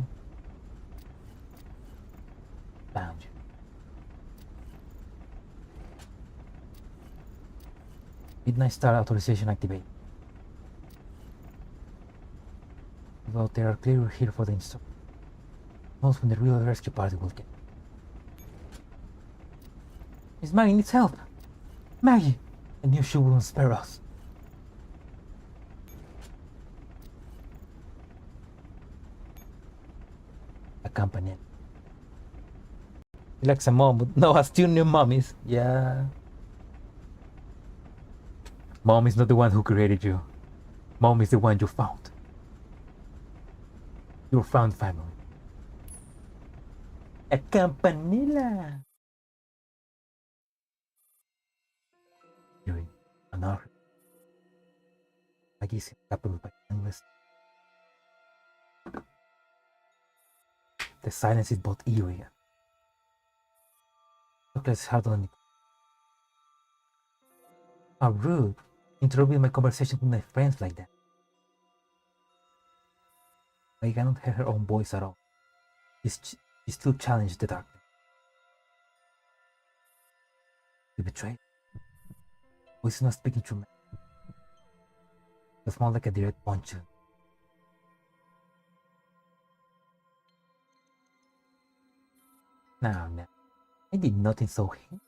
Found you. Midnight Star authorization activate. Well, they are clearly here for the install. Most when the real rescue party will get. Miss Maggie needs help! Maggie! I knew she wouldn't spare us. Accompany. Like a mom, but no, has two new mommies. Yeah. Mom is not the one who created you. Mom is the one you found. Your found family. Accompany. During an hour, Maggie is coupled by endless. The silence is both eerie. Chocolate is hard on it. How rude! Interrupting my conversation with my friends like that. I cannot hear her own voice at all. She still challenged the darkness. You betrayed. Voice is not speaking through me. It's more like a direct punch. No. I did nothing so heinous.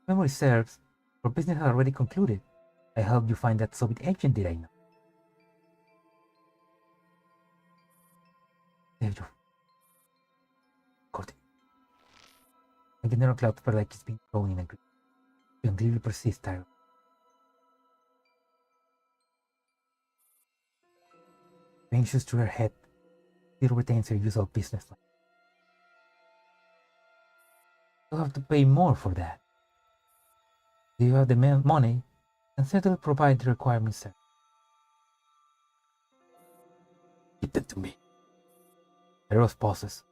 Memory serves. Our business has already concluded. I helped you find that Soviet agent, did I know? There you got it. My general cloud felt like it's been thrown in a grip. You clearly persist, Tyro. Anxious to her head, still retains her usual business line. You'll have to pay more for that. Do you have the money? And certainly provide the requirements, sir. Give them to me. Eros pauses.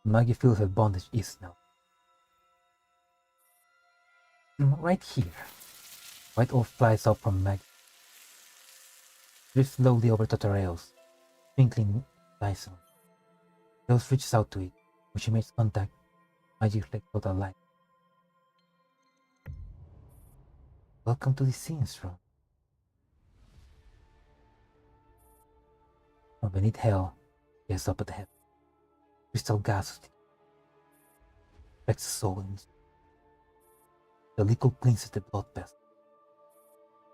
Maggie feels her bondage is now. Right here. White orb flies up from Maggie. Drifts slowly over to the rails, twinkling nicely. Rose reaches out to it. When she makes contact, Maggie reflects total light. Welcome to the scenes room. From beneath hell, yes, up at the head. Crystal gas affects the soul in the liquid cleanses the blood vessel,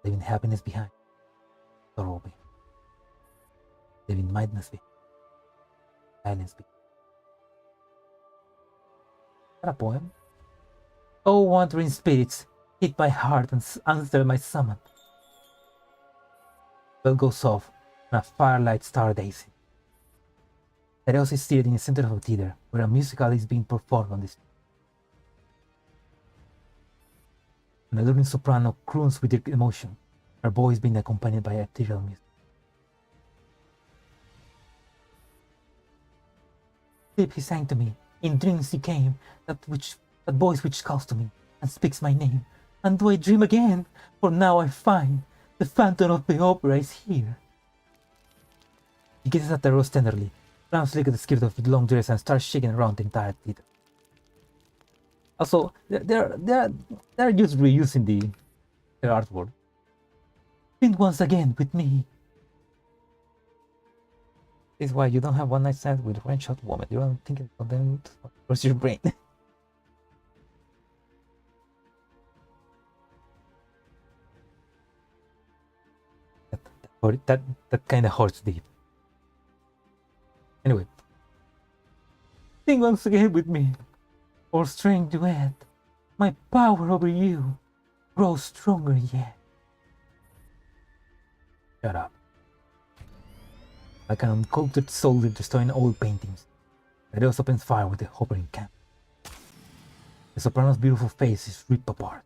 leaving happiness behind, sorrow behind, leaving madness behind, silence behind. Is that a poem? Oh, wandering spirits, hit my heart and answer my summon. Bell goes off, and a firelight stargazing. Tereos is seated in the center of a theater, where a musical is being performed on this. An alluring soprano croons with emotion, her voice being accompanied by ethereal music. Sleep, he sang to me. In dreams he came, that voice which calls to me and speaks my name. And do I dream again? For now I find the phantom of the opera is here. He gazes at the rose tenderly, frowns look at the skirt of the long dress and starts shaking around the entire theater. Also, they're just reusing the artwork. Think once again with me. This is why you don't have one night stand with a one-shot woman. You don't think of them across your brain. that kind of hurts deep. Anyway, sing once again with me, or strange duet. My power over you grows stronger yet. Shut up. Like an uncultured soldier destroying old paintings, Tereos opens fire with the hovering cannon. The soprano's beautiful face is ripped apart,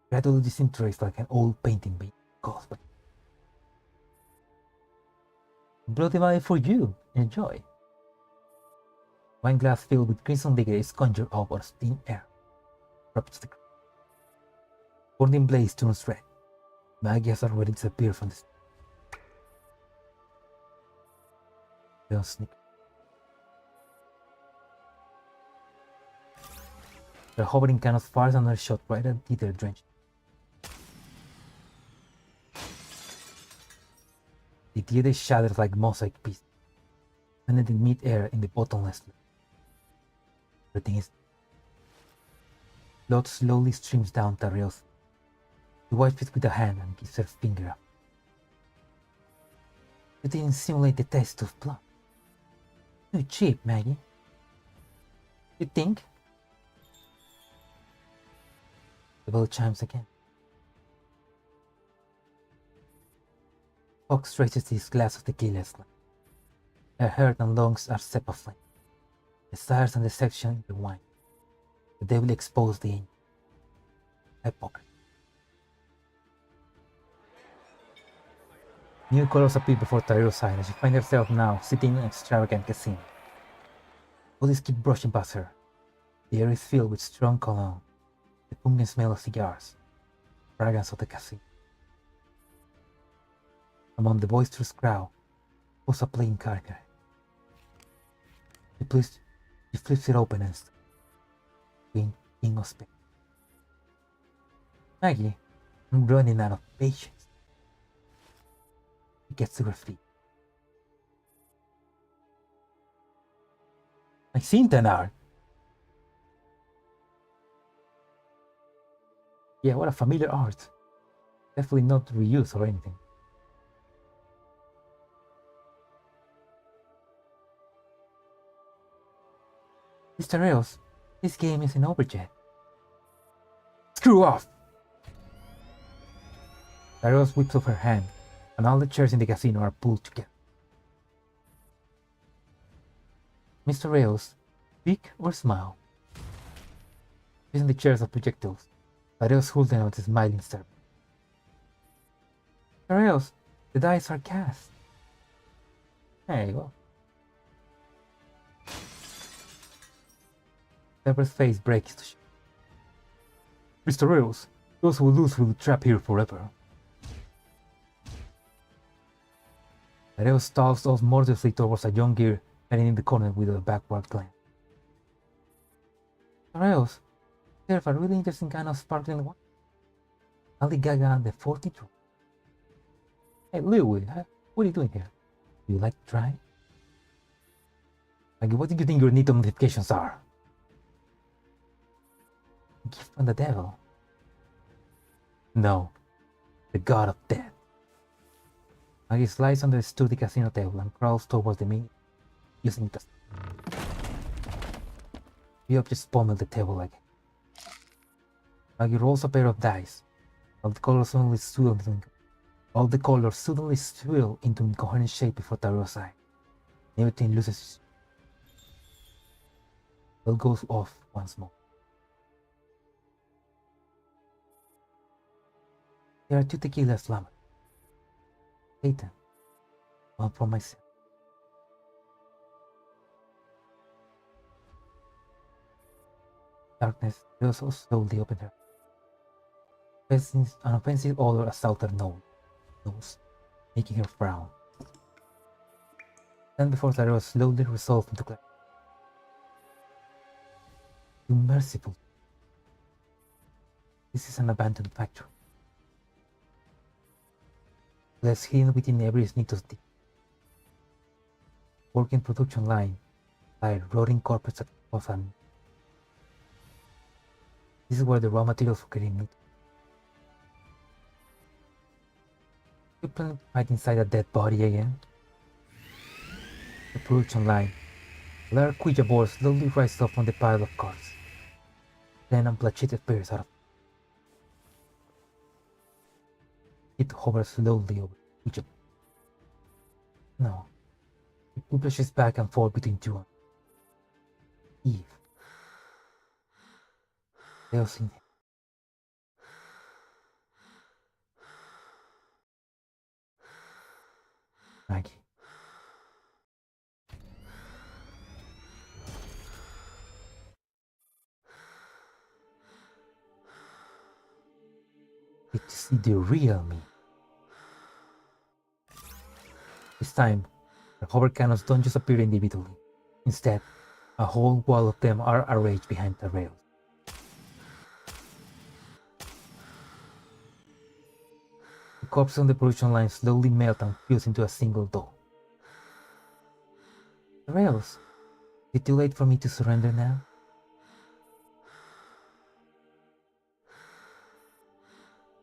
gradually disintegrates like an old painting being caused by bloody valley for you. Enjoy. Wine glass filled with crimson liquor is conjured up on thin air. Ruptures the ground. Burning blaze turns red. Maggie has already disappeared from the stage. They'll sneak. The hovering cannon fires another shot right at the theater drenched. The theater shatters like mosaic pieces, landed in mid-air in the bottomless lake. Everything is. Blood slowly streams down Tereos. He wipes it with a hand and gives her finger up. You didn't simulate the taste of blood. Too cheap, Maggie. You think? The bell chimes again. Fox raises his glass of tequila slightly. Her heart and lungs are set aflame. Desires and deception intertwine. The devil exposed the angel. Hypocrisy. New colors appear before Tereos' eyes as she finds herself now sitting in an extravagant casino. Bodies keep brushing past her. The air is filled with strong cologne, the pungent smell of cigars, fragrance of the casino. Among the boisterous crowd was a playing card in her hand. She flips it open and starts. King of Spain. Maggie, I'm running out of patience. She gets to her feet. I've seen that art. Yeah, what a familiar art. Definitely not reused or anything. Mr. Rios, this game isn't over yet. Screw off! Tereos whips off her hand, and all the chairs in the casino are pulled together. Mr. Rios, speak or smile. Using the chairs of projectiles, Tereos holds them with a smiling stare. Mr. Rios, the dice are cast. There you go. Deborah's face breaks to shame. Mr. Rios, those who lose will be trapped here forever. Tereos stalks off morosely towards a young girl hiding in the corner with a backward glance. Tereos, there's a really interesting kind of sparkling wine. Ali Gaga and the 42. Hey, Louie, what are you doing here? Do you like to try? Like, what do you think your NATO modifications are? A gift from the devil. No, the god of death. Maggie slides under the sturdy casino table and crawls towards the menu, using it as the objects pummel the table again. Maggie rolls a pair of dice. All the colors suddenly swirl into incoherent shape before Tereos' eye. Everything loses. Bell goes off once more. There are 2 tequilas left. Satan. One for myself. Darkness also slowly opened her. An offensive odor assaulted her nose, making her frown. Then before the arrow slowly resolved into clarity. You merciful. This is an abandoned factory. Less hidden within every sneak of deep. Working production line, like rotting corpses of an. This is where the raw materials for getting meat. You plan to hide inside a dead body again? The production line. A large Ouija board slowly rises up from the pile of cards. Then Unplachit appears out of it. Hovers slowly over Ouija board. No. It pushes back and forth between two. Eve. There's in Maggie. Did you see the real me? This time, the hover cannons don't just appear individually. Instead, a whole wall of them are arranged behind the rails. The corpses on the production line slowly melt and fuse into a single doll. The rails. Is it too late for me to surrender now?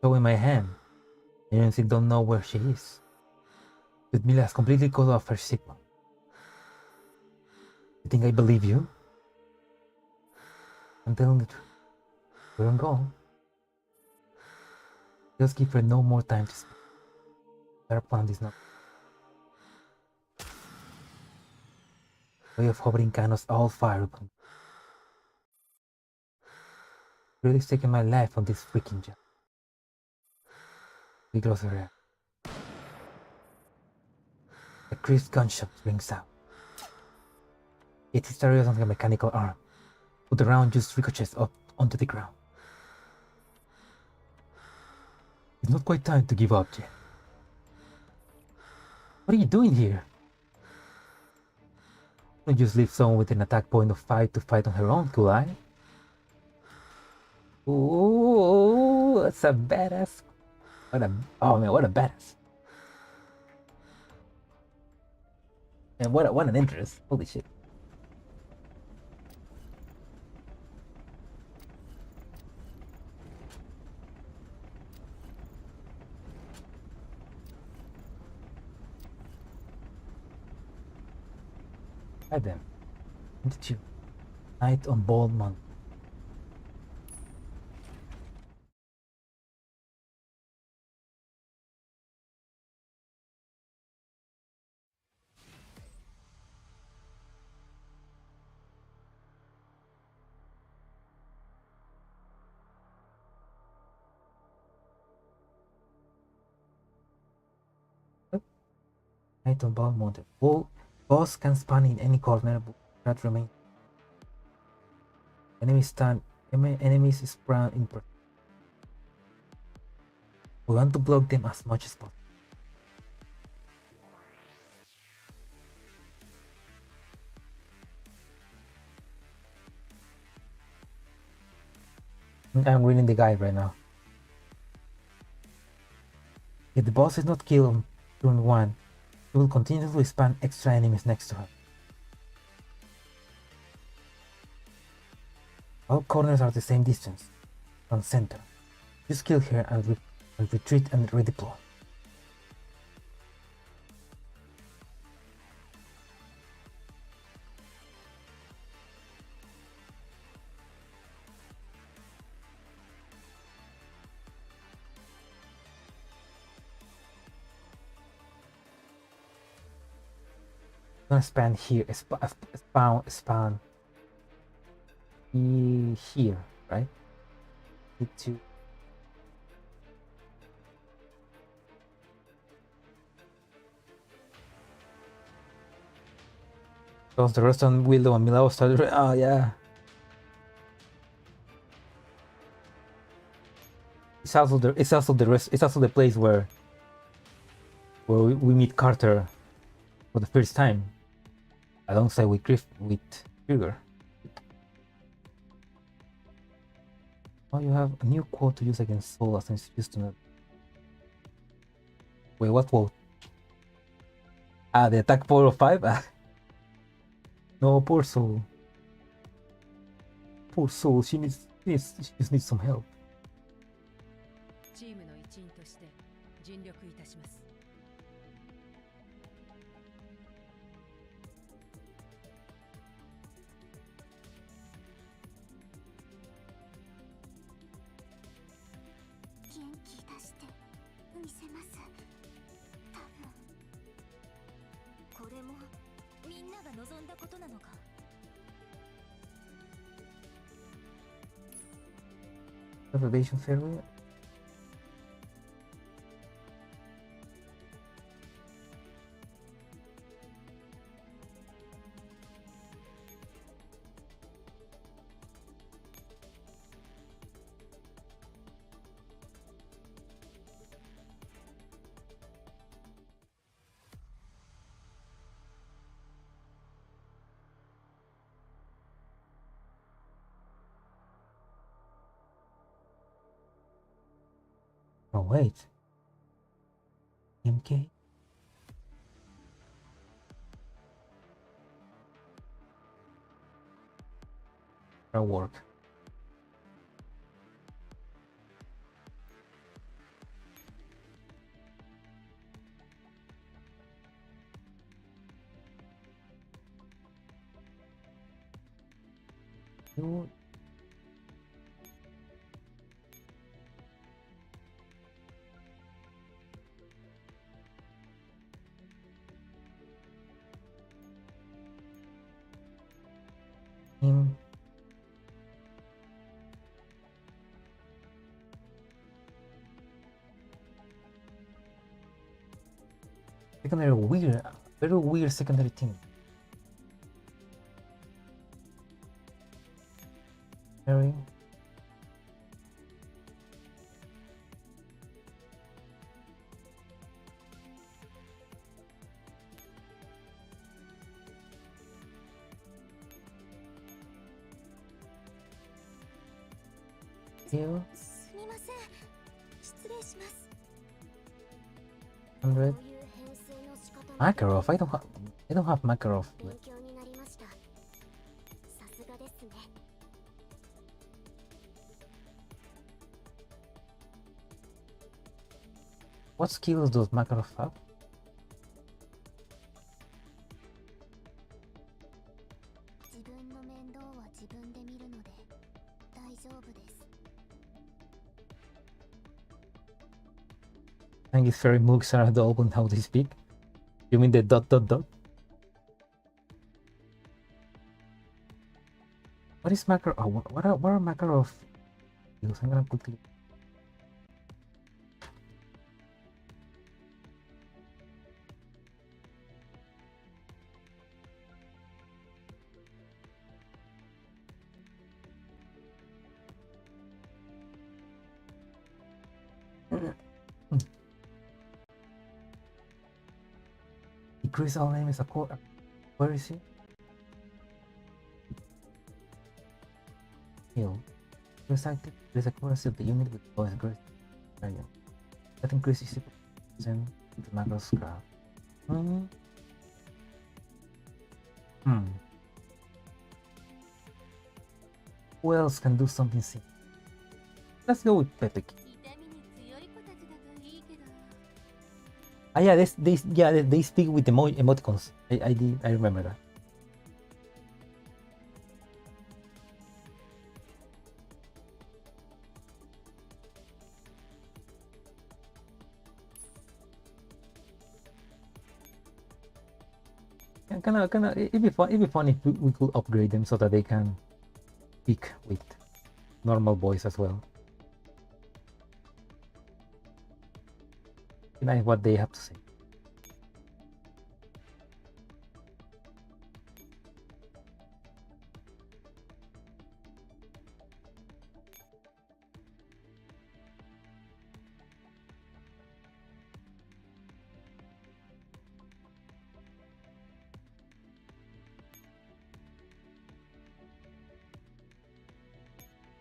Showing my hand. I still don't know where she is. Ludmila has completely cut off her signal. You think I believe you? I'm telling the truth. We're gone. Just give her no more time to speak. Her plan is not. Way of hovering cannons all fire upon. Really taking my life on this freaking job. We close her air. A crisp gunshot rings out. It hits Darius on her mechanical arm, but the round just ricochets up onto the ground. It's not quite time to give up yet. What are you doing here? Don't just leave someone with an attack point of 5 to fight on her own, could I? Ooh, that's a badass. Oh man, what a badass. And what an interest. Holy shit. Hi then. 22. Night on Bald Mountain. Night on Bald Mountain. Boss can spawn in any corner that remains. Enemies spawn in person. We want to block them as much as possible. I'm reading the guide right now. If the boss is not killed on turn 1, he will continue to spawn extra enemies next to her. All corners are the same distance from center. Just kill her and retreat and redeploy. gonna span here, span here, right? Need to. Close the restaurant window and Milao started. Oh yeah. It's also the place where we meet Carter for the first time, alongside with Krieger. Oh, you have a new quote to use against Soul as an excuse to not. Wait, what quote? Ah, the attack power of 5? No, poor Soul. Poor Soul, she just needs some help. チームの一員として尽力いたします。元気出して見せます。多分これもみんなが望んだことなのか。Observation area. Oh wait. MK. That'll work. You him. Secondary weird, very weird secondary team. Very. Here, すみません。失礼します。 100. こういう編成の仕方が Makarov. I don't have Makarov. 勉強になりました。さすがですね。 What skills does Makarov have? 自分の面倒は自分で見るので大丈夫です。 I think it's very mooks are the open how they speak. You mean the dot dot dot? What is Makarov? Oh, what are Makarov skills? I'm gonna quickly. Increase all name is a core. Where is he? Heal. Recycle. There's a chorus of the unit with voice grace. That increases then the macro scrap. Who else can do something simple? Let's go with Pepek. 痛みに強い子たちだといいけど。 Ah, yeah, they speak with emoticons. I remember that. It'd be fun. It'd be fun if we could upgrade them so that they can speak with normal voice as well. Like what they have to say.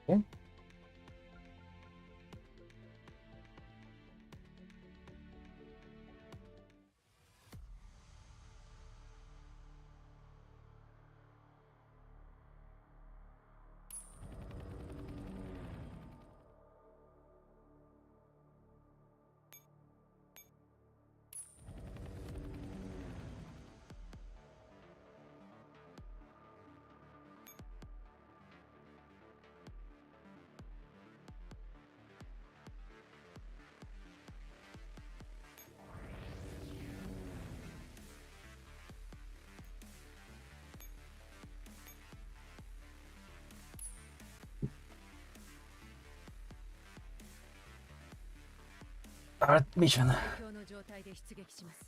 Okay. Art mission. 状況の状態で出撃します。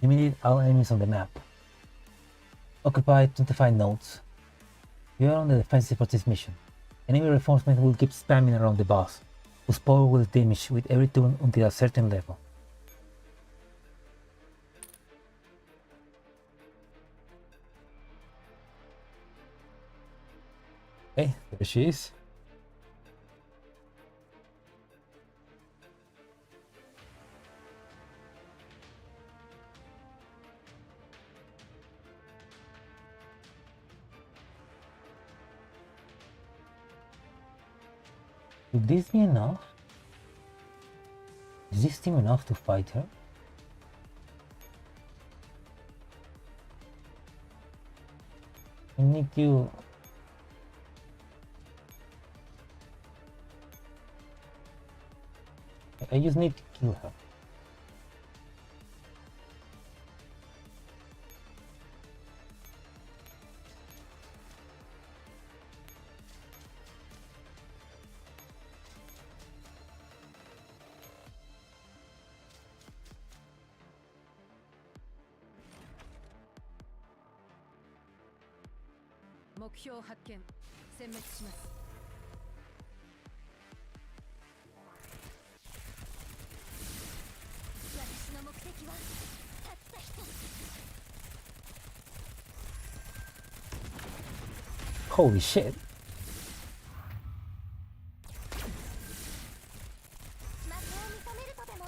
Eliminate all enemies on the map. Occupy 25 nodes. You are on the defensive for this mission. Enemy reinforcement will keep spamming around the boss, whose power will diminish with every turn until a certain level. Okay, there she is. Would this be enough? Is this team enough to fight her? I need to... I just need to kill her.目標発見。殲滅します。 私の目的はたった一つ。 Holy shit! 負けを認めるとでも。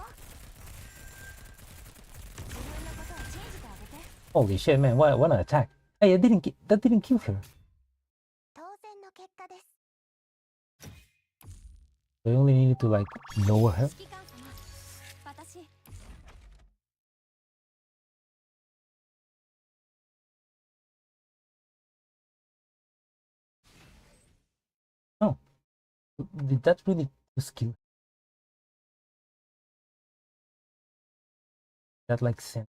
自分のことを信じてあげて。 Holy shit, man! What an attack! Hey, that didn't kill her. 当然の結果です。 We only needed to like lower her. 指揮官様、私。 Oh, did that really just kill? That like sent.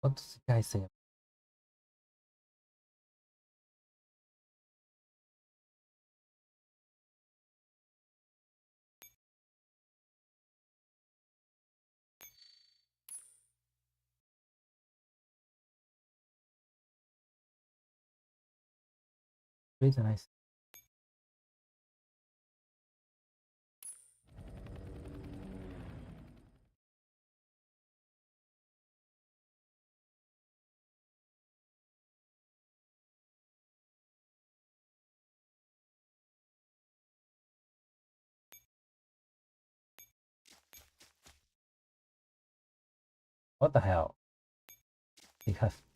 What does the guy say? Very nice. What the hell?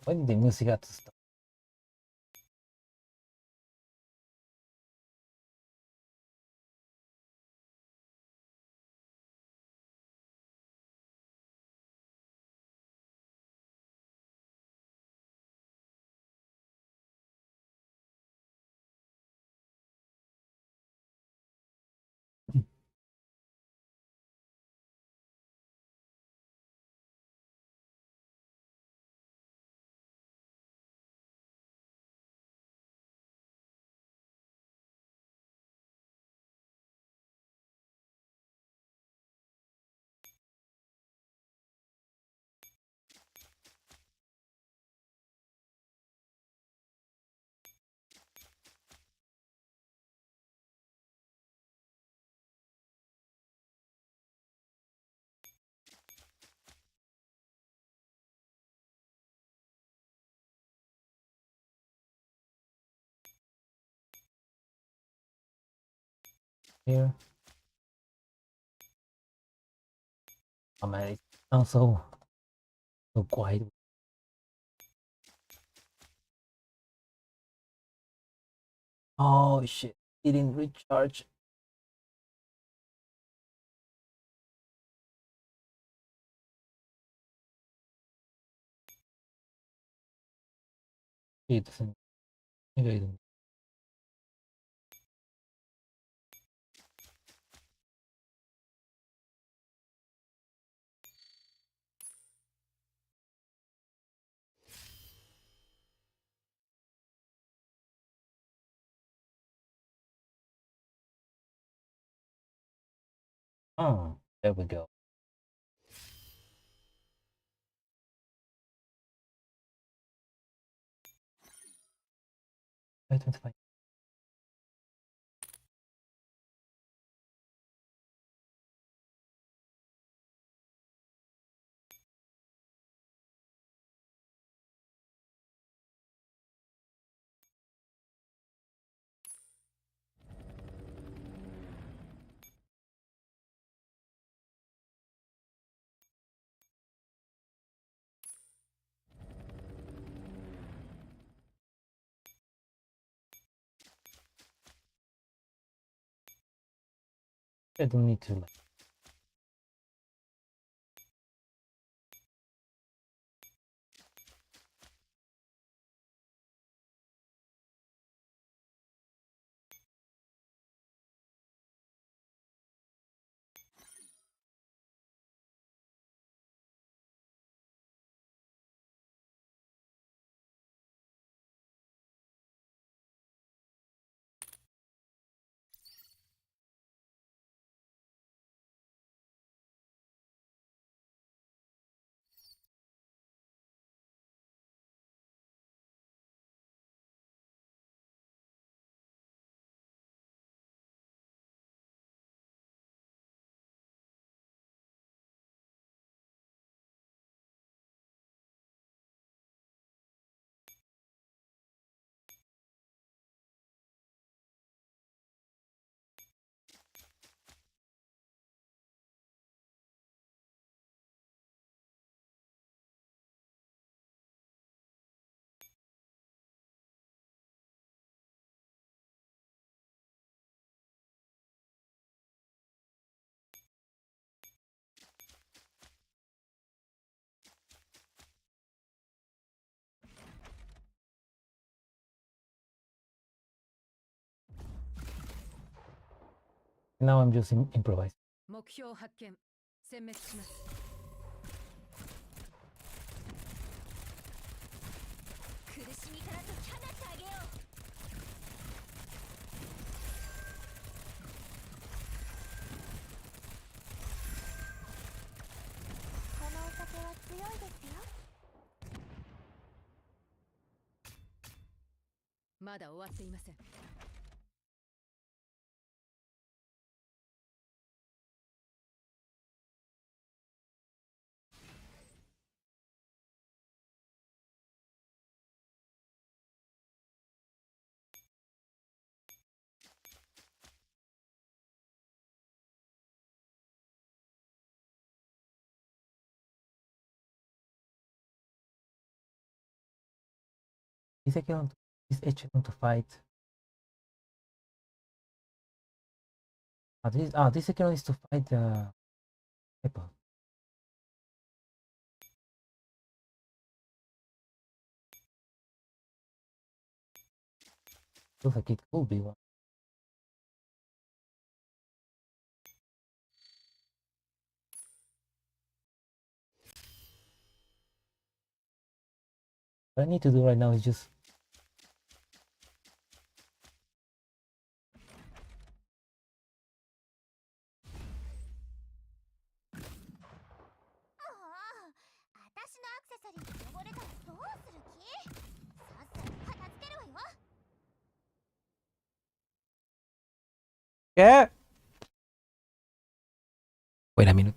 When did the music have to stop? here. Oh man, it sounds so quiet. Oh shit, it didn't recharge. It doesn't. Maybe I don't. Oh, there we go. I don't find. I don't need to like. Now I'm just improvising. 目標発見。殲滅します。苦しみから解き放ってあげよう。このお酒は強いですよ。まだ終わっていません。Is Echelon to fight? This Echelon is to fight the Apple. Looks like it could be one. What I need to do right now is just ¿Qué? Wait a minute.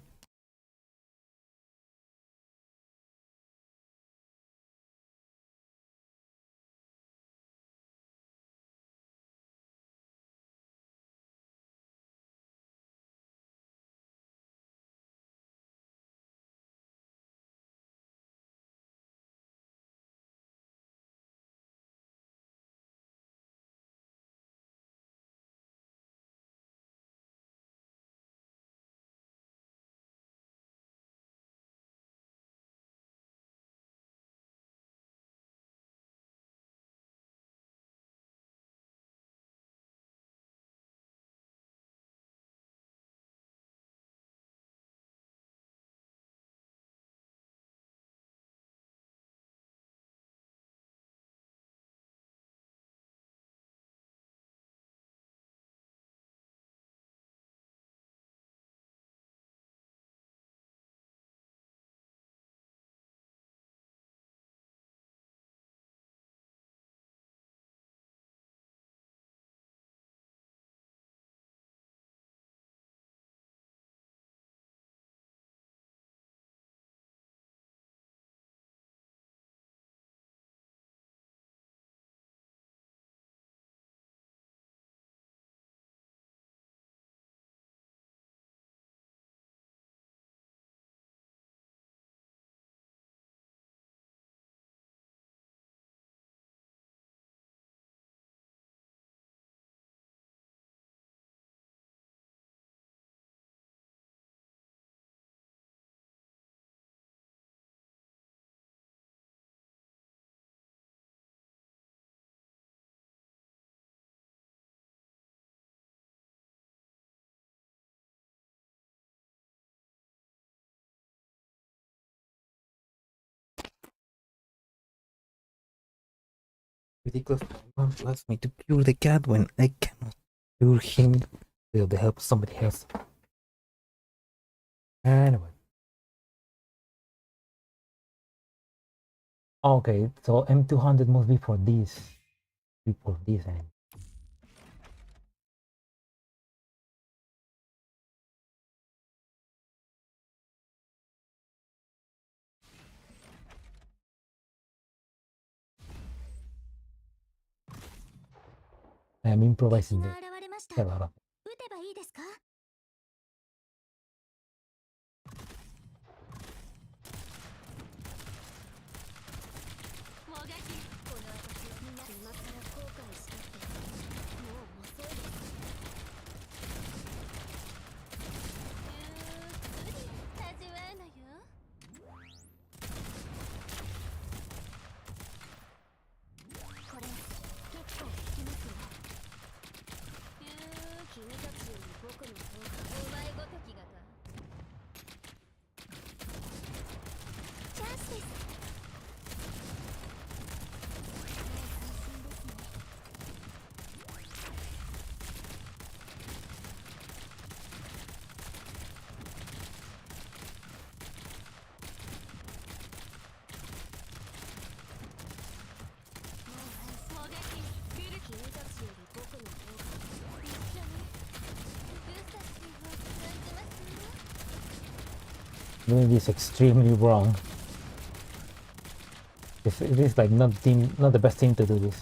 Ridiculous. My mom wants me to cure the cat when I cannot cure him with the help of somebody else. Anyway. Okay, so M200 must be for this. For this end. I am improvising 敵 this. が現れました。 Yeah, Laura. 撃てばいいですか？もがき、この私はみんな今から後悔したってもう遅いです。ゆっくり味わうのよ。これ結構効きますよ。君たちより僕の方がお前ごときがか。チャンスです。Doing this extremely wrong. It is like not the best thing to do this.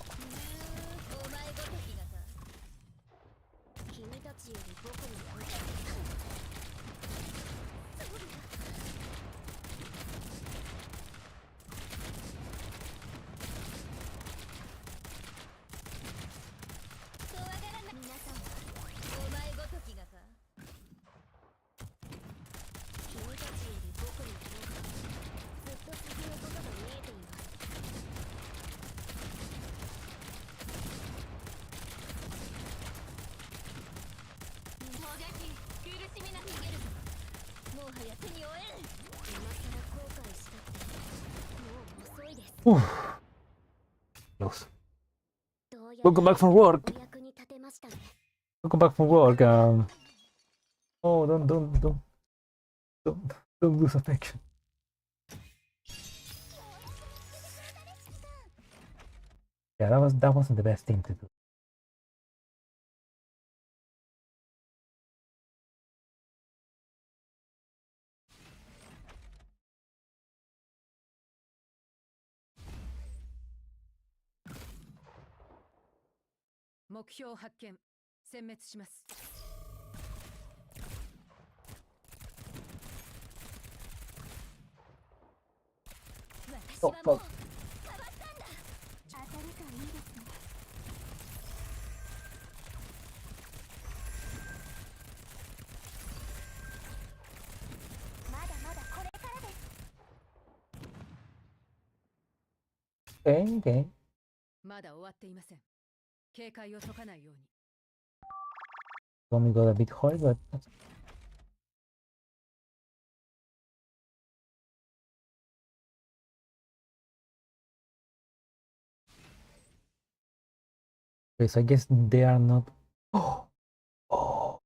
Close. Welcome back from work. Welcome back from work. Oh, don't lose affection. Yeah, that wasn't the best thing to do. Oh, fuck. 当たるといいですね。まだまだこれからです。 Okay, okay. まだ終わっていません。警戒を解かないように。Tommy got a bit hard, but okay, so I guess they are not. Oh, oh.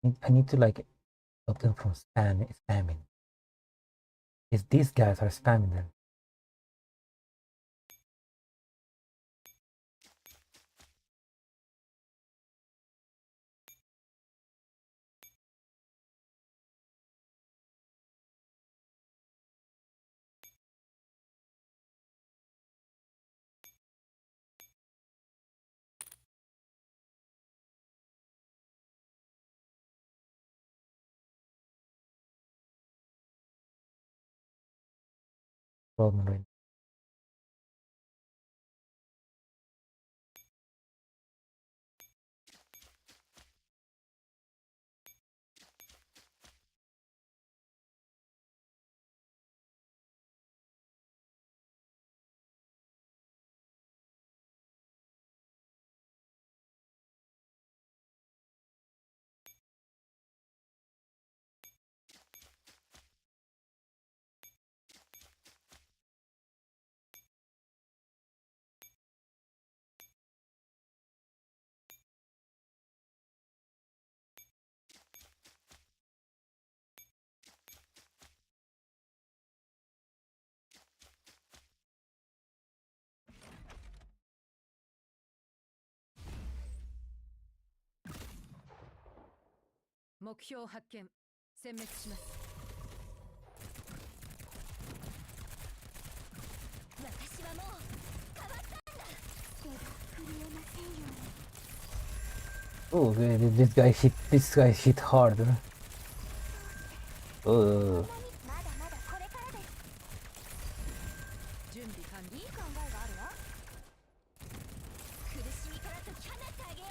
I need to like stop them from spamming. Is these guys are spamming them. Problem right. 目標発見。殲滅します。私はもう変わったんだ。手が震えませんように。 Oh, this guy hit harder. まだまだこれからです。準備完了。いい考えがあるわ。苦しみから解き放ってあげよ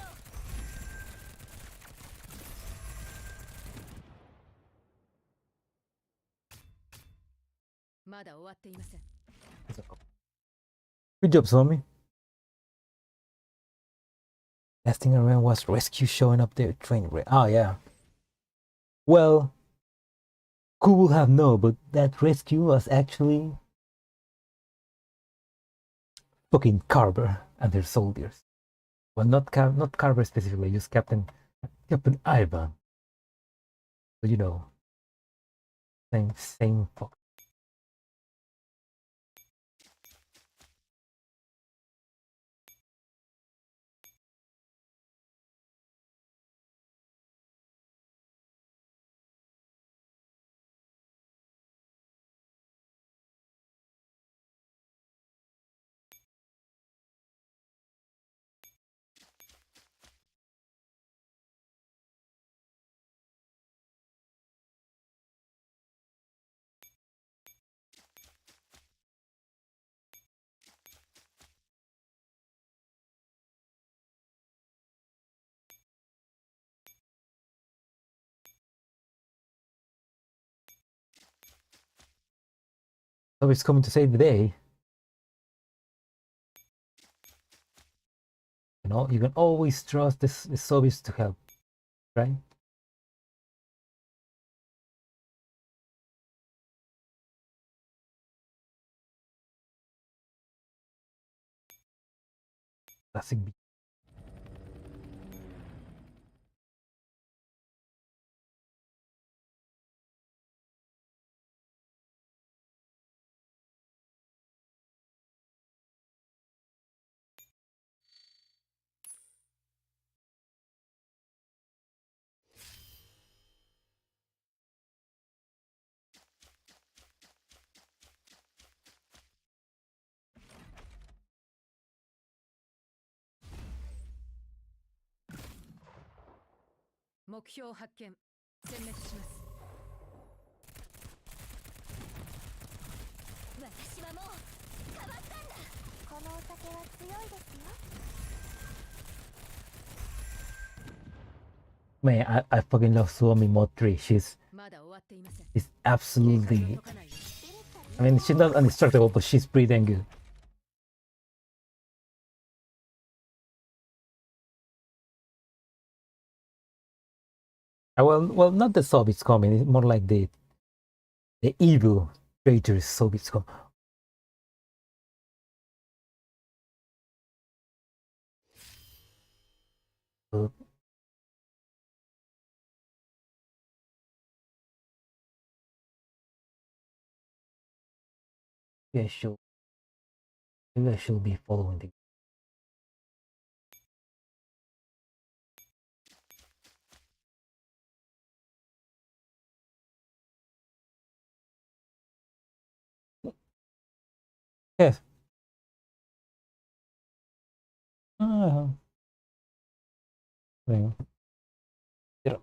う。まだ終わっていません。Good job, Zombie. Last thing I remember was rescue showing up there, training. Oh yeah. Well, who would have known? But that rescue was actually fucking Carver and their soldiers. Well, not Carver specifically, just Captain Ivan. But you know, same fuck. So it's coming to save the day. You know, you can always trust this Soviets to help, right? Classic.目標発見。殲滅します。私はもう変わったんだ。このお酒は強いですよ。 Man, I fucking love Suomi Mod 3. She's まだ終わっていません。 absolutely. 解かないよ。 I mean, she's not indestructible, but she's pretty dang good. Well, not the Soviets coming. It's more like the evil traitors Soviets come. Yeah, sure. Maybe I should be following the. Yes. Venga. Cierra.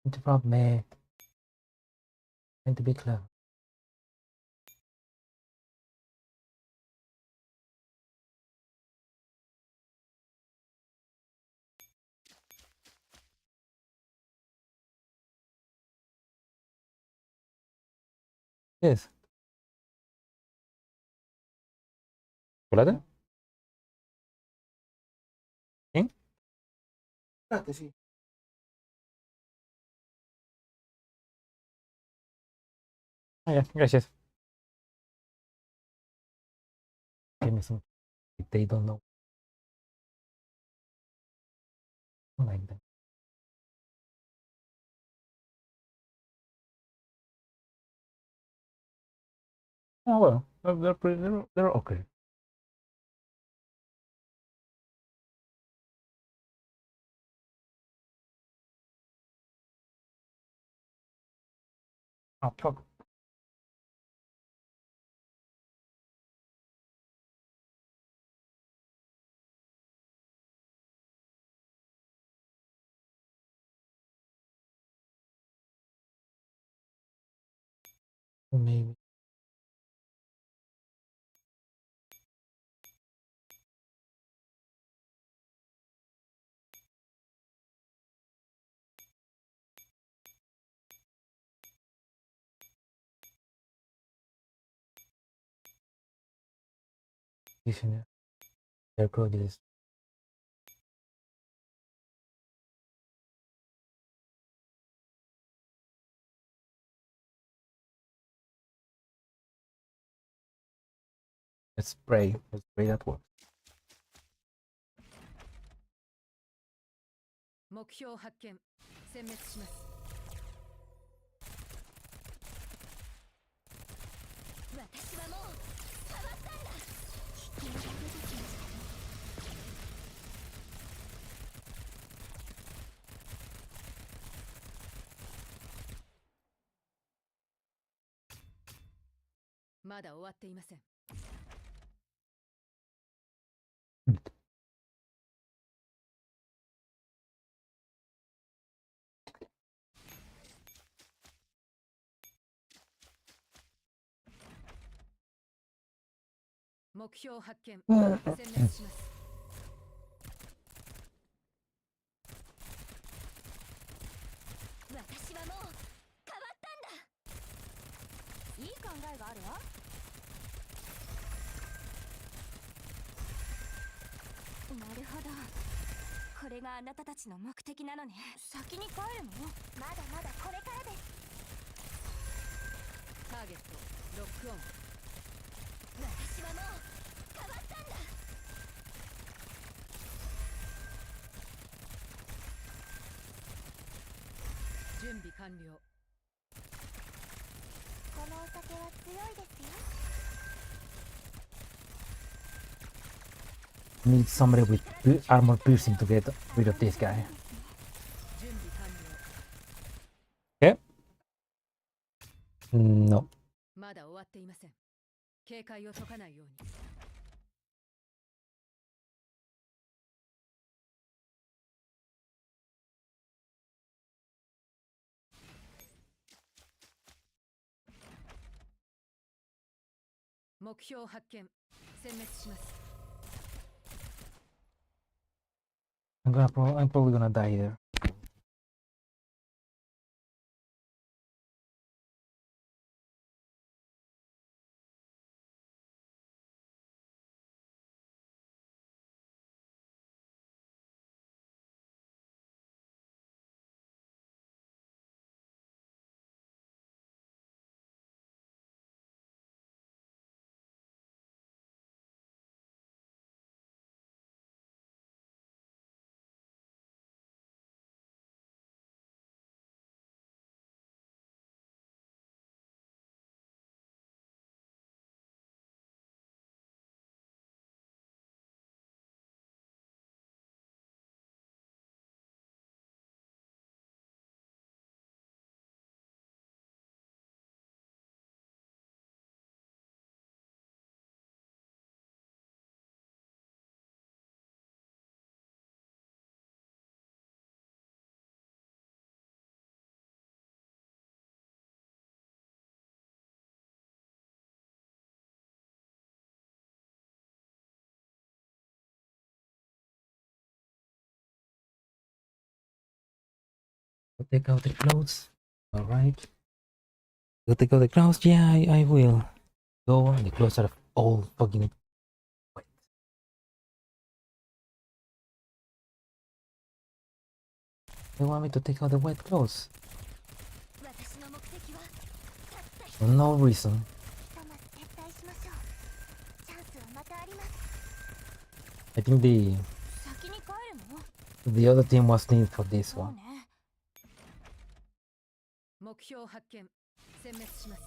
What's the problem, man? Trying to be clever. Yes. ¿Chocolate? ¿Sí? Chocolate, sí. Ah, ya, gracias. Give me some. They don't know. I like that. Oh well, they're pretty. They're okay. Oh fuck. Maybe. Their code is let's pray. Let's pray that works. 目標発見殲滅します。私はもう変わったんだ。危険が出てきました。まだ終わっていません。目標発見殲滅します。私はもう変わったんだ。いい考えがあるわ。なるほど。これがあなたたちの目的なのね。先に帰るの？まだまだこれからです。ターゲットロックオン。私はもう変わったんだ。準備完了。このお酒は強いですよ。 Need somebody with armor piercing to get rid of this guy. 準備完了。 Okay. No. まだ終わっていません。警戒を解かないように。目標発見殲滅します。 I'm probably gonna die there. 'll take out the clothes. Alright. You'll take out the clothes? Yeah, I will. Go on, the clothes are all fucking wet. They want me to take out the wet clothes. 私の目的はたった一つ。 For no reason. ひとまず撤退しましょう。チャンスはまたあります。 I think 先に帰るの？ the other team was needed for this そう one. ね。目標発見殲滅します。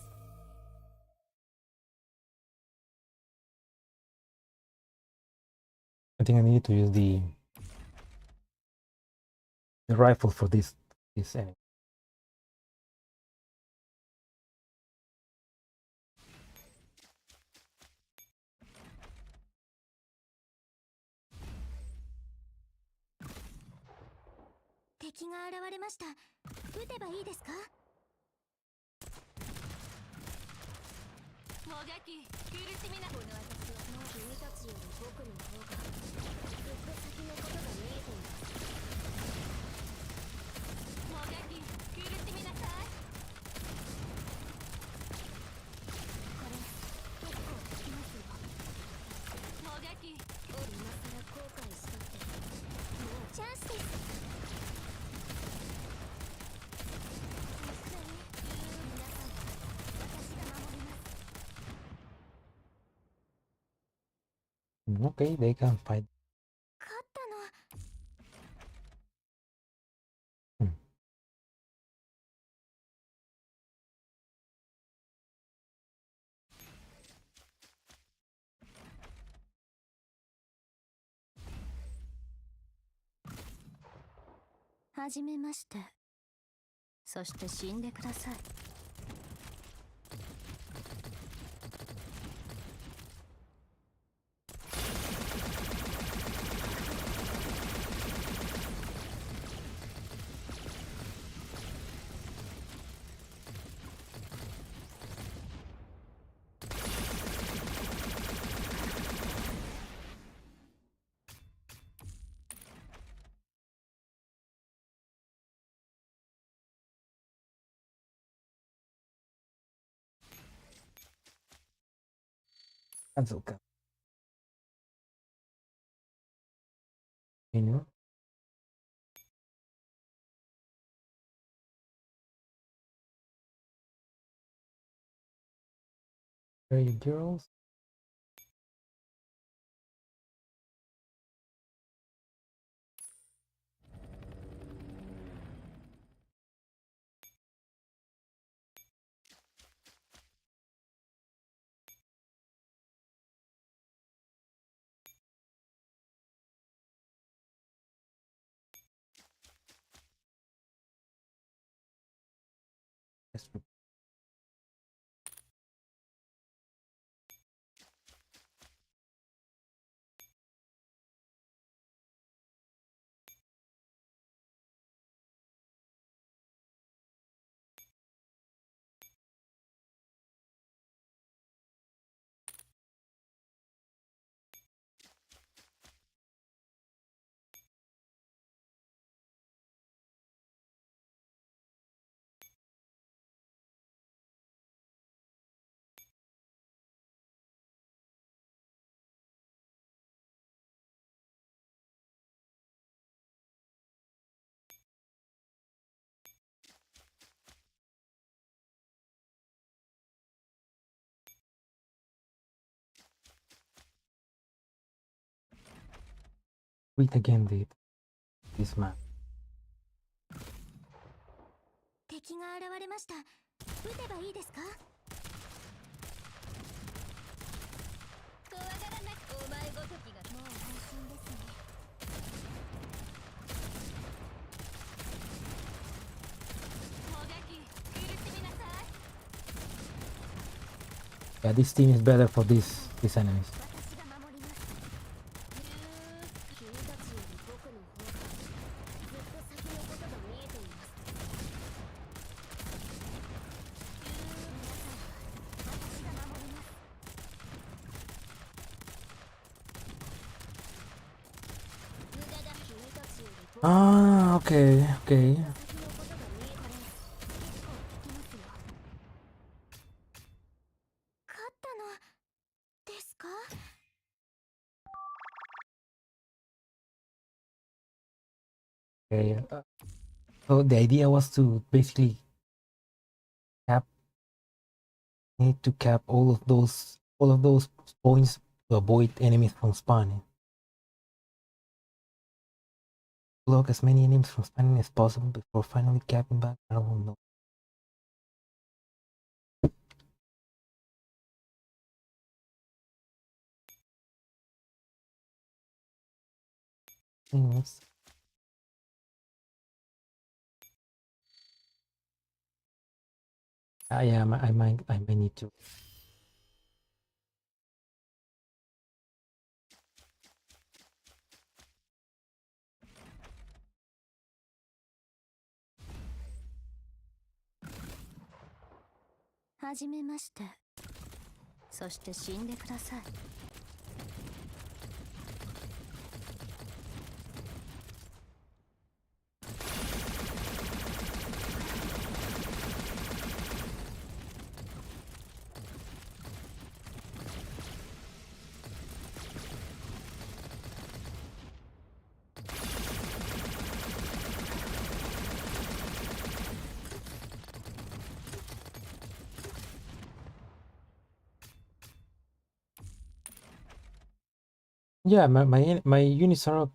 I think I need to use the rifle for this enemy.「敵が現れました。撃てばいいですか？」もがき苦しみなこの私はもう君たちより僕の方がずっと先のことが見えています。もがき苦しみなさい。これ結構効きますよ。もがき今更後悔したってもうチャンスです。皆さん私が守ります。Okay, they can fight. 勝ったの。はじめまして。そして死んでください。Cancel. Continue. Where are you, girls? Yes. Read again this map. 敵が現れました。撃てばいいですか？怖がらなくお前ごときがもう安心ですね。もがき苦しみなさい。 Yeah, this team is better for these enemies. 私が守ります。君たちより僕の方がずっと先のことが見えています。皆さん私が守ります。無駄だ。君たちより僕の Ah, okay, okay. 先のことが見えたら結構効きますよ。勝ったのですか？ Okay. So the idea was to basically cap need to cap all of those points to avoid enemies from spawning. Block as many enemies from spawning as possible before finally capping back. I don't know. things. Yeah, I might need to. "はじめまして。そして死んでください。Yeah, my units are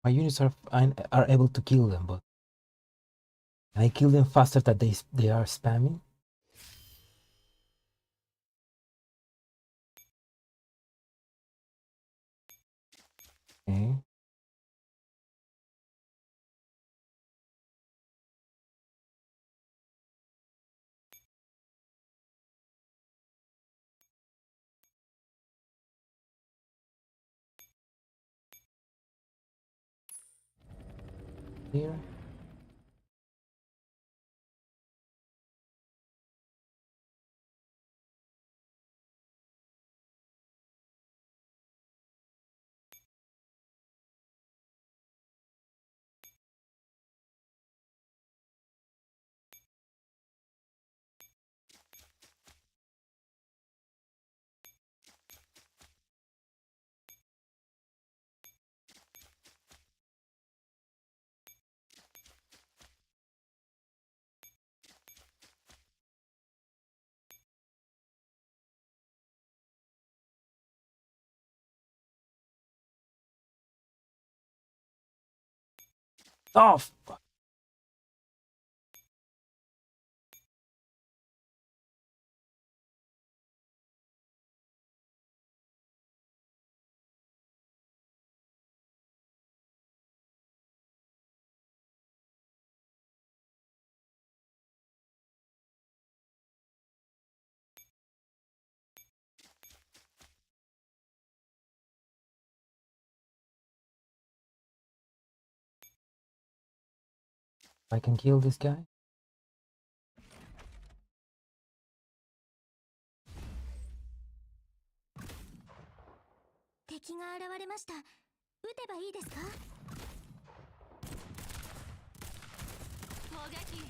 are able to kill them, but can I kill them faster that they are spamming? Okay. Here. Oh, fuck. I can kill this guy. 敵が現れました。撃てばいいですか？砲撃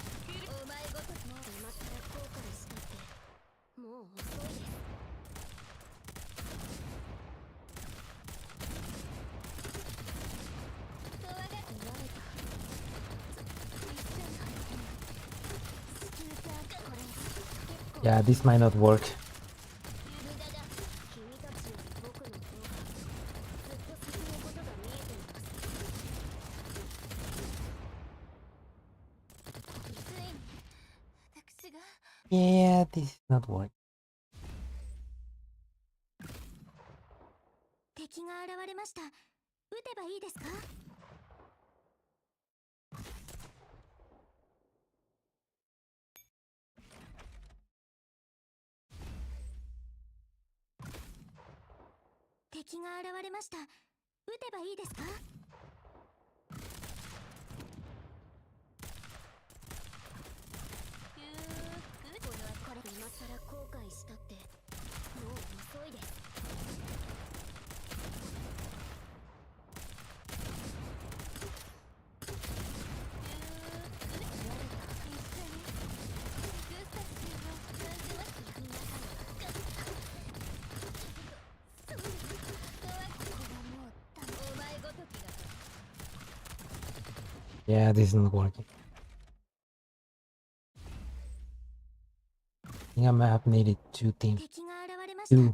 お前ごときも今さら後悔したってもう遅いです。とわがって言われた。一緒に入ってスキューターこれ結構 Yeah, this might not work. 無駄だ。君たちより僕の方がずっと先のことが見えています。ついに私が Yeah, this is not working. 敵が現れました。撃てばいいですか？敵が現れました。撃てばいいですか？ゆっくりこれ今さら後悔したってもう遅いです。Yeah, this is not working. I think I might have needed two teams, 敵が現れました。 two 撃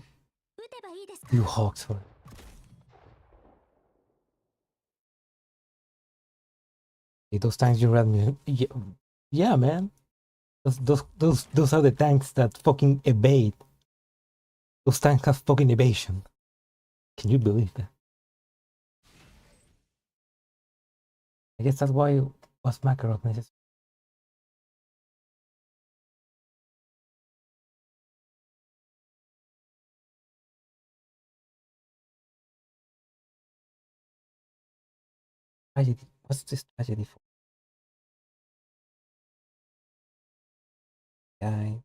てばいいですか？ two hawks for it. Okay, those tanks you read me. Yeah, yeah, man. Those are the tanks that fucking evade. Those tanks have fucking evasion. Can you believe that? I guess that's why was Makarov necessary. Tragedy. What's this tragedy for? Guy.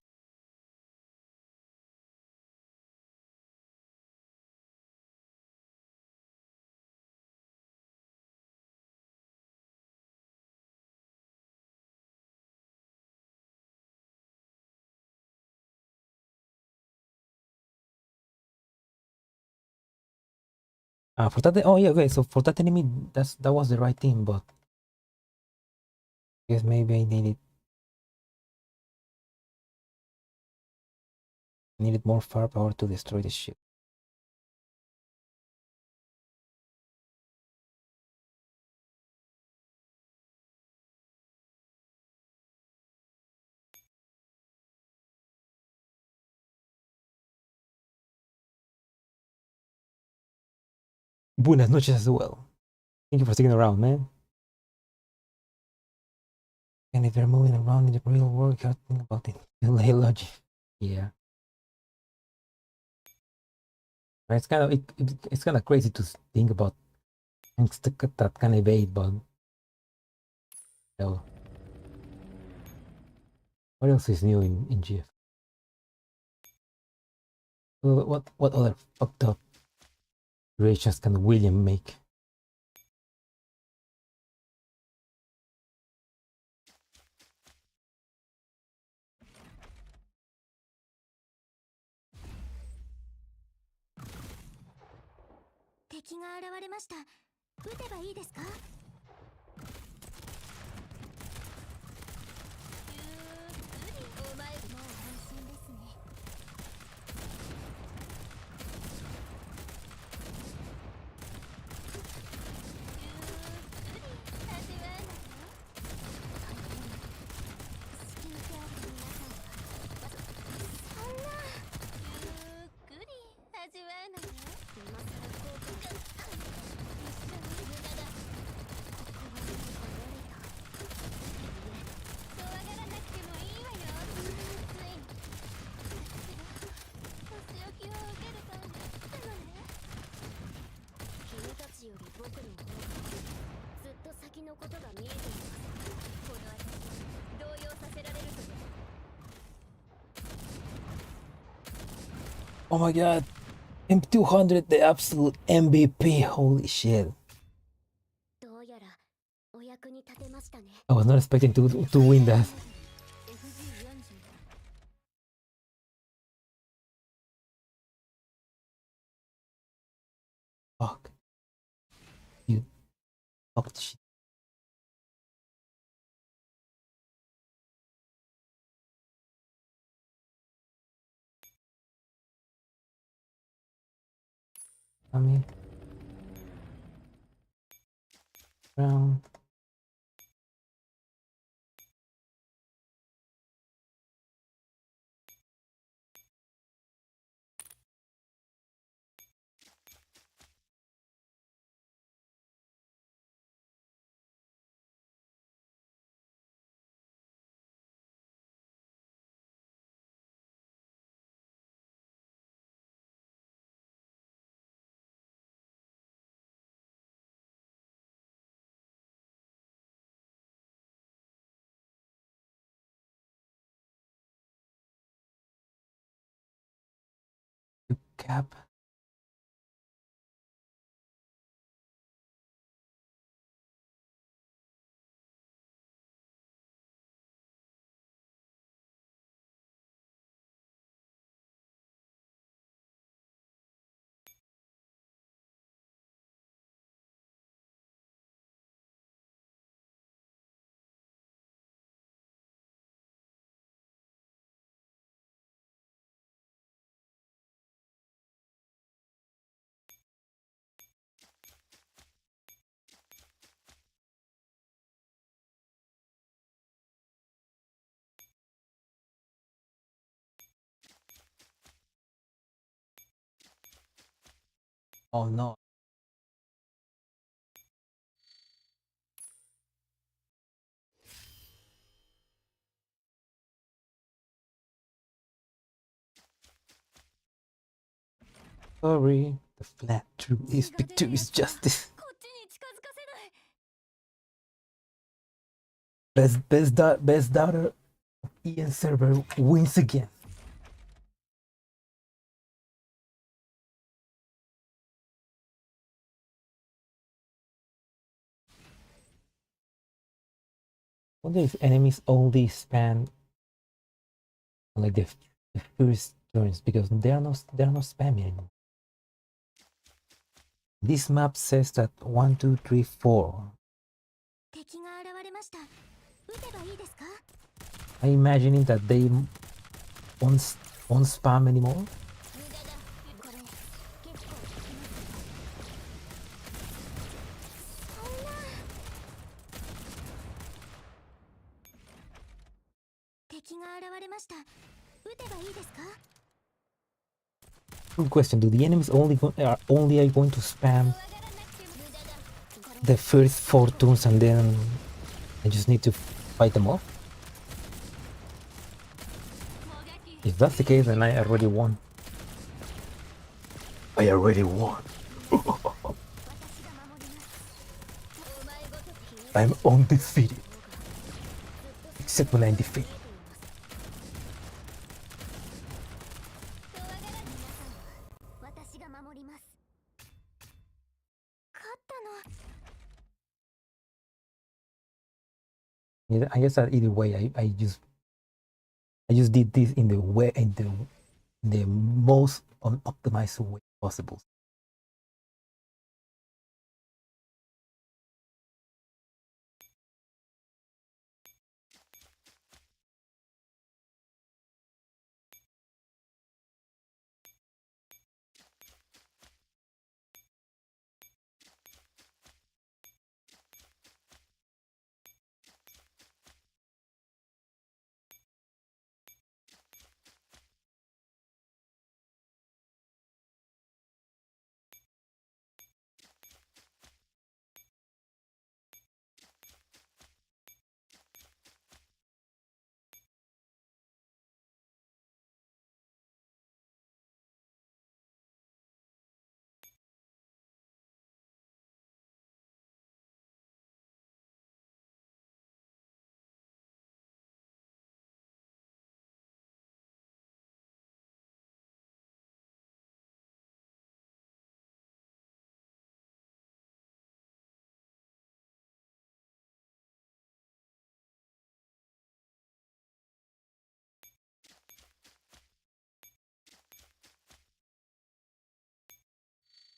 For that, oh yeah, okay. So for that enemy, that was the right thing, but I guess maybe I needed more firepower to destroy the ship. Buenas noches as well. Thank you for sticking around, man. And if they're moving around in the real world, you gotta think about it. Delay logic. Yeah. It's kind of it's kind of crazy to think about things that can evade, but no. What else is new in GF? What other fucked up creations can William make? Oh my god, M200, the absolute MVP. Holy shit! I was not expecting to win that. Fuck you, fucked shit. I mean, round. You cap. Oh no. Sorry, the flat truth is victorious justice. こっちに近づかせない。 Best daughter of Ian server wins again. Wonder if enemies only spam like the first turns because they're not spammy anymore. This map says that 1, 2, 3, 4. 敵が現れました。撃てばいいですか？ I'm imagining that they won't spam anymore. 無駄だ。これ結構効きます。そんな。敵が現れました。撃てばいいですか？ Good question. Do the enemies only are going to spam 怖がらなくても無駄だ。これ the first 4 turns and then I just need to fight them off? 攻撃。 If that's the case, then I already won. I already won. 私が守ります。お前ごとき。 I'm undefeated. Except when I'm defeated. 怖がらない皆さん。私が守ります。勝ったの。 Yeah, I guess that either way, I just did this in the most unoptimized way possible.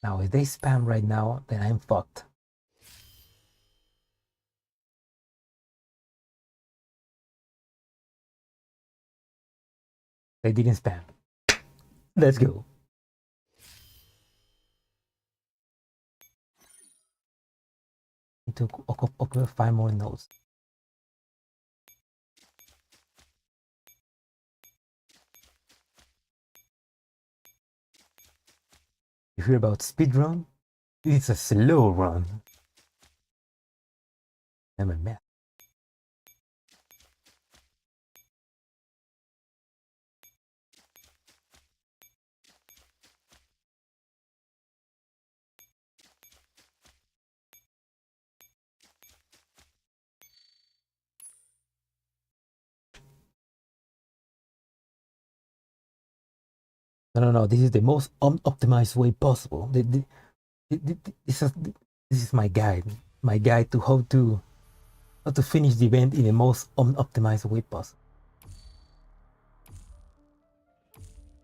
Now, if they spam right now, then I'm fucked. They didn't spam. Let's go. Need to occupy 5 more nodes. You hear about speedrun? It's a slow run. I'm a mess. No. This is the most unoptimized way possible. This is my guide. My guide to how to finish the event in the most unoptimized way possible.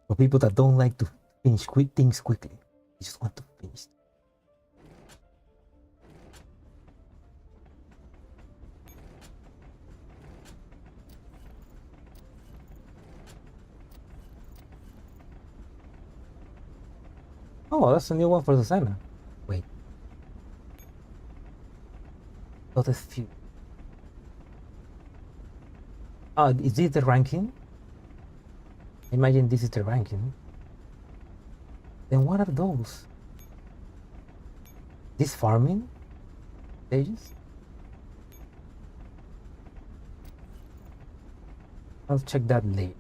For people that don't like to finish things quickly, they just want to finish. Oh, that's a new one for Susanna. Wait. Not a few. Oh, is this the ranking? Imagine this is the ranking. Then what are those? This farming stages? I'll check that later.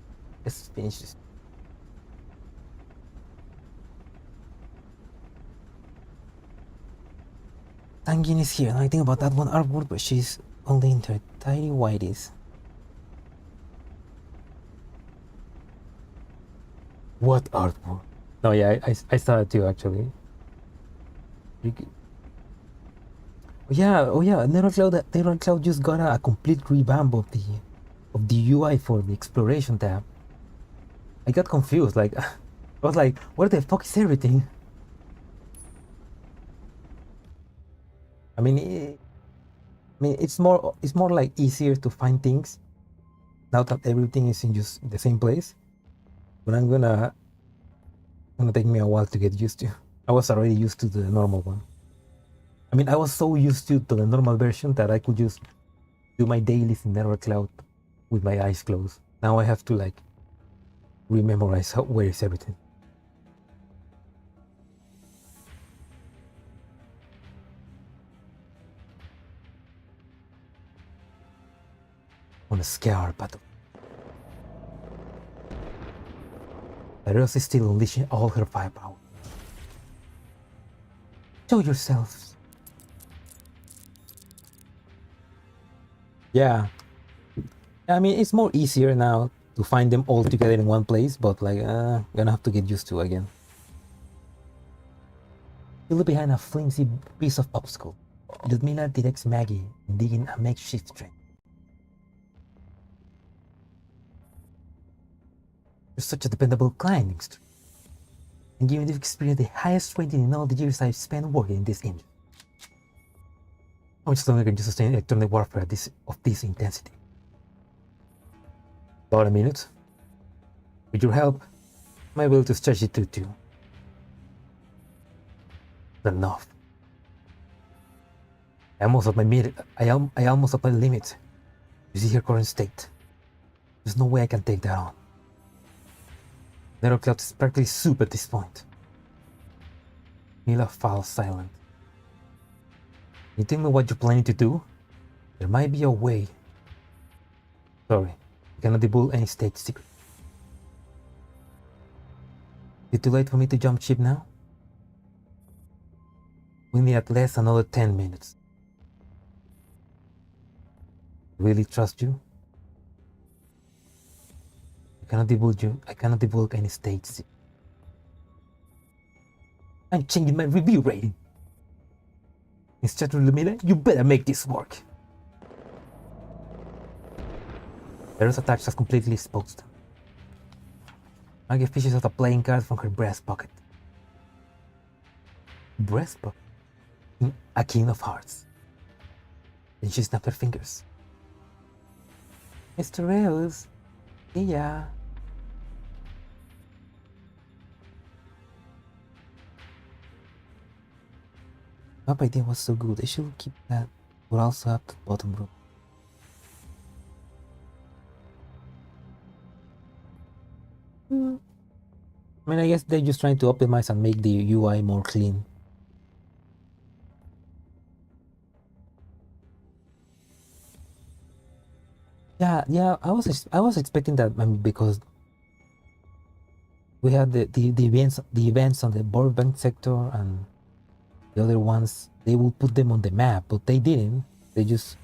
Let's finish this. Tangin is here, and I think about that one artwork, but she's only in her tiny whities. What artwork? No, yeah, I saw it too, actually. Oh yeah, Neural Cloud just got a complete revamp of the UI for the exploration tab. I got confused, like I was like, where the fuck is everything? I mean, it's more like easier to find things now that everything is in just the same place. But gonna take me a while to get used to. I was already used to the normal one. I mean, I was so used to the normal version that I could just do my dailies in Neural Cloud with my eyes closed. Now I have to like rememorize where is everything. On a scar battle. Eros is still unleashing all her firepower. Show yourselves. Yeah. I mean, it's more easier now to find them all together in one place, but like, gonna have to get used to again. You look behind a flimsy piece of obstacle. Ludmila directs Maggie in digging a makeshift train. You're such a dependable climbing streak. And given you've experienced the highest rating in all the years I've spent working in this industry, how much longer can you sustain electronic warfare of this intensity? About a minute. With your help, I'm able to stretch it to 2. Enough. I almost at my limit. You see her current state. There's no way I can take that on. Neural Cloud is practically soup at this point. Mila falls silent. You tell me what you're planning to do? There might be a way. Sorry, I cannot divulge any state secret. Is it too late for me to jump ship now? We need at least another 10 minutes. Really trust you? I cannot divulge any state secret. I'm changing my review rating. Instead of Lumina, you better make this work. Eros attacks has completely exposed. Maggie fishes out a playing card from her breast pocket. Breast pocket? A king of hearts. Then she snapped her fingers. Mr. Eros, yeah. That idea was so good. I should keep that, but also have the bottom row. I mean, I guess they're just trying to optimize and make the UI more clean. Yeah. I was expecting that. I mean, because we had the events on the Burbank sector and the other ones. They will put them on the map, but they didn't. They just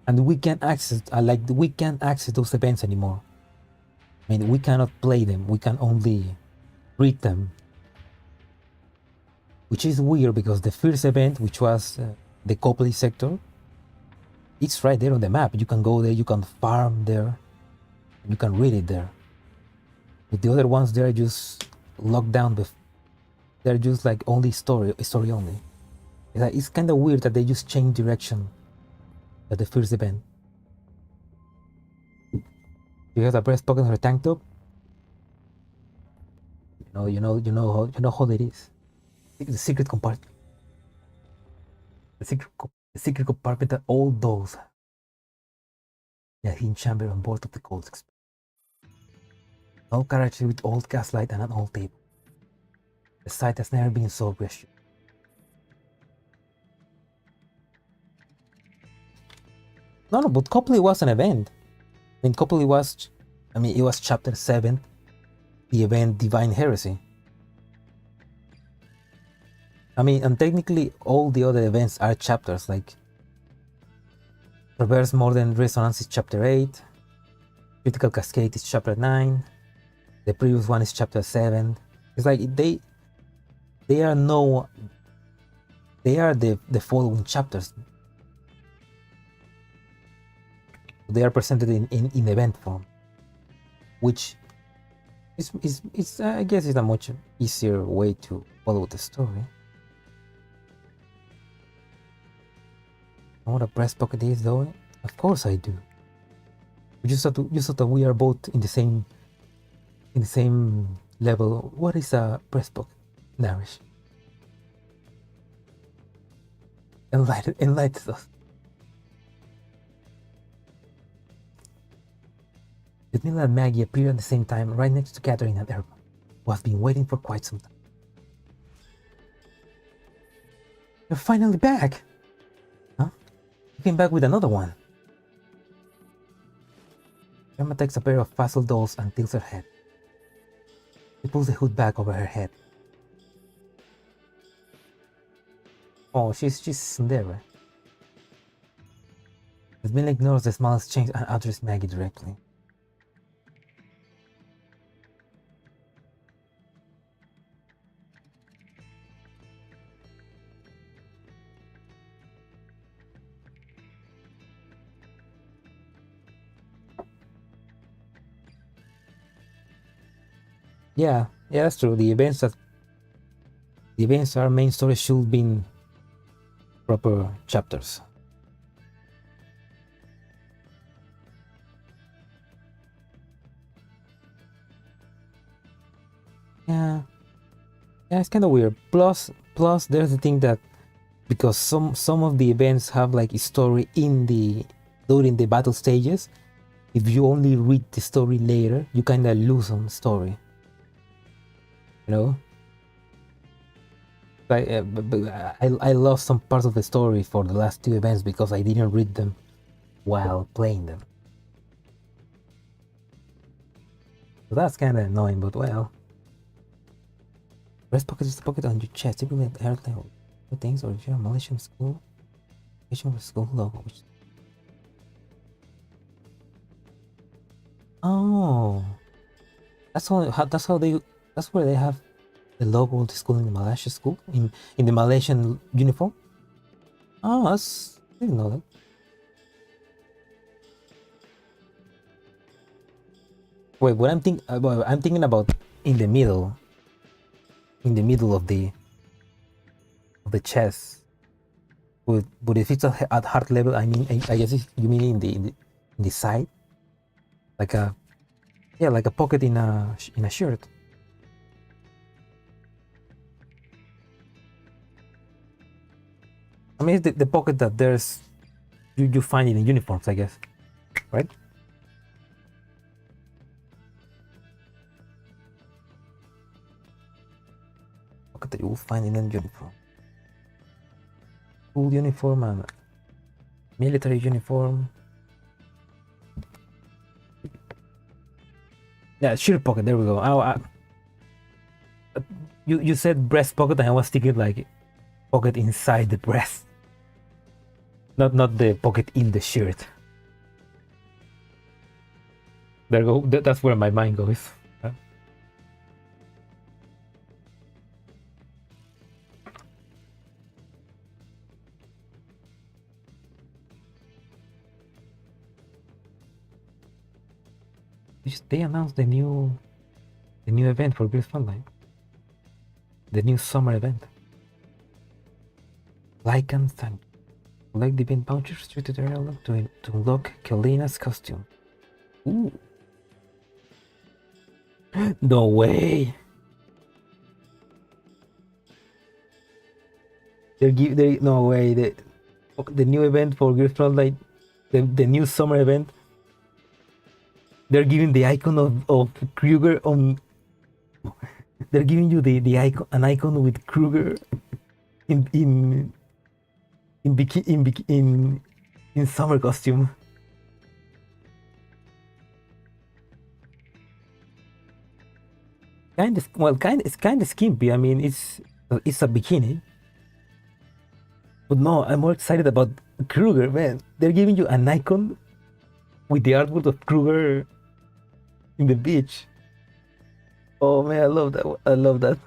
and we can't access we can't access those events anymore. I mean, we cannot play them. We can only read them, which is weird because the first event, which was the Copley sector, it's right there on the map. You can go there, you can farm there, you can read it there. But the other ones, they're just locked down. They're just like only story only. It's kind of weird that they just change direction at the first event. You have a breast pocket on her tank top. You know how it is. The secret compartment. The secret compartment that all those. The hidden chamber on board of the Cold Express. An old carriage with old gaslight and an old table. The site has never been so rescued. No, but Copley was an event. I mean, Copley was, it was chapter 7, the event Divine Heresy. I mean, and technically all the other events are chapters, like Reverse Modern Resonance is chapter 8, Critical Cascade is chapter 9, the previous one is chapter 7. It's like they are the following chapters. They are presented in event form, which is I guess is a much easier way to follow the story. Know what a breast pocket is, though? Of course I do. You thought that we are both in the same level. What is a breast pocket, Narish? Enlighten us. Ludmilla and Maggie appeared at the same time, right next to Catherine and Erma, who have been waiting for quite some time. You're finally back! Huh? You came back with another one. Erma takes a pair of puzzle dolls and tilts her head. She pulls the hood back over her head. Oh, she's in there, right? Ludmilla ignores the small exchange and addresses Maggie directly. Yeah, that's true. The events are main story should be in proper chapters. Yeah, it's kind of weird. Plus, there's the thing that because some of the events have like a story during the battle stages. If you only read the story later, you kind of lose on the story. You know, I lost some parts of the story for the last two events because I didn't read them while playing them. So that's kind of annoying, but well. Breast pocket is the pocket on your chest. Implement airline things, or if you're a Malaysian school, Malaysian school logo. Oh, that's where they have the logo of the school in the Malaysian school in the Malaysian uniform. Oh, I didn't know that. Wait, what I'm thinking about in the middle of the chest. But if it's at heart level, I mean, I guess you mean in the side, like a pocket in a shirt. I mean, it's the pocket that you find in the uniforms, I guess, right? Pocket that you will find in a uniform. School uniform and military uniform. Yeah, shirt pocket. There we go. You said breast pocket, and I was thinking like pocket inside the breast, not the pocket in the shirt. There go. That's where my mind goes. Huh? They announced the new event for GIRLS FRONTLINE. The new summer event. Like and thank you. Collect the event vouchers to the area to unlock Kalina's costume. Ooh. No way. No way. The new event for GIRLS FRONTLINE, the new summer event. They're giving the icon of Kruger on. They're giving you the icon, an icon with Kruger in summer costume. It's kind of skimpy. I mean, it's a bikini. But no, I'm more excited about Kruger, man. They're giving you an icon with the artwork of Kruger in the beach. Oh man, I love that. I love that.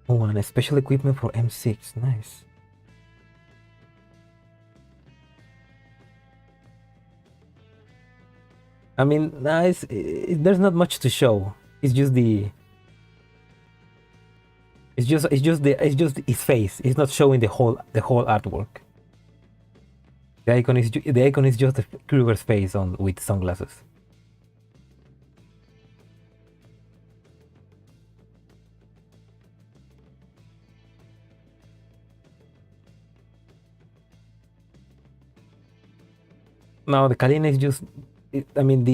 Oh, and a special equipment for M6. Nice. I mean, nice. There's not much to show. It's just the. It's just his face. It's not showing the whole artwork. The icon is just Kruger's face on with sunglasses. No, the Kalina is just. I mean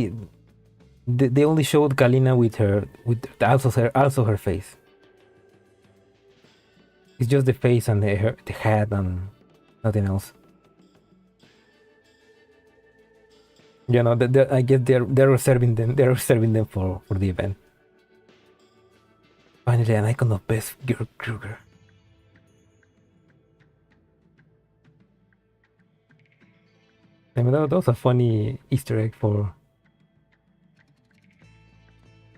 they only showed Kalina with also her face. It's just the face and the head and nothing else. You know, I guess they're reserving them. They're reserving them for the event. Finally, an icon of Best Girl Kruger. I mean, that was a funny Easter egg for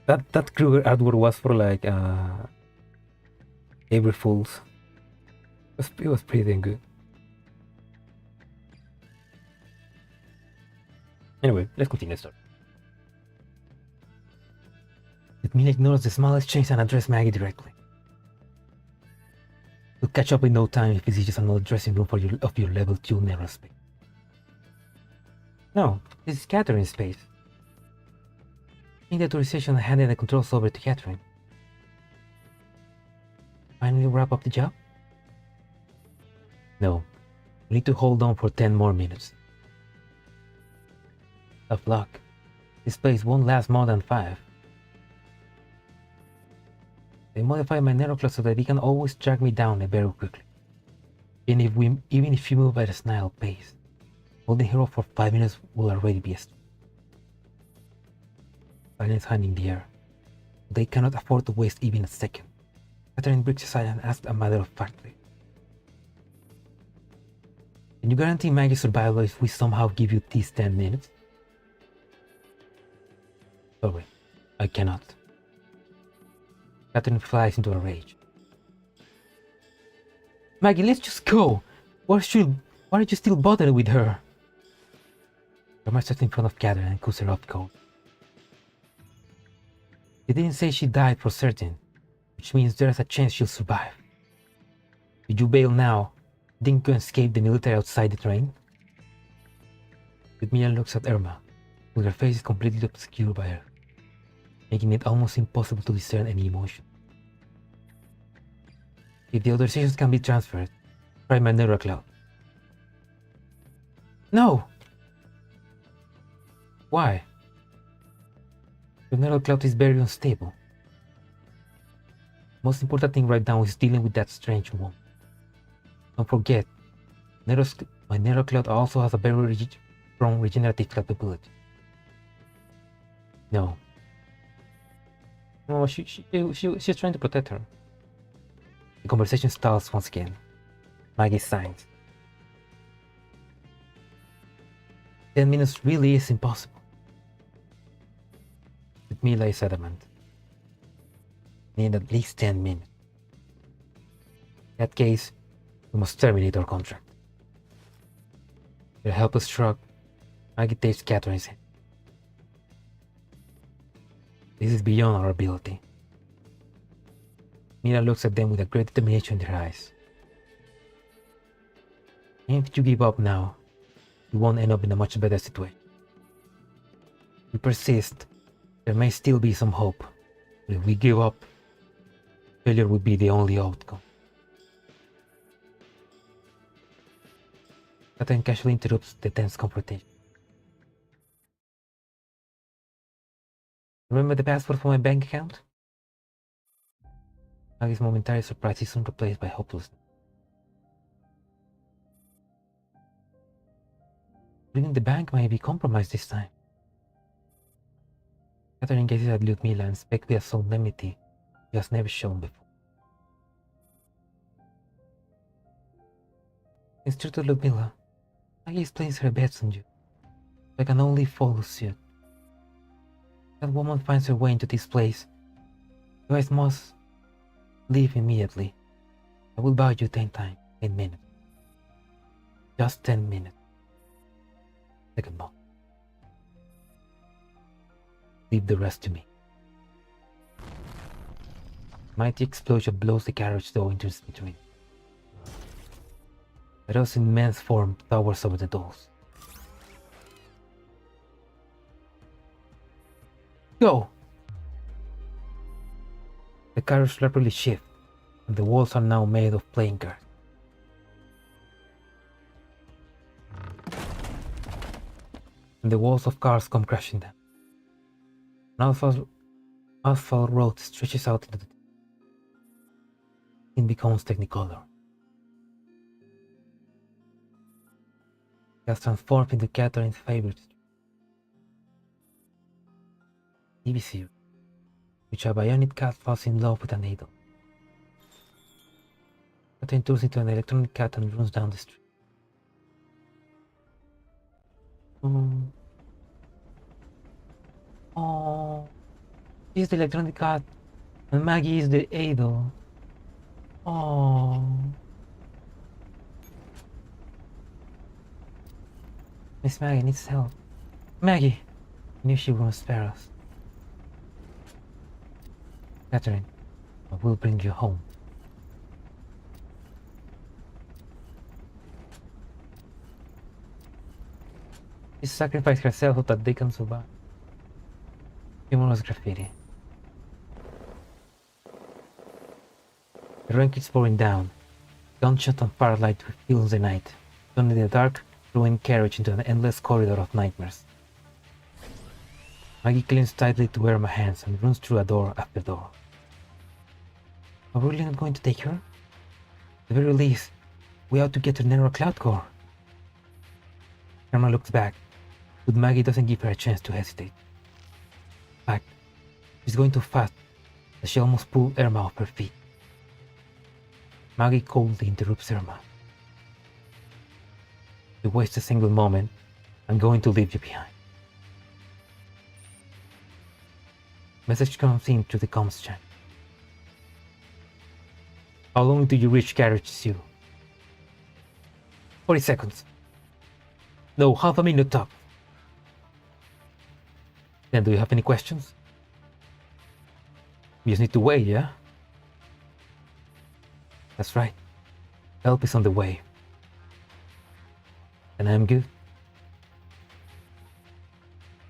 that Kruger artwork was for like April Fools. It was pretty damn good. Anyway, let's continue the story. Ludmila ignores the smallest change and addresses Maggie directly. We'll catch up in no time if this is just another dressing room for your level 2 narrow space. No, this is Catherine's space. In the authorization, I handed the controls over to Catherine. Finally wrap up the job? No, we need to hold on for 10 more minutes. Tough luck. This place won't last more than 5. I modified my neuroclock so that it can always track me down very quickly. Even if you move at a snail pace, holding her up for 5 minutes will already be a stretch. Silence hung in the air. They cannot afford to waste even a second. Catherine breaks aside and asks a matter of factly. Can you guarantee Maggie's survival if we somehow give you these 10 minutes? Sorry, I cannot. Catherine flies into a rage. Maggie, let's just go! Why are you still bothering with her? Rama steps in front of Catherine and cools her off cold. He didn't say she died for certain, which means there's a chance she'll survive. If you bail now, think you can escape the military outside the train? Ludmila looks at Irma, with her face completely obscured by her, making it almost impossible to discern any emotion. If the authorizations can be transferred, try my neurocloud. No! Why? Your neurocloud is very unstable. Most important thing right now is dealing with that strange woman. Don't forget, my neurocloud also has a very strong regenerative capability. No. No, she's trying to protect her. The conversation stalls once again. Maggie signs. 10 minutes really is impossible. Ludmila is adamant. Need at least 10 minutes. In that case, we must terminate our contract. With a helpless shrug, Maggie takes Catherine's hand. This is beyond our ability. Mila looks at them with a great determination in their eyes. And if you give up now, you won't end up in a much better situation. If we persist, there may still be some hope. But if we give up, failure would be the only outcome. Catherine casually interrupts the tense confrontation. Remember the password for my bank account? Maggie's momentary surprise is soon replaced by hopelessness. Even the bank might be compromised this time. Catherine gazes at Ludmila and speaks with a solemnity he has never shown before. It's true to Ludmilla. Maggie explains her bets on you. I can only follow suit. That woman finds her way into this place. You guys must leave immediately. I will buy you 10 minutes. Just 10 minutes. Second more. Leave the rest to me. Mighty explosion blows the carriage door into between. Meadows in men's form towers over the doors. Go! The carriage rapidly shifts, and the walls are now made of playing cards. And the walls of cars come crashing down. An asphalt road stretches out into the distance. It becomes technicolor. It has transformed into Catherine's favorite TV series, which a bionic cat falls in love with an idol. Catherine turns into an electronic cat and runs down the street. Oh, she's the electronic cat, and Maggie is the idol. Oh, Miss Maggie needs help. Maggie, I knew she won't spare us. Catherine, I will bring you home. She sacrificed herself so that they can survive. Humorous graffiti. The rain keeps pouring down. Gunshot and firelight fills the night, turning the dark, ruined carriage into an endless corridor of nightmares. Maggie clings tightly to Irma's hands and runs through a door after door. Are we really not going to take her? At the very least, we ought to get to Nero Cloud Core. Irma looks back, but Maggie doesn't give her a chance to hesitate. In fact, she's going too fast that she almost pulled Irma off her feet. Maggie coldly interrupts Irma. You waste a single moment, I'm going to leave you behind. Message comes in through the comms chat. How long do you reach carriage 2? 40 seconds. No, half a minute top. Then do you have any questions? You just need to wait, yeah? That's right. Help is on the way. And I'm good.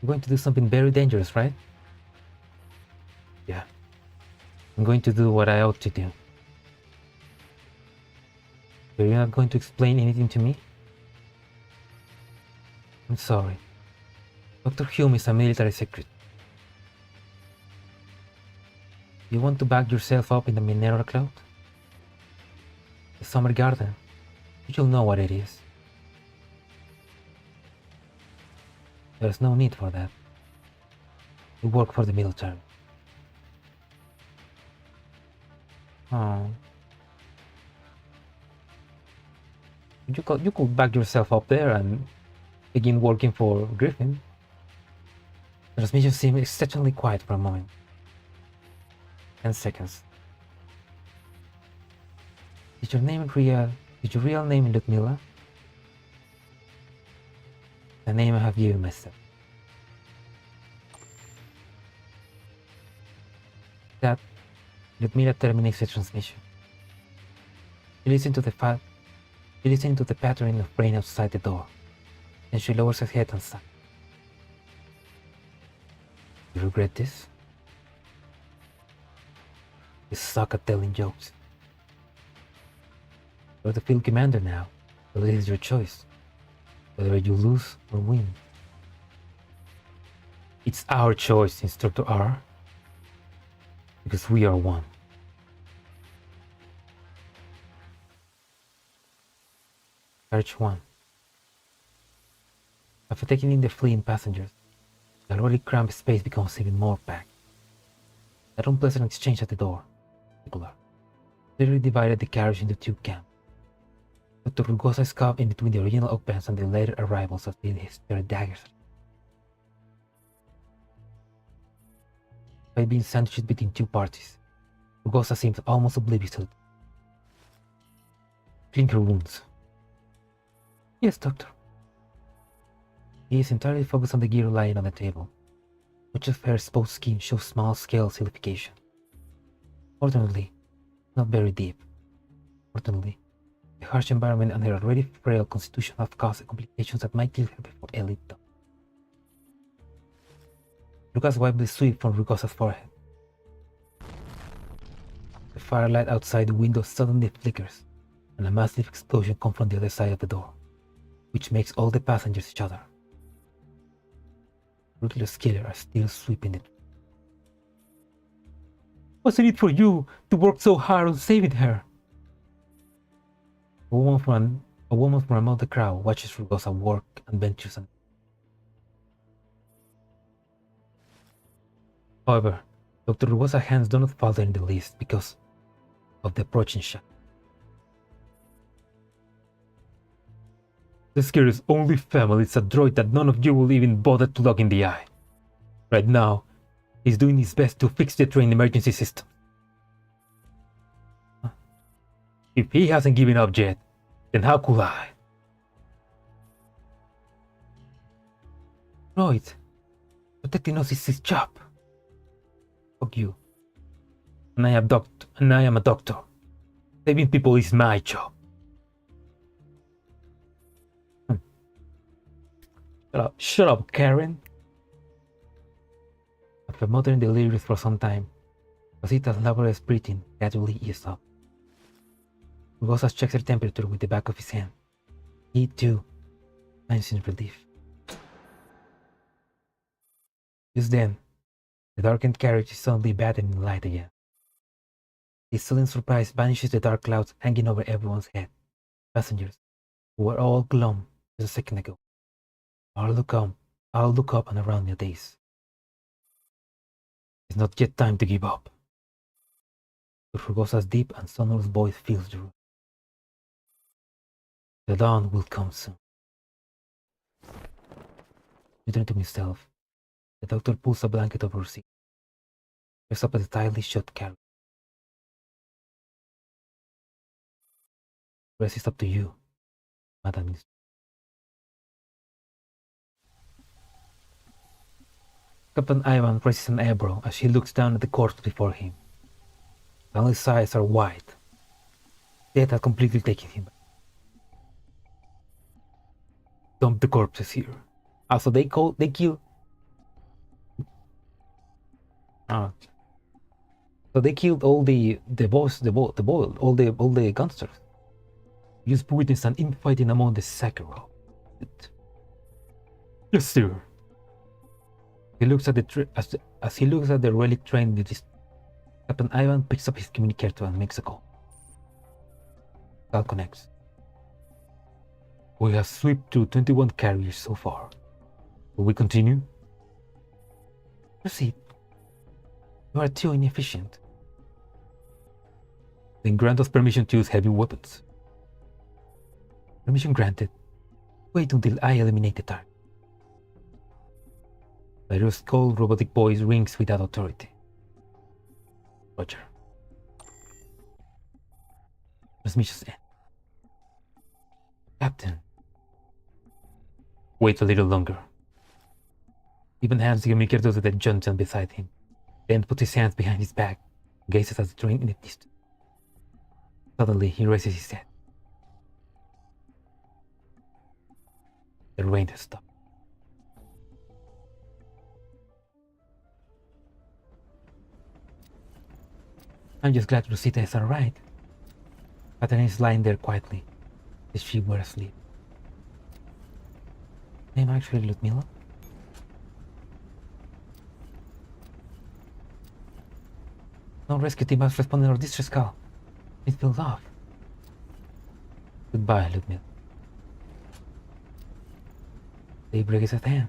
I'm going to do something very dangerous, right? Yeah. I'm going to do what I ought to do. You're not going to explain anything to me? I'm sorry. Dr. Hume is a military secret. You want to back yourself up in the mineral cloud? The summer garden. You'll know what it is. There's no need for that. You work for the military. Oh. You could back yourself up there and begin working for Griffin. The transmission seemed exceptionally quiet for a moment. 10 seconds. Is your real name Ludmilla? The name I have given myself. That Ludmilla terminates the transmission. You listen to the pattering of rain outside the door. Then she lowers her head and sighs. You regret this? You suck at telling jokes. You're the field commander now, so this is your choice. Whether you lose or win. It's our choice, Instructor R. Because we are one. Carriage 1. After taking in the fleeing passengers, the already cramped space becomes even more packed. That unpleasant exchange at the door, particular, literally divided the carriage into two camps. Dr. Rugosa is caught in between the original occupants and the later arrivals as they their daggers. By being sandwiched between two parties, Rugosa seems almost oblivious to it. Clean her wounds. Yes, doctor. He is entirely focused on the gear lying on the table. Much of her exposed skin shows small-scale silicification. Fortunately, not very deep. Fortunately, the harsh environment and her already frail constitution have caused complications that might kill her before Elite does. Lucas wiped the sweat from Rugosa's forehead. The firelight outside the window suddenly flickers, and a massive explosion comes from the other side of the door, which makes all the passengers shudder. Ruthless killer are still sweeping it. What's in it for you to work so hard on saving her? A woman from among the crowd watches Rugosa work and ventures on. However, Dr. Rugosa's hands do not falter in the least because of the approaching shot. The scare's only family is a droid that none of you will even bother to look in the eye. Right now, he's doing his best to fix the train emergency system. If he hasn't given up yet, then how could I? Droid, protecting us is his job. Fuck you. And I am a doctor. Saving people is my job. Shut up, Karen. After muttering delirious for some time, Rosita's laborious breathing gradually eased up. Rugosa checks her temperature with the back of his hand. He, too, finds in relief. Just then, the darkened carriage is suddenly bathed in light again. This sudden surprise banishes the dark clouds hanging over everyone's head. Passengers, who were all glum just a second ago, I'll look up and around their days. It's not yet time to give up. Rugosa's deep and sonorous voice fills the room. The dawn will come soon. Returning to himself, the doctor pulls a blanket over her seat. Looks up at the tightly shut carriage. The rest is up to you, Madam. Captain Ivan raises an eyebrow as he looks down at the corpse before him. Stanley's eyes are wide. Death had completely taken him. Dump the corpses here. Also, they kill. So they killed all the gangsters. Just witnessed an infighting among the Sakura. Yes, sir. He looks at as he looks at the relic train with his Captain Ivan picks up his communicator and makes a call. Call connects. We have swept through 21 carriers so far. Will we continue? Proceed. You are too inefficient. Then grant us permission to use heavy weapons. Permission granted. Wait until I eliminate the target. Lyra's cold robotic voice rings without authority. Roger. Transmissions end. Captain. Wait a little longer. Ivan hands the communicator to the Johnson beside him, then puts his hands behind his back, gazes at the train in the distance. Suddenly, he raises his head. The rain has stopped. I'm just glad Rosita is alright. Catherine is lying there quietly, as she were asleep. Name actually Ludmila? No rescue team has responded to our distress call. It filled off. Goodbye, Ludmila. Daybreak is at hand.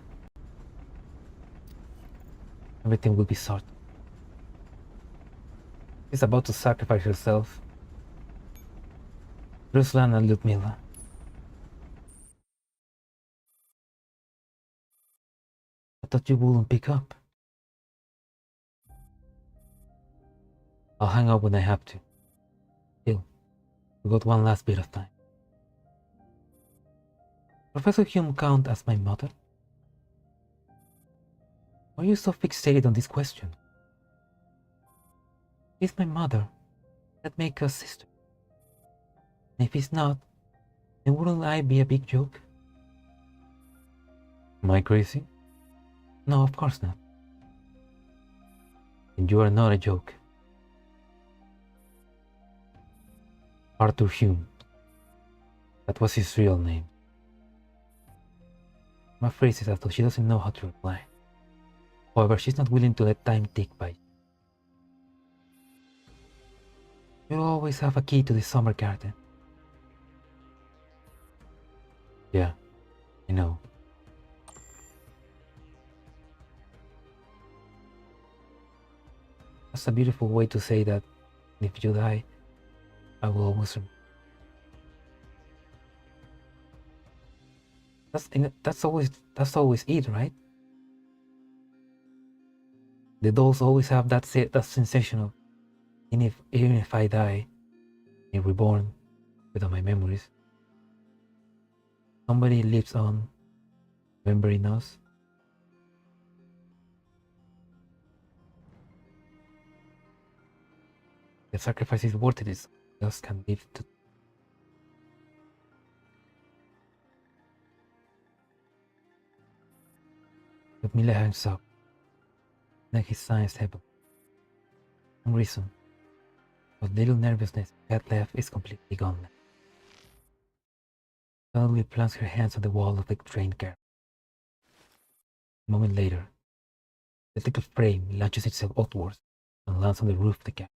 Everything will be sorted. She's about to sacrifice herself. Ruslan and Lyudmila. I thought you wouldn't pick up. I'll hang up when I have to. Still, we got one last bit of time. Professor Hume count as my mother? Why are you so fixated on this question? If it's my mother, that makes us sister. And if it's not, then wouldn't I be a big joke? Am I crazy? No, of course not. And you are not a joke. Arthur Hume. That was his real name. My phrase is as though she doesn't know how to reply. However, she's not willing to let time tick by. You'll always have a key to the summer garden. Yeah, I know. That's a beautiful way to say that if you die, I will always remember. That's always it, right? The dolls always have that sensation of, even if I die, I'm reborn without my memories, somebody lives on, remembering us. The sacrifice is worth it. Else can live to. Ludmilla hangs up. Then his sighs heavily. For some reason, what little nervousness he had left is completely gone now. Suddenly plants her hands on the wall of the train car. A moment later, the little frame launches itself outwards and lands on the roof of the car.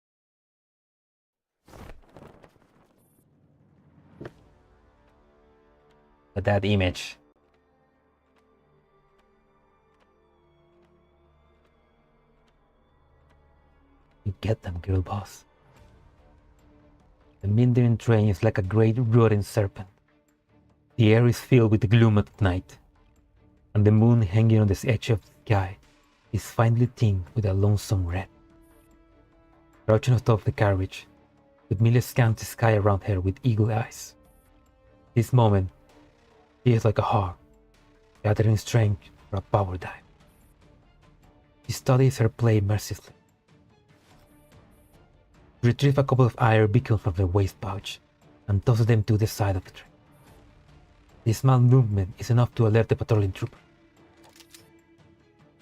But that image. You get them, girl boss. The Mindern train is like a great rotten serpent. The air is filled with the gloom at night, and the moon hanging on the edge of the sky is finely tinged with a lonesome red. Crouching on top of the carriage, Ludmilla scans the sky around her with eagle eyes. This moment, she is like a hawk, gathering strength for a power dive. She studies her play mercilessly. She retrieves a couple of iron beacons from her waist pouch and tosses them to the side of the train. This small movement is enough to alert the patrolling trooper.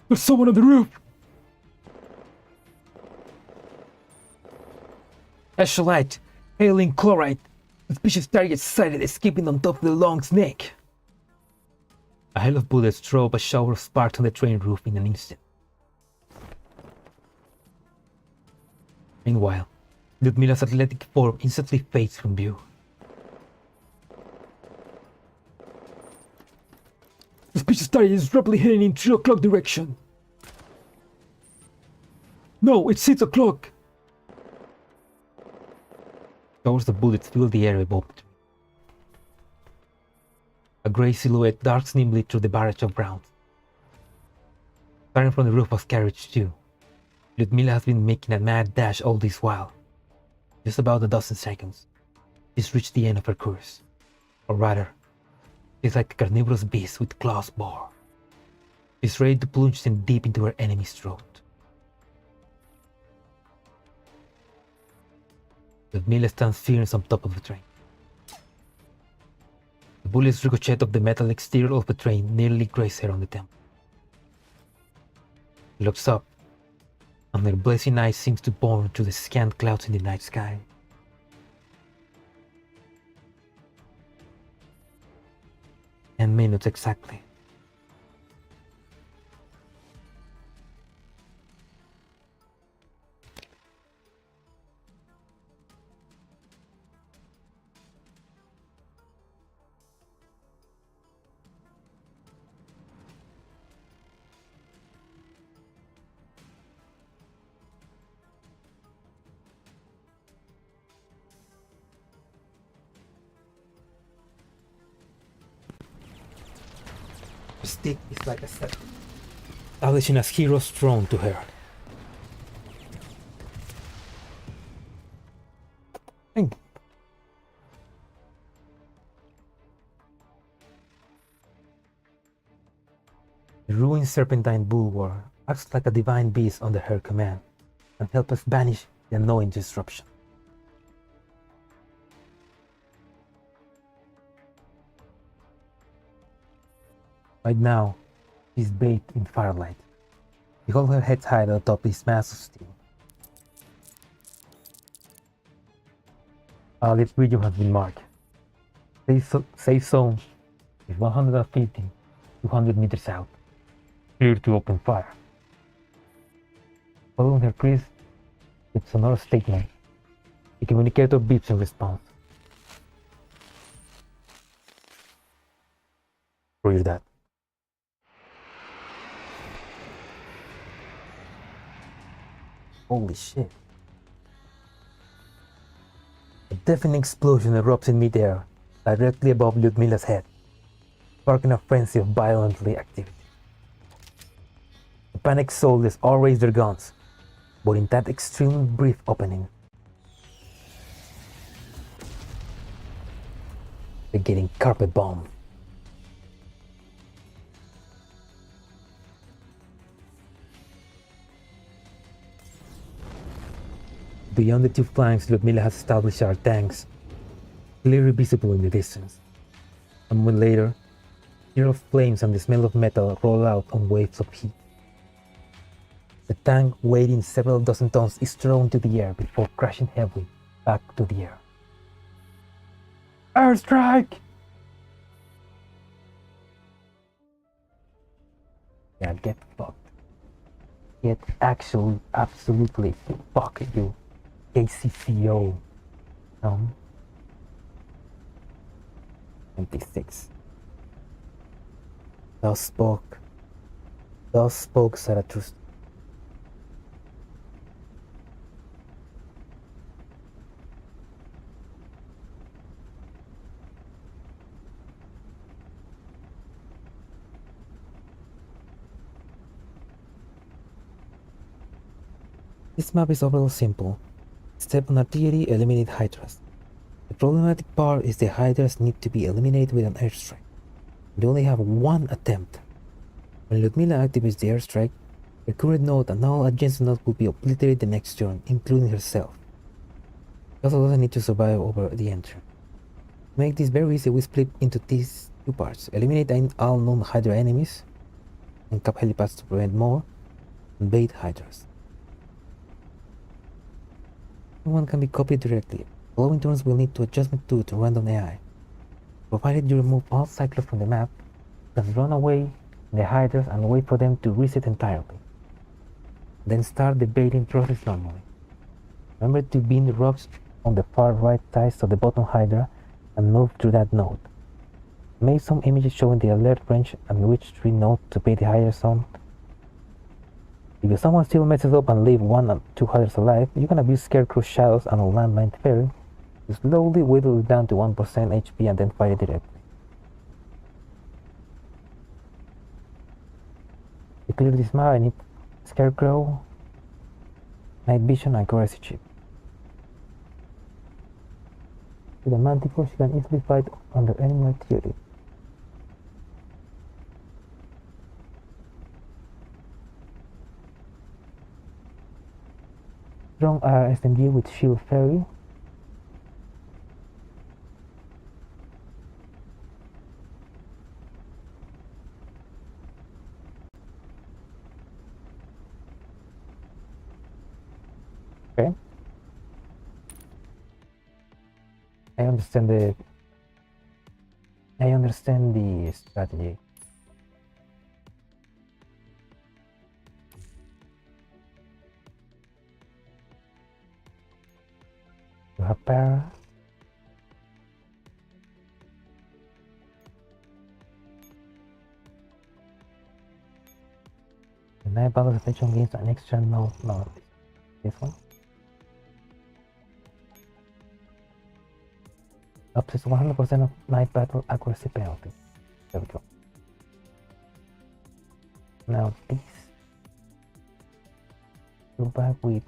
There's someone on the roof! Echolite, hailing chloride. Suspicious target sighted, escaping on top of the long snake. A hail of bullets drove a shower of sparks on the train roof in an instant. Meanwhile, Ludmilla's athletic form instantly fades from view. Suspicious target is rapidly heading in 3 o'clock direction. No, it's 6 o'clock. Showers of bullets fill the air above it. A grey silhouette darts nimbly through the barrage of rounds. Starting from the roof of carriage too, Ludmilla has been making a mad dash all this while. Just about a dozen seconds, she's reached the end of her course. Or rather, she's like a carnivorous beast with claws bare. She's ready to plunge them deep into her enemy's throat. Ludmilla stands fierce on top of the train. The bullets ricochet off the metal exterior of the train, nearly graze her on the temple. She looks up, and her blazing eyes seems to burn through the scant clouds in the night sky. 10 minutes exactly. The stick is like a step, establishing a hero's throne to her. Dang. The ruined serpentine bulwark acts like a divine beast under her command and helps us banish the annoying disruption. Right now, she's bathed in firelight. Behold her head high atop this mass of steam. This region has been marked. Safe zone is 150 to 200 meters out. Clear to open fire. Following her crease, it's another statement. The communicator beeps in response. Read that. Holy shit. A deafening explosion erupts in midair, directly above Lyudmila's head, sparking a frenzy of violently activity. The panicked soldiers all raise their guns, but in that extremely brief opening, they're getting carpet bombed. Beyond the two flanks, Lyudmila has established our tanks, clearly visible in the distance. A moment later, here of flames and the smell of metal roll out on waves of heat. The tank, weighing several dozen tons, is thrown to the air before crashing heavily back to the air. Airstrike! Yeah, get fucked. Get actually, absolutely fuck you. KCCO. 26. Thus spoke Zarathustra. This map is overall simple. Step on artillery, eliminate Hydras. The problematic part is the Hydras need to be eliminated with an airstrike. They only have one attempt. When Lyudmila activates the airstrike, her current node and all adjacent nodes will be obliterated the next turn, including herself. She also doesn't need to survive over the end turn. To make this very easy, we split into these two parts. Eliminate all known Hydra enemies, and cap helipads to prevent more, and bait Hydras. One can be copied directly. Following turns will need to adjustment 2 to random AI. Provided you remove all cyclones from the map, you can run away in the Hydras and wait for them to reset entirely. Then start the baiting process normally. Remember to bin the rocks on the far right side of the bottom Hydra and move through that node. Make some images showing the alert range and which tree node to bait the Hydra zone. If someone still messes up and leave 1 or 2 Hydras alive, you can abuse Scarecrow shadows and landmine fairy to slowly whittle it down to 1% HP and then fight it directly. To clear this map, I need Scarecrow, Night Vision, and Currency Chip. With a Manticore, she can easily fight under enemy artillery. Strong SMG with Shield Fairy. Okay. I understand the strategy. You have para. The night battle attention gains an extra no, this one. Up to 100% of night battle accuracy penalty. There we go. Now please go back with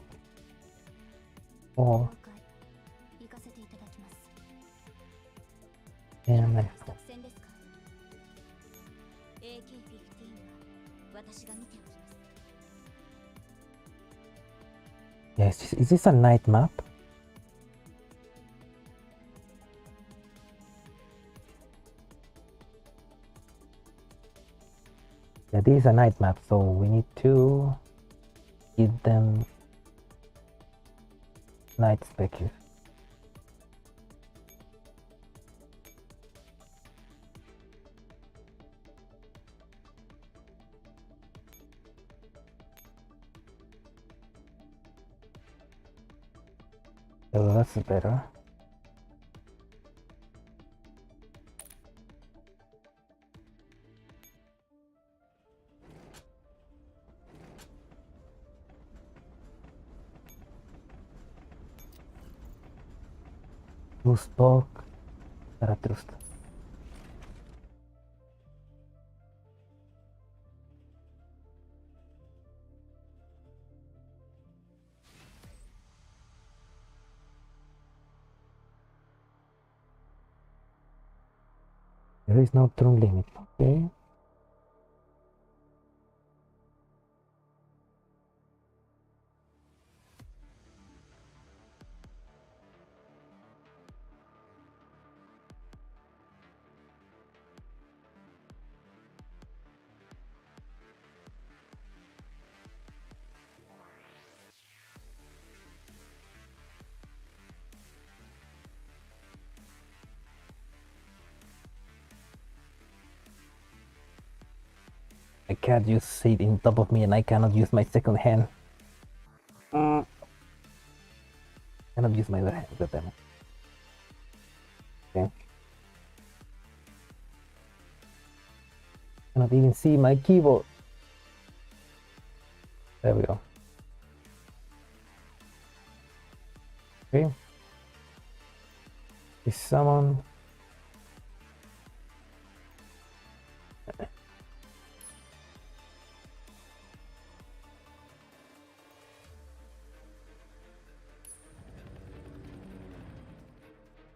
4 了解行かせていただきます and I 作戦ですか AK-15 は私が見ております Yes, is this a night map? Yeah, this is a night map, so we need to give them night specs. So that's better. Trust talk, trust. There is no turn limit, okay? My cat just sit in top of me and I cannot use my second hand. Cannot use my other hand, goddammit. Okay. Cannot even see my keyboard. There we go. Okay. Is someone...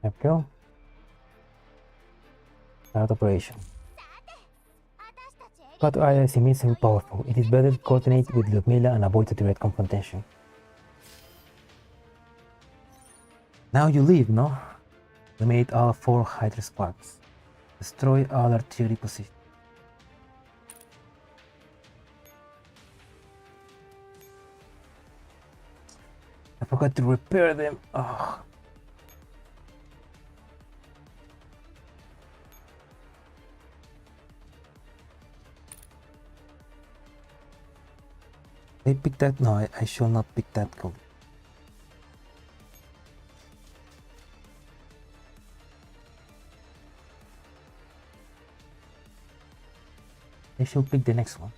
There we go. Start operation. 私たちエリ But I is immensely powerful. It is better to coordinate with Ludmilla and avoid a direct confrontation. Now you leave, no? Eliminate all 4 Hydra squads. Destroy all artillery positions. I forgot to repair them. Oh. I picked that. No, I shall not pick that code. I should pick the next one.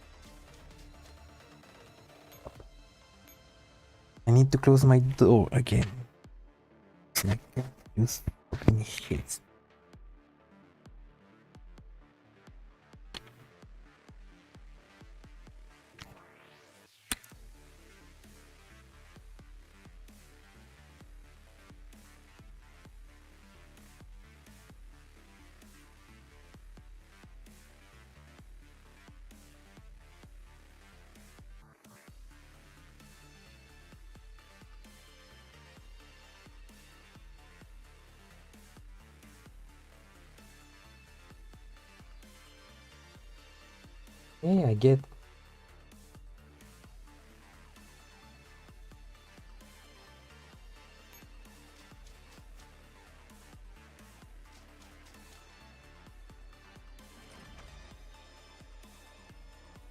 I need to close my door again. I can't use fucking shit. Hey, I get.「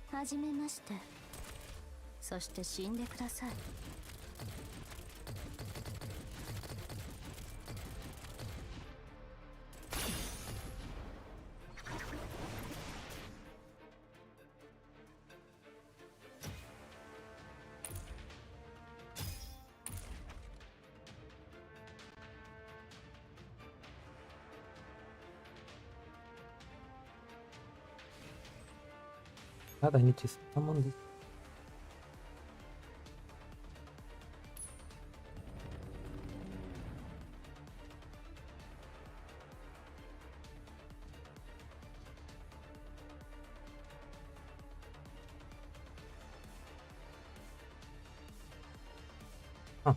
はじめまして」「そして死んでください」God, I need to summon this. Huh.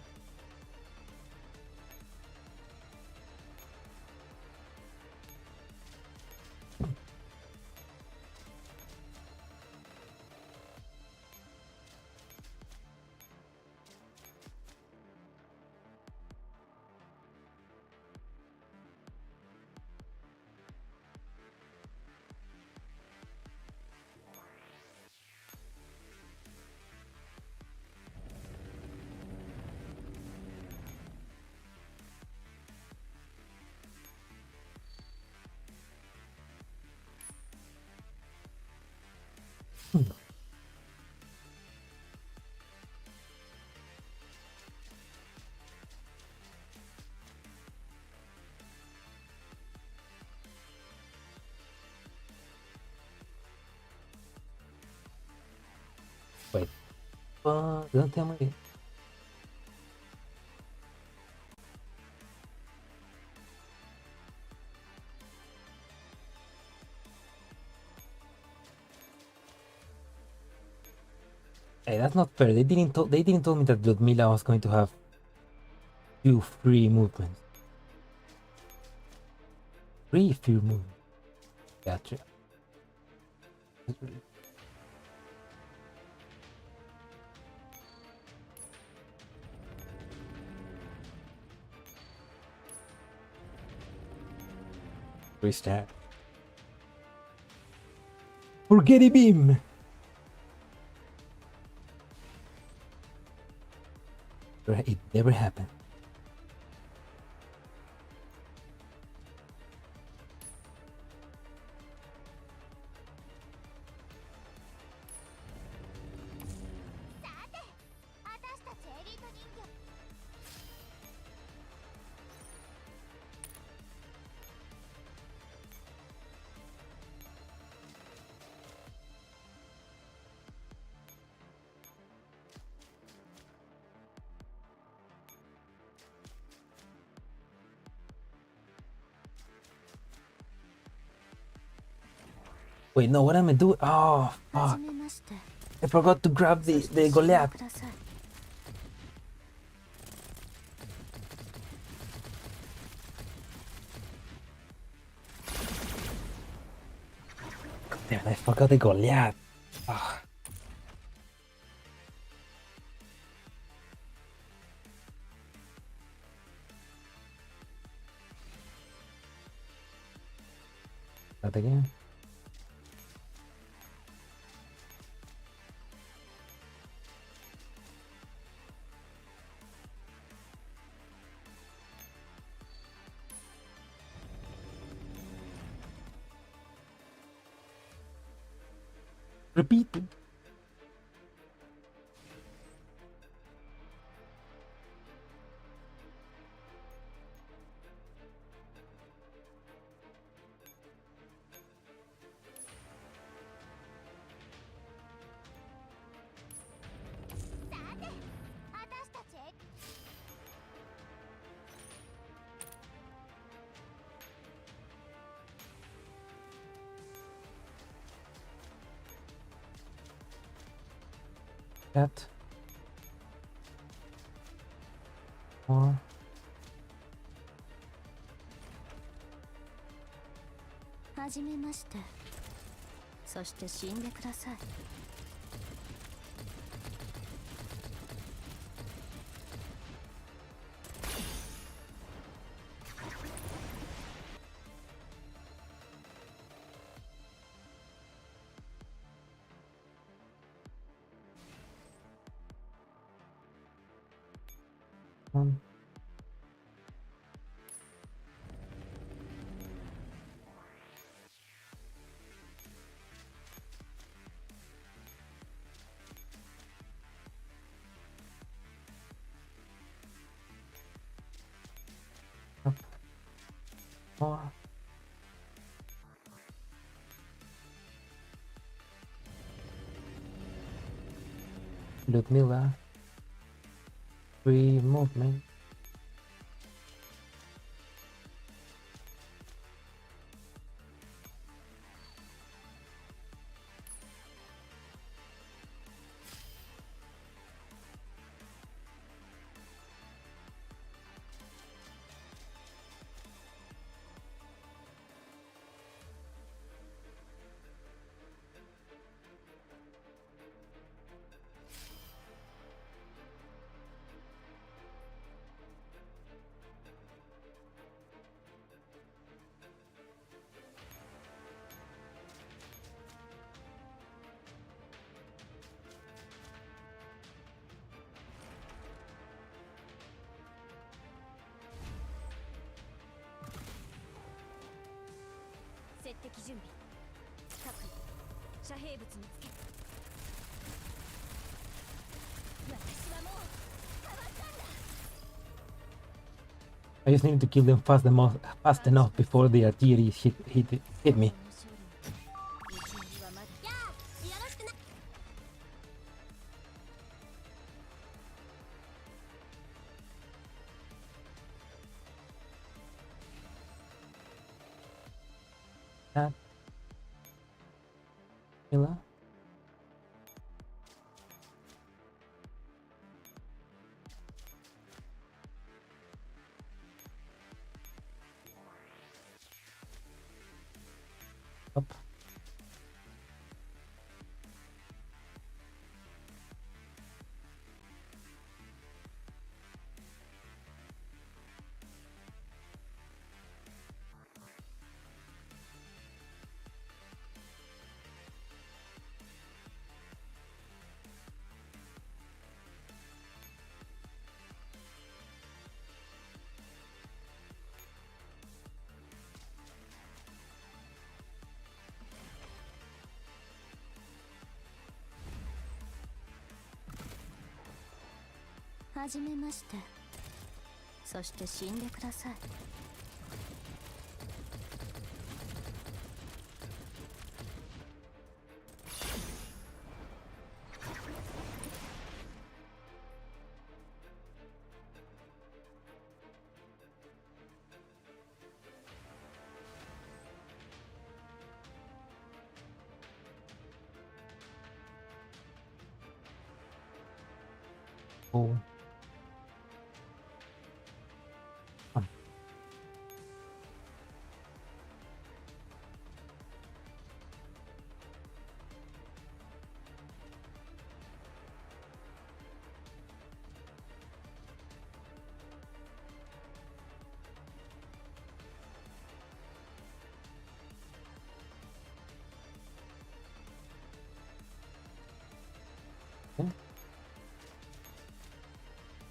Wait. Don't tell me. Hey, that's not fair. They didn't tell me that Ludmila was going to have 2 free movements. 3 free movements. Gotcha. Restart. Forget it, beam. It never happened. Wait, no, what am I doing? Oh, fuck. I forgot to grab the Goliath. Damn, I forgot the Goliath. Ah. That again. Repeat. That. Or. Or. Ludmilla. Free movement. I just need to kill them fast enough before the artillery hit me. That Mila. Up. Oh.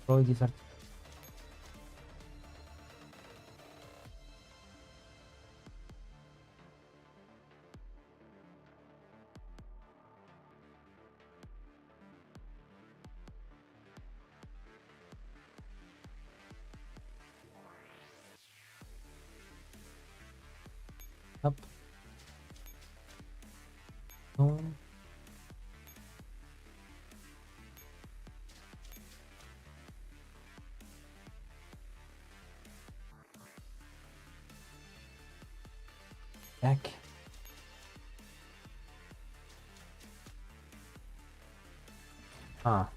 Destroy this art. Up. Down. Back. Ah.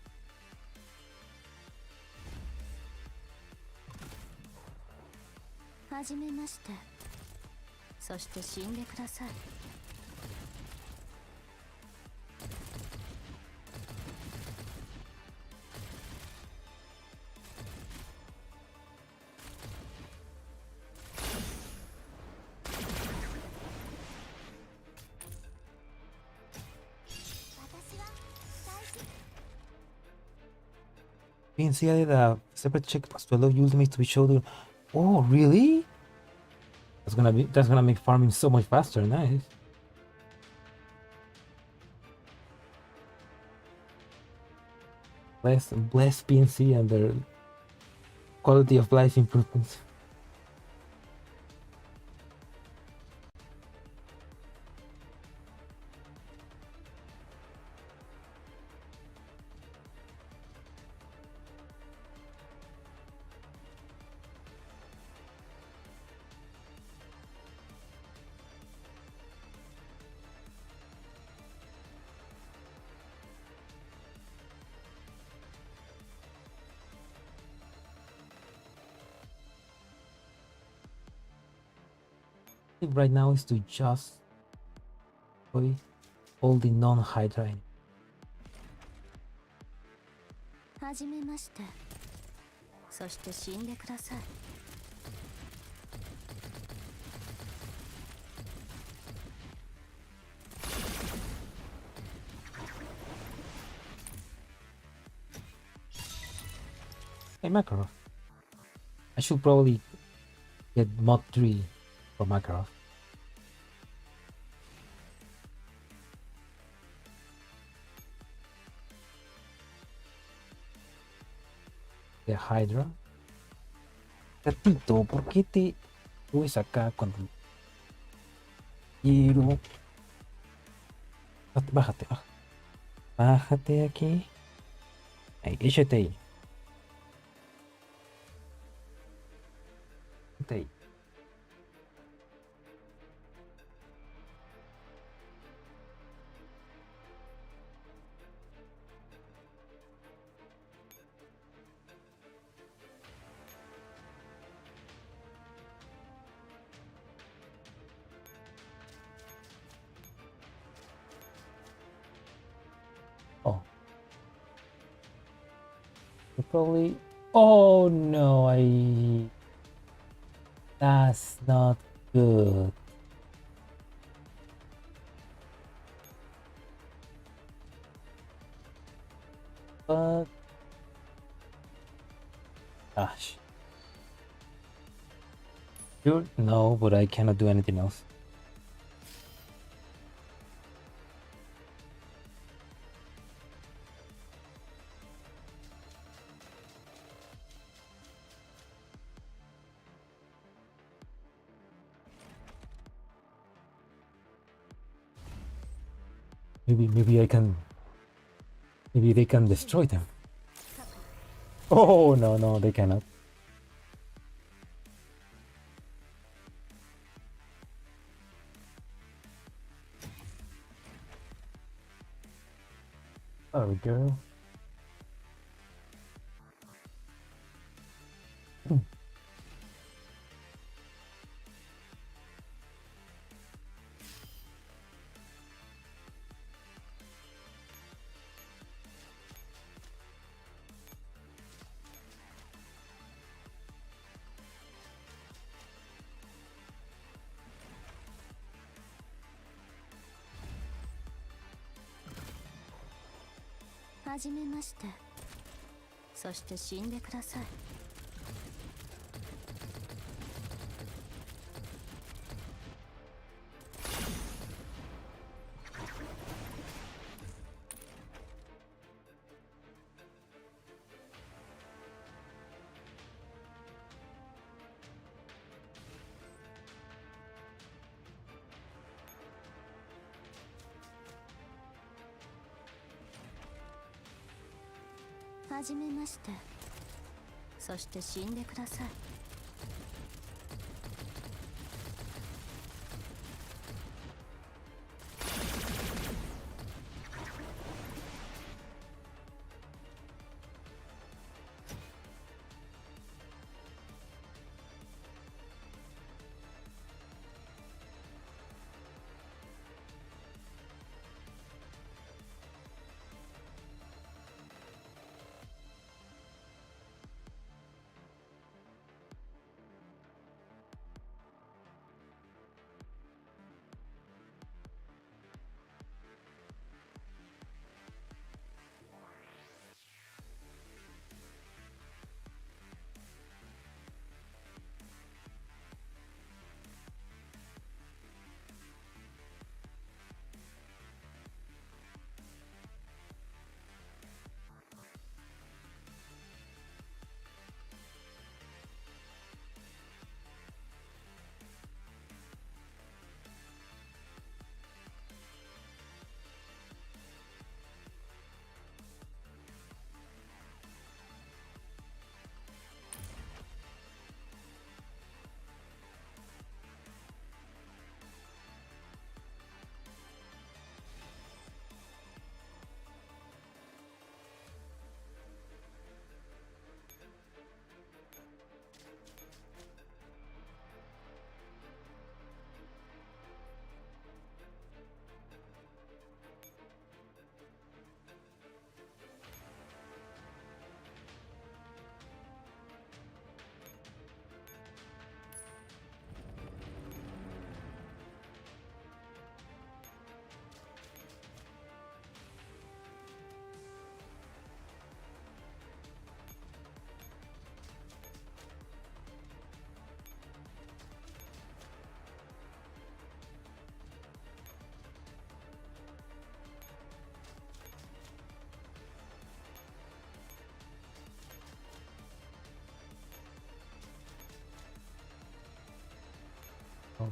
PNC added a separate checkbox to allow you ultimates to be shown. Oh, really? That's gonna make farming so much faster. Nice. Bless PNC and their quality of life improvements. think right now is to just destroy all the non-Hydra enemies. はじめまして。そして死んでください。Hey Makarov. I should probably get mod 3 for Makarov. The Hydra. Gatito, ¿por qué te subes acá cuando quiero? Bájate, bájate. Bájate aquí. Ahí, échate ahí. Échate ahí. Oh. Probably. Oh no, That's not good. But. Gosh. Sure? No, but I cannot do anything else. Maybe I can. Maybe they can destroy them. Oh no, they cannot. Sorry, girl.「はじめまして。そして死んでください。はじめまして。そして死んでください。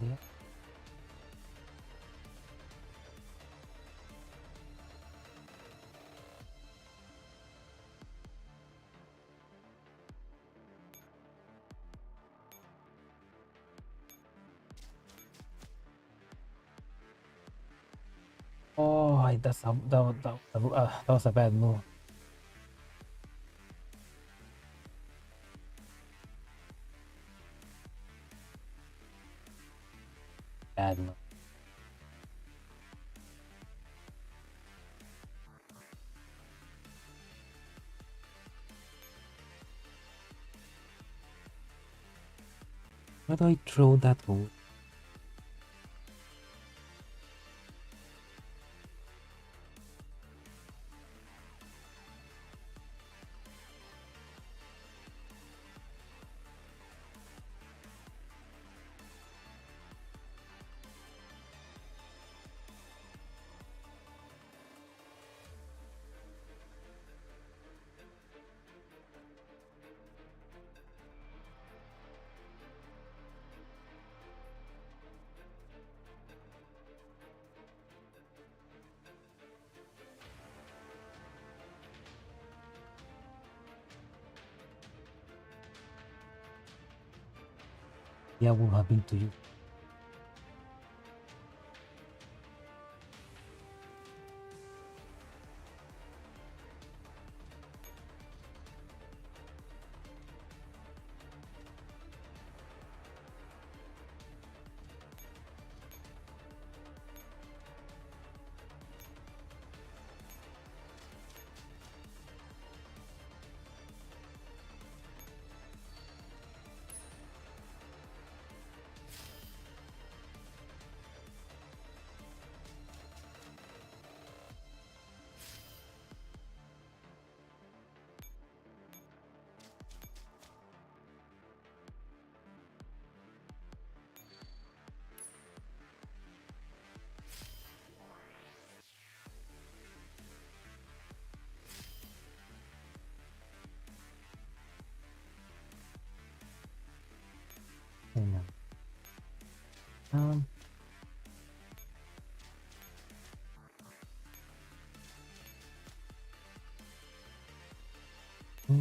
there. Oh, that was a bad move. Bad move. Why do I throw that move? Yeah, what happened to you? Hang on. Hmm.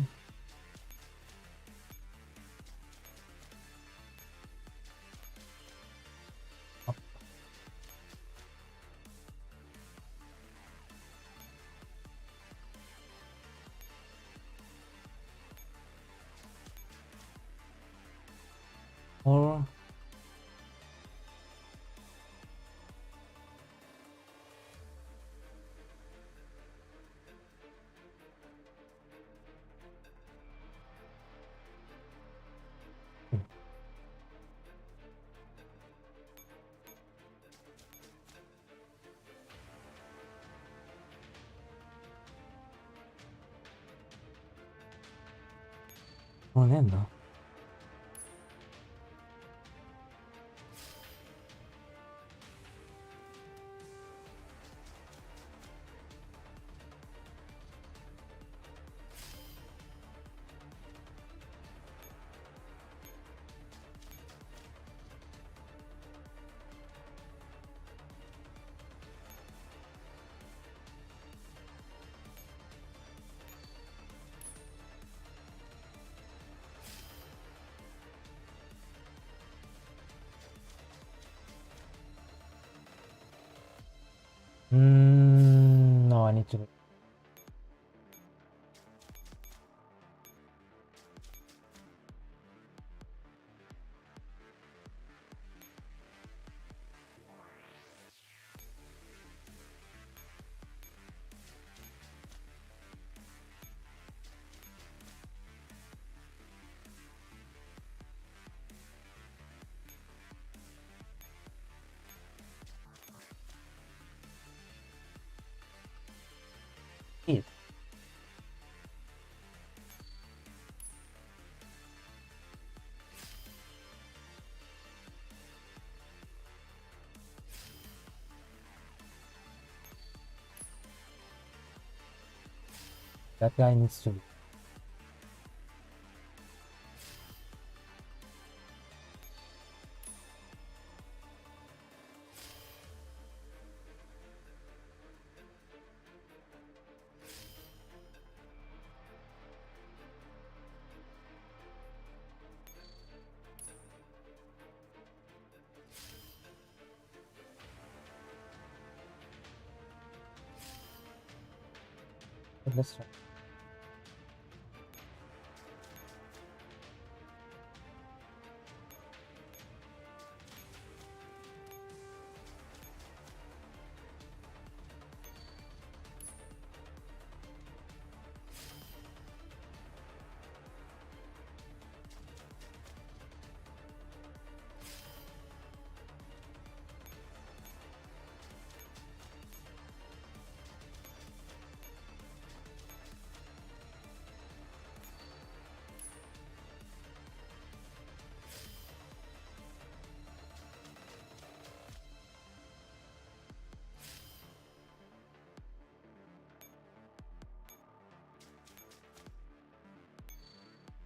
Up. Or on end though. No, I need to. It. That guy needs to. Let's try.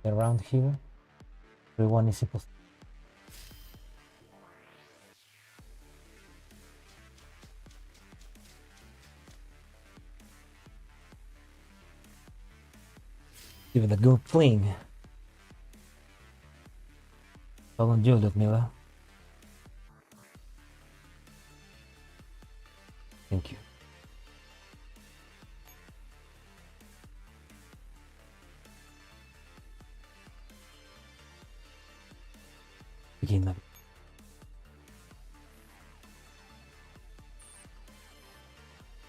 Around here, everyone is supposed. Give it a good fling. Well on you, Ludmila. Thank you. Begin up.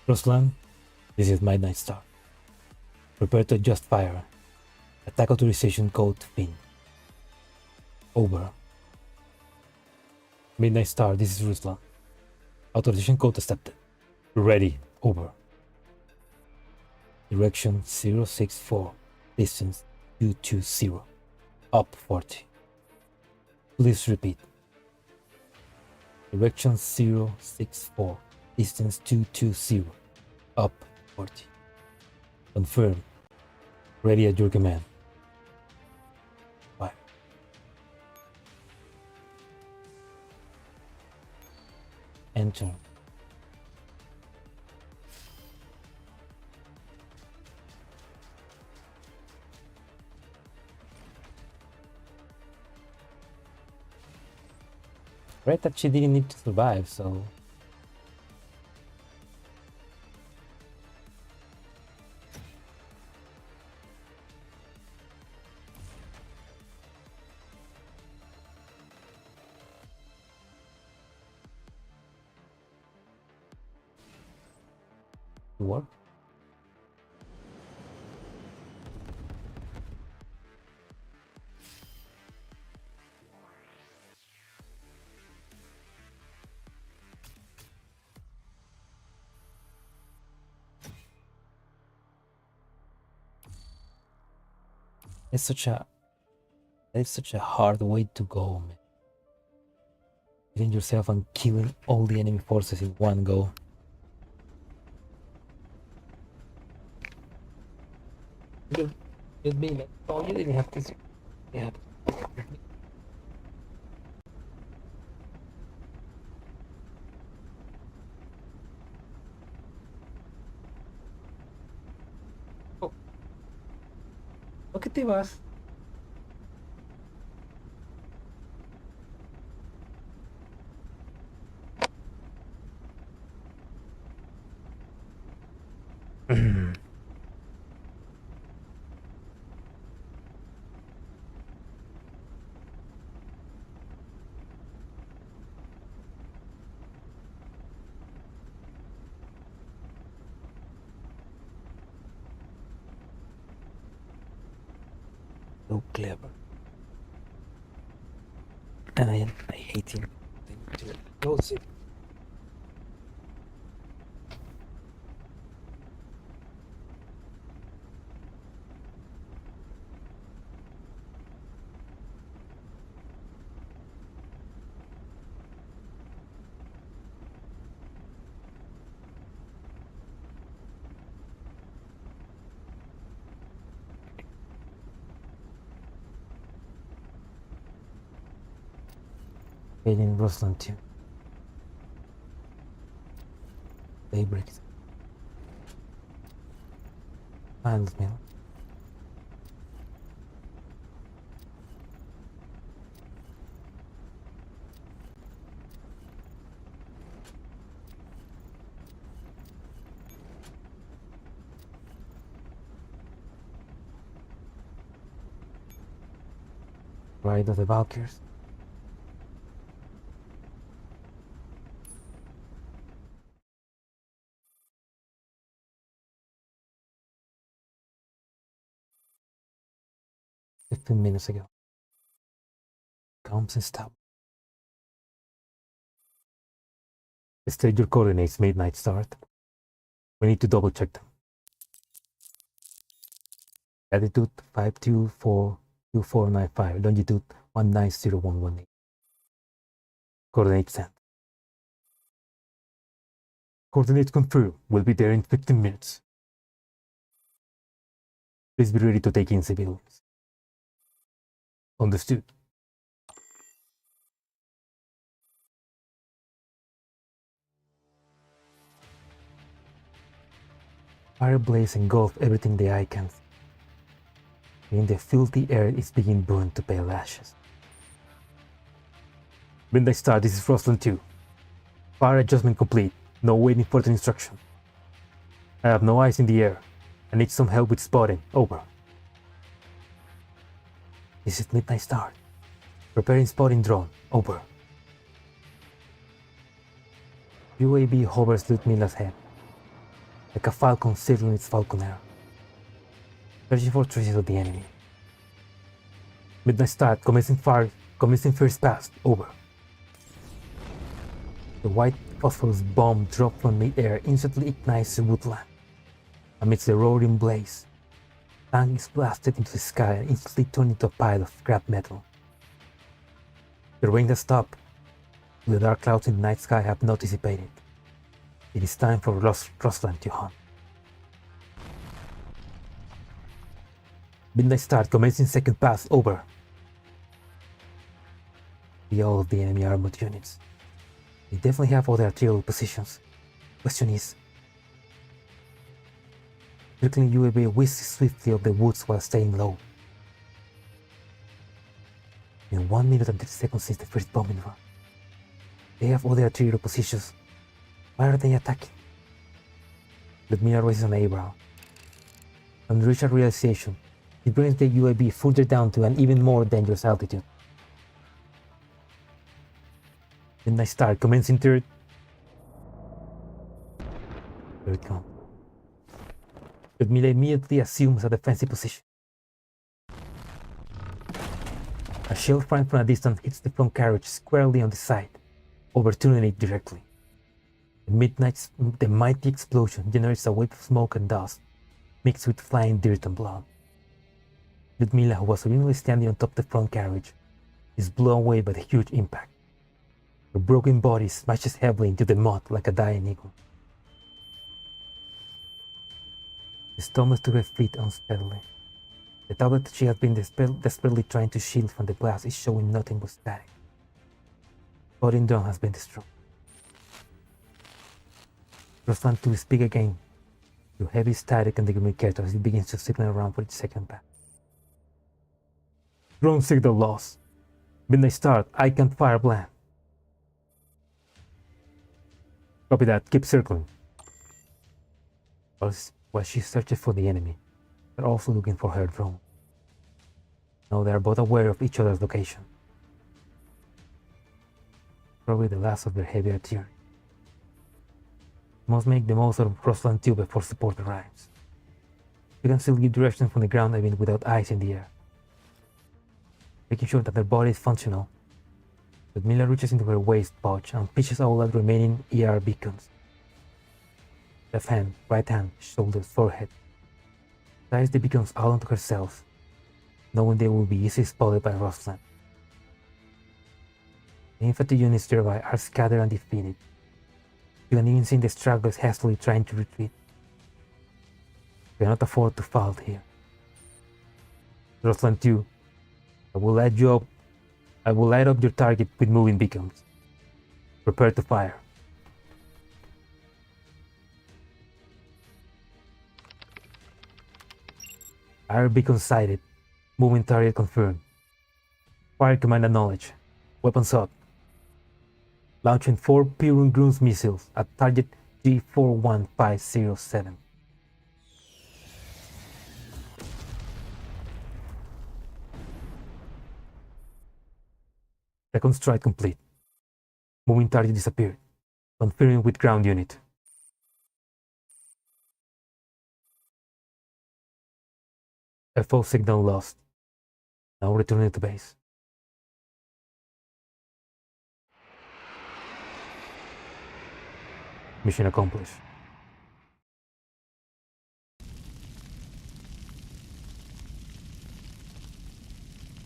Ruslan, this is Midnight Star. Prepare to adjust fire. Attack authorization code FIN. Over. Midnight Star, this is Ruslan. Authorization code accepted. Ready. Over. Direction 064. Distance 220. Up 40. Please repeat. Direction 064. Distance 220. Up 40. Confirm. Ready at your command. Fire. Enter. Right, that she didn't need to survive, so it worked. It's such a hard way to go, man. Killing yourself and killing all the enemy forces in one go. Just be like, oh, you didn't have to. Yeah. Oh. ¿Por qué te vas? So clever. And I hate him. Close it. In Ruslan too. Daybreak. Finds me. Right of the Valkyries. "15 minutes ago. Comes and stop. State your coordinates, midnight start. We need to double check them. Latitude 5242495, longitude 190118. Coordinates sent. Coordinates confirmed. We'll be there in 15 minutes. Please be ready to take in civilians. Understood. Fire blaze engulfed everything the eye can see. In the filthy air, it's being burned to pale ashes. Midnight Star, this is Frostland 2. Fire adjustment complete. No waiting further instruction. I have no eyes in the air. I need some help with spotting. Over. This is Midnight Star. Preparing spotting drone. Over. UAV hovers Ludmila's head, like a falcon circling its falcon arrow, searching for traces of the enemy. Midnight Star, commencing fire, commencing first pass. Over. The white phosphorus bomb dropped from mid-air instantly ignites the woodland. Amidst the roaring blaze, tank is blasted into the sky and instantly turned into a pile of scrap metal. The rain has stopped. The dark clouds in the night sky have not dissipated. It is time for Frostland to hunt. Midnight Star, commencing second pass. Over. See all of the enemy armored units. They definitely have all their artillery positions. Question is, circling UAV whisks swiftly of the woods while staying low. In 1 minute and 30 seconds since the first bombing run, they have all their artillery positions. Why are they attacking? Ludmila raises an eyebrow. On reach a realization, he brings the UAV further down to an even more dangerous altitude. Midnight Star, commencing third. Here it comes. Ludmila immediately assumes a defensive position. A shell fired from a distance hits the front carriage squarely on the side, overturning it directly. The mighty explosion generates a wave of smoke and dust, mixed with flying dirt and blood. Ludmila, who was originally standing on top of the front carriage, is blown away by the huge impact. Her broken body smashes heavily into the mud like a dying eagle. She stumbles to her feet unsteadily. The tablet she has been desperately trying to shield from the blast is showing nothing but static. Spotting drone has been destroyed. Frostland 2 speak again through heavy static and the communicator as it begins to signal around for its second pass. Drone signal lost. Midnight Star, I can't fire bland. Copy that, keep circling. While she searches for the enemy, they're also looking for her drone. Now they are both aware of each other's location. Probably the last of their heavy artillery. Must make the most out of Frostland 2 before support arrives. You can still give direction from the ground even without eyes in the air. Making sure that their body is functional, Ludmila reaches into her waist pouch and pitches all the remaining ER beacons. Left hand, right hand, shoulders, forehead. Ties the beacons all onto herself, knowing they will be easily spotted by Frostland. The infantry units nearby are scattered and defeated. You can even see the stragglers hastily trying to retreat. We cannot afford to fall here. Frostland 2, I will light up your target with moving beacons. Prepare to fire. Fire beacon sighted. Moving target confirmed. Fire command acknowledged. Weapons up. Launching 4 Pyrrhon Grunts missiles at target G41507. Second strike complete. Moving target disappeared. Confirming with ground unit. FO signal lost. Now returning to base. Mission accomplished.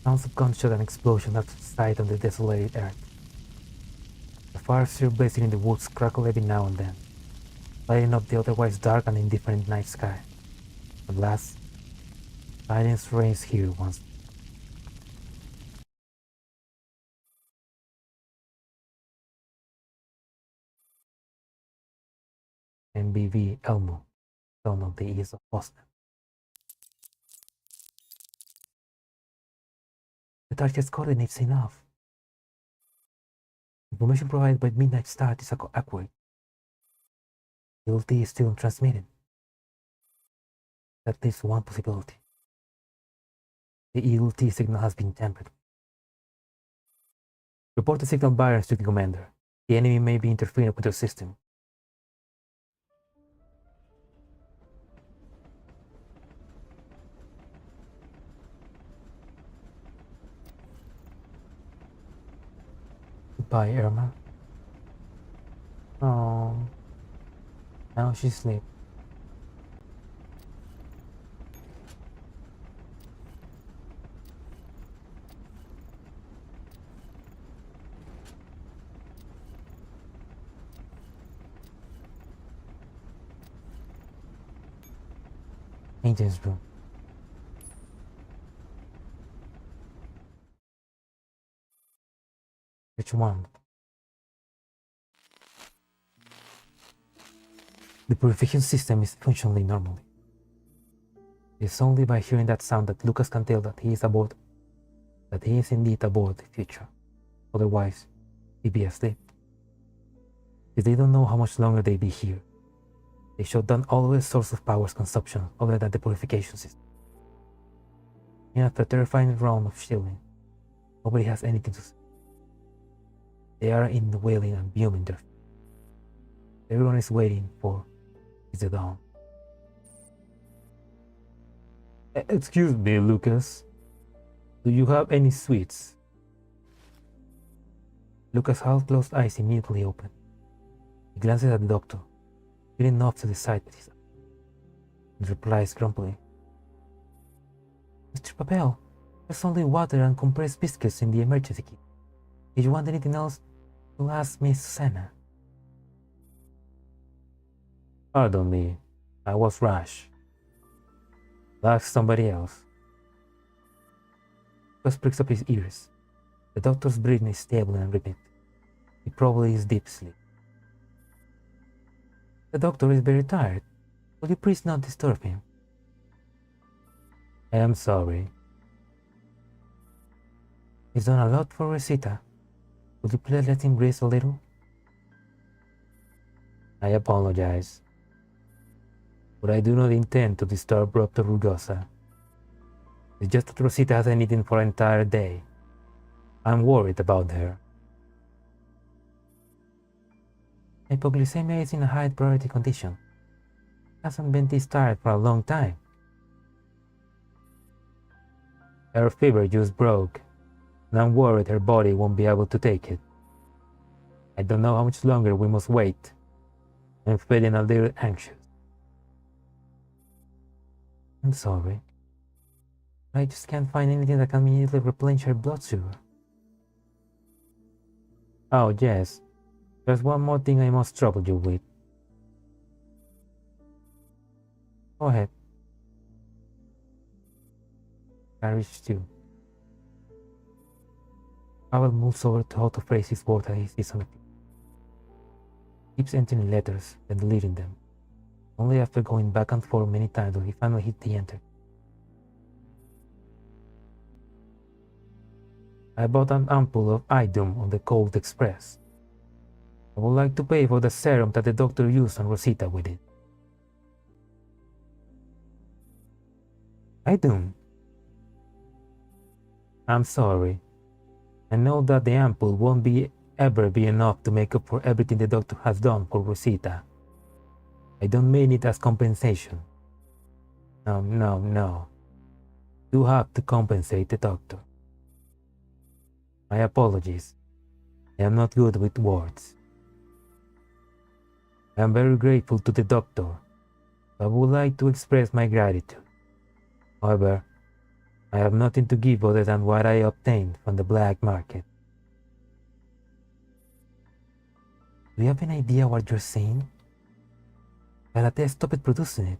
Sounds of gunshot and explosion outside on the desolated earth. The fires still blazing in the woods crackle every now and then, lighting up the otherwise dark and indifferent night sky. At last, silence reigns here once. MBV Elmo, son of the east of Boston. The target's coordinates enough. Information provided by Midnight Star is accurate. The ulti is still transmitted. That leaves one possibility. The ulti signal has been tampered. Report the signal barriers to the commander. The enemy may be interfering with your system. Goodbye, Irma. Oh, now she's asleep. Maintenance room. Which one? The purification system is functioning normally. It's only by hearing that sound that Lucas can tell that he is indeed aboard the future. Otherwise, he'd be asleep. If they don't know how much longer they'd be here, they shut down all the source of power's consumption other than the purification system. And after a terrifying round of shielding, nobody has anything to say. They are in the wailing and fuming there. Everyone is waiting for is the dawn. Excuse me, Lucas. Do you have any sweets? Lucas' half-closed eyes immediately open. He glances at the doctor, feeling off to the side with his eye, and replies grumpily. Mr. Papel, there's only water and compressed biscuits in the emergency kit. If you want anything else, you'll ask Miss Susanna. Pardon me, I was rash. Ask somebody else. Lucas pricks up his ears. The doctor's breathing is stable and rhythmic. He probably is deep asleep. The doctor is very tired. Will you please not disturb him? I am sorry. He's done a lot for Rosita. Would you please let him rest a little? I apologize, but I do not intend to disturb Dr. Rugosa. It's just that Rosita hasn't eaten for an entire day. I'm worried about her. Hypoglycemia is in a high priority condition. Hasn't been this tired for a long time. Her fever just broke, and I'm worried her body won't be able to take it. I don't know how much longer we must wait. I'm feeling a little anxious. I'm sorry. I just can't find anything that can immediately replenish her blood sugar. Oh yes, there's one more thing I must trouble you with. Go ahead. Carriage 2. Pavel moves over to how to phrase his words as he sees on the page. Keeps entering letters, then deleting them. Only after going back and forth many times will he finally hit the enter. I bought an ampoule of Idum on the Cold Express. I would like to pay for the serum that the doctor used on Rosita with it. Idum? I'm sorry. I know that the ampoule won't ever be enough to make up for everything the doctor has done for Rosita. I don't mean it as compensation. No, no, no. You have to compensate the doctor. My apologies. I am not good with words. I am very grateful to the doctor. I would like to express my gratitude. However, I have nothing to give other than what I obtained from the black market. Do you have an idea what you're saying? Karate stopped producing it.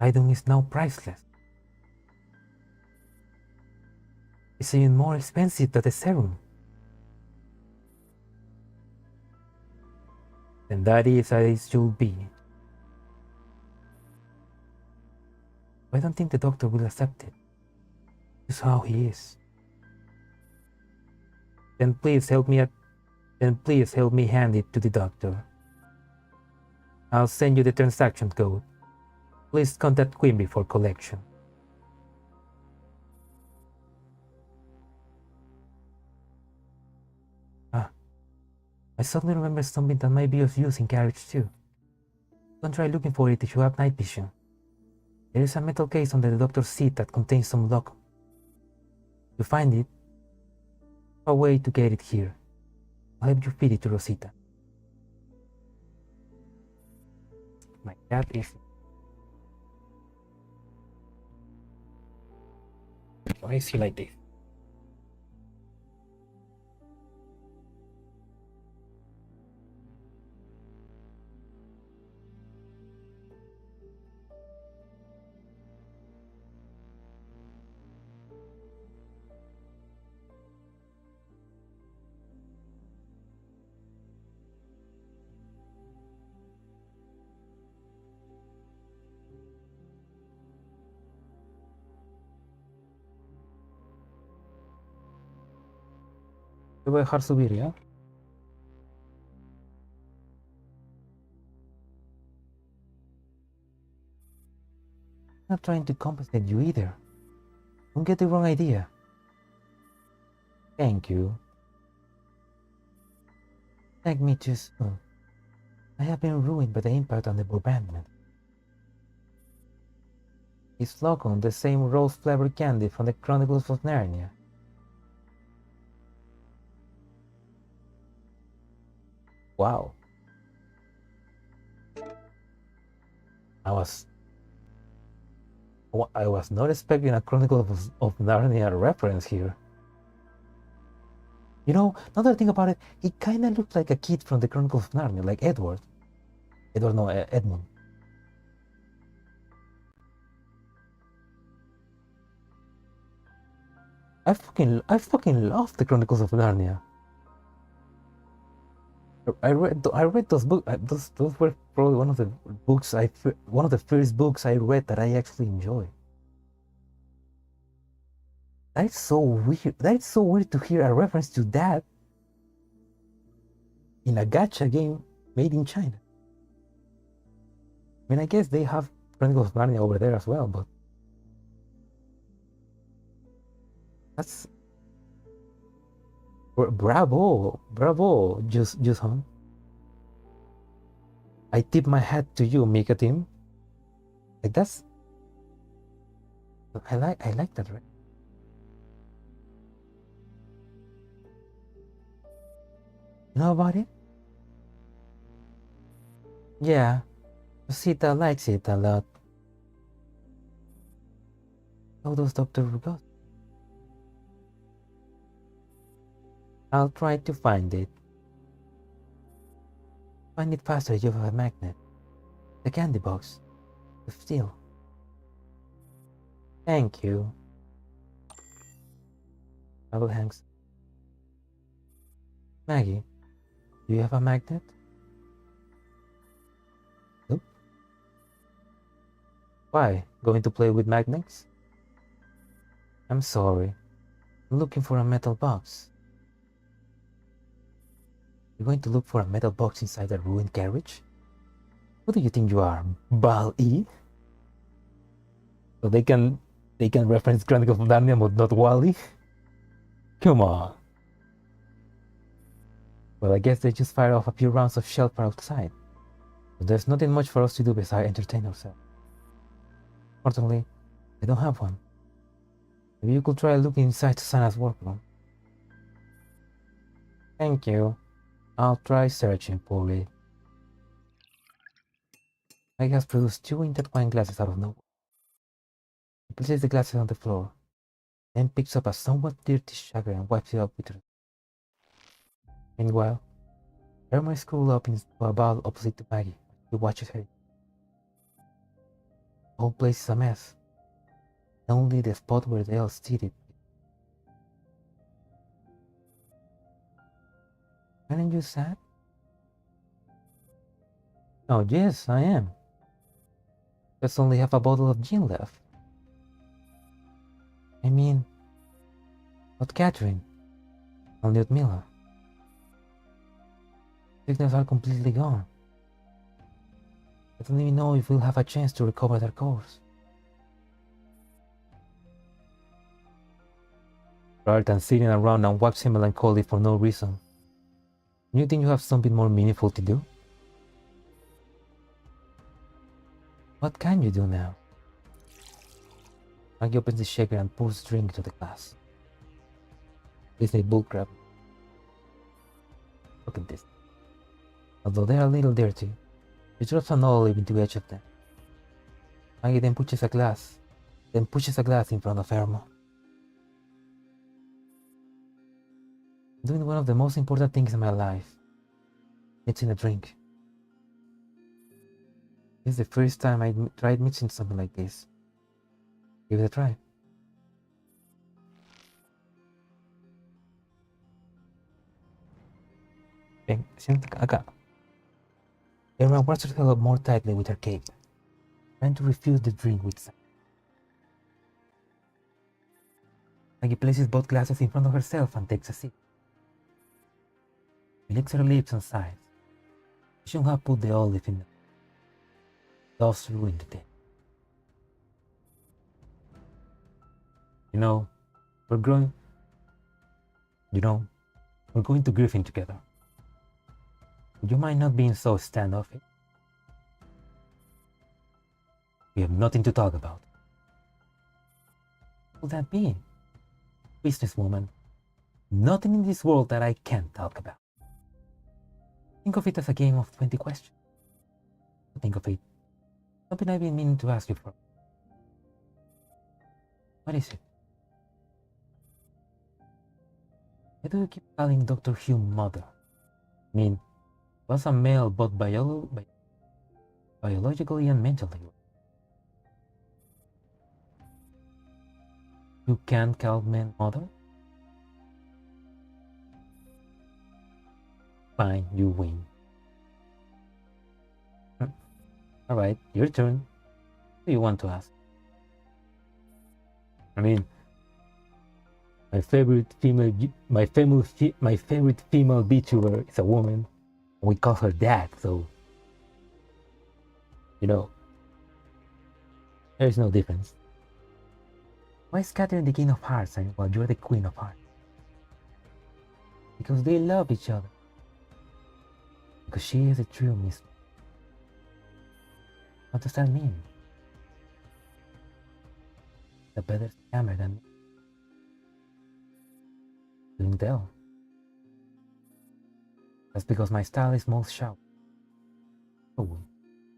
Item is now priceless. It's even more expensive than the serum. And that is as it should be. I don't think the doctor will accept it. Just how he is. Then please help me hand it to the doctor. I'll send you the transaction code. Please contact Quimby for collection. I suddenly remember something that might be of use in carriage too. Don't try looking for it if you have night vision. There is a metal case under the doctor's seat that contains some lock. You find it, a way to get it here. I'll help you feed it to Rosita. My cat is... Why is he like this? Te voy a dejar subir, ¿ya? I'm not trying to compensate you either. Don't get the wrong idea. Thank you. Thank me too soon. I have been ruined by the impact on the bombardment. It's Locon, the same rose-flavored candy from the Chronicles of Narnia. Wow. I was not expecting a Chronicles of Narnia reference here. You know, now that I think about it, he kinda looks like a kid from the Chronicles of Narnia, like Edward. Edmund. I fucking love the Chronicles of Narnia. I read those books. Those were probably one of the first books I read that I actually enjoyed. That's so weird. That's so weird to hear a reference to that in a gacha game made in China. I mean, I guess they have Chronicles of Narnia over there as well, but that's bravo, Jushon. I tip my hat to you, Mika team. Like that's, I like that, right? You know about it? Yeah, Rosita likes it a lot. How does Dr. Rugot? I'll try to find it. Find it faster if you have a magnet. The candy box. The steel. Thank you. Double hands. Maggie, do you have a magnet? Nope. Why? Going to play with magnets? I'm sorry. I'm looking for a metal box. You're going to look for a metal box inside a ruined carriage? Who do you think you are, Bal-E? So they can reference Chronicles of Narnia but not Wally? Come on. Well, I guess they just fired off a few rounds of shellfire outside. But there's nothing much for us to do besides entertain ourselves. Fortunately, I don't have one. Maybe you could try looking inside Susanna's workroom. Thank you. I'll try searching for it. Mike has produced 2 intertwined glasses out of nowhere. He places the glasses on the floor, then picks up a somewhat dirty shaker and wipes it up with her. Meanwhile, Irma is curled up into a ball opposite to Maggie. He watches her. The whole place is a mess. Only the spot where they all seated. Aren't you sad? Oh yes, I am. There's only half a bottle of gin left. I mean, not Catherine, only Ludmilla. Signals are completely gone. I don't even know if we'll have a chance to recover their course. Rather than sitting around and waxing melancholy for no reason, do you think you have something more meaningful to do? What can you do now? Maggie opens the shaker and pours the drink into the glass. It's a bullcrap. Look at this. Although they are a little dirty, she drops an olive into each of them. Maggie then pushes a glass in front of Irma. I'm doing one of the most important things in my life. Mixing a drink. This is the first time I tried mixing something like this. Give it a try. Ven, siéntate acá. Irma wraps herself up more tightly with her cape, trying to refuse the drink with some. Maggie places both glasses in front of herself and takes a sip. She licks her lips and sighs. She should have put the olive in them. Love's ruined the day. We're going to Griffin together. Would you mind not being so standoffish? We have nothing to talk about. What would that be? Businesswoman, nothing in this world that I can't talk about. Think of it as a game of 20 questions. Think of it. Something I've been meaning to ask you for. What is it? Why do you keep calling Dr. Hume mother? I mean, he was a male both biologically and mentally. You can't call men mother? Fine, you win. Alright, your turn. What do you want to ask? I mean, my favorite female VTuber is a woman. We call her Dad, so there's no difference. Why is Catherine the King of Hearts while you're the Queen of Hearts? Because they love each other. Because she is a true mistress. What does that mean? A better scammer than me. Couldn't tell. That's because my style is most sharp. Oh,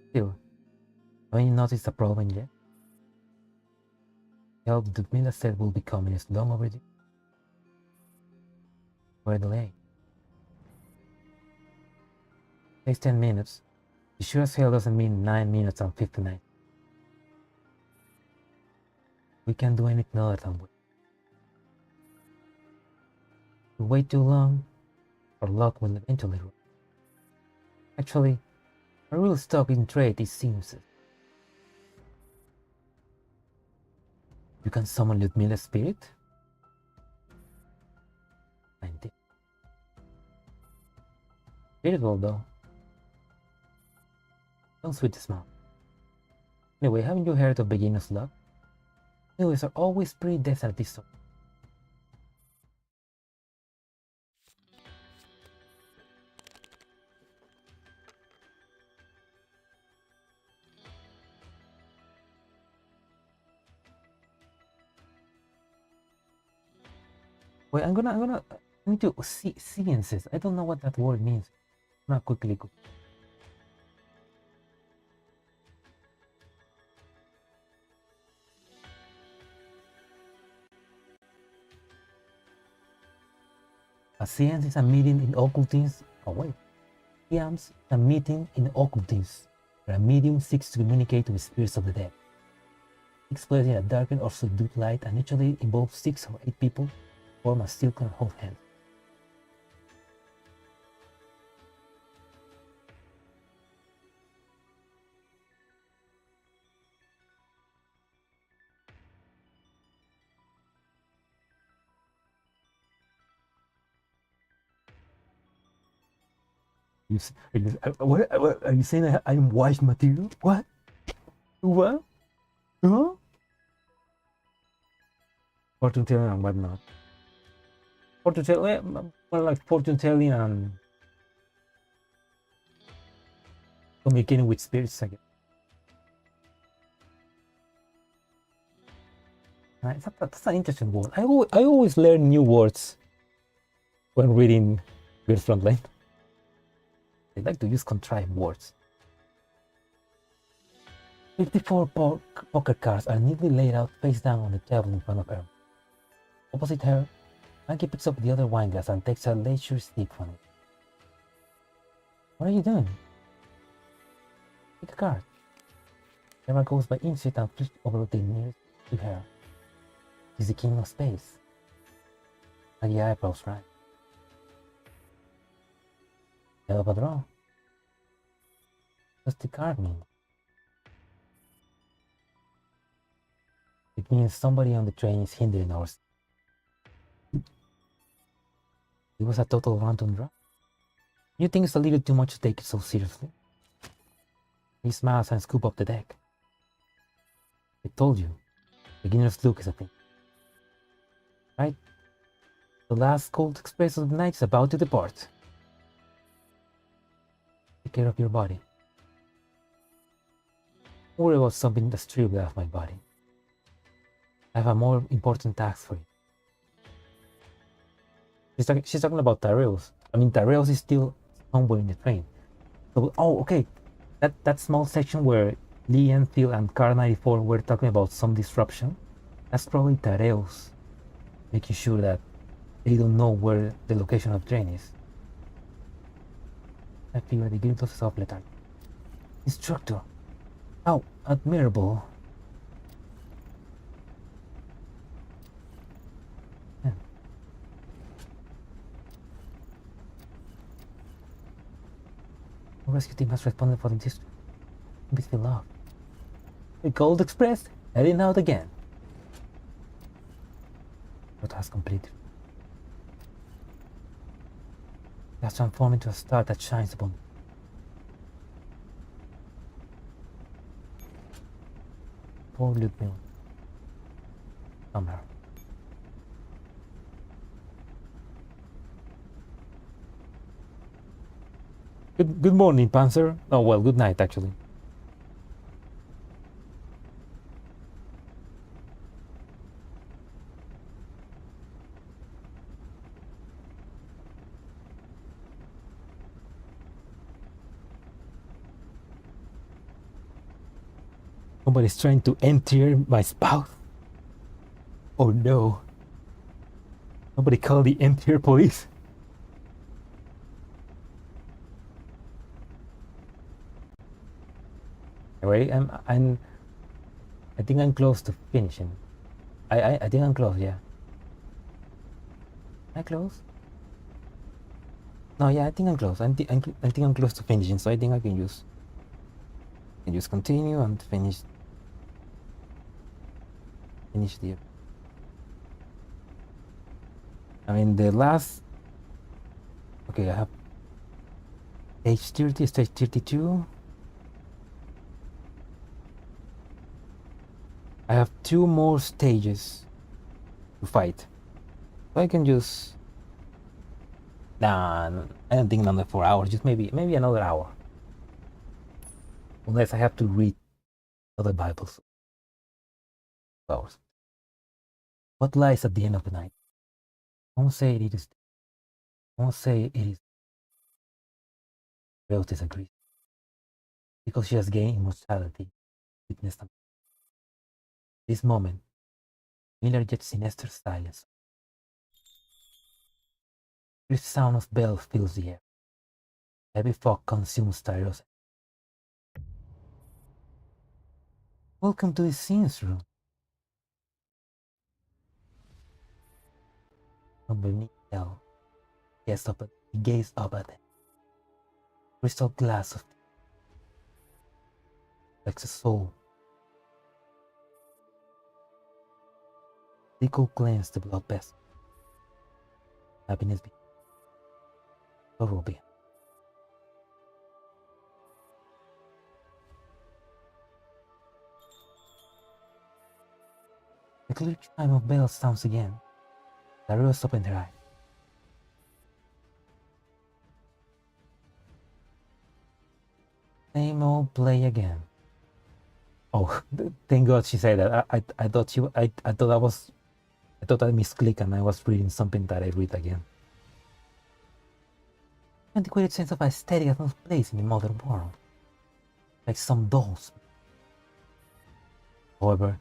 still, haven't you noticed the problem yet? The help that Mila said will be coming is long overdue. We're delayed. It takes 10 minutes. It sure as hell doesn't mean 9 minutes and 59. We can't do anything other than wait. If we wait too long, our luck will eventually run. Actually, our real stock in trade is seamsters. You can summon Ludmilla's spirit? 90. Beautiful though. Don't sweet the smell. Anyway, haven't you heard of beginner's luck? Anyways, are always pretty desperate at this sort. Wait, I need to see sciences. I don't know what that word means. I'm gonna quickly go. A science is a meeting in occultism. Oh wait. Science is a meeting in occultism where a medium seeks to communicate with spirits of the dead. It takes place in a darkened or subdued light and usually involves 6 or 8 people who form a circle and hold hands. What are you saying? I'm white material? What? What? Huh? Fortune telling and whatnot. Fortune telling, well, like fortune telling and communicating with spirits, I guess. That's an interesting word. I always learn new words when reading GIRLS Frontline. They like to use contrived words. 54 poker cards are neatly laid out face down on the table in front of her. Opposite her, Maggie picks up the other wine glass and takes a leisure sip from it. What are you doing? Pick a card. Emma goes by instinct and flips over the nearest to her. He's the king of space. Maggie eyebrows right. Hell of a draw. What's the card mean? It means somebody on the train is hindering our. It was a total random draw. You think it's a little too much to take it so seriously? He smiles and scoops up the deck. I told you, beginner's luck is a thing. Right? The last cold express of the night is about to depart. Take care of your body. Don't worry about something that's stripped out of my body. I have a more important task for you. She's talking about Tyrells. I mean, Tyrells is still somewhere in the train. So, oh, okay. That small section where Lee Enfield and Car 94 were talking about some disruption, that's probably Tyrells making sure that they don't know where the location of the train is. I figure they give us off letter. Instructor. How admirable. Yeah. The rescue team has responded for the district. Be still off. The Gold Express heading out again. What has completed? It has transformed into a star that shines upon. Poor Ludmilla. Somehow. Good morning, Panzer. Oh well, good night actually. Somebody's trying to enter my spouse. Oh no. Somebody call the interior police. Anyway, I think I'm close to finishing. I think I'm close, yeah. Am I close? No, yeah, I think I'm close. I think I'm close to finishing, so I think I can just continue and finish the. I mean the last. Okay, I have stage 30, stage 32. I have 2 more stages to fight. So I can just. Nah, I don't think another 4 hours. Just maybe another hour. Unless I have to read other Bibles. 2 hours. What lies at the end of the night? I won't say it is. I won't say it is. Rose disagrees. Because she has gained immortality. Witness them. This moment, Miller gets sinister silence. The sound of bells fills the air. Heavy fog consumes Tyros. Welcome to the scenes room. From beneath hell, he gazed up at it. Crystal glass of like a soul. Sickle cleansed the blood vessel. Happiness began. Sorrow began. The clear chime of bells sounds again. Darius opened her eyes. Same old play again. Oh, thank God she said that. I thought I thought I misclicked and I was reading something that I read again. Antiquated sense of aesthetic has no place in the modern world. Like some dolls. However,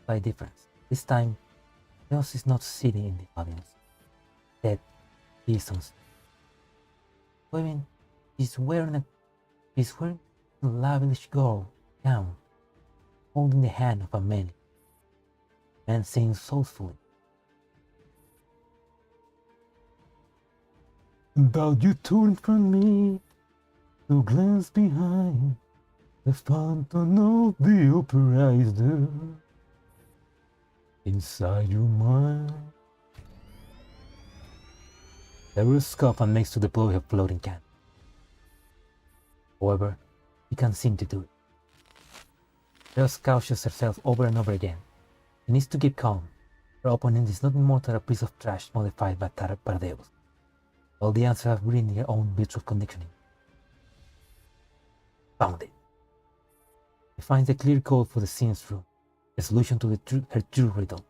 slight difference. This time, Rose is not sitting in the audience. Instead, she is on stage. Women, she's wearing a lavish gold gown, holding the hand of a man saying soulfully, "About you turn from me to glance behind the fountain of the opera is there inside your mind." There was a scoff and makes to deploy her floating can. However, he can't seem to do it. Rose couches herself over and over again. She needs to keep calm. Her opponent is nothing more than a piece of trash modified by Paradeus. All the answers have written their own virtual conditioning. Found it. He finds the clear code for the scenes room, the solution to her true riddle.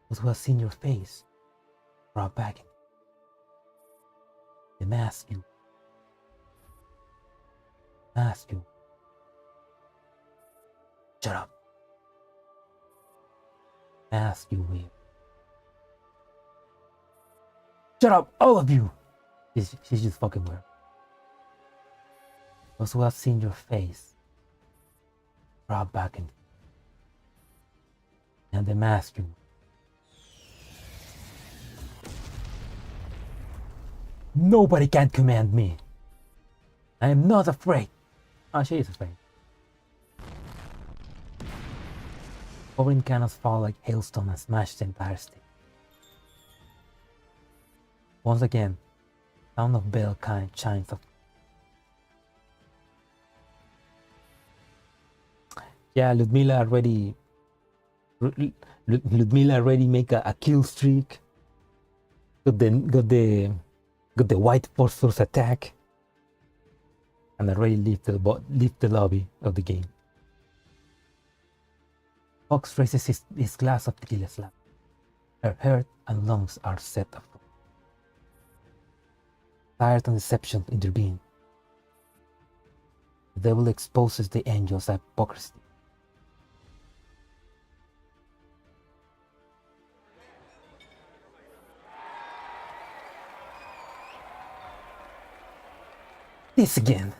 Those who have seen your face brought back in. They mask you. Mask you. Shut up. Mask you will. Shut up, all of you! She's just fucking weird. Those who have seen your face brought back in. And they mask you. Nobody can command me. I am not afraid. Oh, she is afraid. Covering cannons fall like hailstone and smash the entire stage. Once again, sound of bell kind chimes of. Yeah, Ludmila already make a kill streak. Got the white force attack, and already leave the lobby of the game. Fox raises his glass of tequila slab. Her heart and lungs are set up. Tired and deception intervene. The devil exposes the angel's hypocrisy. This again.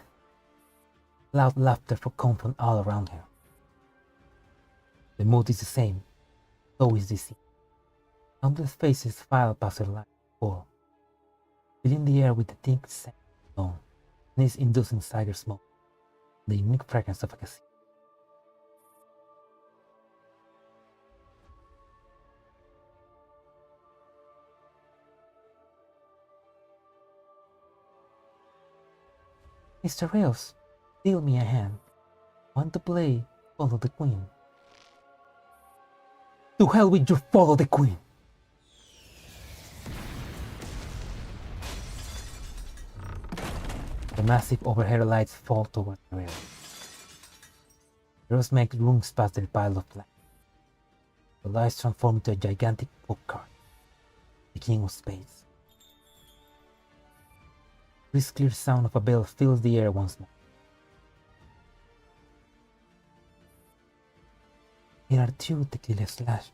Loud laughter comes from all around her. The mood is the same, so is the scene. Countless faces file past her like before, filling the air with the thick scent of dawn, and is inducing cigar smoke, the unique fragrance of a casino. Mr. Rails, deal me a hand. Want to play Follow the Queen? To hell with your Follow the Queen! The massive overhead lights fall toward the rail. Girls make rooms past their pile of flags. The lights transform into a gigantic postcard. The king of space. This clear sound of a bell fills the air once more. Here are two tequila slash.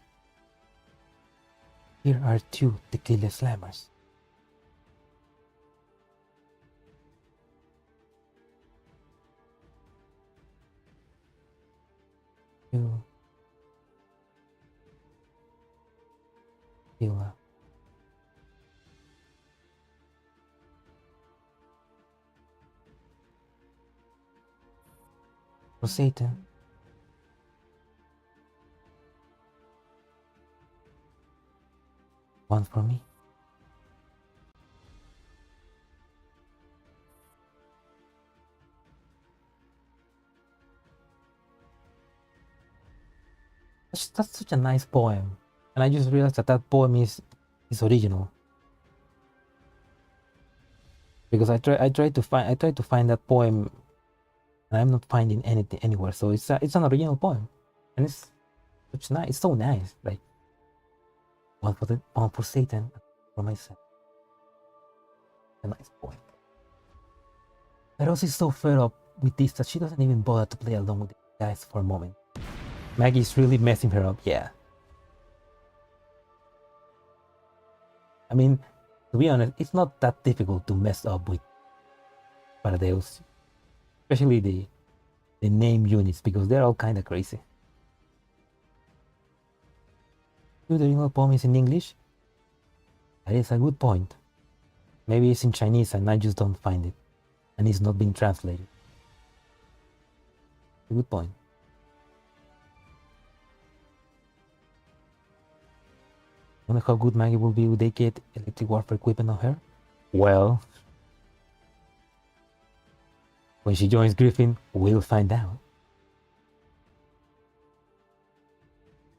Here are two tequila slammers. Two tequila. For Satan. One for me. That's such a nice poem, and I just realized that that poem is original. Because I tried to find that poem, and I'm not finding anything anywhere. So it's an original poem, and it's nice. It's so nice. Like one for Satan, for myself. A nice poem. Rose is so fed up with this that she doesn't even bother to play along with the guys for a moment. Maggie's really messing her up, yeah. I mean, to be honest, it's not that difficult to mess up with Paradeus, especially the name units, because they're all kind of crazy. Do the original poem is in English? That is a good point. Maybe it's in Chinese and I just don't find it, and it's not being translated. A good point. Wonder how good Maggie will be when they get electric warfare equipment on her? Well, when she joins Griffin, we'll find out.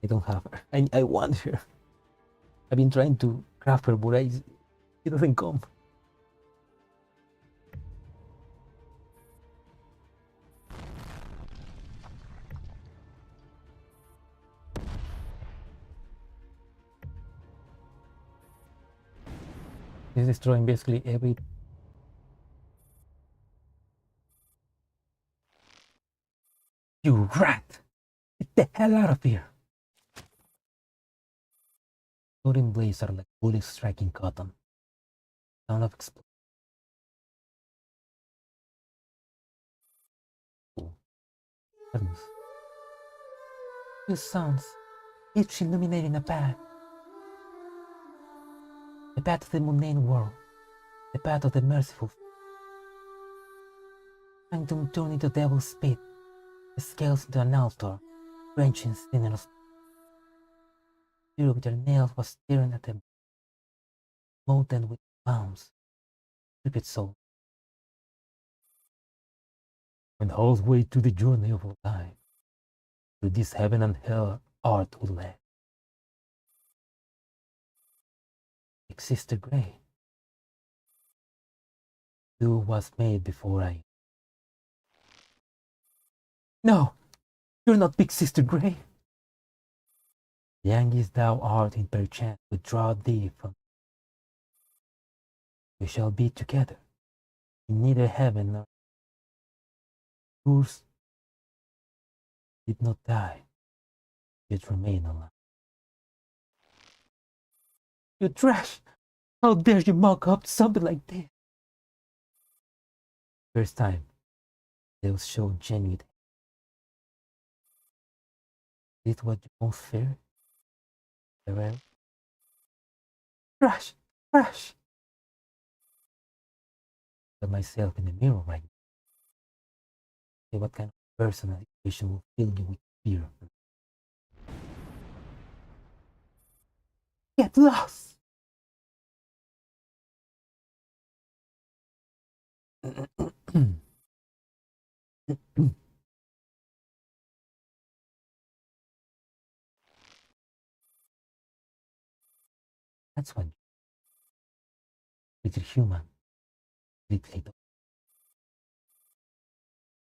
I don't have her. I want her. I've been trying to craft her, but she doesn't come. He's destroying basically every... You rat! Get the hell out of here! Exploding blades are like bullets striking cotton. Sound of explosion. Heavens. These sounds, each illuminating a path. The path of the mundane world. The path of the merciful. Sanctum turned into devil's spit. The scales into an altar. Wrenching sinners. Spirit with their nails was staring at them. Molten with bounds. Stupid soul. And the whole way to the journey of life. To this heaven and hell art will lead. Like Sister Grey. You was made before I. No! You're not Big Sister Grey. Young as thou art in perchance withdraw thee from. We shall be together in neither heaven nor. Yours did not die, yet remain alive. You trash! How dare you mock up something like this? First time, they'll show genuine. Is it what you most fear? Farewell? Trash! Trash! Look at myself in the mirror right now. See what kind of person and situation will fill you with fear. Get lost! That's when little human, little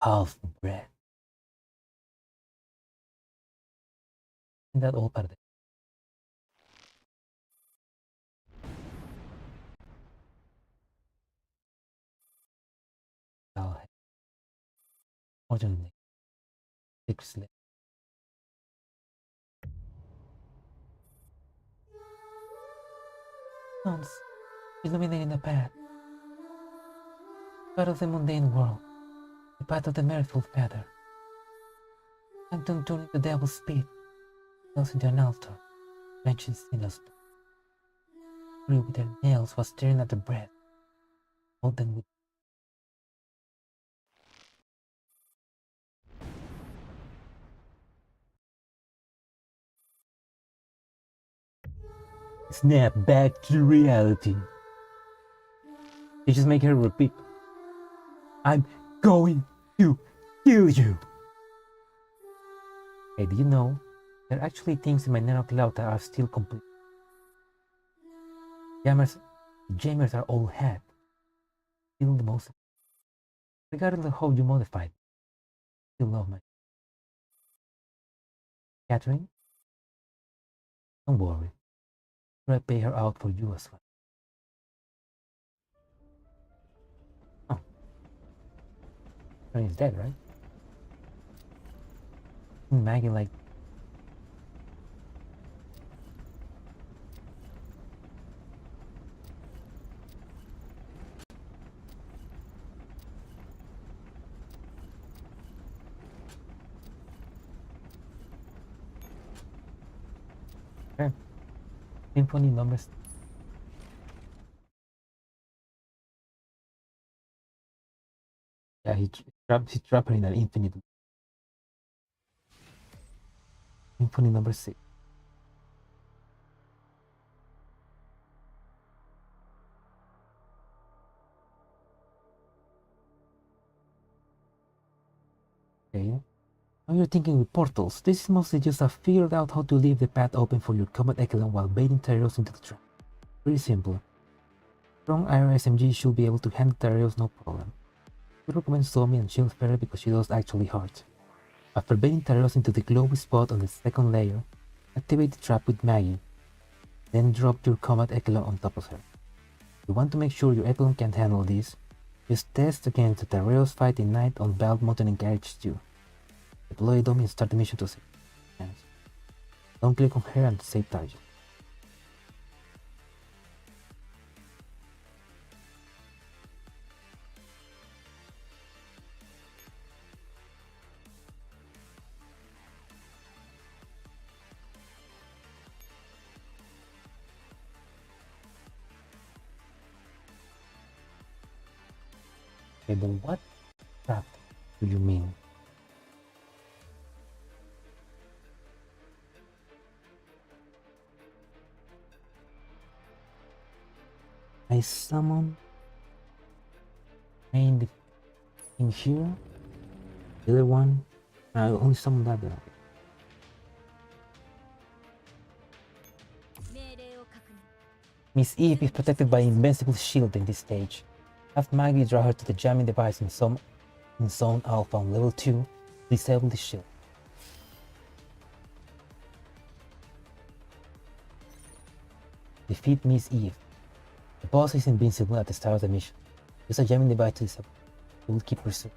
half bread. Isn't that all Paradise? Oh, fortunately, 6 left. Once, illuminating the path. Part of the mundane world, the path of the mirthful feather. Plankton turning the devil's speed, nails into an altar, branches in a tree with their nails was staring at the breath, molten with snap back to reality. You just make her repeat, I'm going to kill you. Hey, do you know, there are actually things in my nano cloud that are still complete. Jammers are all hat. Still the most. Regardless of how you modify it, still love my. Catherine, don't worry. I pay her out for you as well. Oh, Catherine is dead, right? Maggie like. Okay. Symphony numbers. Yeah, he trapped her in an infinite. Symphony number 6. Okay. Now you're thinking with portals. This is mostly just a figured out how to leave the path open for your combat echelon while baiting Tyreos into the trap. Pretty simple. Strong iron SMG should be able to handle Tyreos no problem. We recommend Somi and Shield Fairy because she does actually hard. After baiting Tyreos into the glowy spot on the second layer, activate the trap with Maggie. Then drop your combat echelon on top of her. If you want to make sure your echelon can handle this, just test against the Tyreos fighting knight on Bald Mountain and Garage 2. Deploy Domi and start the mission to save hands. Don't click on her and save target. Okay, but what trap do you mean? I summon in the in here. The other one, I only summon that one. 命令を確認 Miss Eve is protected by invincible shield in this stage. Have Maggie draw her to the jamming device in Zone Alpha on level 2 to disable the shield. Defeat Miss Eve. The boss is invincible at the start of the mission. Use a jamming device to disable. It will keep pursuing.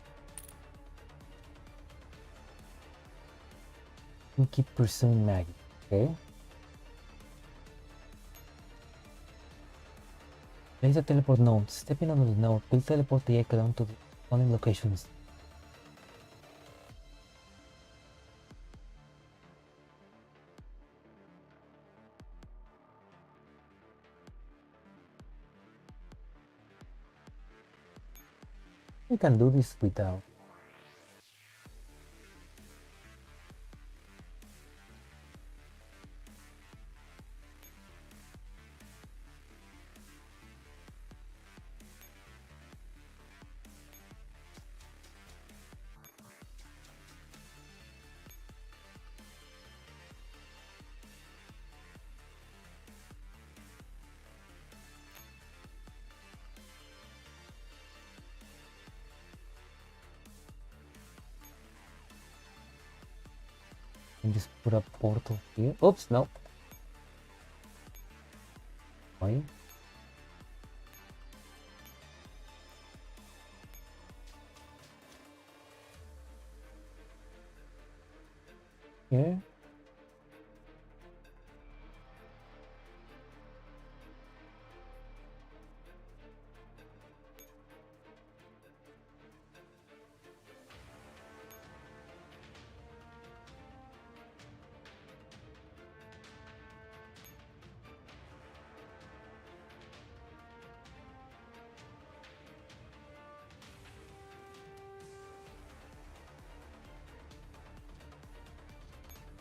We'll keep pursuing Maggie, okay? Place a teleport node. Stepping on the node will teleport the echelon to the following locations. We can do this without. And just put a portal here. Oops, no. Why? Here.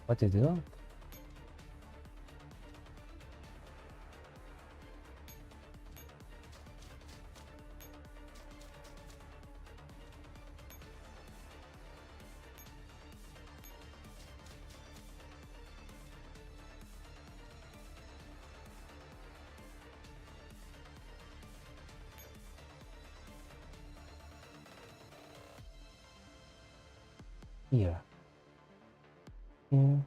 What to do? Here. Here.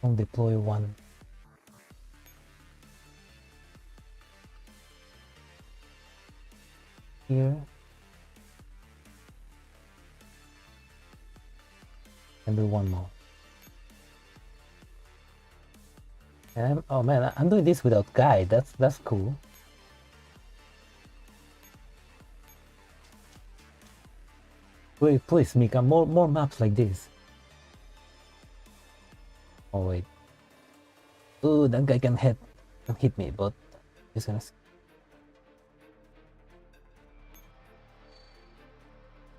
Don't deploy one. Here. And do one more. And oh man, I'm doing this without guide. That's cool. Wait, please, Mika, more maps like this. Oh wait. Ooh, that guy can hit me, but he's gonna.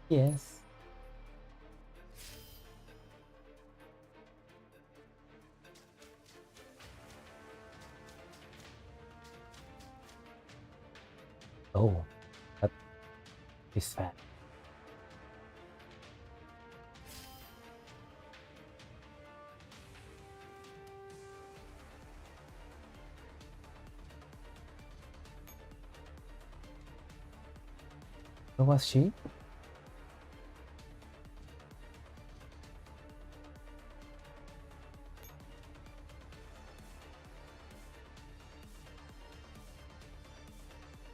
Yes. Oh, that is fat. Where was she?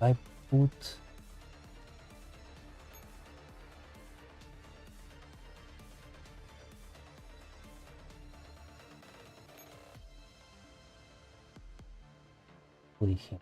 I put him.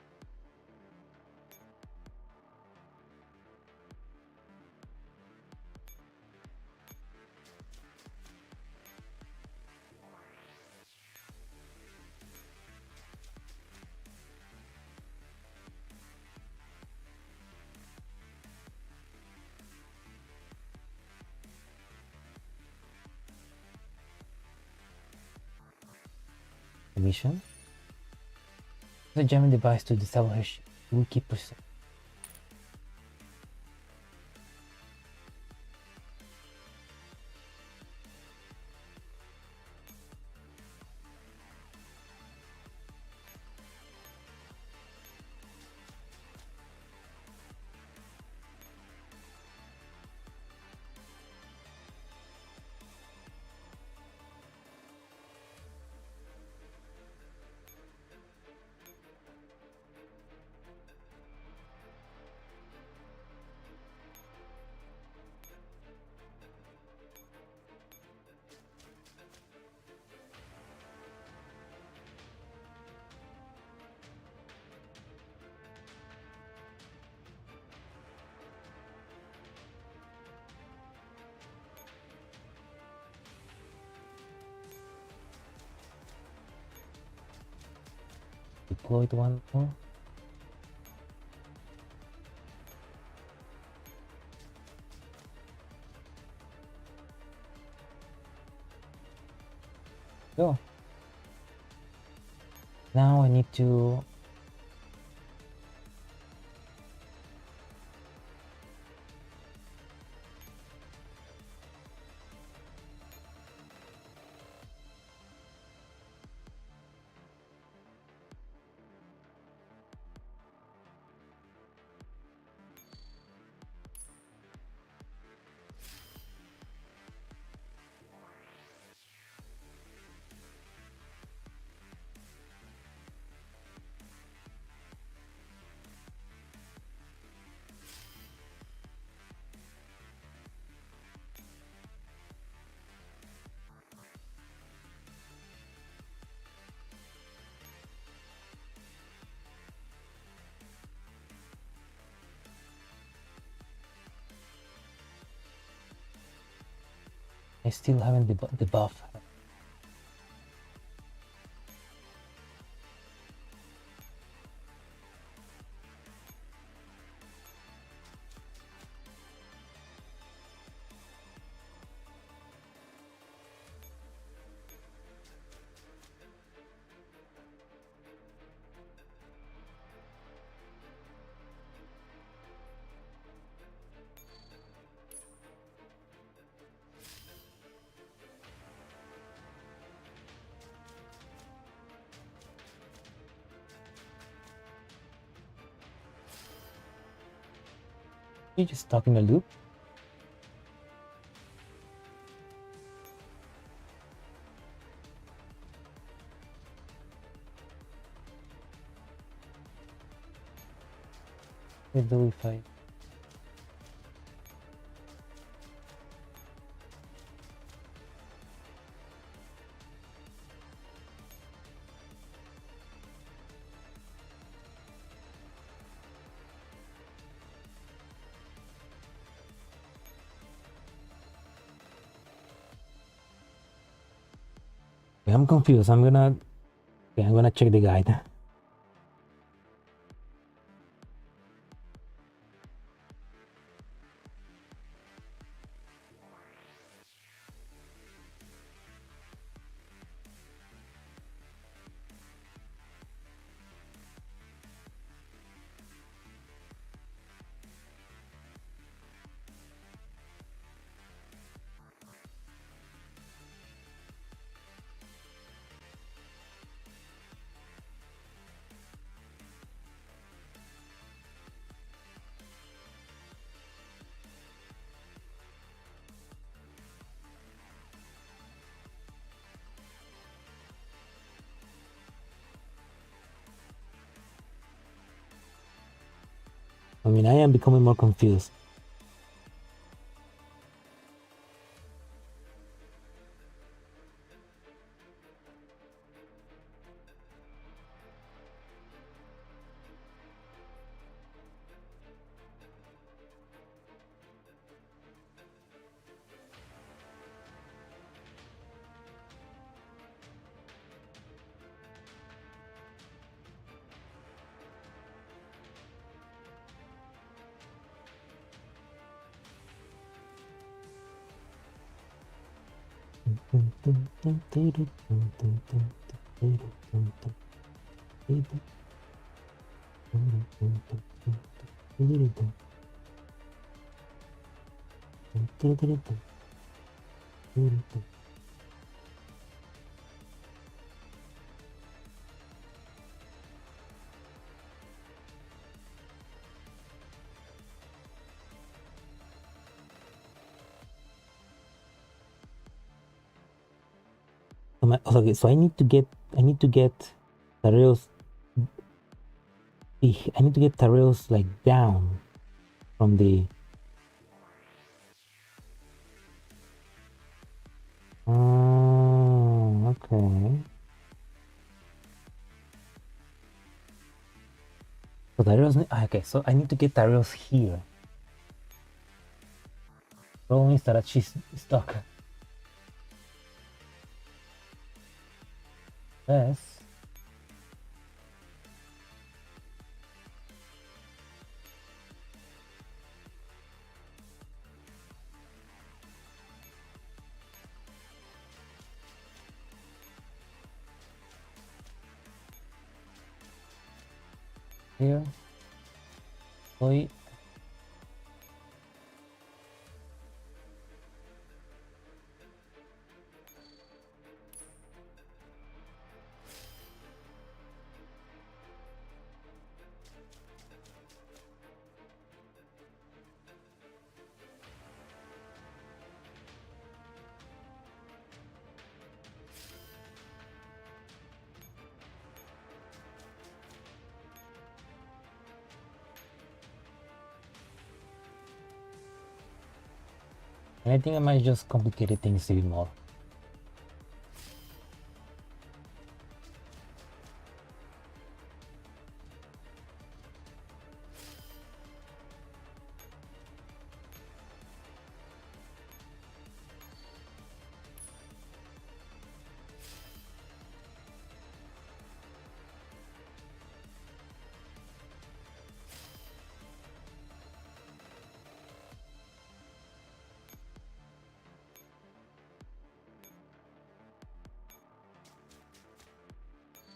Mission. The jamming device to disable her wiki person. Deployed one more. Go. Now I need to I still haven't debuff. You just stuck in a loop. What do if I? I'm confused. I'm gonna check the guide. I mean, I am becoming more confused. Okay, so I need to get Tareos. I need to get Tareos like down from the. Oh, okay. So Tareos. Okay, so I need to get Tareos here. Problem is that she's stuck. Yes. Here. Soy. And I think I might just complicate things even more.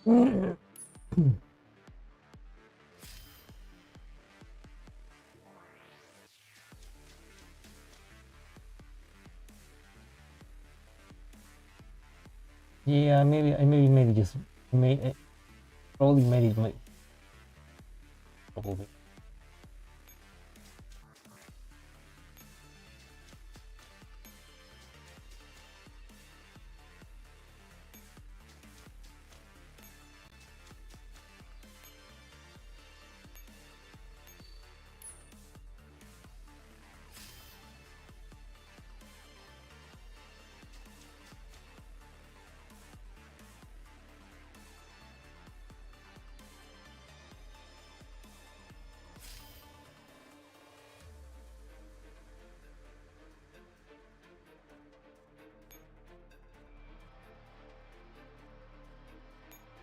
Yeah, maybe I maybe just may probably maybe probably.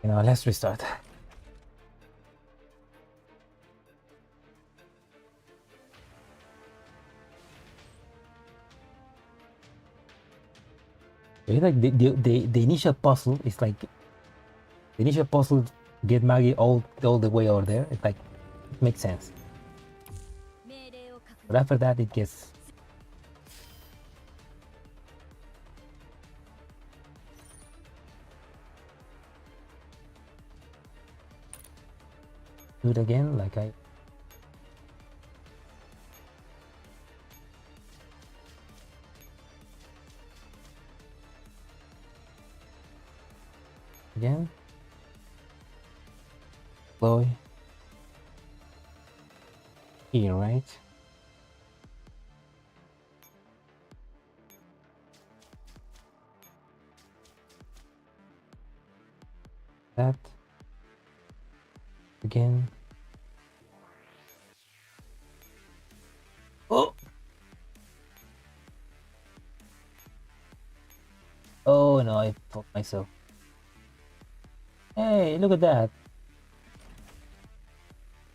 You know, let's restart. It's like the initial puzzle is like the initial puzzle to get Maggie all the way over there. It's like it makes sense. 命令を確 But 認 after that it gets do it again like I again. Chloe. Here, right? That again. Oh! Oh no, I fucked myself. Hey, look at that.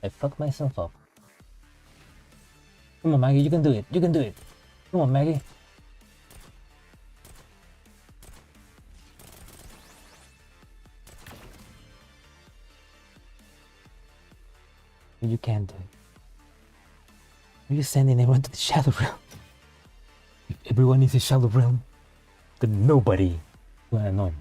I fucked myself up. Come on, Maggie, you can do it. You can do it. Come on, Maggie. You can do it. Are you sending everyone to the Shadow Realm? If everyone is in Shadow Realm, then nobody will annoy me.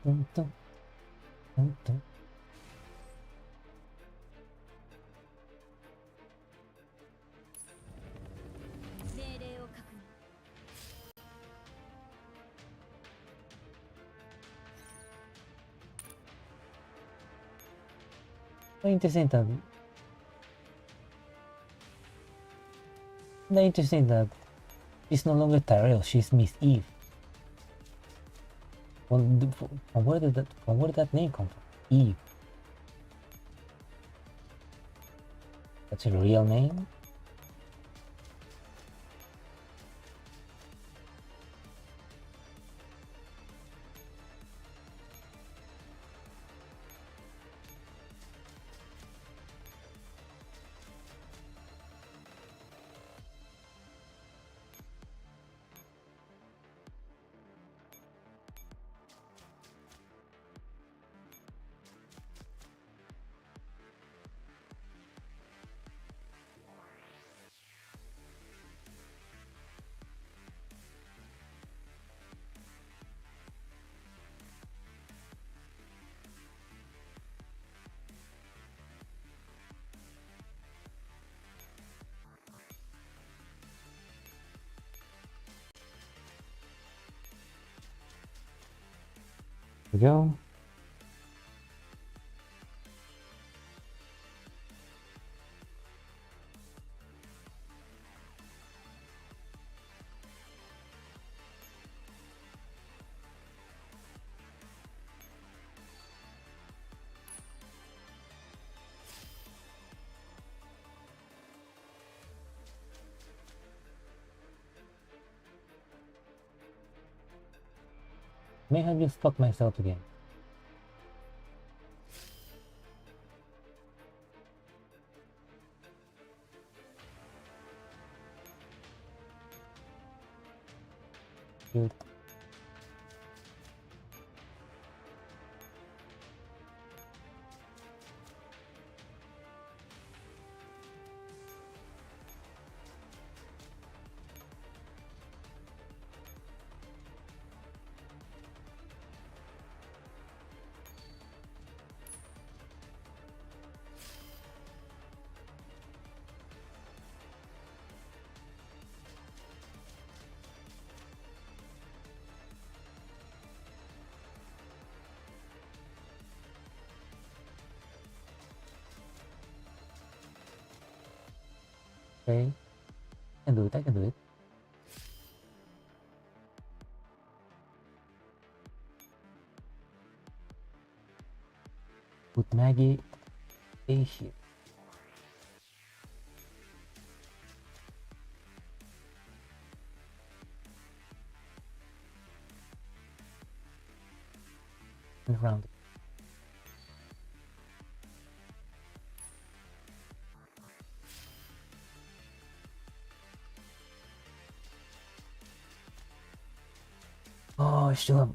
Dun, dun, dun, dun. 命令を確認 So interesting that she's no longer Tyrell, she's Miss Eve. From where did that name come from? Eve. That's her real name? Here we go. May have just fucked myself again. Good. Okay. I can do it. I can do it. Put Maggie A here. And round it. Oh, I still have.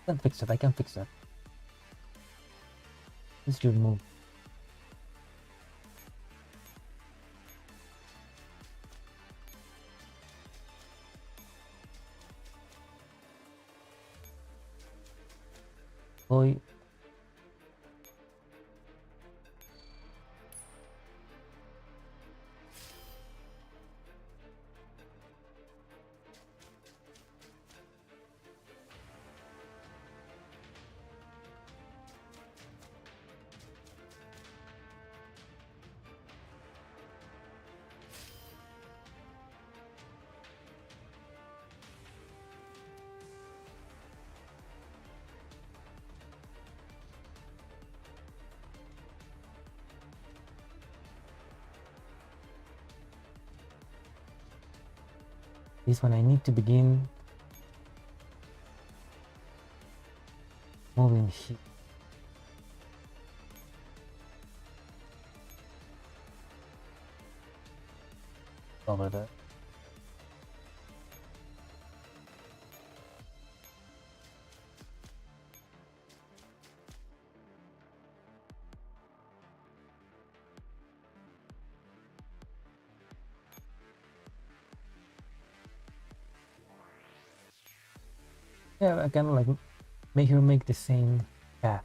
I can fix it. I can fix that. This should move. Boy. This one I need to begin moving here. Over there. Yeah, I can like make her make the same path.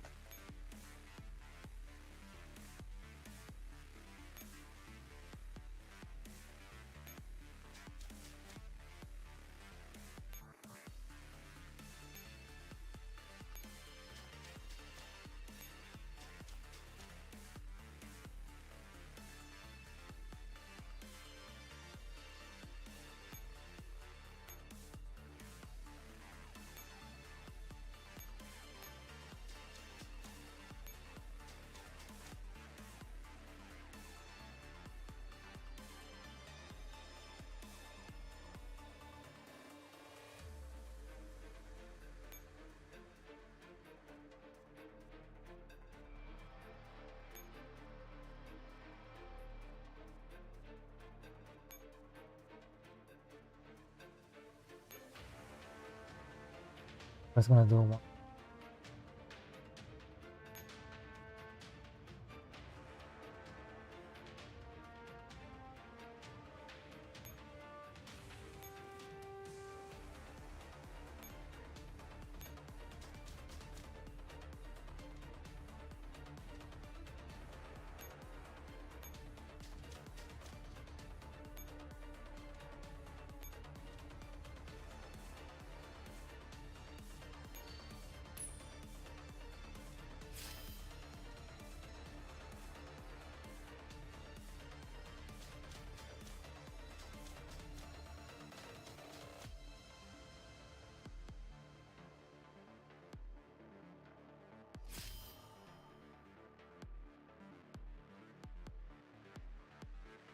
I was gonna do one.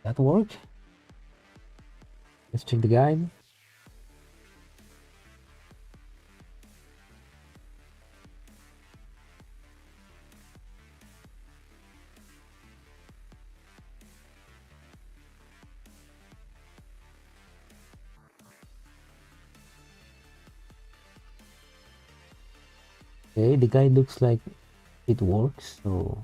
That work? Let's check the guide. Okay, the guy looks like it works, so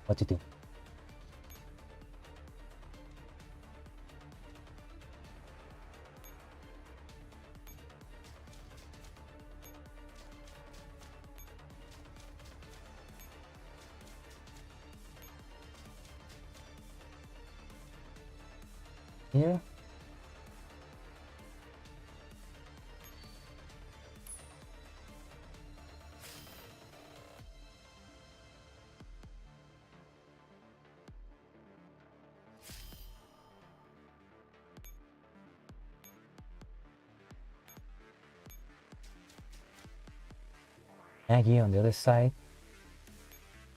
what do you think? Yeah. Maggie on the other side,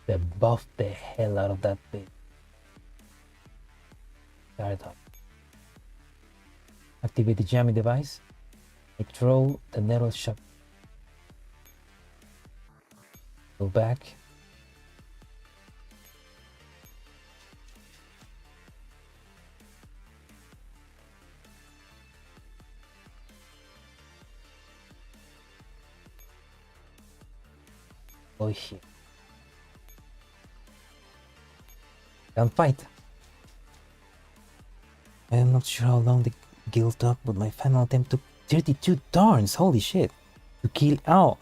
they buffed the hell out of that bit. Start up. Activate the jamming device. I throw the nettle shot. Go back. Oh shit. Can't fight. I'm not sure how long the guild took, but my final attempt took 32 turns. Holy shit. To kill. Oh.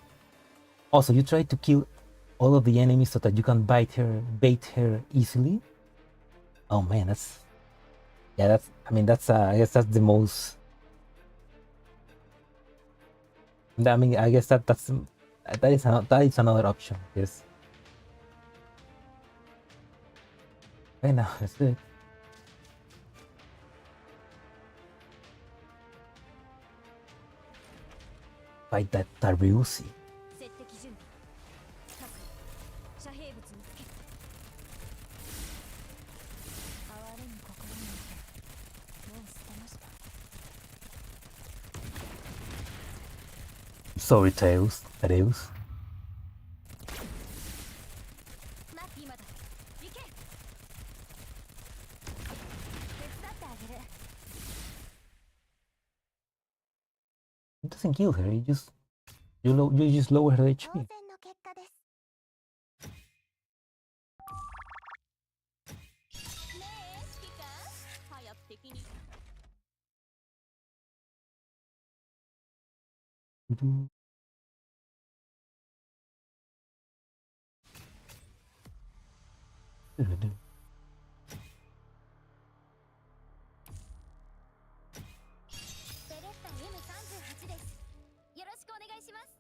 Also, you try to kill all of the enemies so that you can bait her easily. Oh man, that's. Yeah, that's. I mean, that's. I guess that's the most. I mean, I guess that's. That is another option. Yes. Okay, now let's do it. Fight that Taryusi. 接敵準備各遮蔽物につけ哀れむ心なんてもう捨てました Sorry, Tareus. マッキーまだ行け手伝ってあげる It doesn't kill her. You just lower her 当 HP. 然の結果ですねえ指揮官早く敵に ベレッタ M38 ですよろしくお願いします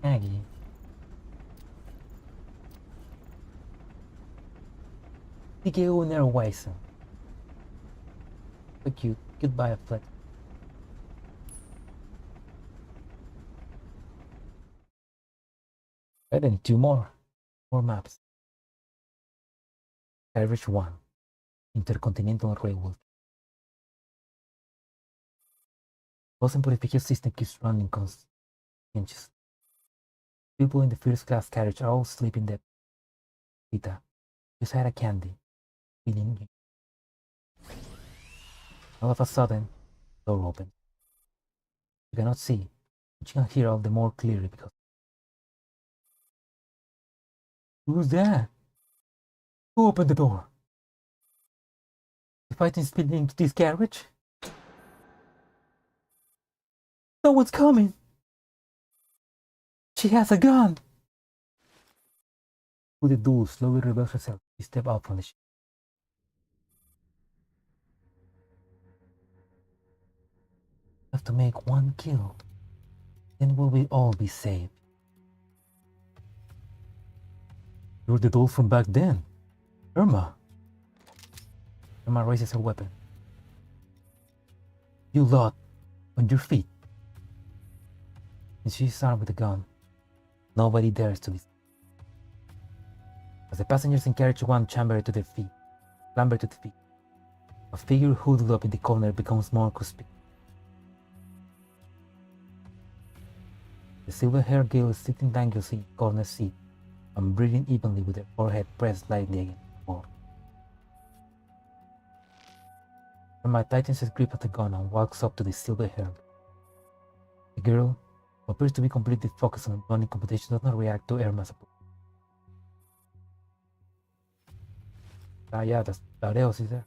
Maggie. TKO near Weissen. So cute. Goodbye, Flex. Right, then two more maps. Carriage 1. Intercontinental Railway. Frozen Purification System keeps running conscious. People in the first class carriage are all sleeping there. Rita, just had a candy. Feeling you. All of a sudden, door opens. You cannot see, but you can hear all the more clearly because Who's that? Who opened the door? The fighting spilling into this carriage? Someone's coming! She has a gun! With the door slowly reveals herself, she stepped out from the ship. Have to make one kill. Then will we all be saved. You're the doll from back then. Irma. Irma raises her weapon. You lot, on your feet. And she's armed with a gun. Nobody dares to be. As the passengers in carriage one clamber to their feet, a figure huddled up in the corner becomes more conspicuous. The silver-haired girl is sitting dangerously in the corner seat and breathing evenly with her forehead pressed lightly against the wall. Irma tightens his grip of the gun and walks up to the silver-haired girl. The girl, who appears to be completely focused on running competition, does not react to Irma's approach. Yeah, what else is there?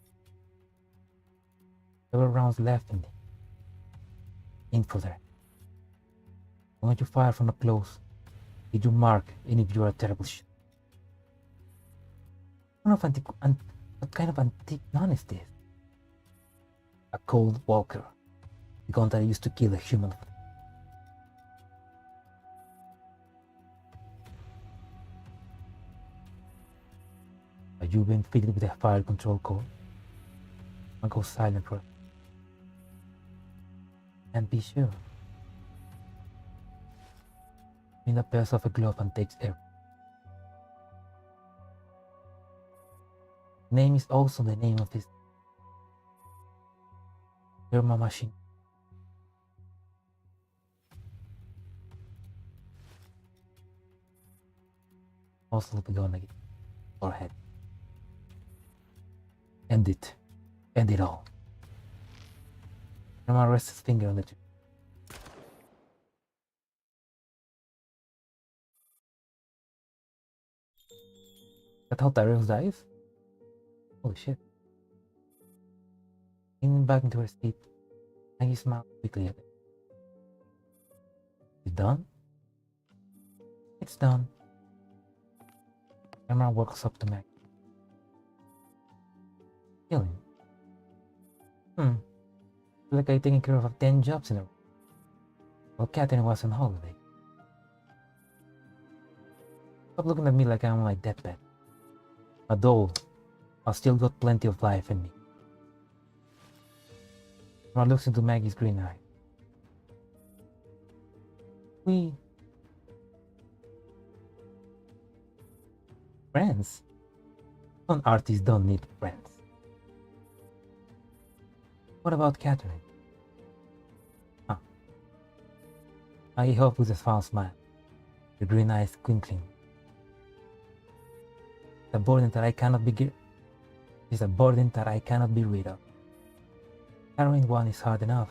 Several rounds left in the info there. Why don't you fire from up close? Did you mark any if you're a terrible shot? What kind of antique gun is this? A Cold Walker, the gun that used to kill a human. Have you been fitted with a fire control code? I'll go silent for it. And be sure. Mina pulls off a glove and takes air. Name is also the name of his Irma machine. Also the gun again. Forehead. End it. End it all. Irma rests his finger on the trigger. That's how Tyrell dies? Holy shit. Leaning back into her seat, Maggie smiled quickly at it. You done? It's done. Emma walks up to Maggie. Killing. Feel like I taking care of 10 jobs in a row. Well, Catherine was on holiday. Stop looking at me like I'm on my deathbed. A doll. I've still got plenty of life in me. Emma looks into Maggie's green eye. We... friends? Some artists don't need friends. What about Catherine? Huh. Maggie hoped with a small smile, her green eyes twinkling. It's a burden that I cannot be rid of. Carrying one is hard enough.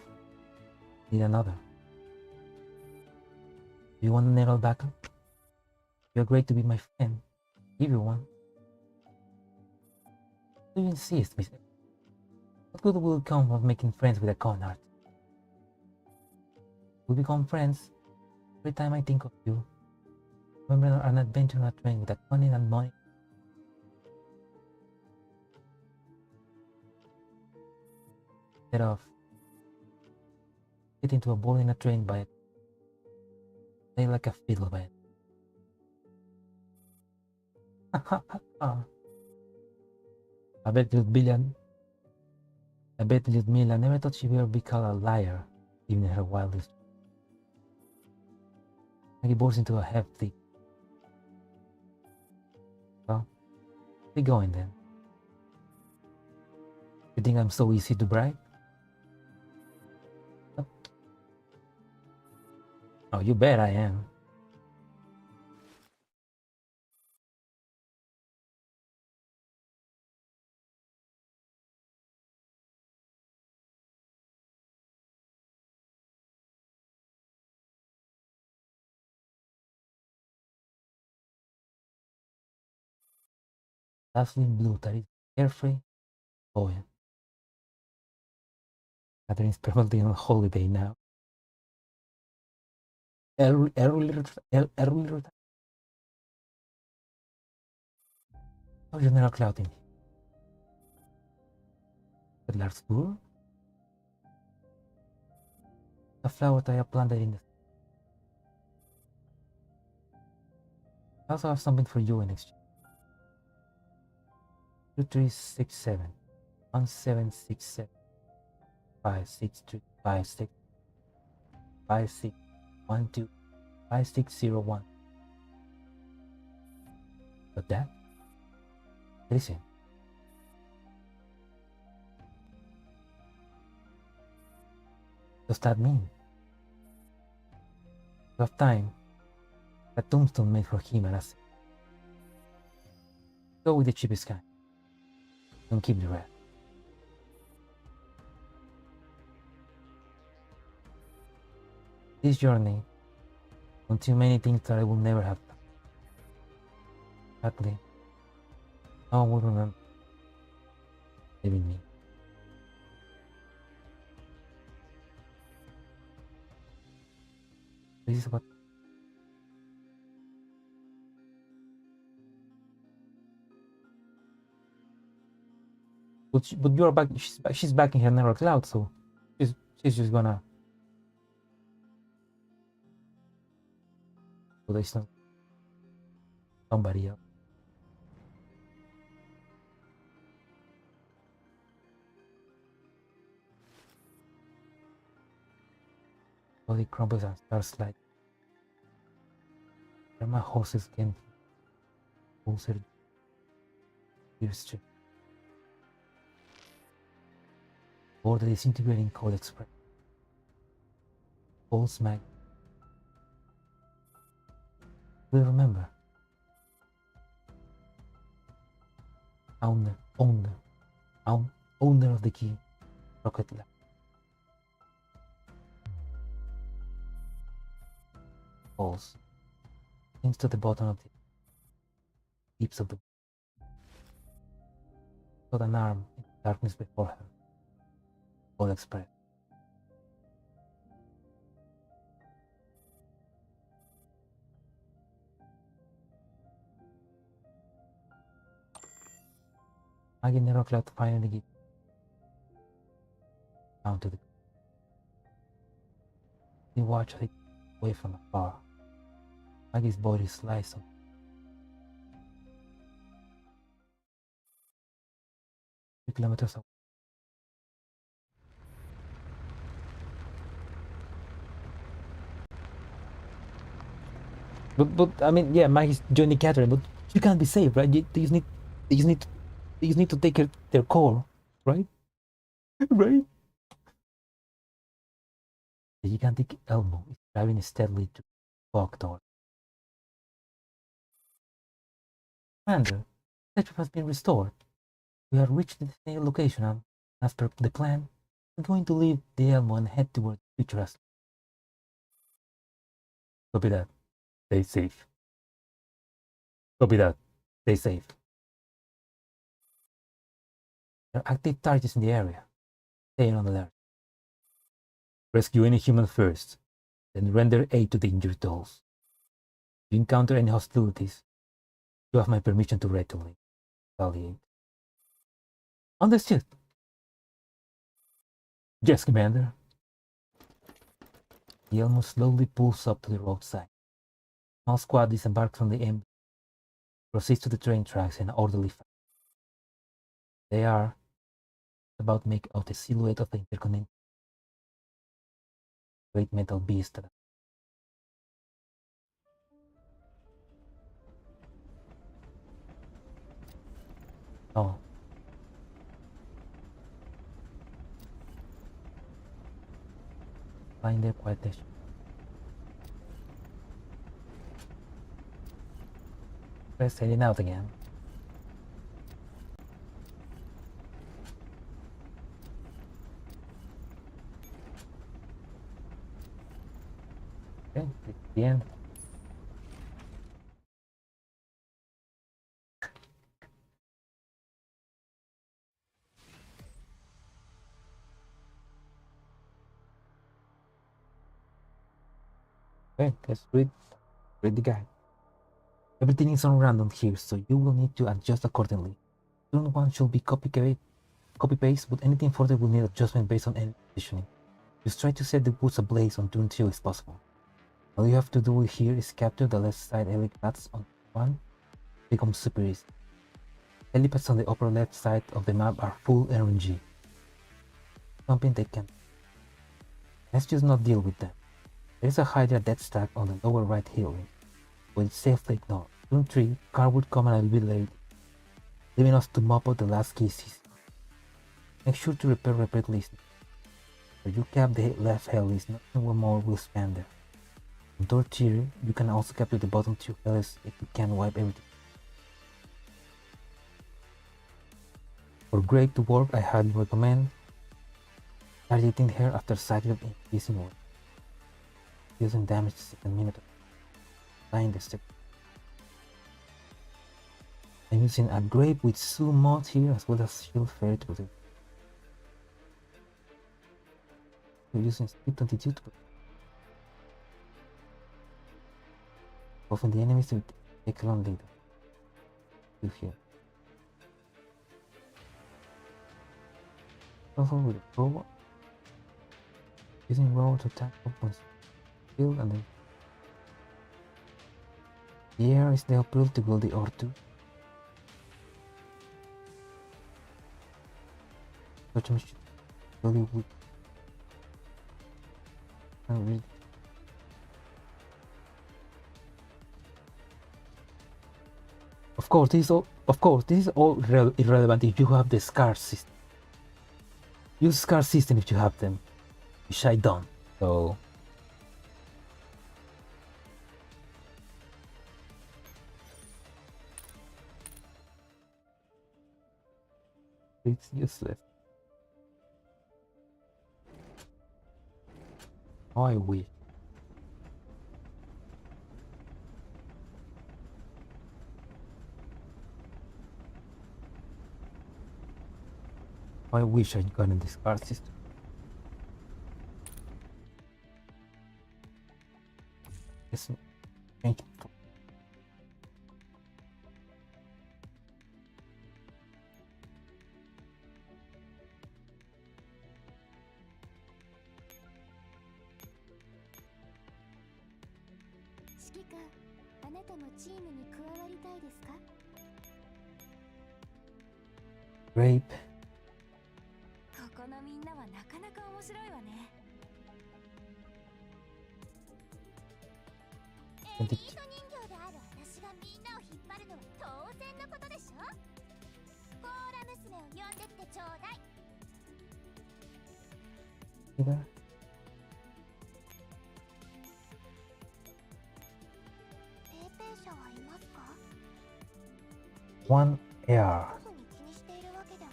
Need another. Do you want a naval backup? You're great to be my friend. Give you one. Do you insist, Miss? What good will come from making friends with a con artist? We'll become friends. Every time I think of you, remember an adventure on a train with a cunning and money. Instead of get into a ball in a train by it. Play like a fiddle by it. I bet Ludmilla never thought she would ever be called a liar, even in her wildest. Maggie bursts into a hefty. Well, be going then. You think I'm so easy to bribe? Oh, you bet I am. dazzling blue that is carefree. Oh yeah. Catherine's probably on holiday now. Early oh, General Cloud in the large school. A flower that I planted in the I also have something for you in exchange. 2367 1767 563 56 5612 5601. But that? Listen. Does that mean? You have time. A tombstone made for him and us. Go with the cheapest kind. Don't keep the rest. This journey, on too many things that I will never have done. Sadly, no one will remember leaving me. This is what but you're back. She's back in her narrow cloud, so she's just gonna. So there's not somebody else. Body crumbles and starts like. My horses can closer. Here's trip. Or the disintegrating code express. Full smack. Will remember. Owner of the key. Rocket lab. Falls. Sinks to the bottom of the deeps of the got an arm in the darkness before her. All express. Maggie Nero Cloud finally gives down to the. He watched it away from afar. Maggie's body sliced on 3 kilometers away. But I mean, yeah, Maggie's joining Catherine, but she can't be saved, right? They just need to take their core, right? Right? The gigantic Elmo is driving steadily to fog door. Commander, the statue has been restored. We have reached the designated location, and as per the plan, we're going to leave the Elmo and head toward the future as. Copy that. Stay safe. Copy that. Stay safe. There are active targets in the area. Stay on alert. Rescue any human first, then render aid to the injured dolls. If you encounter any hostilities, you have my permission to retaliate. Understood. Yes, Commander. The Elmo slowly pulls up to the roadside. Small squad disembarks from the MB, proceeds to the train tracks in orderly fashion. They are about to make out the silhouette of the intercontinental great metal beast that. Oh. Find their quiet station. Press heading out again. Okay, the end. Okay, let's read the guide. Everything is on random here, so you will need to adjust accordingly. Turn 1 should be copy paste, but anything further will need adjustment based on any positioning. Just try to set the woods ablaze on turn 2 if possible. All you have to do here is capture the left side helipads on 1. It becomes super easy. Helipads on the upper left side of the map are full RNG. Something they can. Let's just not deal with them. There is a Hydra death stack on the lower right hill, but it's safely ignored. Turn 3, car would come and I will be late, leaving us to mop up the last cases. Make sure to repair repeatedly. Where you cap the left helis, nothing more will span there. On third tier, you can also capture the bottom 2 helis if you can wipe everything. For Grape to work, I highly recommend targeting her after cycle of increasing weight, using damage the second minute, applying the step. I'm using a Grape with Sue mod here as well as Shield Fairy to protect. We're using Speed 22 to protect. Often the enemies will take a long later. Do here. Also with a Robo. Using Robo to attack opponents. Shield and then the air is the uphill to build the R2. Such a should really weak. And read. Of course, this is all irrelevant if you have the scar system. Use scar system if you have them, which I don't. So it's useless. Oh, I wish. I wish I'd gotten this card system. Yes, change. Grape. ここのみんなはなかなか面白いわね。エリート人形である私がみんなを引っ張るのは当然のことでしょ。コーラ娘を呼んできてちょうだい。ペーペー社はいますか？ One air. 特に気にしているわけでは。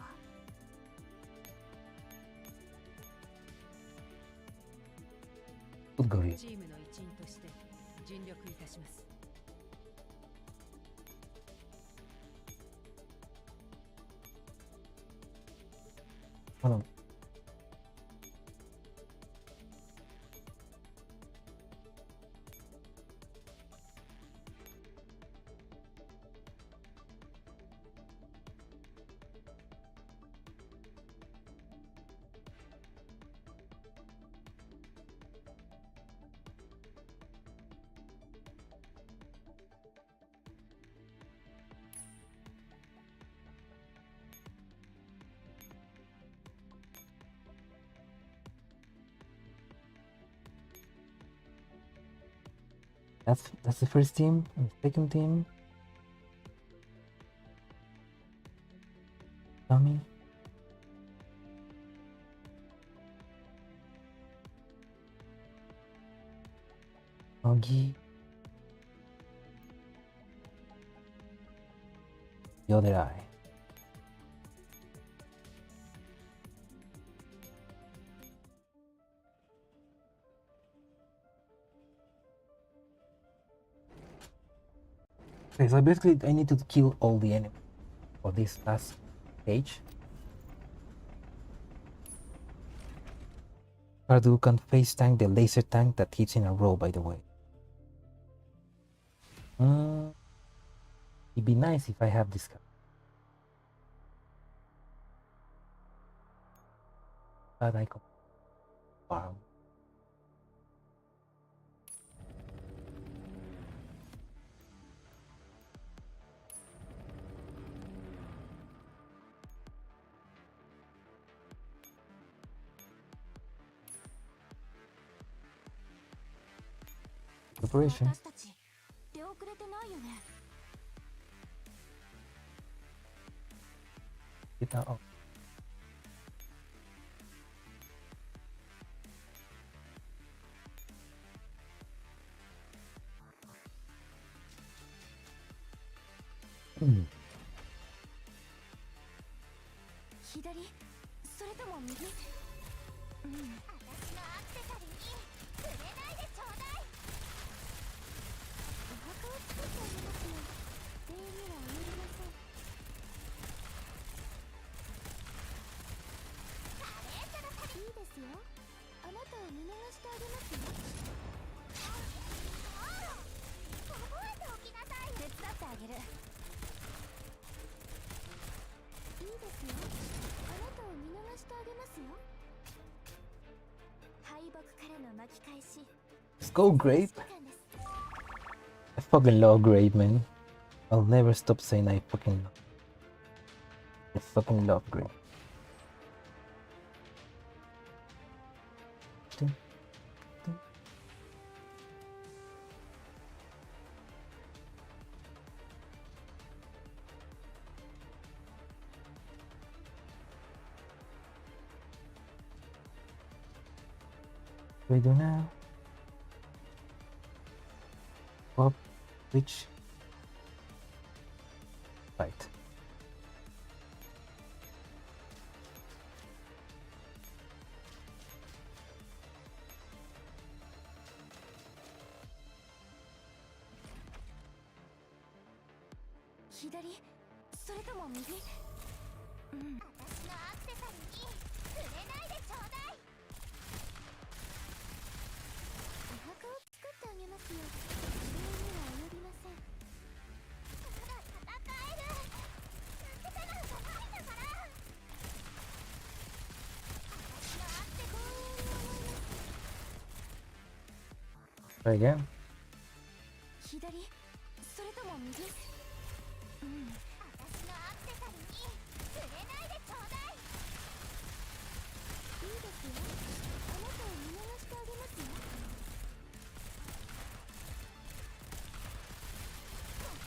Good girl. チームの一員として尽力いたします。Hold on. That's the first team. And the second team. Tommy. Oggy. The other eye. Okay, so basically I need to kill all the enemies for this last stage. Cardu can face tank the laser tank that hits in a row, by the way. It'd be nice if I have this card. But I can. Wow. Preparation. 私たち出遅れてないよね。 Get that off. Hmm. 左それとも右。私のアクセサリーに触れないでちょうだい。お墓を作ってあげますよ。礼には及びません。いいですよ。あなたを見逃してあげますよ。覚えておきなさい。手伝ってあげる。いいですよ。あなたを見逃してあげますよ。敗北からの巻き返し。 Let's go, Grape. 時間です。 I fucking love Grape, man. I'll never stop saying I fucking love Grape. Ding, ding. What do we do now? Up, which? Right. .左それとも右。私のアクセサリーに触れないでちょうだい。お墓を作ってあげますよ。礼には及びません。まだ戦える。助けたなんかないんだから。私のアクセサリーに思います。 Try again. 左それとも右。私のアクセサリーに触れないでちょうだい。いいですよ。あなたを見逃してあげますよ。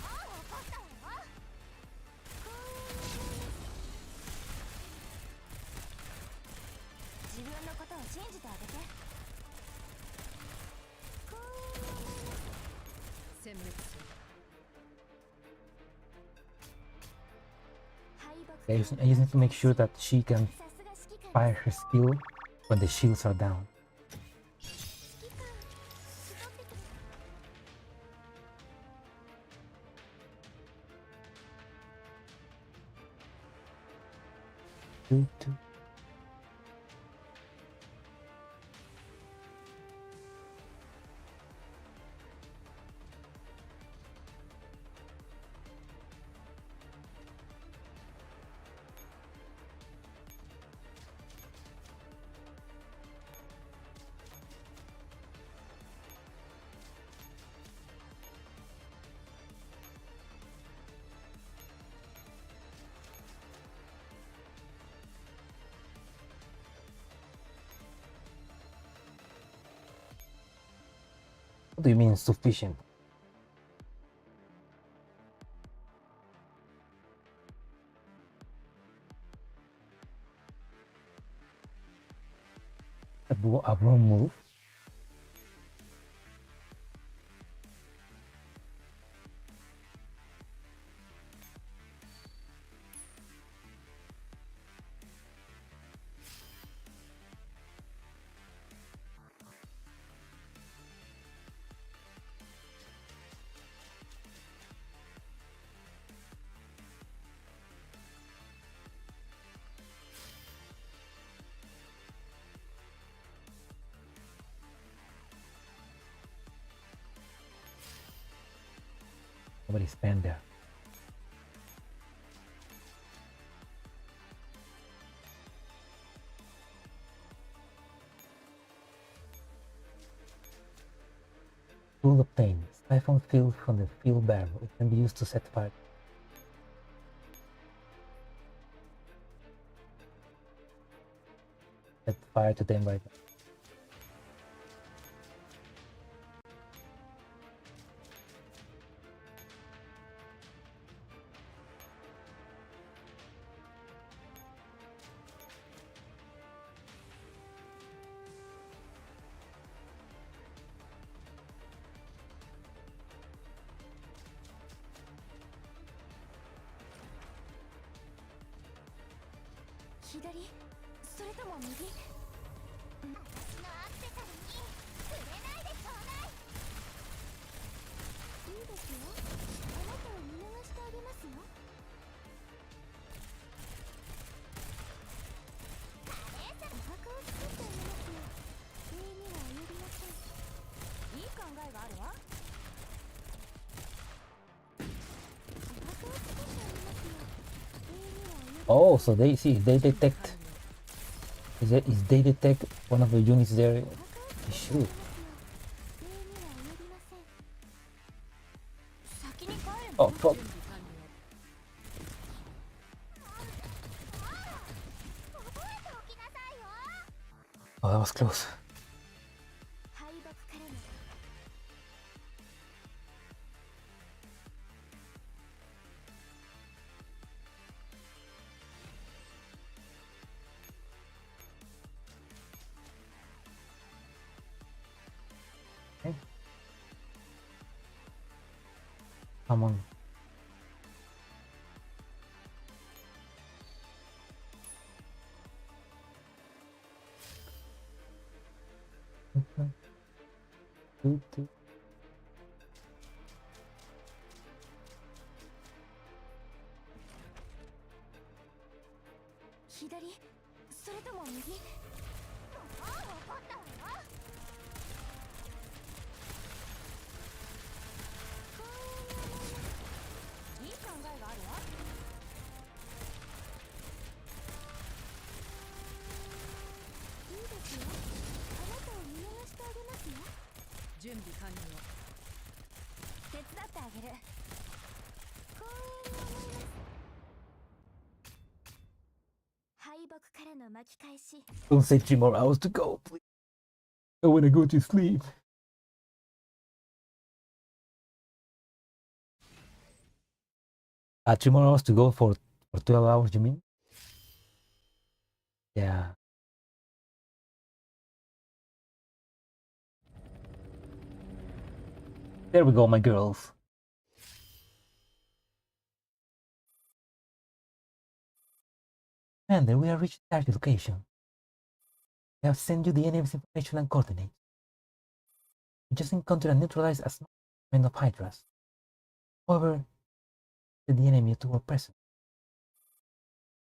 もう怒ったわよ。自分のことを信じてあげて。殲滅する。 I just need to make sure that she can さすが指揮官。 fire her skill when the shields are down. 指揮官絞ってくれ。 Two, two. What do you mean sufficient? A wrong move? Somebody stand there. Tool obtained. Siphon fuel from the fuel barrel. It can be used to set fire. Set fire to them right now.左それとも右、私のアクセサリーに触れないでちょうだい。いいですよ、あなたを見逃してあげますよ。カレーさん、お墓を作ってあげますよ。礼には及びません。いい考えがあるわ。お墓を作ってあげますよ。礼には及びません。 Oh, so they see if they detect. If they detect one of the units there, they shoot. Oh fuck! Oh, that was close. Come on. Two. 左それとも右、もう怒ったわよ。いい考えがあるわ。いいですよ、あなたを見逃してあげますよ。準備完了。手伝ってあげる。光栄に思います。敗北からの巻き返し。 Don't say 3 more hours to go, please. I wanna go to sleep. Ah, 3 more hours to go for 12 hours, you mean? Yeah. There we go, my girls. And then we have reached the target location. I have sent you the enemy's information and coordinates. You just encountered and neutralized a small element of Hydras. However, the enemy to our presence.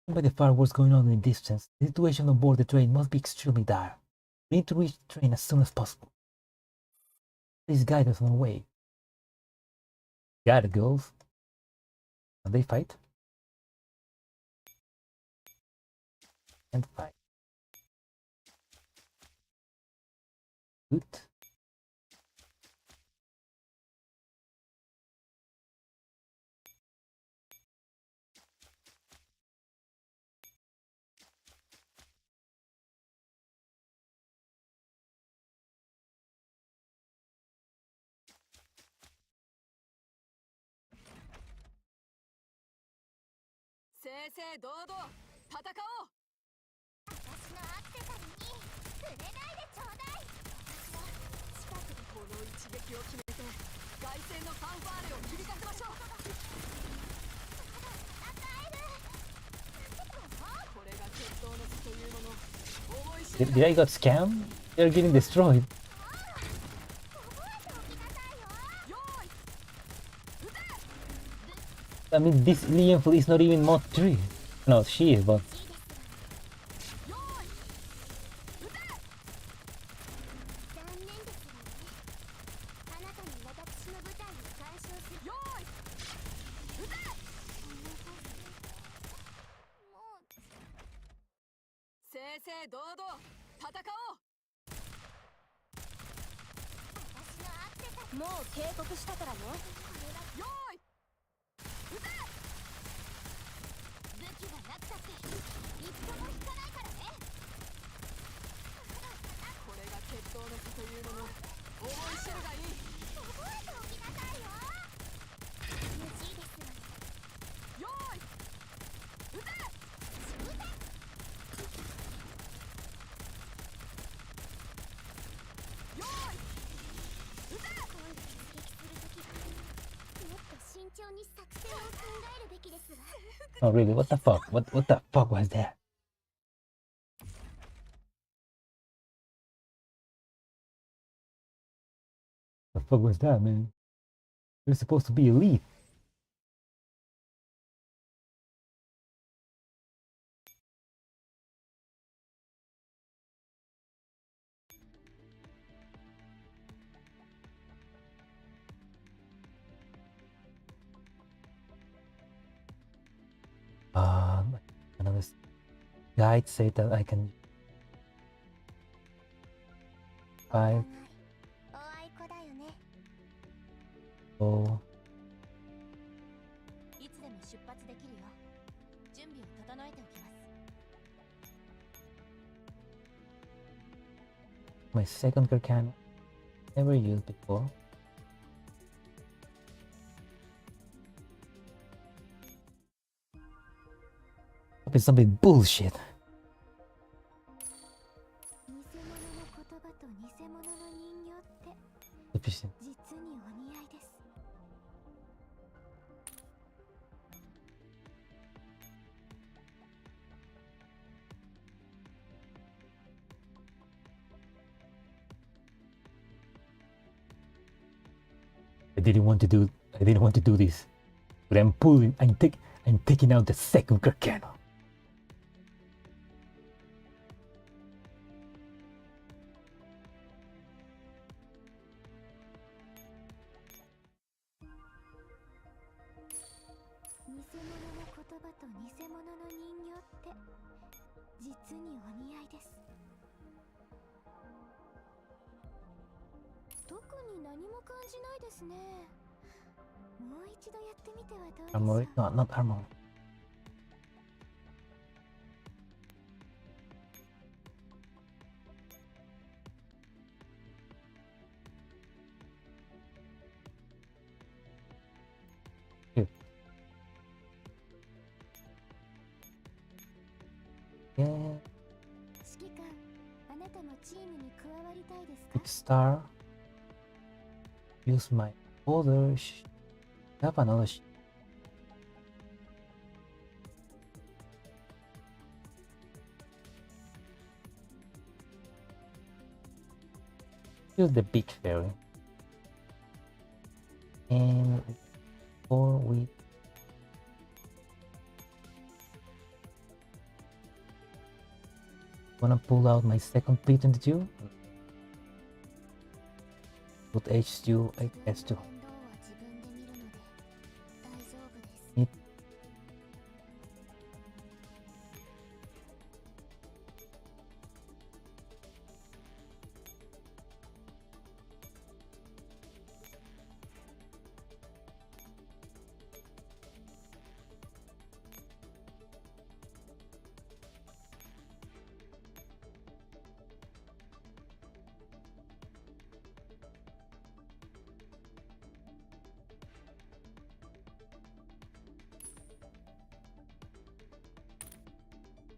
By the fireworks going on in the distance, the situation on board the train must be extremely dire. We need to reach the train as soon as possible. Please guide us on our way. Got it, girls. Now they fight. And fight. Good. Did I got scammed? They're getting destroyed. I mean, this Lienful is not even mod 3. No, she is, but... 々堂々戦おう。私の合ってた。もう警告したからね。これはよーい撃て。武器がなくたって一歩も引かないからね。これが決闘の差というもの、思い知るがいい。覚えておきなさいよ。無事です。よーい撃て。よーい撃て。今度出撃するときもっと慎重に作戦を考えるべきですわ。 Oh really? What the fuck? What the fuck was that? The fuck was that, man? You're supposed to be elite. Another guide say that I can 5 おあいこだよね。 go いつでも出発できるよ。準備を整えておきます。 my second girl can never used before. It's something bullshit. 偽物の言葉と偽物の人形って Sufficient. 実にお似合いです。 I didn't want to do this. But I'm taking out the second girl cannon. Armory? No, not armor. Here. Yeah. 指揮官、あなたもチームに加わりたいですか？ Big star. Use my other have another Use the big fairy. And or we wanna pull out my second beat in the duel. Put H2, S2. 面倒は自分で見るので大丈夫です。 It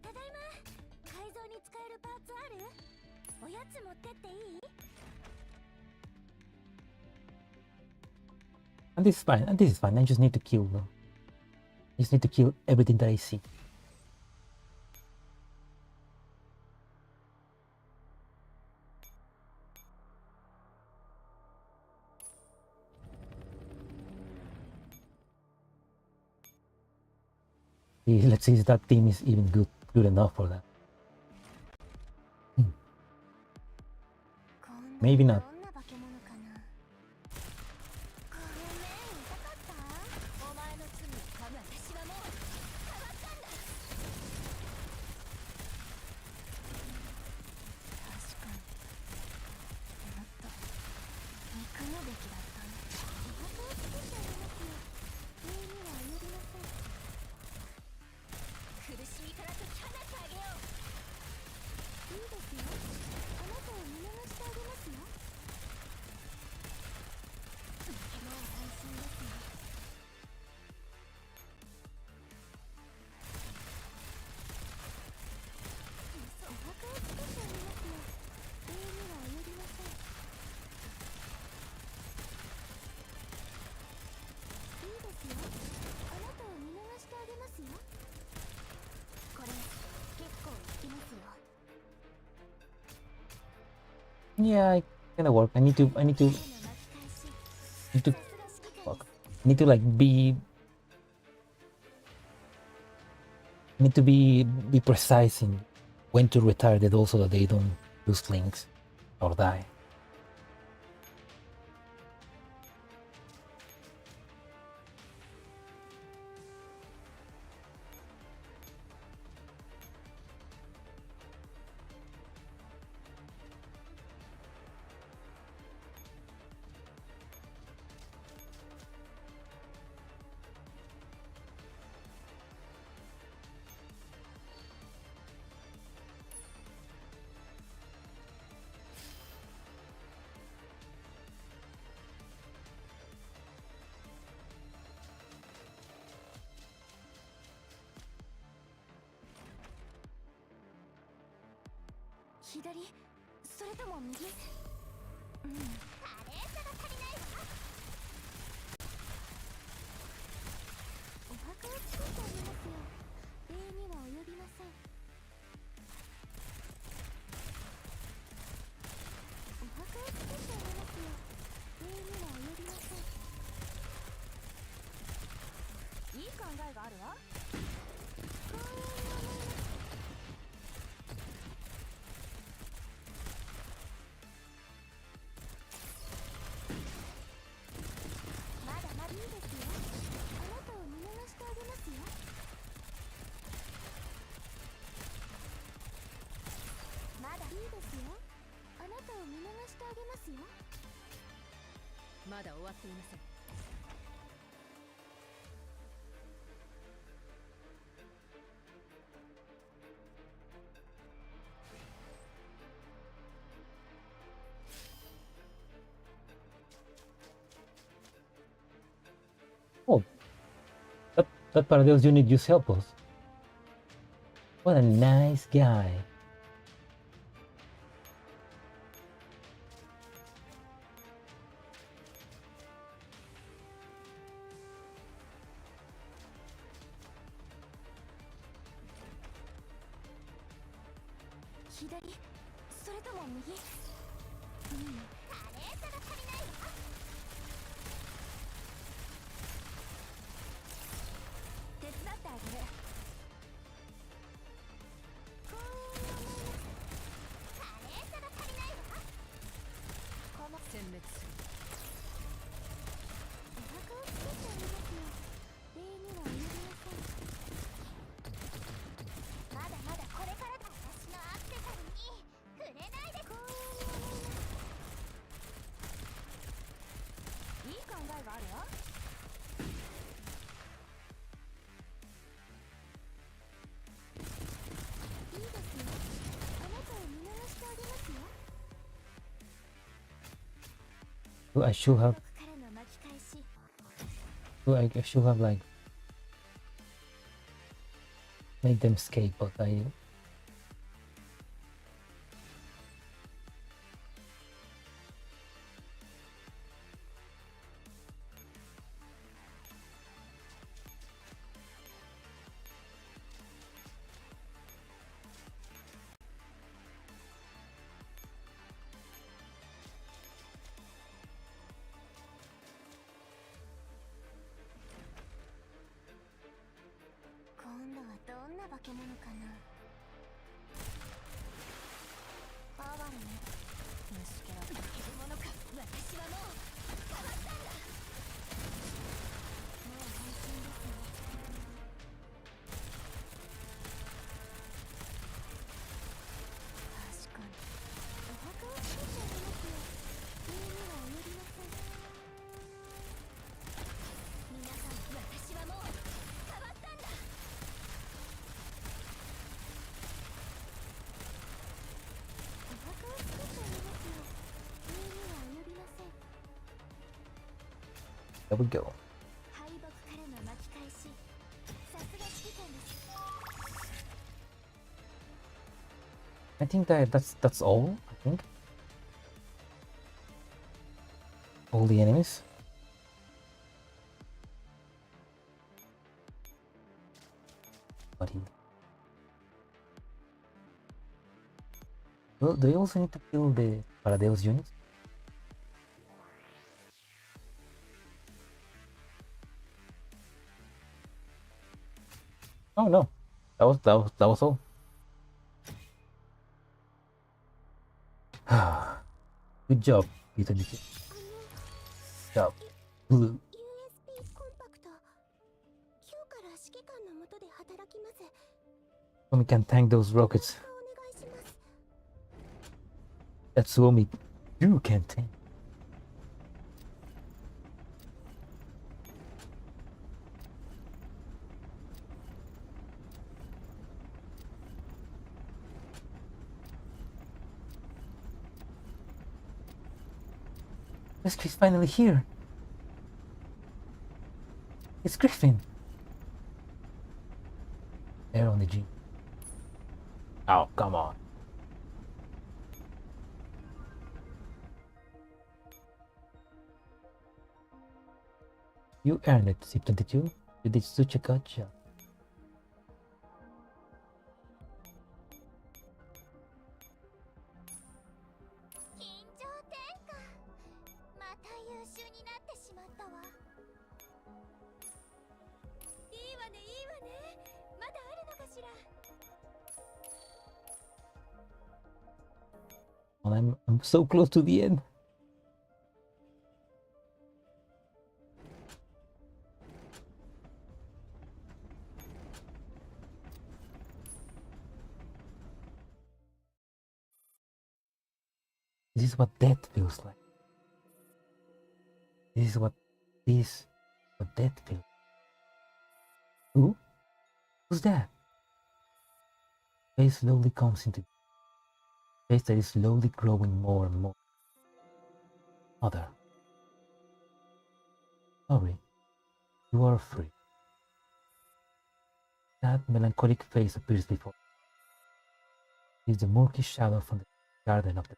ただいま。改造に使えるパーツある？おやつ持ってっていい？ And this is fine. And this is fine. I just need to kill them. I just need to kill everything that I see. Let's see if that team is even good enough for that. Maybe not. どんな化け物かな。ごめんね、痛かった？お前の罪をかぶ私はもう変わったんだ。しみから解き放ってあげよう。いいですよ、あなたを見逃してあげますよ。もう安心ですよ。お墓を作ってあげますよ。永遠には及びません。いいですよ、あなたを見逃してあげますよ。これ結構効きますよ。 Yeah, it kinda work. I need to 彼の巻き返し、 need to さすが指揮官 fuck. Need to like be precise in when to retire the dolls so that they don't lose links or die.左、それとも右？華麗さが足りないわ。お墓を作ってあげますよ。永遠には及びません。お墓を作ってあげますよ。永遠には及びません。いい考えがあるわ。光栄に思います。まだまだいいですよ。あなたを見逃してあげますよ。まだいいですよ。あなたを見逃してあげますよ。まだ終わっていません。 Oh, that Paradeus unit just helped us. What a nice guy.左、それとも右？華麗さが足りないわ。手伝ってあげる。光栄に思います。華麗さが足りないわ。この殲滅する。お墓を作ってあげますよ。永遠には及びません。まだまだこれからだ。私のアクセサリーに触れないで。光栄に思います。いい考えがあるわ。いいですよ。あなたを見逃してあげますよ。 I should have 彼の巻き返し。 I should have like made them escape, but I今度はどんな化け物かな。哀れね。虫けら化け物か。私はもう変わったんだ。もう安心ですね。確かに。お墓を作ってあげますよ。永遠には及びません。皆さん、私はもう変わったんだ。There we go. 敗北からの巻き返し、さすが指揮官です。 I think that's all. I think all the enemies. But well, do you also need to kill the Paradeus units? Oh no, that was all. Good job, Peter. Good job, Blue. USB コンパクト。今日から指揮官の下で働きます。 Suomi can tank those rockets. お願いします。 That's Suomi. You can tank. Rescue's finally here. It's Griffin. They're on the G. Oh, come on. You earned it, C22. You did such a good job. 緊張点か。また優秀になってしまったわ。いいわね、いいわね。まだあるのかしら。 And I'm so close to the end. This is what death feels like. This is what death feels. Who? Who's that? Face slowly comes into face that is slowly growing more and more. Mother. Sorry. You are free. That melancholic face appears before. It is the murky shadow from the garden of the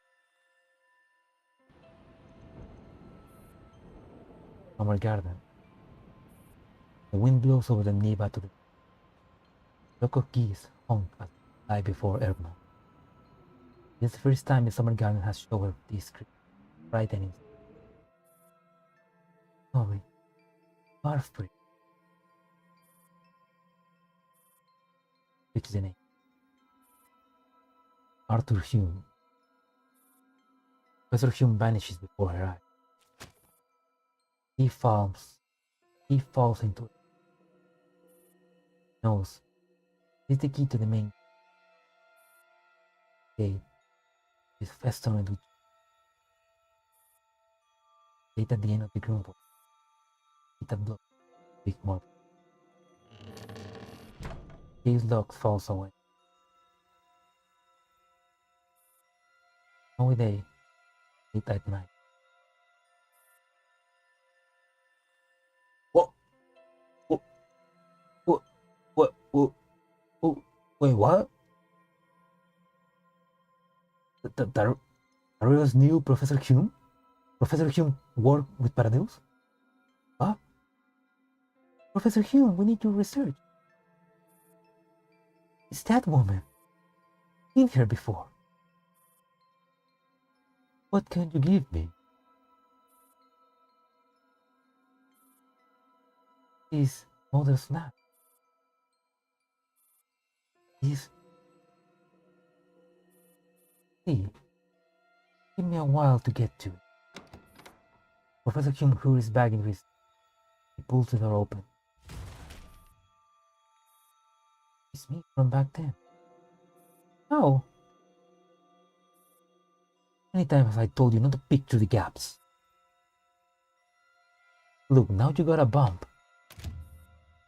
summer garden. The wind blows over the Neva to the flock of geese honk as they fly before Erma. It is the first time the summer garden has showered these frightening. Sorry, you are free. Which is the name? Arthur Hume. Professor Hume vanishes before her eyes. He falls into it. Knows this is the key to the main gate. Is festooned with gate at the end of the grumble. It a block. Big more. His lock falls away. Snowy day, late at night. What? Wait, what? Darius knew Professor Hume? Professor Hume worked with Paradeus? What? Professor Hume, we need your research. It's that woman. Seen her before. What can you give me? Is Mother's Snap. Is. Hey, give me a while to get to it. Professor Hume hurries back into his. He pulls the door open. It's me from back then. Oh. Many times I told you not to peek through the gaps. Look, now you got a bump.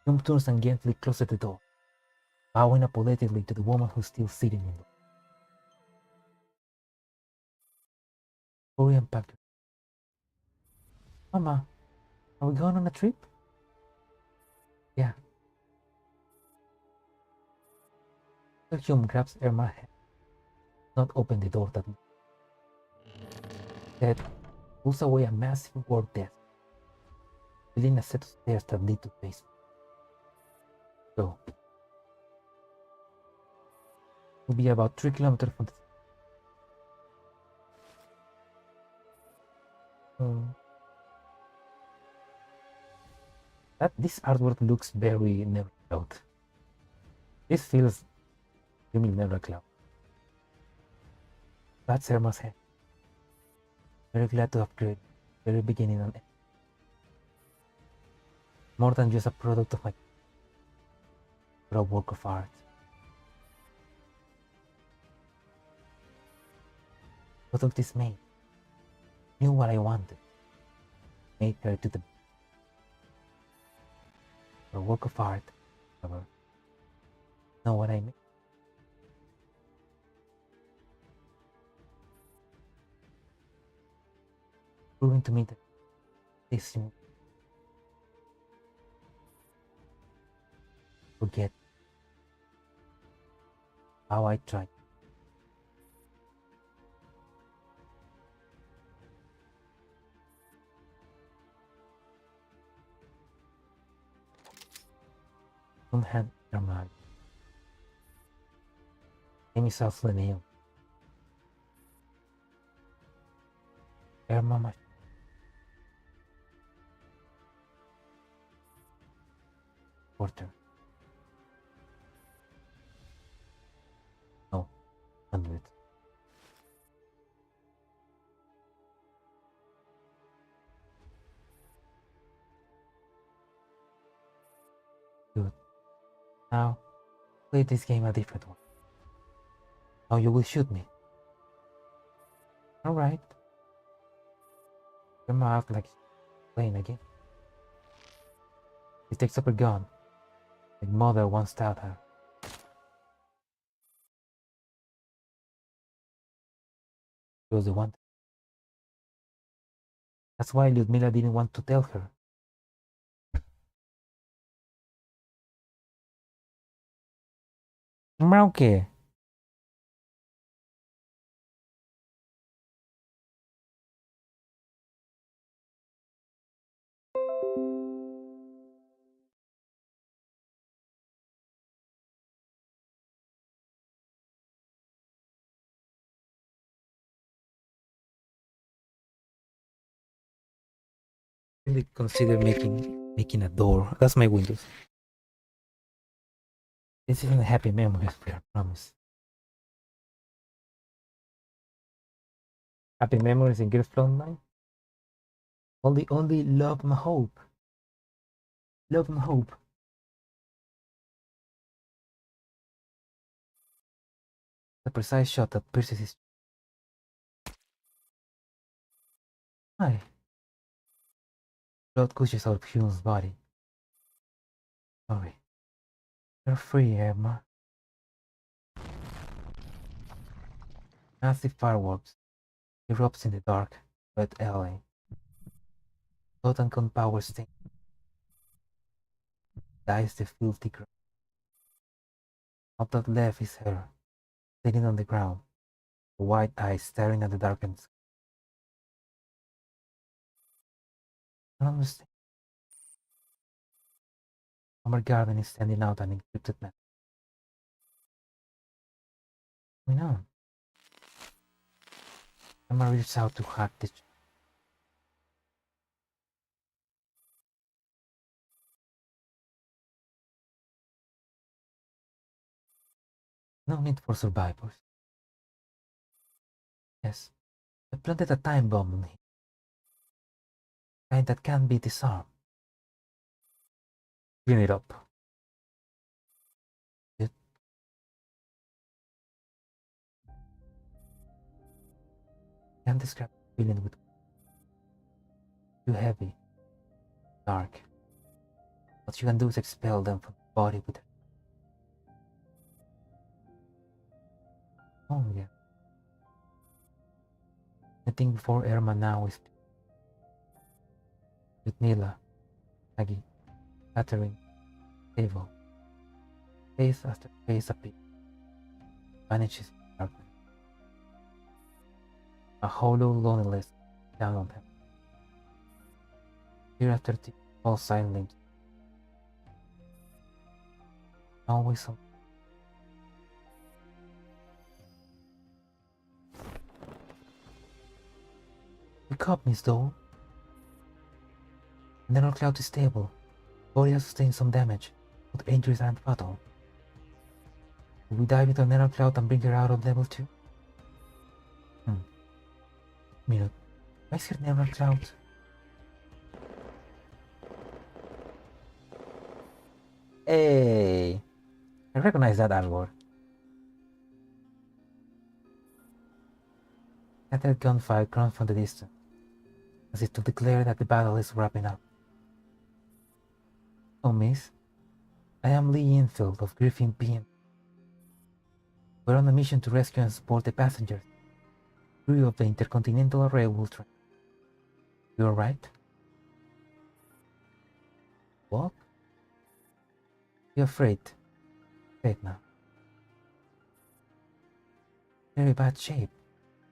Hume turns and gently closes the door, bowing apologetically to the woman who's still sitting in it. Hurry and pack. Mama, Are we going on a trip? Yeah. Perfume grabs Irma's hand. Not open the door that Ted pulls away a massive work desk, leading a set of stairs that lead to the basement. Go. We'll be about 3 kilometers from the this artwork looks very never cloud. This feels really never cloud. That's Irma's head. Very glad to upgrade. Very beginning and end. More than just a product of my but a work of art. Product is made. Knew what I wanted. Made her to the a work of art. However, know what I mean? Proving to me that this forget how I tried. Don't hand Irma. Name is Alfleneo. Irma my porter. No, 100. Good. Now, play this game a different one. Now you will shoot me. Alright. Irma act like playing a game. He takes up her gun. Like mother once taught her. She was the one. That's why Lyudmila didn't want to tell her. Okay. Really consider making a door. That's my windows. This isn't a happy memory, I promise. Happy memories in GIRLS FRONTLINE? Only love and hope. Love and hope. The precise shot that pierces his. Hi. Blood gushes out of Hume's body. Sorry. You're free, Emma. Massive fireworks erupts in the dark, red alley. Totenkon power sting. Dies the filthy ground. Up that left is her, sitting on the ground, the white eyes staring at the darkened sky. I don't understand. Summer Garden is sending out an encrypted message. We know. Emma reaches out to hack the. No need for survivors. Yes, I planted a time bomb on him. Kind that can't be disarmed. Clean it up. It. Can't describe the feeling with. Too heavy. Dark. What you can do is expel them from the body with. Oh yeah. The thing before Irma now is Lyudmila Maggie, Catherine, table. Face after face appears, vanishes in darkness. A hollow loneliness down on them. Tear after tear falls silently. Always some. Wake up, Miss Dole. The nether cloud is stable. Body has sustained some damage, but injuries aren't fatal. Will we dive into the nether cloud and bring her out of level 2? Minute. Why is here nether cloud? Hey! I recognize that artwork. Scattered gunfire comes from the distance, as if to declare that the battle is wrapping up. Oh, miss. I am Lee Infield of Griffin PM. We're on a mission to rescue and support the passengers, crew of the Intercontinental Railway train. You alright? What? You're afraid. Afraid now. Very bad shape.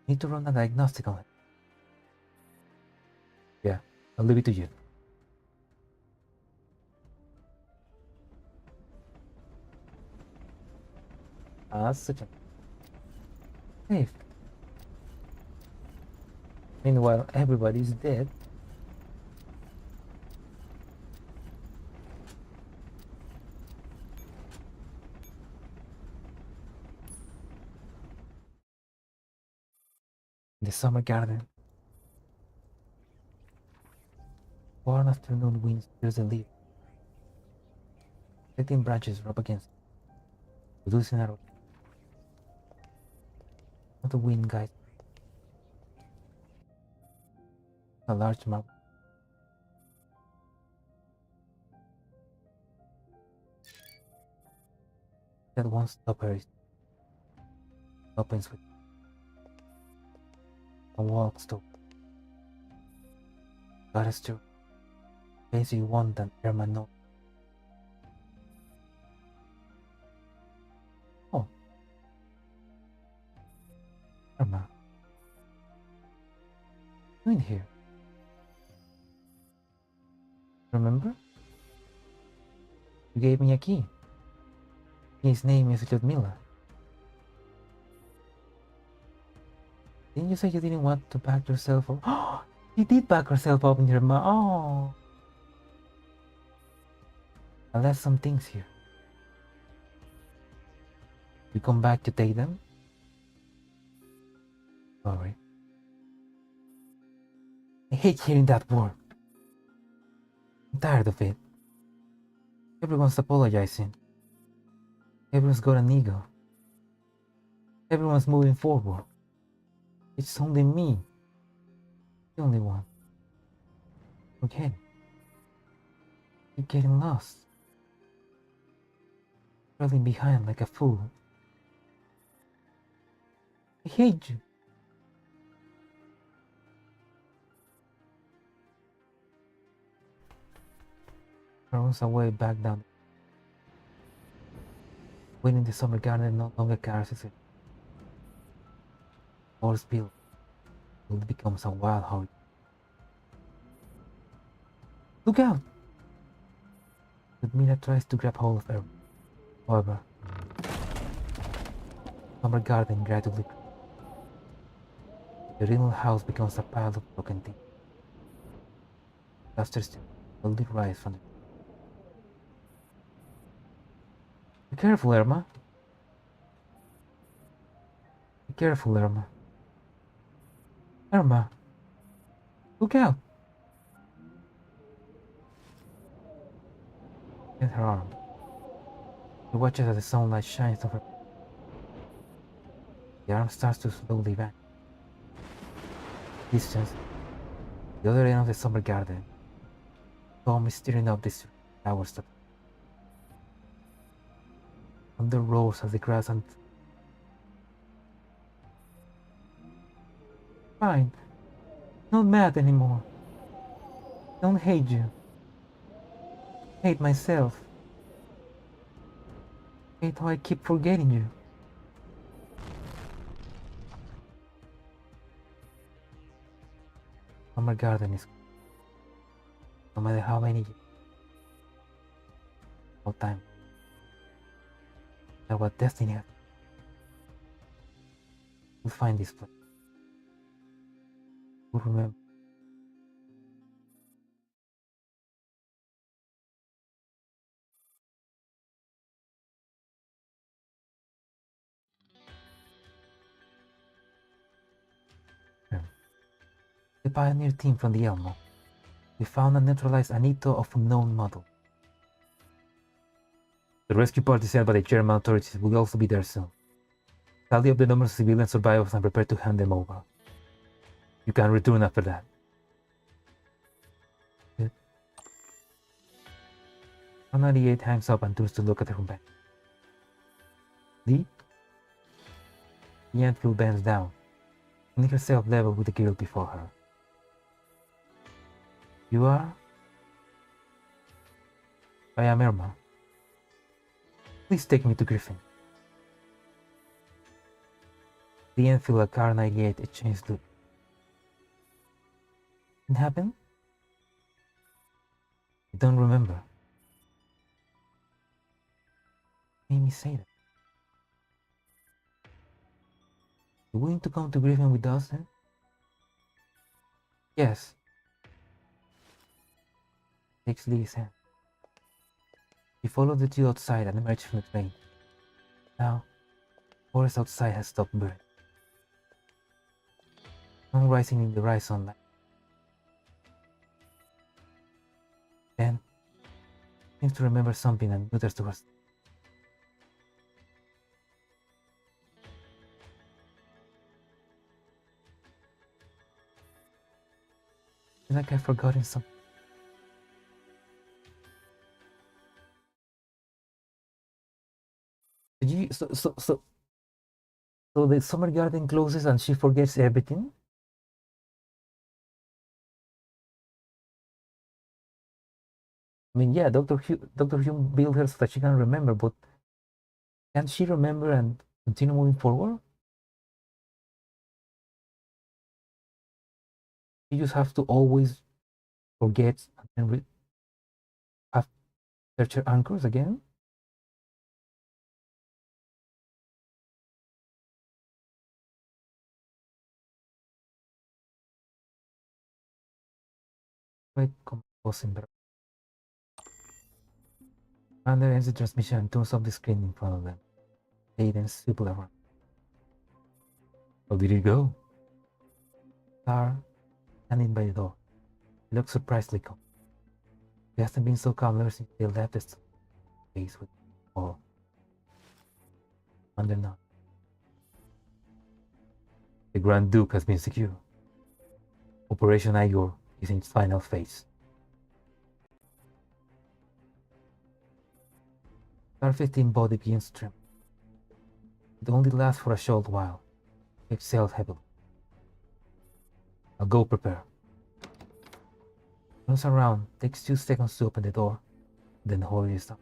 Need to run a diagnostic on it. Yeah, I'll leave it to you. Such a safe. Meanwhile, everybody's dead. In the summer garden. Warm afternoon wind stirs the leaves. Letting branches rub against it, producing a of the wind guides a large map. That one stopper opens with a walk stop. That is true. Case you want an airman note. Oh. Irma. What are you doing here? Remember? You gave me a key. His name is Ludmilla. Didn't you say you didn't want to back yourself up? Oh, you did back yourself up in your mouth. Oh. I left some things here. You come back to take them? Sorry. I hate hearing that word. I'm tired of it. Everyone's apologizing. Everyone's got an ego. Everyone's moving forward. It's only me. The only one. Okay. You're getting lost. Trailing behind like a fool. I hate you. Runs away back down. When in the summer garden no longer caresses it. Or spill. It becomes a wild horse. Look out! Ludmilla tries to grab hold of her. However, summer garden gradually. The original house becomes a pile of broken things. Clusters slowly rise from it. Be careful, Irma. Be careful, Irma. Irma, look out! In her arm. She watches as the sunlight shines over. The arm starts to slowly vanish. Distance. The other end of the summer garden. Tom is steering up this tower step. Thunder roars as the grass and fine. Not mad anymore. Don't hate you. hate myself. Hate how I keep forgetting you. Summer garden is no matter how many years, no time. That's what destiny has. We'll find this place. We'll remember. The pioneer team from the Elmo. We found and neutralized an Ito of unknown model. The rescue party sent by the German authorities will also be there soon. Tally up the numbers of civilian survivors and prepare to hand them over. You can return after that. Good. 198 hangs up and turns to look at her back. Lee? The Antfield bends down, bringing herself level with the girl before her. You are? I am Irma. Please take me to Griffin. The Enfield a car 98 a changed look. It happened? I don't remember. Made me say that. You willing to come to Griffin with us then? Yes. Takes Lee's hand. He followed the two outside and emerged from the plane. Now, the forest outside has stopped burning. Sun rising in the horizon light. Then, seems to remember something and mutters to herself. It's like I've forgotten something. Did you, so the summer garden closes and she forgets everything? I mean, yeah, Dr. Hume built her so that she can remember, but can she remember and continue moving forward? You just have to always forget and then have search her anchors again? Quite composing, but Commander ends the transmission and turns off the screen in front of them. They then swivel around. How did it go? Star, standing by the door. He looks surprisingly calm. He hasn't been so calm ever since they left his face with or under now. The Grand Duke has been secured. Operation Igor is in its final phase. Star 15 body begins to tremble. It only lasts for a short while. He exhales heavily. I'll go prepare. Turns around, takes 2 seconds to open the door, then hurries up.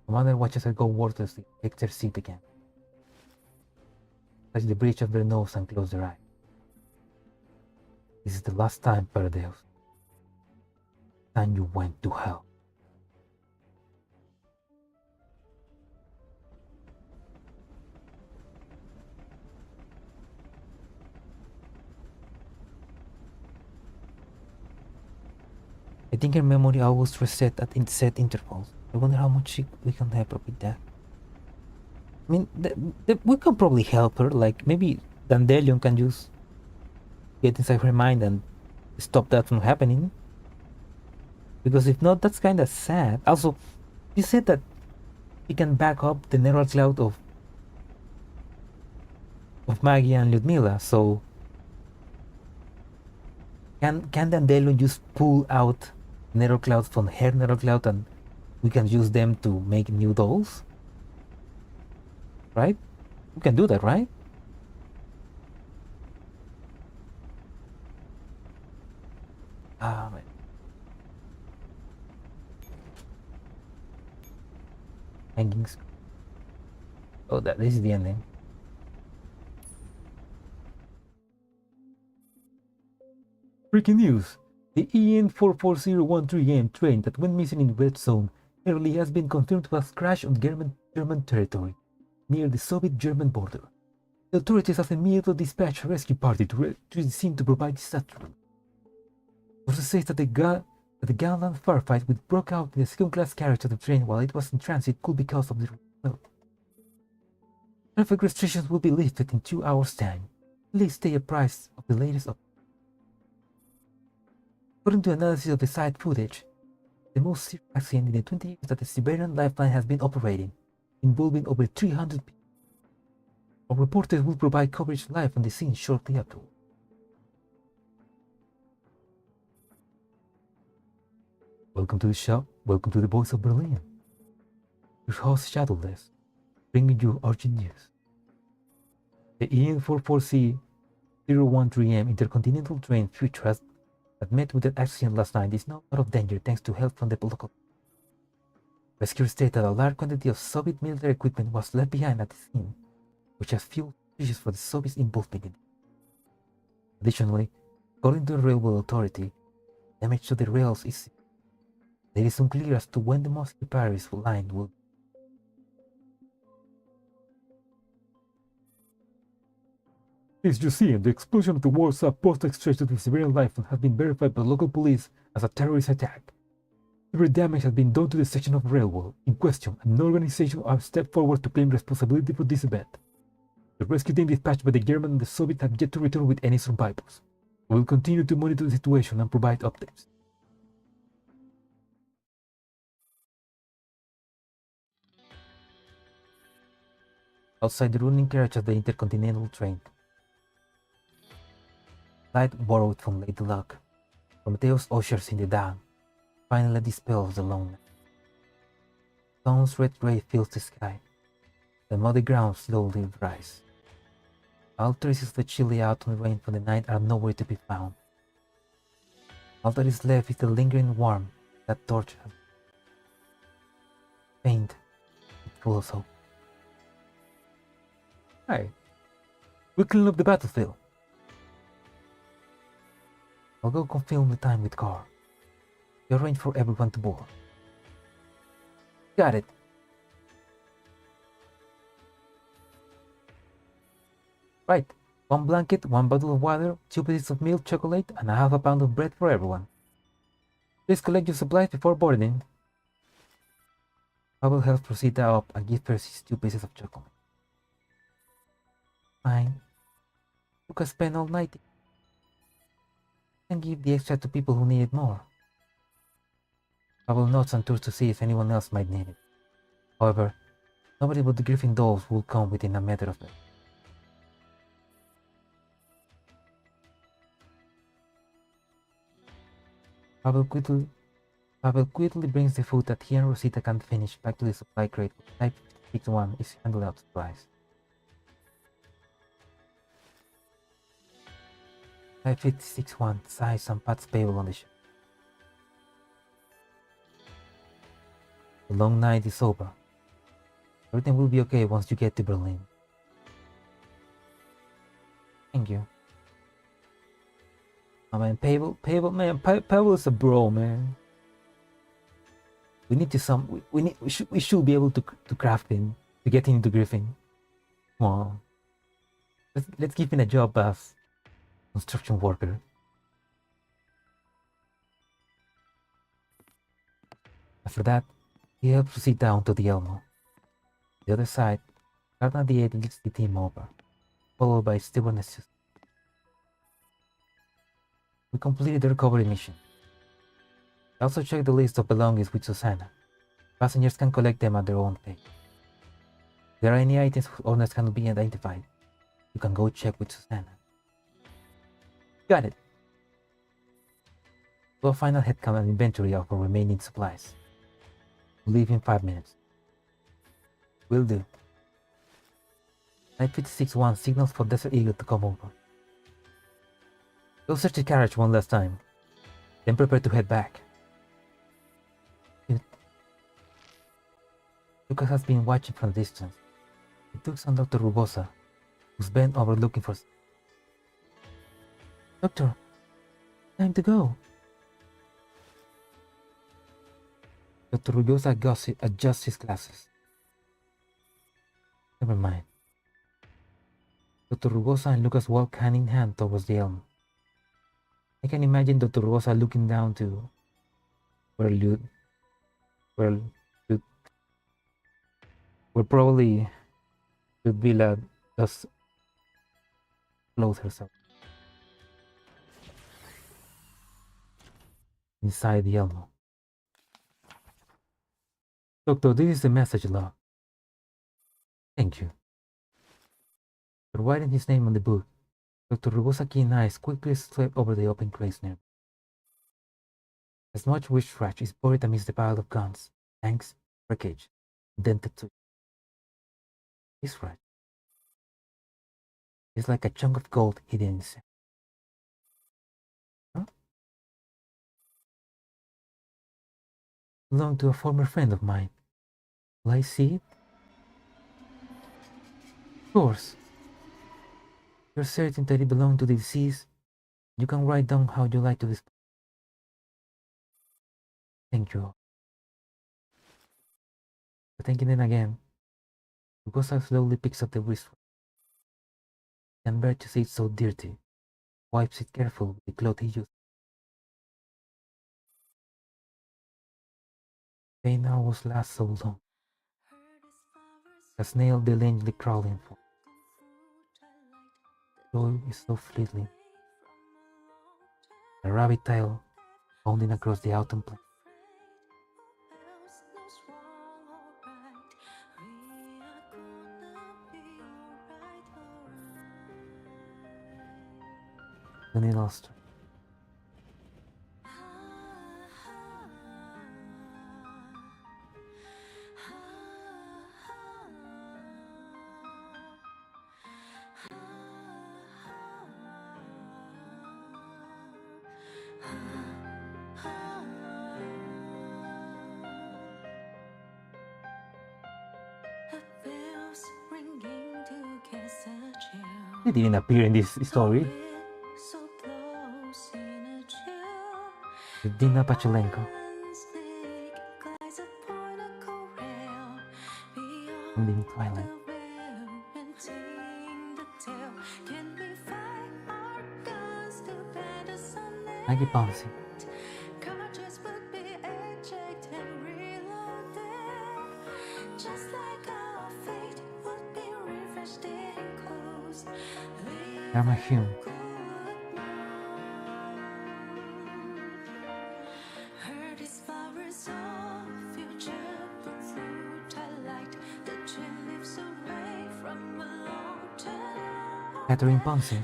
Commander watches her go wordlessly, takes her seat again. Touch the bridge of their nose and close their eye. This is the last time, Paradeus. Time you went to hell. I think her memory always reset at set intervals. I wonder how much we can help her with that. I mean, we can probably help her. Like maybe Dandelion can just get inside her mind and stop that from happening. Because if not, that's kind of sad. Also, you said that he can back up the neural cloud of Maggie and Ludmilla. So can Dandelion just pull out neural cloud from her neural cloud and we can use them to make new dolls? Right? We can do that, right? Ah, man. hanging. Oh, this is the ending. Breaking news! The EN4401-3M train that went missing in Red Zone early has been confirmed to have crashed on German territory, near the Soviet-German border. The authorities have immediately dispatched a rescue party to the scene to provide disaster relief. Sources say that the gunland firefight which broke out in the second-class carriage of the train while it was in transit could be caused of the result. Traffic restrictions will be lifted in 2 hours' time. Please stay apprised of the latest updates. According to analysis of the site footage, the most serious accident in the 20 years that the Siberian Lifeline has been operating, involving over 300 people. Our reporters will provide coverage live on the scene shortly afterward. Welcome to the show. Welcome to the Voice of Berlin. Your host Shadowless, bringing you urgent news. The EN44C013M intercontinental train future that met with an accident last night is now out of danger thanks to help from the local. Rescuers state that a large quantity of Soviet military equipment was left behind at the scene, which has fueled suspicions for the Soviets' involvement in it. Additionally, according to the railway authority, damage to the rails is severe. It is unclear as to when the Moscow Paris line will be. As you see, the explosion of the Warsaw Post Exchange to the Siberian Lifeline has been verified by local police as a terrorist attack. Severe damage has been done to the section of railway in question, and no organization has stepped forward to claim responsibility for this event. The rescue team dispatched by the German and the Soviet have yet to return with any survivors. We will continue to monitor the situation and provide updates. Outside the running carriage of the intercontinental train, light borrowed from Lady Luck, Prometheus ushers in the dawn, finally dispels the long night. Dawn's red ray fills the sky. The muddy ground slowly dries. All traces of the chilly autumn rain from the night are nowhere to be found. All that is left is the lingering warmth that torch has. Faint, but full of hope. Hi. We clean up the battlefield. I'll go confirm the time with Carl. You arrange for everyone to board. Got it. Right. 1 blanket, 1 bottle of water, 2 pieces of milk chocolate, and a half a pound of bread for everyone. Please collect your supplies before boarding. I will help Rosita up and give Percy 2 pieces of chocolate. Fine. You can spend all night and give the extra to people who need it more. I will note some tours to see if anyone else might need it. However, nobody but the Griffin dolls will come within a meter of it. Pavel quickly brings the food that he and Rosita can't finish back to the supply crate where Type 51 is handed out supplies. Type 56-1 size some pots payable on the ship. The long night is over. Everything will be okay once you get to Berlin. Thank you. Oh man, Pavel is a bro, man. We need to we should be able to craft him to get him into Griffin. Come on. Let's give him a job as construction worker. After that, he helps to sit down to the Elmo. The other side, Cardinal the 8 leads the team over, followed by stewardesses. We completed the recovery mission. I also checked the list of belongings with Susanna. Passengers can collect them at their own pace. If there are any items whose owners cannot be identified, you can go check with Susanna. Got it. Do a final headcount and inventory of our remaining supplies. We'll leave in 5 minutes. Will do. Type 56-1 signals for Desert Eagle to come over. Go search the carriage one last time, then prepare to head back. Lucas has been watching from a distance. He looks on Dr. Rubosa, who's bent over looking for... Doctor, time to go. Dr. Rubosa adjusts his glasses. Never mind. Dr. Rubosa and Lucas walk hand in hand towards the elm. I can imagine Dr. Rubosa looking down to where probably Ludmila does clothe herself. Inside the elmo. Doctor, this is the message log. Thank you. After writing his name on the book, Dr. Rubosa's keen eyes quickly swept over the open crates near. As much wristwatch is buried amidst the pile of guns, tanks, wreckage, dented too. This right is like a chunk of gold hidden in the sand. Huh? Belonged to a former friend of mine. Will I see it? Of course. You're certain that it belonged to the deceased. You can write down how you like to dispose. Thank you. But thinking it again, Rugosa slowly picks up the wristwatch. Can't bear to see it so dirty. Wipes it carefully with the cloth he used. Pain always lasts so long. A snail diligently crawling for. Joy is so fleeting. A rabbit tail bounding across the autumn plain. Longitudinal Strain. He didn't appear in this story. Dina Pachulenko. Ending Twilight. Maggie Ponce. Karma Hume. Catherine Ponce.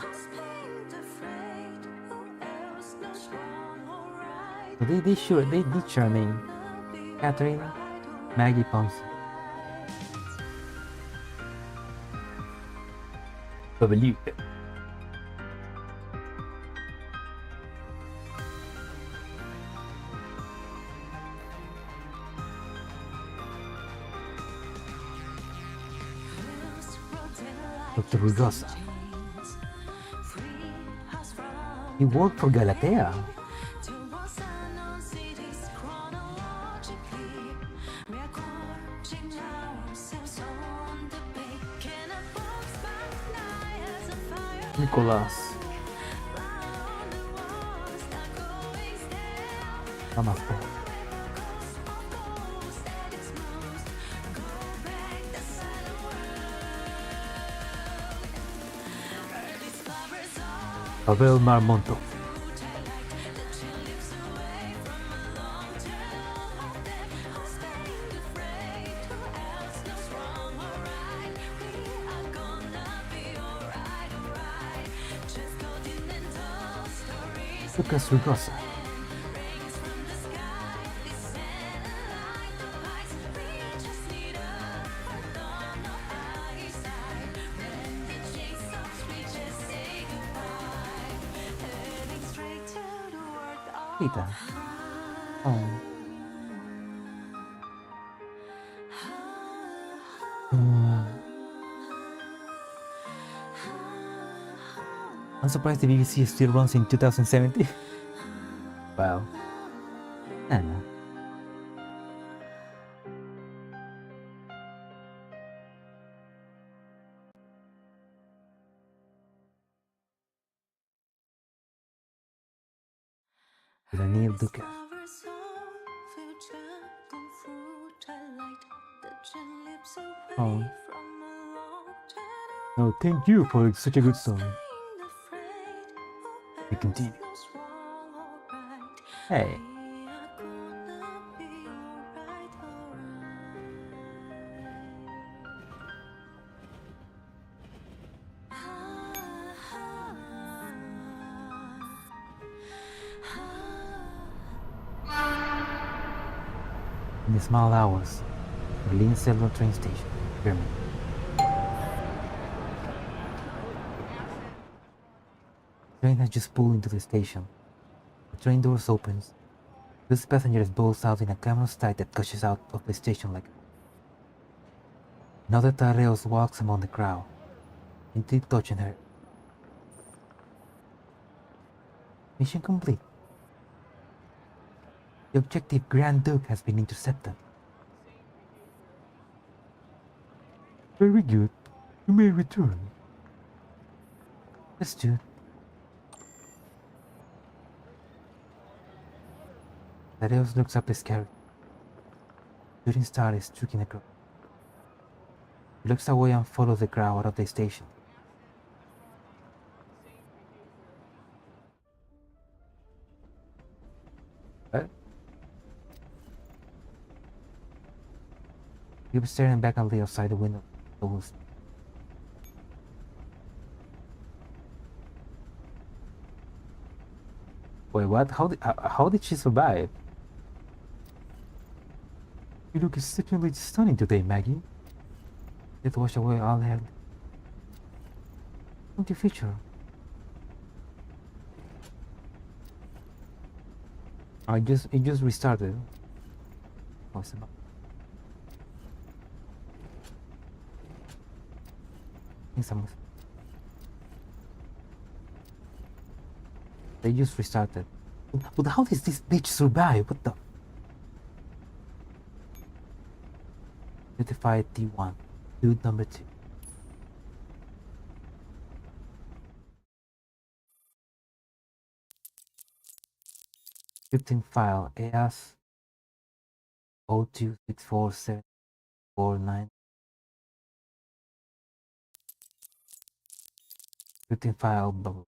So they did share name. Catherine Maggie Ponce. W. Dr. Rugosa. He worked for Galatea. Nicolas. Namaste. Abel Marmonto. Lucas Rugosa. Rita. Oh. I'm surprised the BBC still runs in 2070. Wow. I don't know. With a Neil Lucas. Oh. No, thank you for such a good song. We continue. Hey. In the small hours, Berlin Central train station, Germany. The train has just pulled into the station. The train doors opens. Those passengers balls out in a camel style that gushes out of the station like. Now that Tareos walks among the crowd, gently touching her. Mission complete. The objective Grand Duke has been intercepted. Very good. You may return. Understood. Tadeus looks up his carriage. Shooting star is streaking across. He looks away and follows the crowd out of the station. What? He was staring back at the outside the window. Wait, what? How did she survive? You look exceptionally stunning today, Maggie. Let's wash away all her. What your future? It just restarted. Oh, it's about. They just restarted. But how does this bitch survive? What the? Notify T1. Dude number 2. Scripting file AS 02647449. Scripting file blah.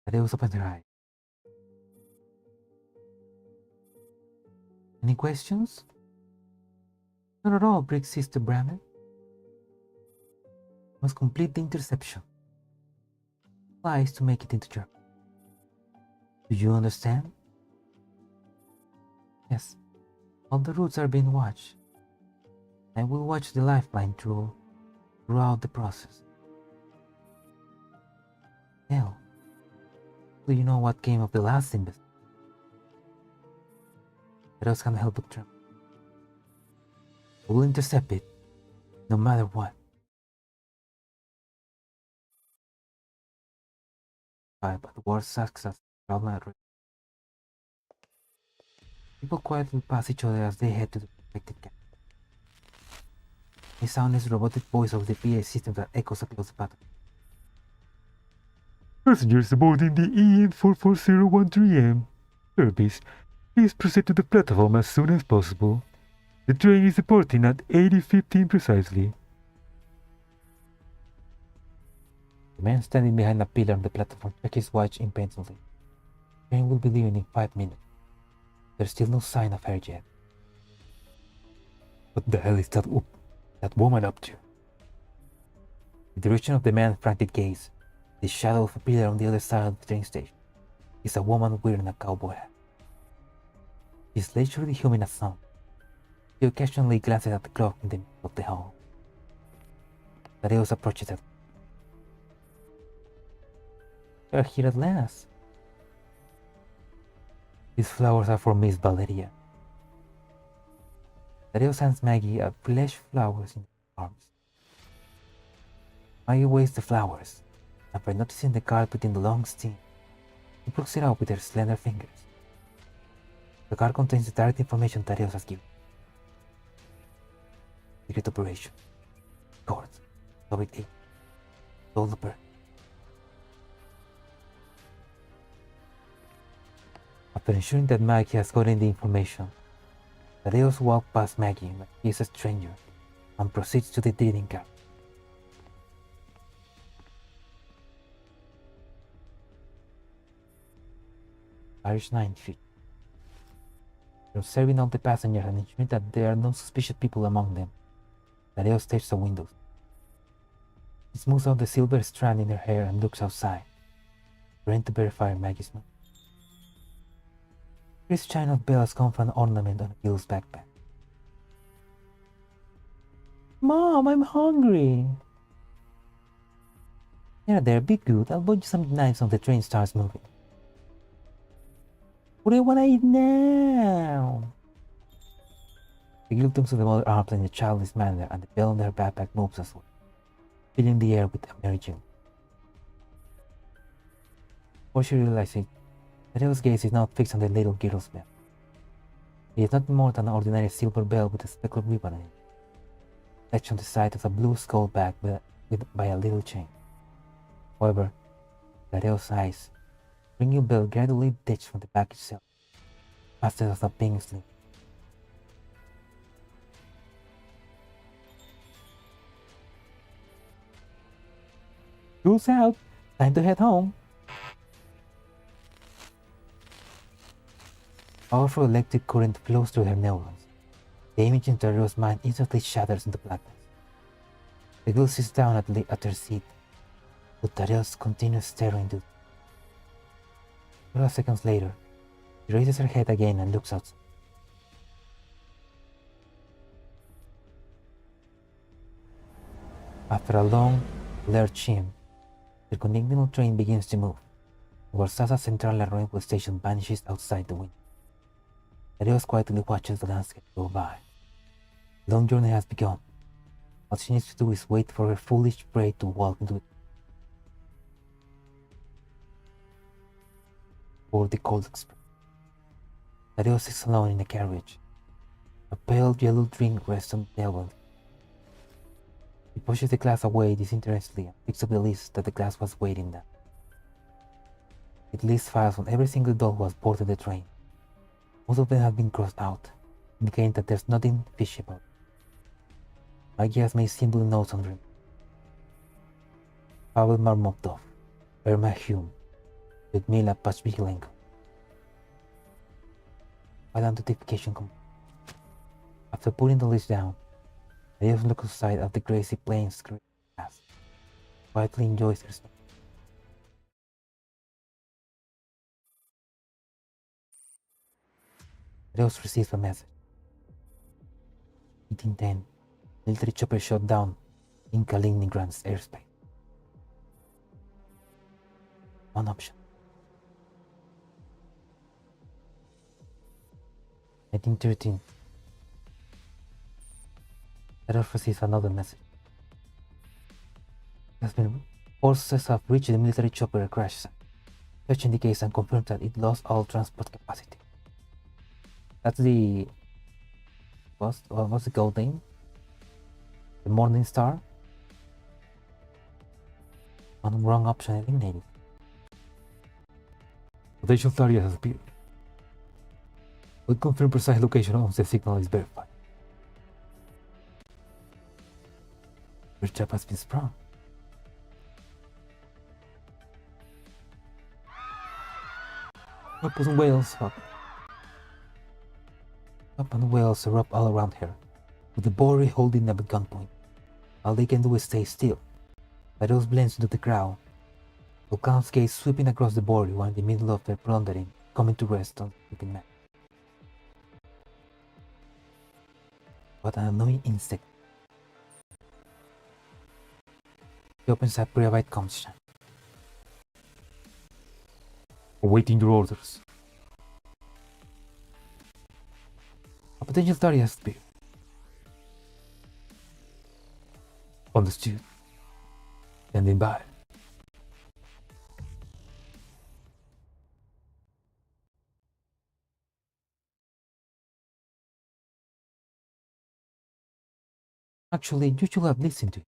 Tadeus opened her eye. Any questions? Not at all, Brick Sister Brammer. Must complete the interception. Flies to make it into Germany. Do you understand? Yes. All the routes are being watched. I will watch the lifeline throughout the process. Hell. Do you know what came of the last investigation? What else can help but tremble? We'll intercept it, no matter what. But the war sucks as problem. People quietly pass each other as they head to the protected camp. The sound is the robotic voice of the PA system that echoes across the battle. Passengers aboarding the EN 44013M service, please proceed to the platform as soon as possible. The train is departing at 8:15 precisely. The man standing behind a pillar on the platform checks his watch impatiently. The train will be leaving in 5 minutes. There's still no sign of her yet. What the hell is that woman up to? In the direction of the man's frantic gaze, the shadow of a pillar on the other side of the train station is a woman wearing a cowboy hat. She's leisurely humming a song. She occasionally glances at the clock in the middle of the hall. Tadeus approaches her. We are here at last. These flowers are for Miss Valeria. Dario hands Maggie a fresh flowers in her arms. Maggie weighs the flowers, and by noticing the card within the long stem, she plucks it out with her slender fingers. The card contains the direct information Dario has given. Secret operation. Court. Topic 8. Soul the bird. After ensuring that Maggie has gotten the information, Tadeus walks past Maggie like he is a stranger and proceeds to the dealing card. Irish 9 feet. Observing all the passengers and ensuring that there are no suspicious people among them, Tadeo stares the windows. She smooths out the silver strand in her hair and looks outside, trying to verify Maggie's move. Chris chime of bells come from an ornament on Gil's backpack. Mom, I'm hungry. There, be good. I'll buy you some knives when the train starts moving. What do you want to eat now? The girl turns to the mother arms in a childish manner, and the bell on her backpack moves as well, filling the air with a merry tune. Before she realizes it, Tadeo's gaze is now fixed on the little girl's bell. It is nothing more than an ordinary silver bell with a speckled ribbon in it, attached on the side of a blue skull bag by a little chain. However, Tadeo's eyes, ringing bell gradually detached from the bag itself, faster as a pink sling. School's out. Time to head home. Powerful electric current flows through her neurons. The image in Tadeo's mind instantly shatters into blackness. The girl sits down at her seat, but Tadeo continues staring into it. Several seconds later, she raises her head again and looks outside. After a long, blurred in, the Longitudinal train begins to move, while Sasa Central Railway Station vanishes outside the window. Tadeo quietly watches the landscape go by. The long journey has begun. All she needs to do is wait for her foolish prey to walk into it. For the cold express. Tadeo sits alone in the carriage. A pale yellow drink rests on the table. He pushes the glass away disinterestedly and picks up the list that the glass was waiting down. It lists files on every single dog who has boarded the train. Most of them have been crossed out, indicating that there's nothing fishy about it. Maggie has made simple notes on them. Pavel Marmotov, Irma Hume, Ludmila Pachvilenko. File identification complete. After putting the list down, Tadeo looks aside at the grassy plains grass, quietly enjoys her snow. Tadeo receives a message. 1810, military chopper shot down in Kaliningrad's airspace. One option. 1913. Tadeo receives another message. Forces have reached the military chopper crash site. Search indicates and confirms that it lost all transport capacity. That's the what's the gold name? The Morning Star. One wrong option eliminated. Potential target has appeared. We'll confirm precise location once the signal is verified. Your trap has been sprung. Up and whales erupt all around her, with the bory holding them at gunpoint. All they can do is stay still. Shadows blends into the crowd. Volcan's gaze sweeping across the bory while in the middle of their plundering, coming to rest on the sleeping man. What an annoying insect. He opens a preavite commission. Awaiting your orders. A potential target has appeared. Understood. Standing by. Actually, you should have listened to it.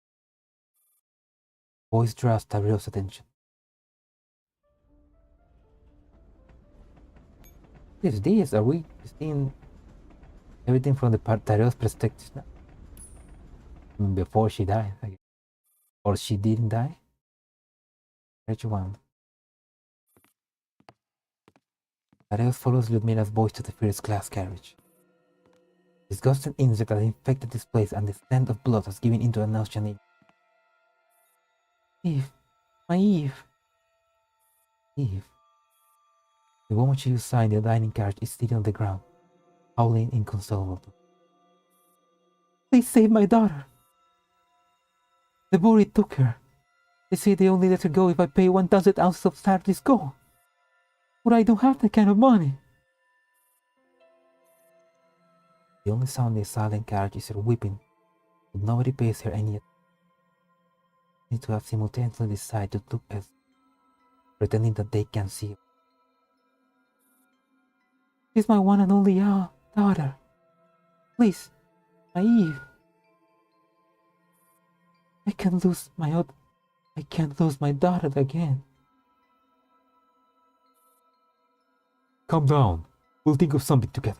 Voice draws Tyrell's attention. These days, are we seeing everything from the Tyrell's perspective now? Before she died, I guess. Or she didn't die? Which one? Tyrell follows Ludmila's voice to the first class carriage. Disgusting insect that infected this place and the scent of blood has given into a nauseous. Eve, my Eve. Eve. The woman she saw in the dining carriage is sitting on the ground, howling inconsolably. Please save my daughter. The Bori took her. They say they only let her go if I pay 1,000 ounces of Saturday's gold. But I don't have that kind of money. The only sound in the silent carriage is her weeping, but nobody pays her any attention. They need to have simultaneously decided to look as pretending that they can see her. She's my one and only daughter. Please, my Eve. I can't lose my daughter again. Calm down. We'll think of something together.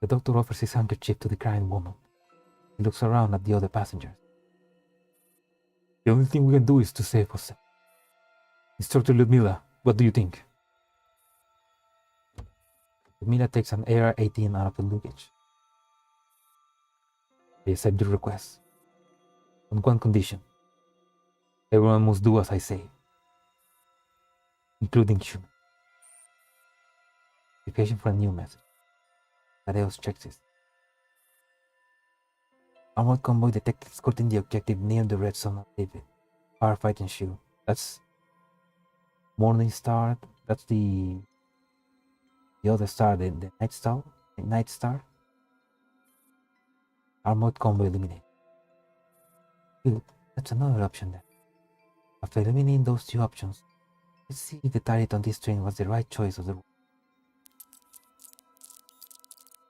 The doctor offers his handkerchief to the crying woman. He looks around at the other passengers. The only thing we can do is to save ourselves. Instructor Ludmila, what do you think? Ludmila takes an AR-18 out of the luggage. I accept your request. On one condition. Everyone must do as I say. Including human. Application for a new message. Tadeus checks it. Armored convoy detected escorting the objective near the red zone of David. Firefight ensue. That's Morning Star. That's the other star, the Night Star. The Night Star. Armored convoy eliminated. Good. That's another option then. After eliminating those two options, let's see if the target on this train was the right choice of the route.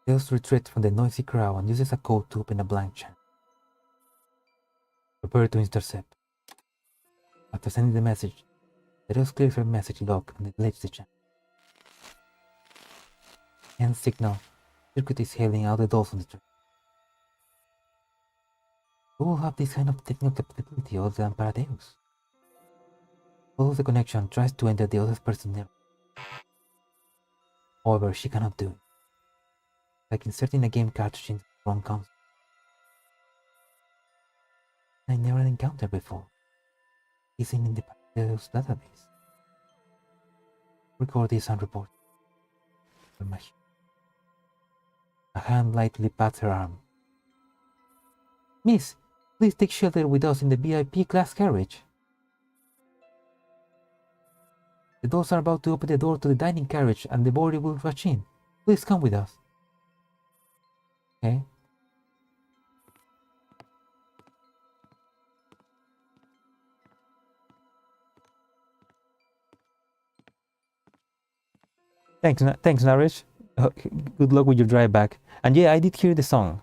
Tails retreats from the noisy crowd and uses a code to open a blank channel. Prepare to intercept. After sending the message, Tails clears her message log and deletes the channel. End signal. Circuit is hailing out the doors on the train. Who will have this kind of technical capability other than Paradeus? Follows the connection, tries to enter the other person's network. However, she cannot do it. Like inserting a game cartridge into the wrong console. I never encountered before. Isn't in the Paradeus database. Record this and report. A hand lightly pats her arm. Miss, please take shelter with us in the VIP class carriage. The doors are about to open the door to the dining carriage and the body will rush in. Please come with us. Okay. Thanks, Narish. Good luck with your drive back. And yeah, I did hear the song.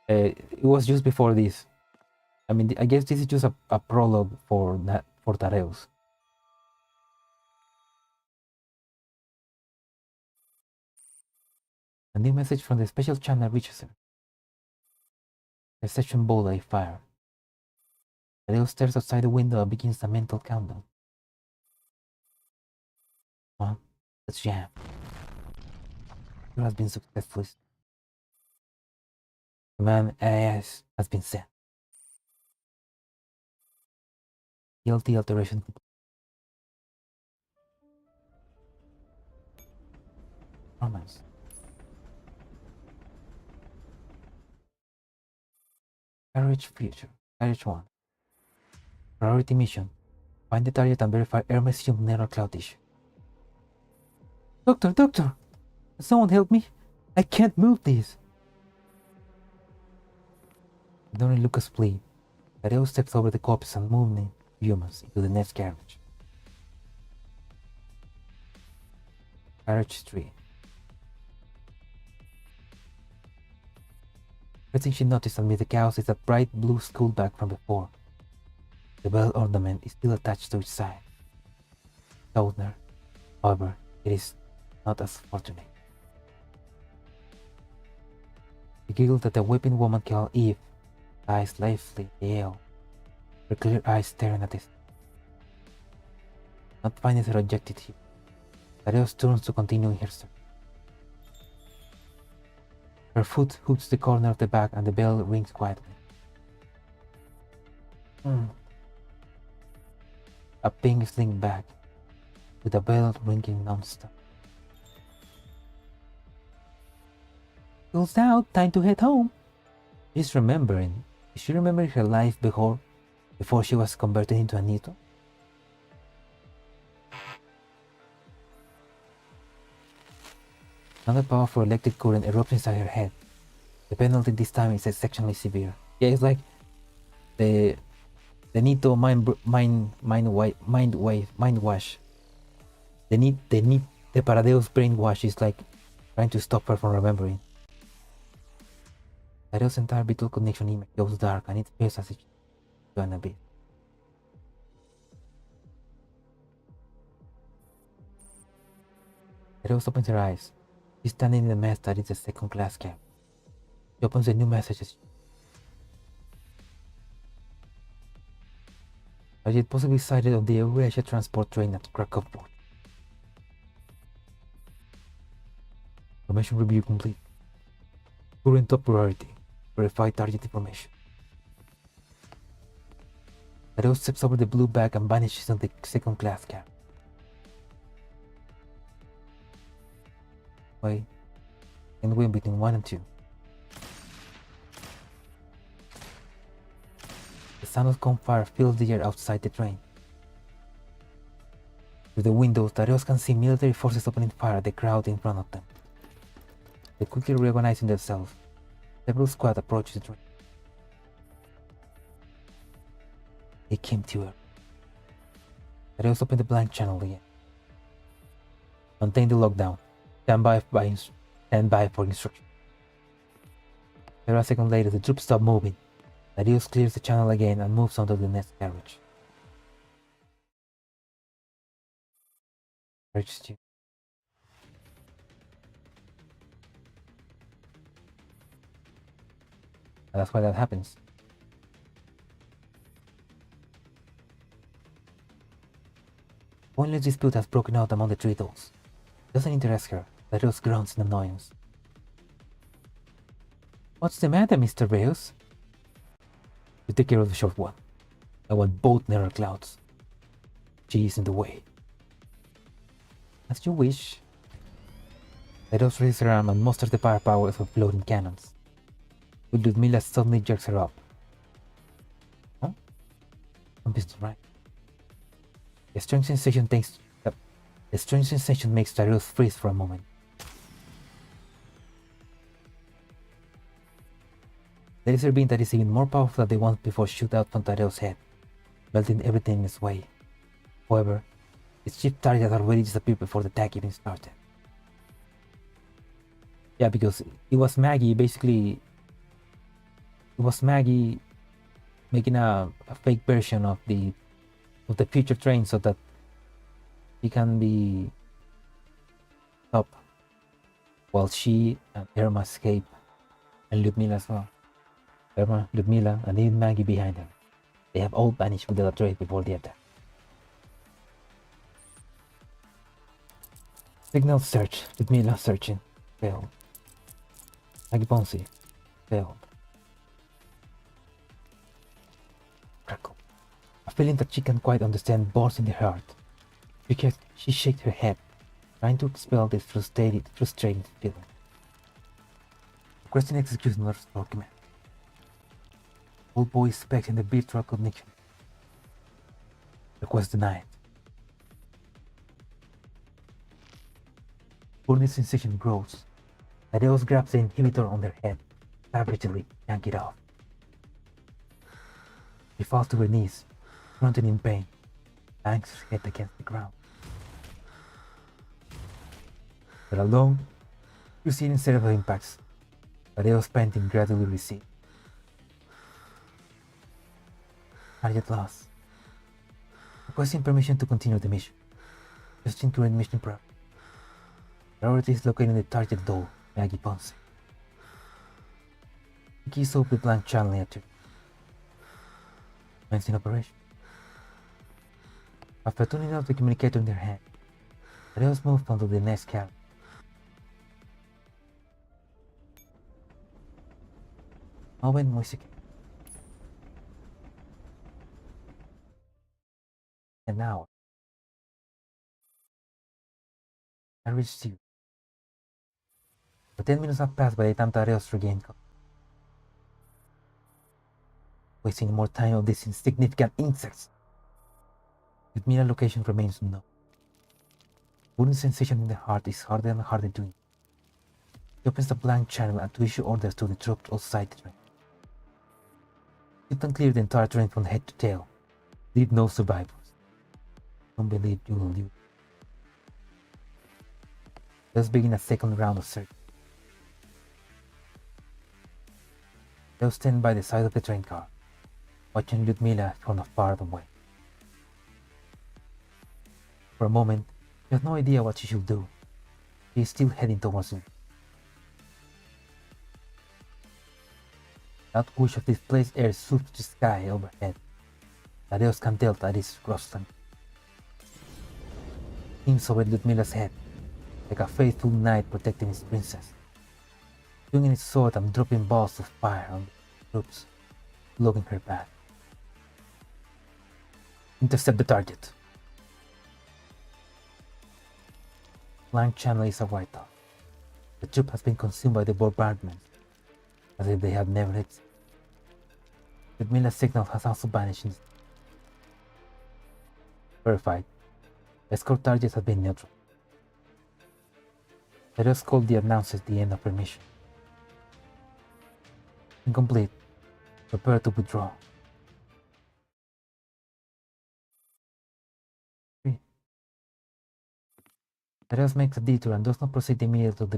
It was just before this. I mean, I guess this is just a prologue for Tareus. A new message from the special channel reaches her. A session bullseye fire. Tareus stares outside the window and begins a mental countdown. Come on, let's jam. It has been successful. Command AS has been sent. Guilty alteration. Romance. Carriage future. Carriage 1. Priority mission. Find the target and verify Hermesium neural cloud tissue. Doctor, doctor! Someone help me! I can't move this! Ignoring Lucas' plea, Tadeo steps over the corpse and moving humans into the next carriage. Carriage 3. First thing she noticed amid the chaos is that bright blue school bag from before. The bell ornament is still attached to its side. Toner, however, it is not as fortunate. She giggled at the weeping woman called Eve, eyes lively yell, her clear eyes staring at this. Not finding her objective, Tareos turns to continue her search. Her foot hooks the corner of the bag and the bell rings quietly. A pink sling bag with a bell ringing non-stop. School's out, time to head home. She's remembering. Is she remembering her life before she was converted into a Nito? Another powerful electric current erupts inside her head. The penalty this time is exceptionally severe. Yeah, it's like the Nito mind wash. The Paradeus brainwash is like trying to stop her from remembering. Paradeus' entire vital connection image goes dark and it feels as if she's going a bit. Paradeus opens her eyes. She's standing in the mess that is the second class cab. She opens the new messages. Target possibly sighted on the Eurasia transport train at Krakow port. Information review complete. Current top priority. Verify target information. Tadeo steps over the blue bag and vanishes on the second class cab. Wait. And win between 1 and 2. The sound of gunfire fills the air outside the train. Through the windows, Tareos can see military forces opening fire at the crowd in front of them. They quickly reorganizing themselves. Several squads approach the train. They came to her. Tareos opened the blank channel again. Maintain the lockdown. Stand by for instruction. Several seconds later, the troops stop moving. Tareos clears the channel again and moves on to the next carriage. Carriage 2. And that's why that happens. Pointless dispute has broken out among the three dolls. It doesn't interest her. Tareos groans in annoyance. What's the matter, Mr. Reus? You take care of the short one. I want both neural clouds. She is in the way. As you wish. Tareos raises her arm and musters the firepower of floating cannons. But Ludmila suddenly jerks her up. Huh? Something's right. The strange sensation makes Tareos freeze for a moment. The laser beam that is even more powerful than the ones before shoot out from Tareos' head, melting everything in its way. However, its chief target had already disappeared before the attack even started. Yeah, because it was Maggie basically. It was Maggie making a fake version of the future train so that he can be top while she and Irma escape, and Ludmila as well. Irma, Ludmila, and even Maggie behind them. They have all vanished without a trace before the attack. Signal search. Ludmila searching. Failed. Maggie Ponzi. Failed. Crackle. A feeling that she can't quite understand bursts in her heart. She shakes her head, trying to expel this frustrating feeling. Requesting execution orders for command. Old boy expecting the virtual connection. Request denied. Burning sensation grows. Thaddeus grabs the inhibitor on their head, savagely yank it off. She falls to her knees, grunting in pain, bangs her head against the ground. But along, receiving several impacts, Thaddeus' painting gradually recedes. Target lost. Requesting permission to continue the mission. Adjusting current mission priority is locating the target doll, Maggie Ponce. The keys open the blank channel after. Commencing operation. After tuning out the communicator in their hand, Thaddeus moved on to the next cabin. Owen music. An hour. I reached you. But 10 minutes have passed by the time Thaddeus regained control. Wasting more time on these insignificant insects. Ludmila's location remains unknown. Burning sensation in the heart is harder and harder to. He opens the blank channel and to issue orders to the troops outside the train. You can clear the entire train from head to tail. Leave no survivors. Don't believe you will live. Let's begin a second round of search. They'll stand by the side of the train car, watching Ludmila from far away. For a moment, she has no idea what she should do. She is still heading towards him. That whoosh of displaced air swoops the sky overhead. Thaddeus can tell that it's Rostam. Seems over Ludmila's head, like a faithful knight protecting his princess, swinging his sword and dropping balls of fire on the troops, blocking her path. Intercept the target. Blank channel is a write-off. The troop has been consumed by the bombardment, as if they had never existed. Ludmila's signal has also vanished. Verified. Escort targets have been neutral. Let us call the announces the end of her mission. Incomplete. Prepare to withdraw. Let us make a detour and does not proceed immediately to the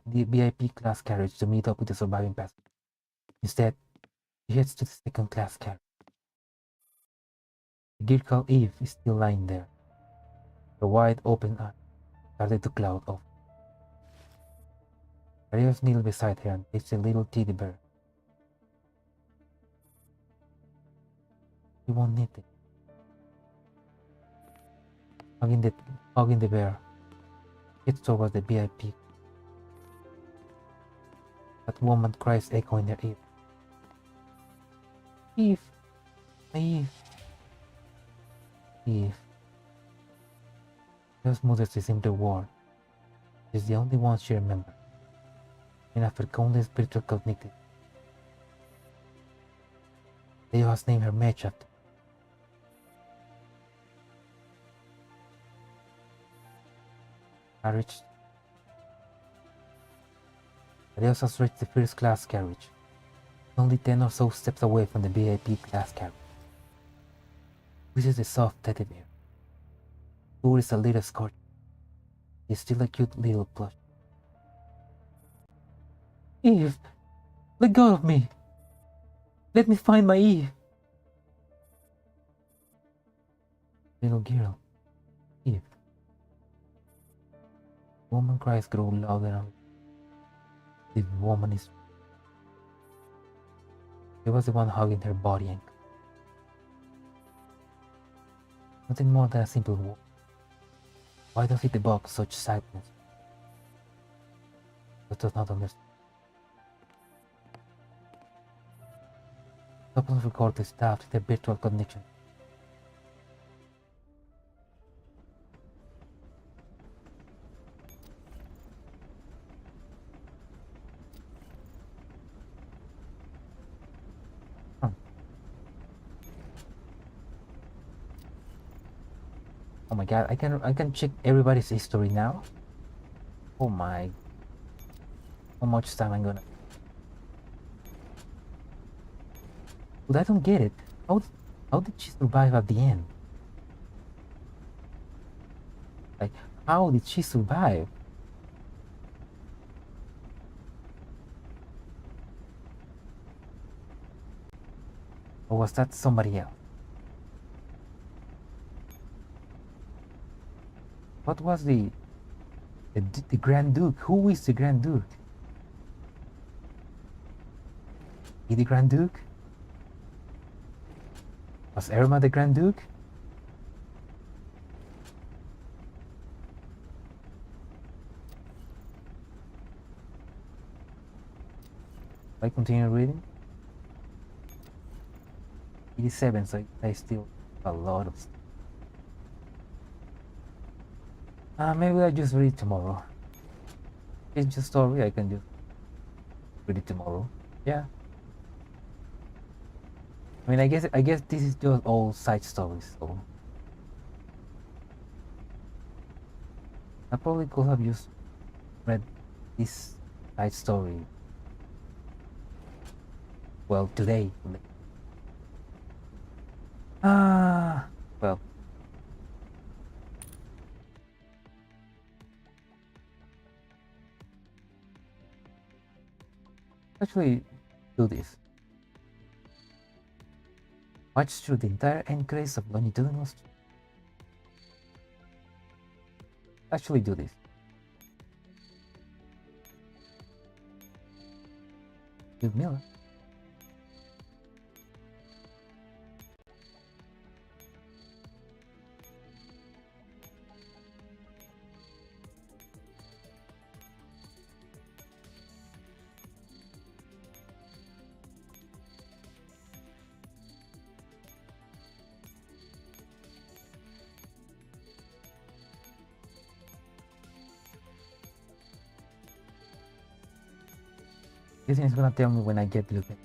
VIP class carriage to meet up with the surviving passengers. Instead, he heads to the second class carriage. The gear called Eve is still lying there. Her wide open eyes started to cloud off. Thaddeus kneeled beside her and takes a little teddy bear. He won't need it. Hugging the bear, heads towards the VIP. That woman cries echo in her ear. Eve! My Eve! Eve. Those mothers the simple word. She's the only one she remembers. And after countless spiritual cognitive, Leo has named her match after. Carriage. Thaddeus has reached the first class carriage, only 10 or so steps away from the VIP class carriage. This is the soft teddy bear. Tour is a little scorched. He's still a cute little plush. Eve! Let go of me! Let me find my Eve! Little girl. Eve. Woman cries grow louder and the woman is. He was the one hugging her body and nothing more than a simple walk. Why does it evoke such sadness? That does not understand. Couples record the staff to their virtual connection. Oh my god, I can check everybody's history now. Oh my, how much time I'm gonna. But I don't get it. How did she survive at the end? Like, how did she survive? Or was that somebody else? What was the Grand Duke? Who is the Grand Duke? Is the Grand Duke? Was Irma the Grand Duke? I continue reading. 87, so I still have a lot of stuff. Maybe I just read it tomorrow. It's just story, I can just read it tomorrow. Yeah. I mean, I guess this is just all side stories, so I probably could have just read this side story. Well, today. Well. Actually, do this. Watch through the entire enclave of Longitudinal Strain. Actually, do this. Ludmilla. This is gonna tell me when I get Lupin.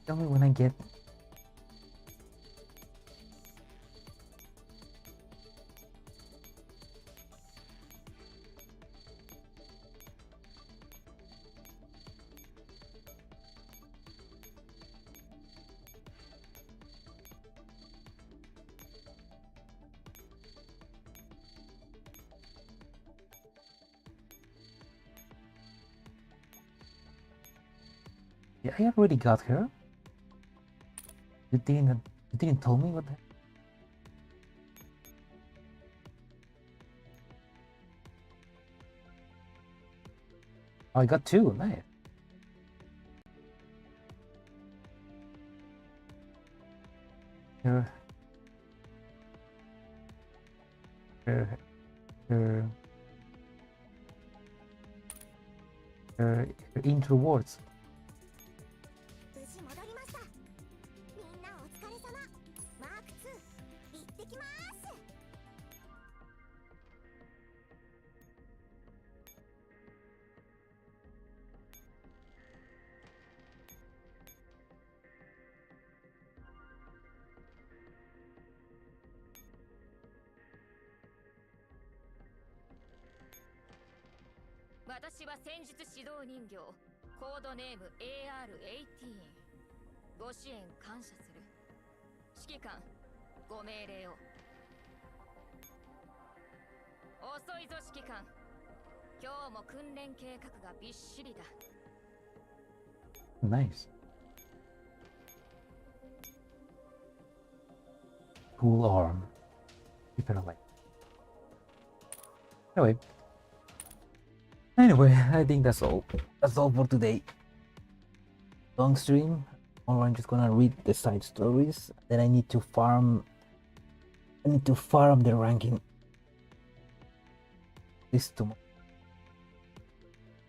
Tell me when I get. Yeah, I already got her. You didn't tell me what the. Oh, I got two. Nice. Her. Her. Her. Her intro words. 無事戻りました。みんなお疲れ様。マーク2行ってきます。私は戦術指導人形コードネーム AR-18 ご支援感謝する指揮官ご命令を遅いぞ指揮官今日も訓練計画がびっしりだ Nice. Cool arm. Keep it alive. Anyway, I think that's all. That's all for today. Long stream. Or I'm just gonna read the side stories. Then I need to farm. I need to farm the ranking. This tomorrow.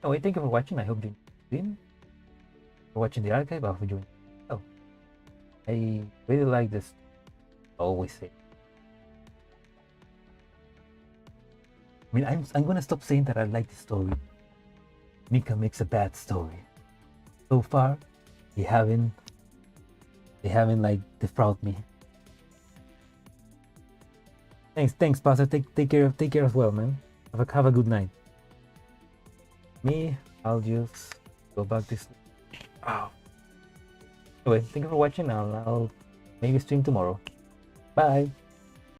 Anyway, thank you for watching. I hope you enjoyed the stream. For watching the archive, I hope you enjoyed. Oh, I really like this I always say. I mean, I'm gonna stop saying that I like the story. Mika makes a bad story. So far, they haven't like defrauded me. Thanks, Pastor. Take care as well, man. Have a good night. Me, I'll just go back to sleep. Wow. Anyway, thank you for watching. I'll maybe stream tomorrow. Bye.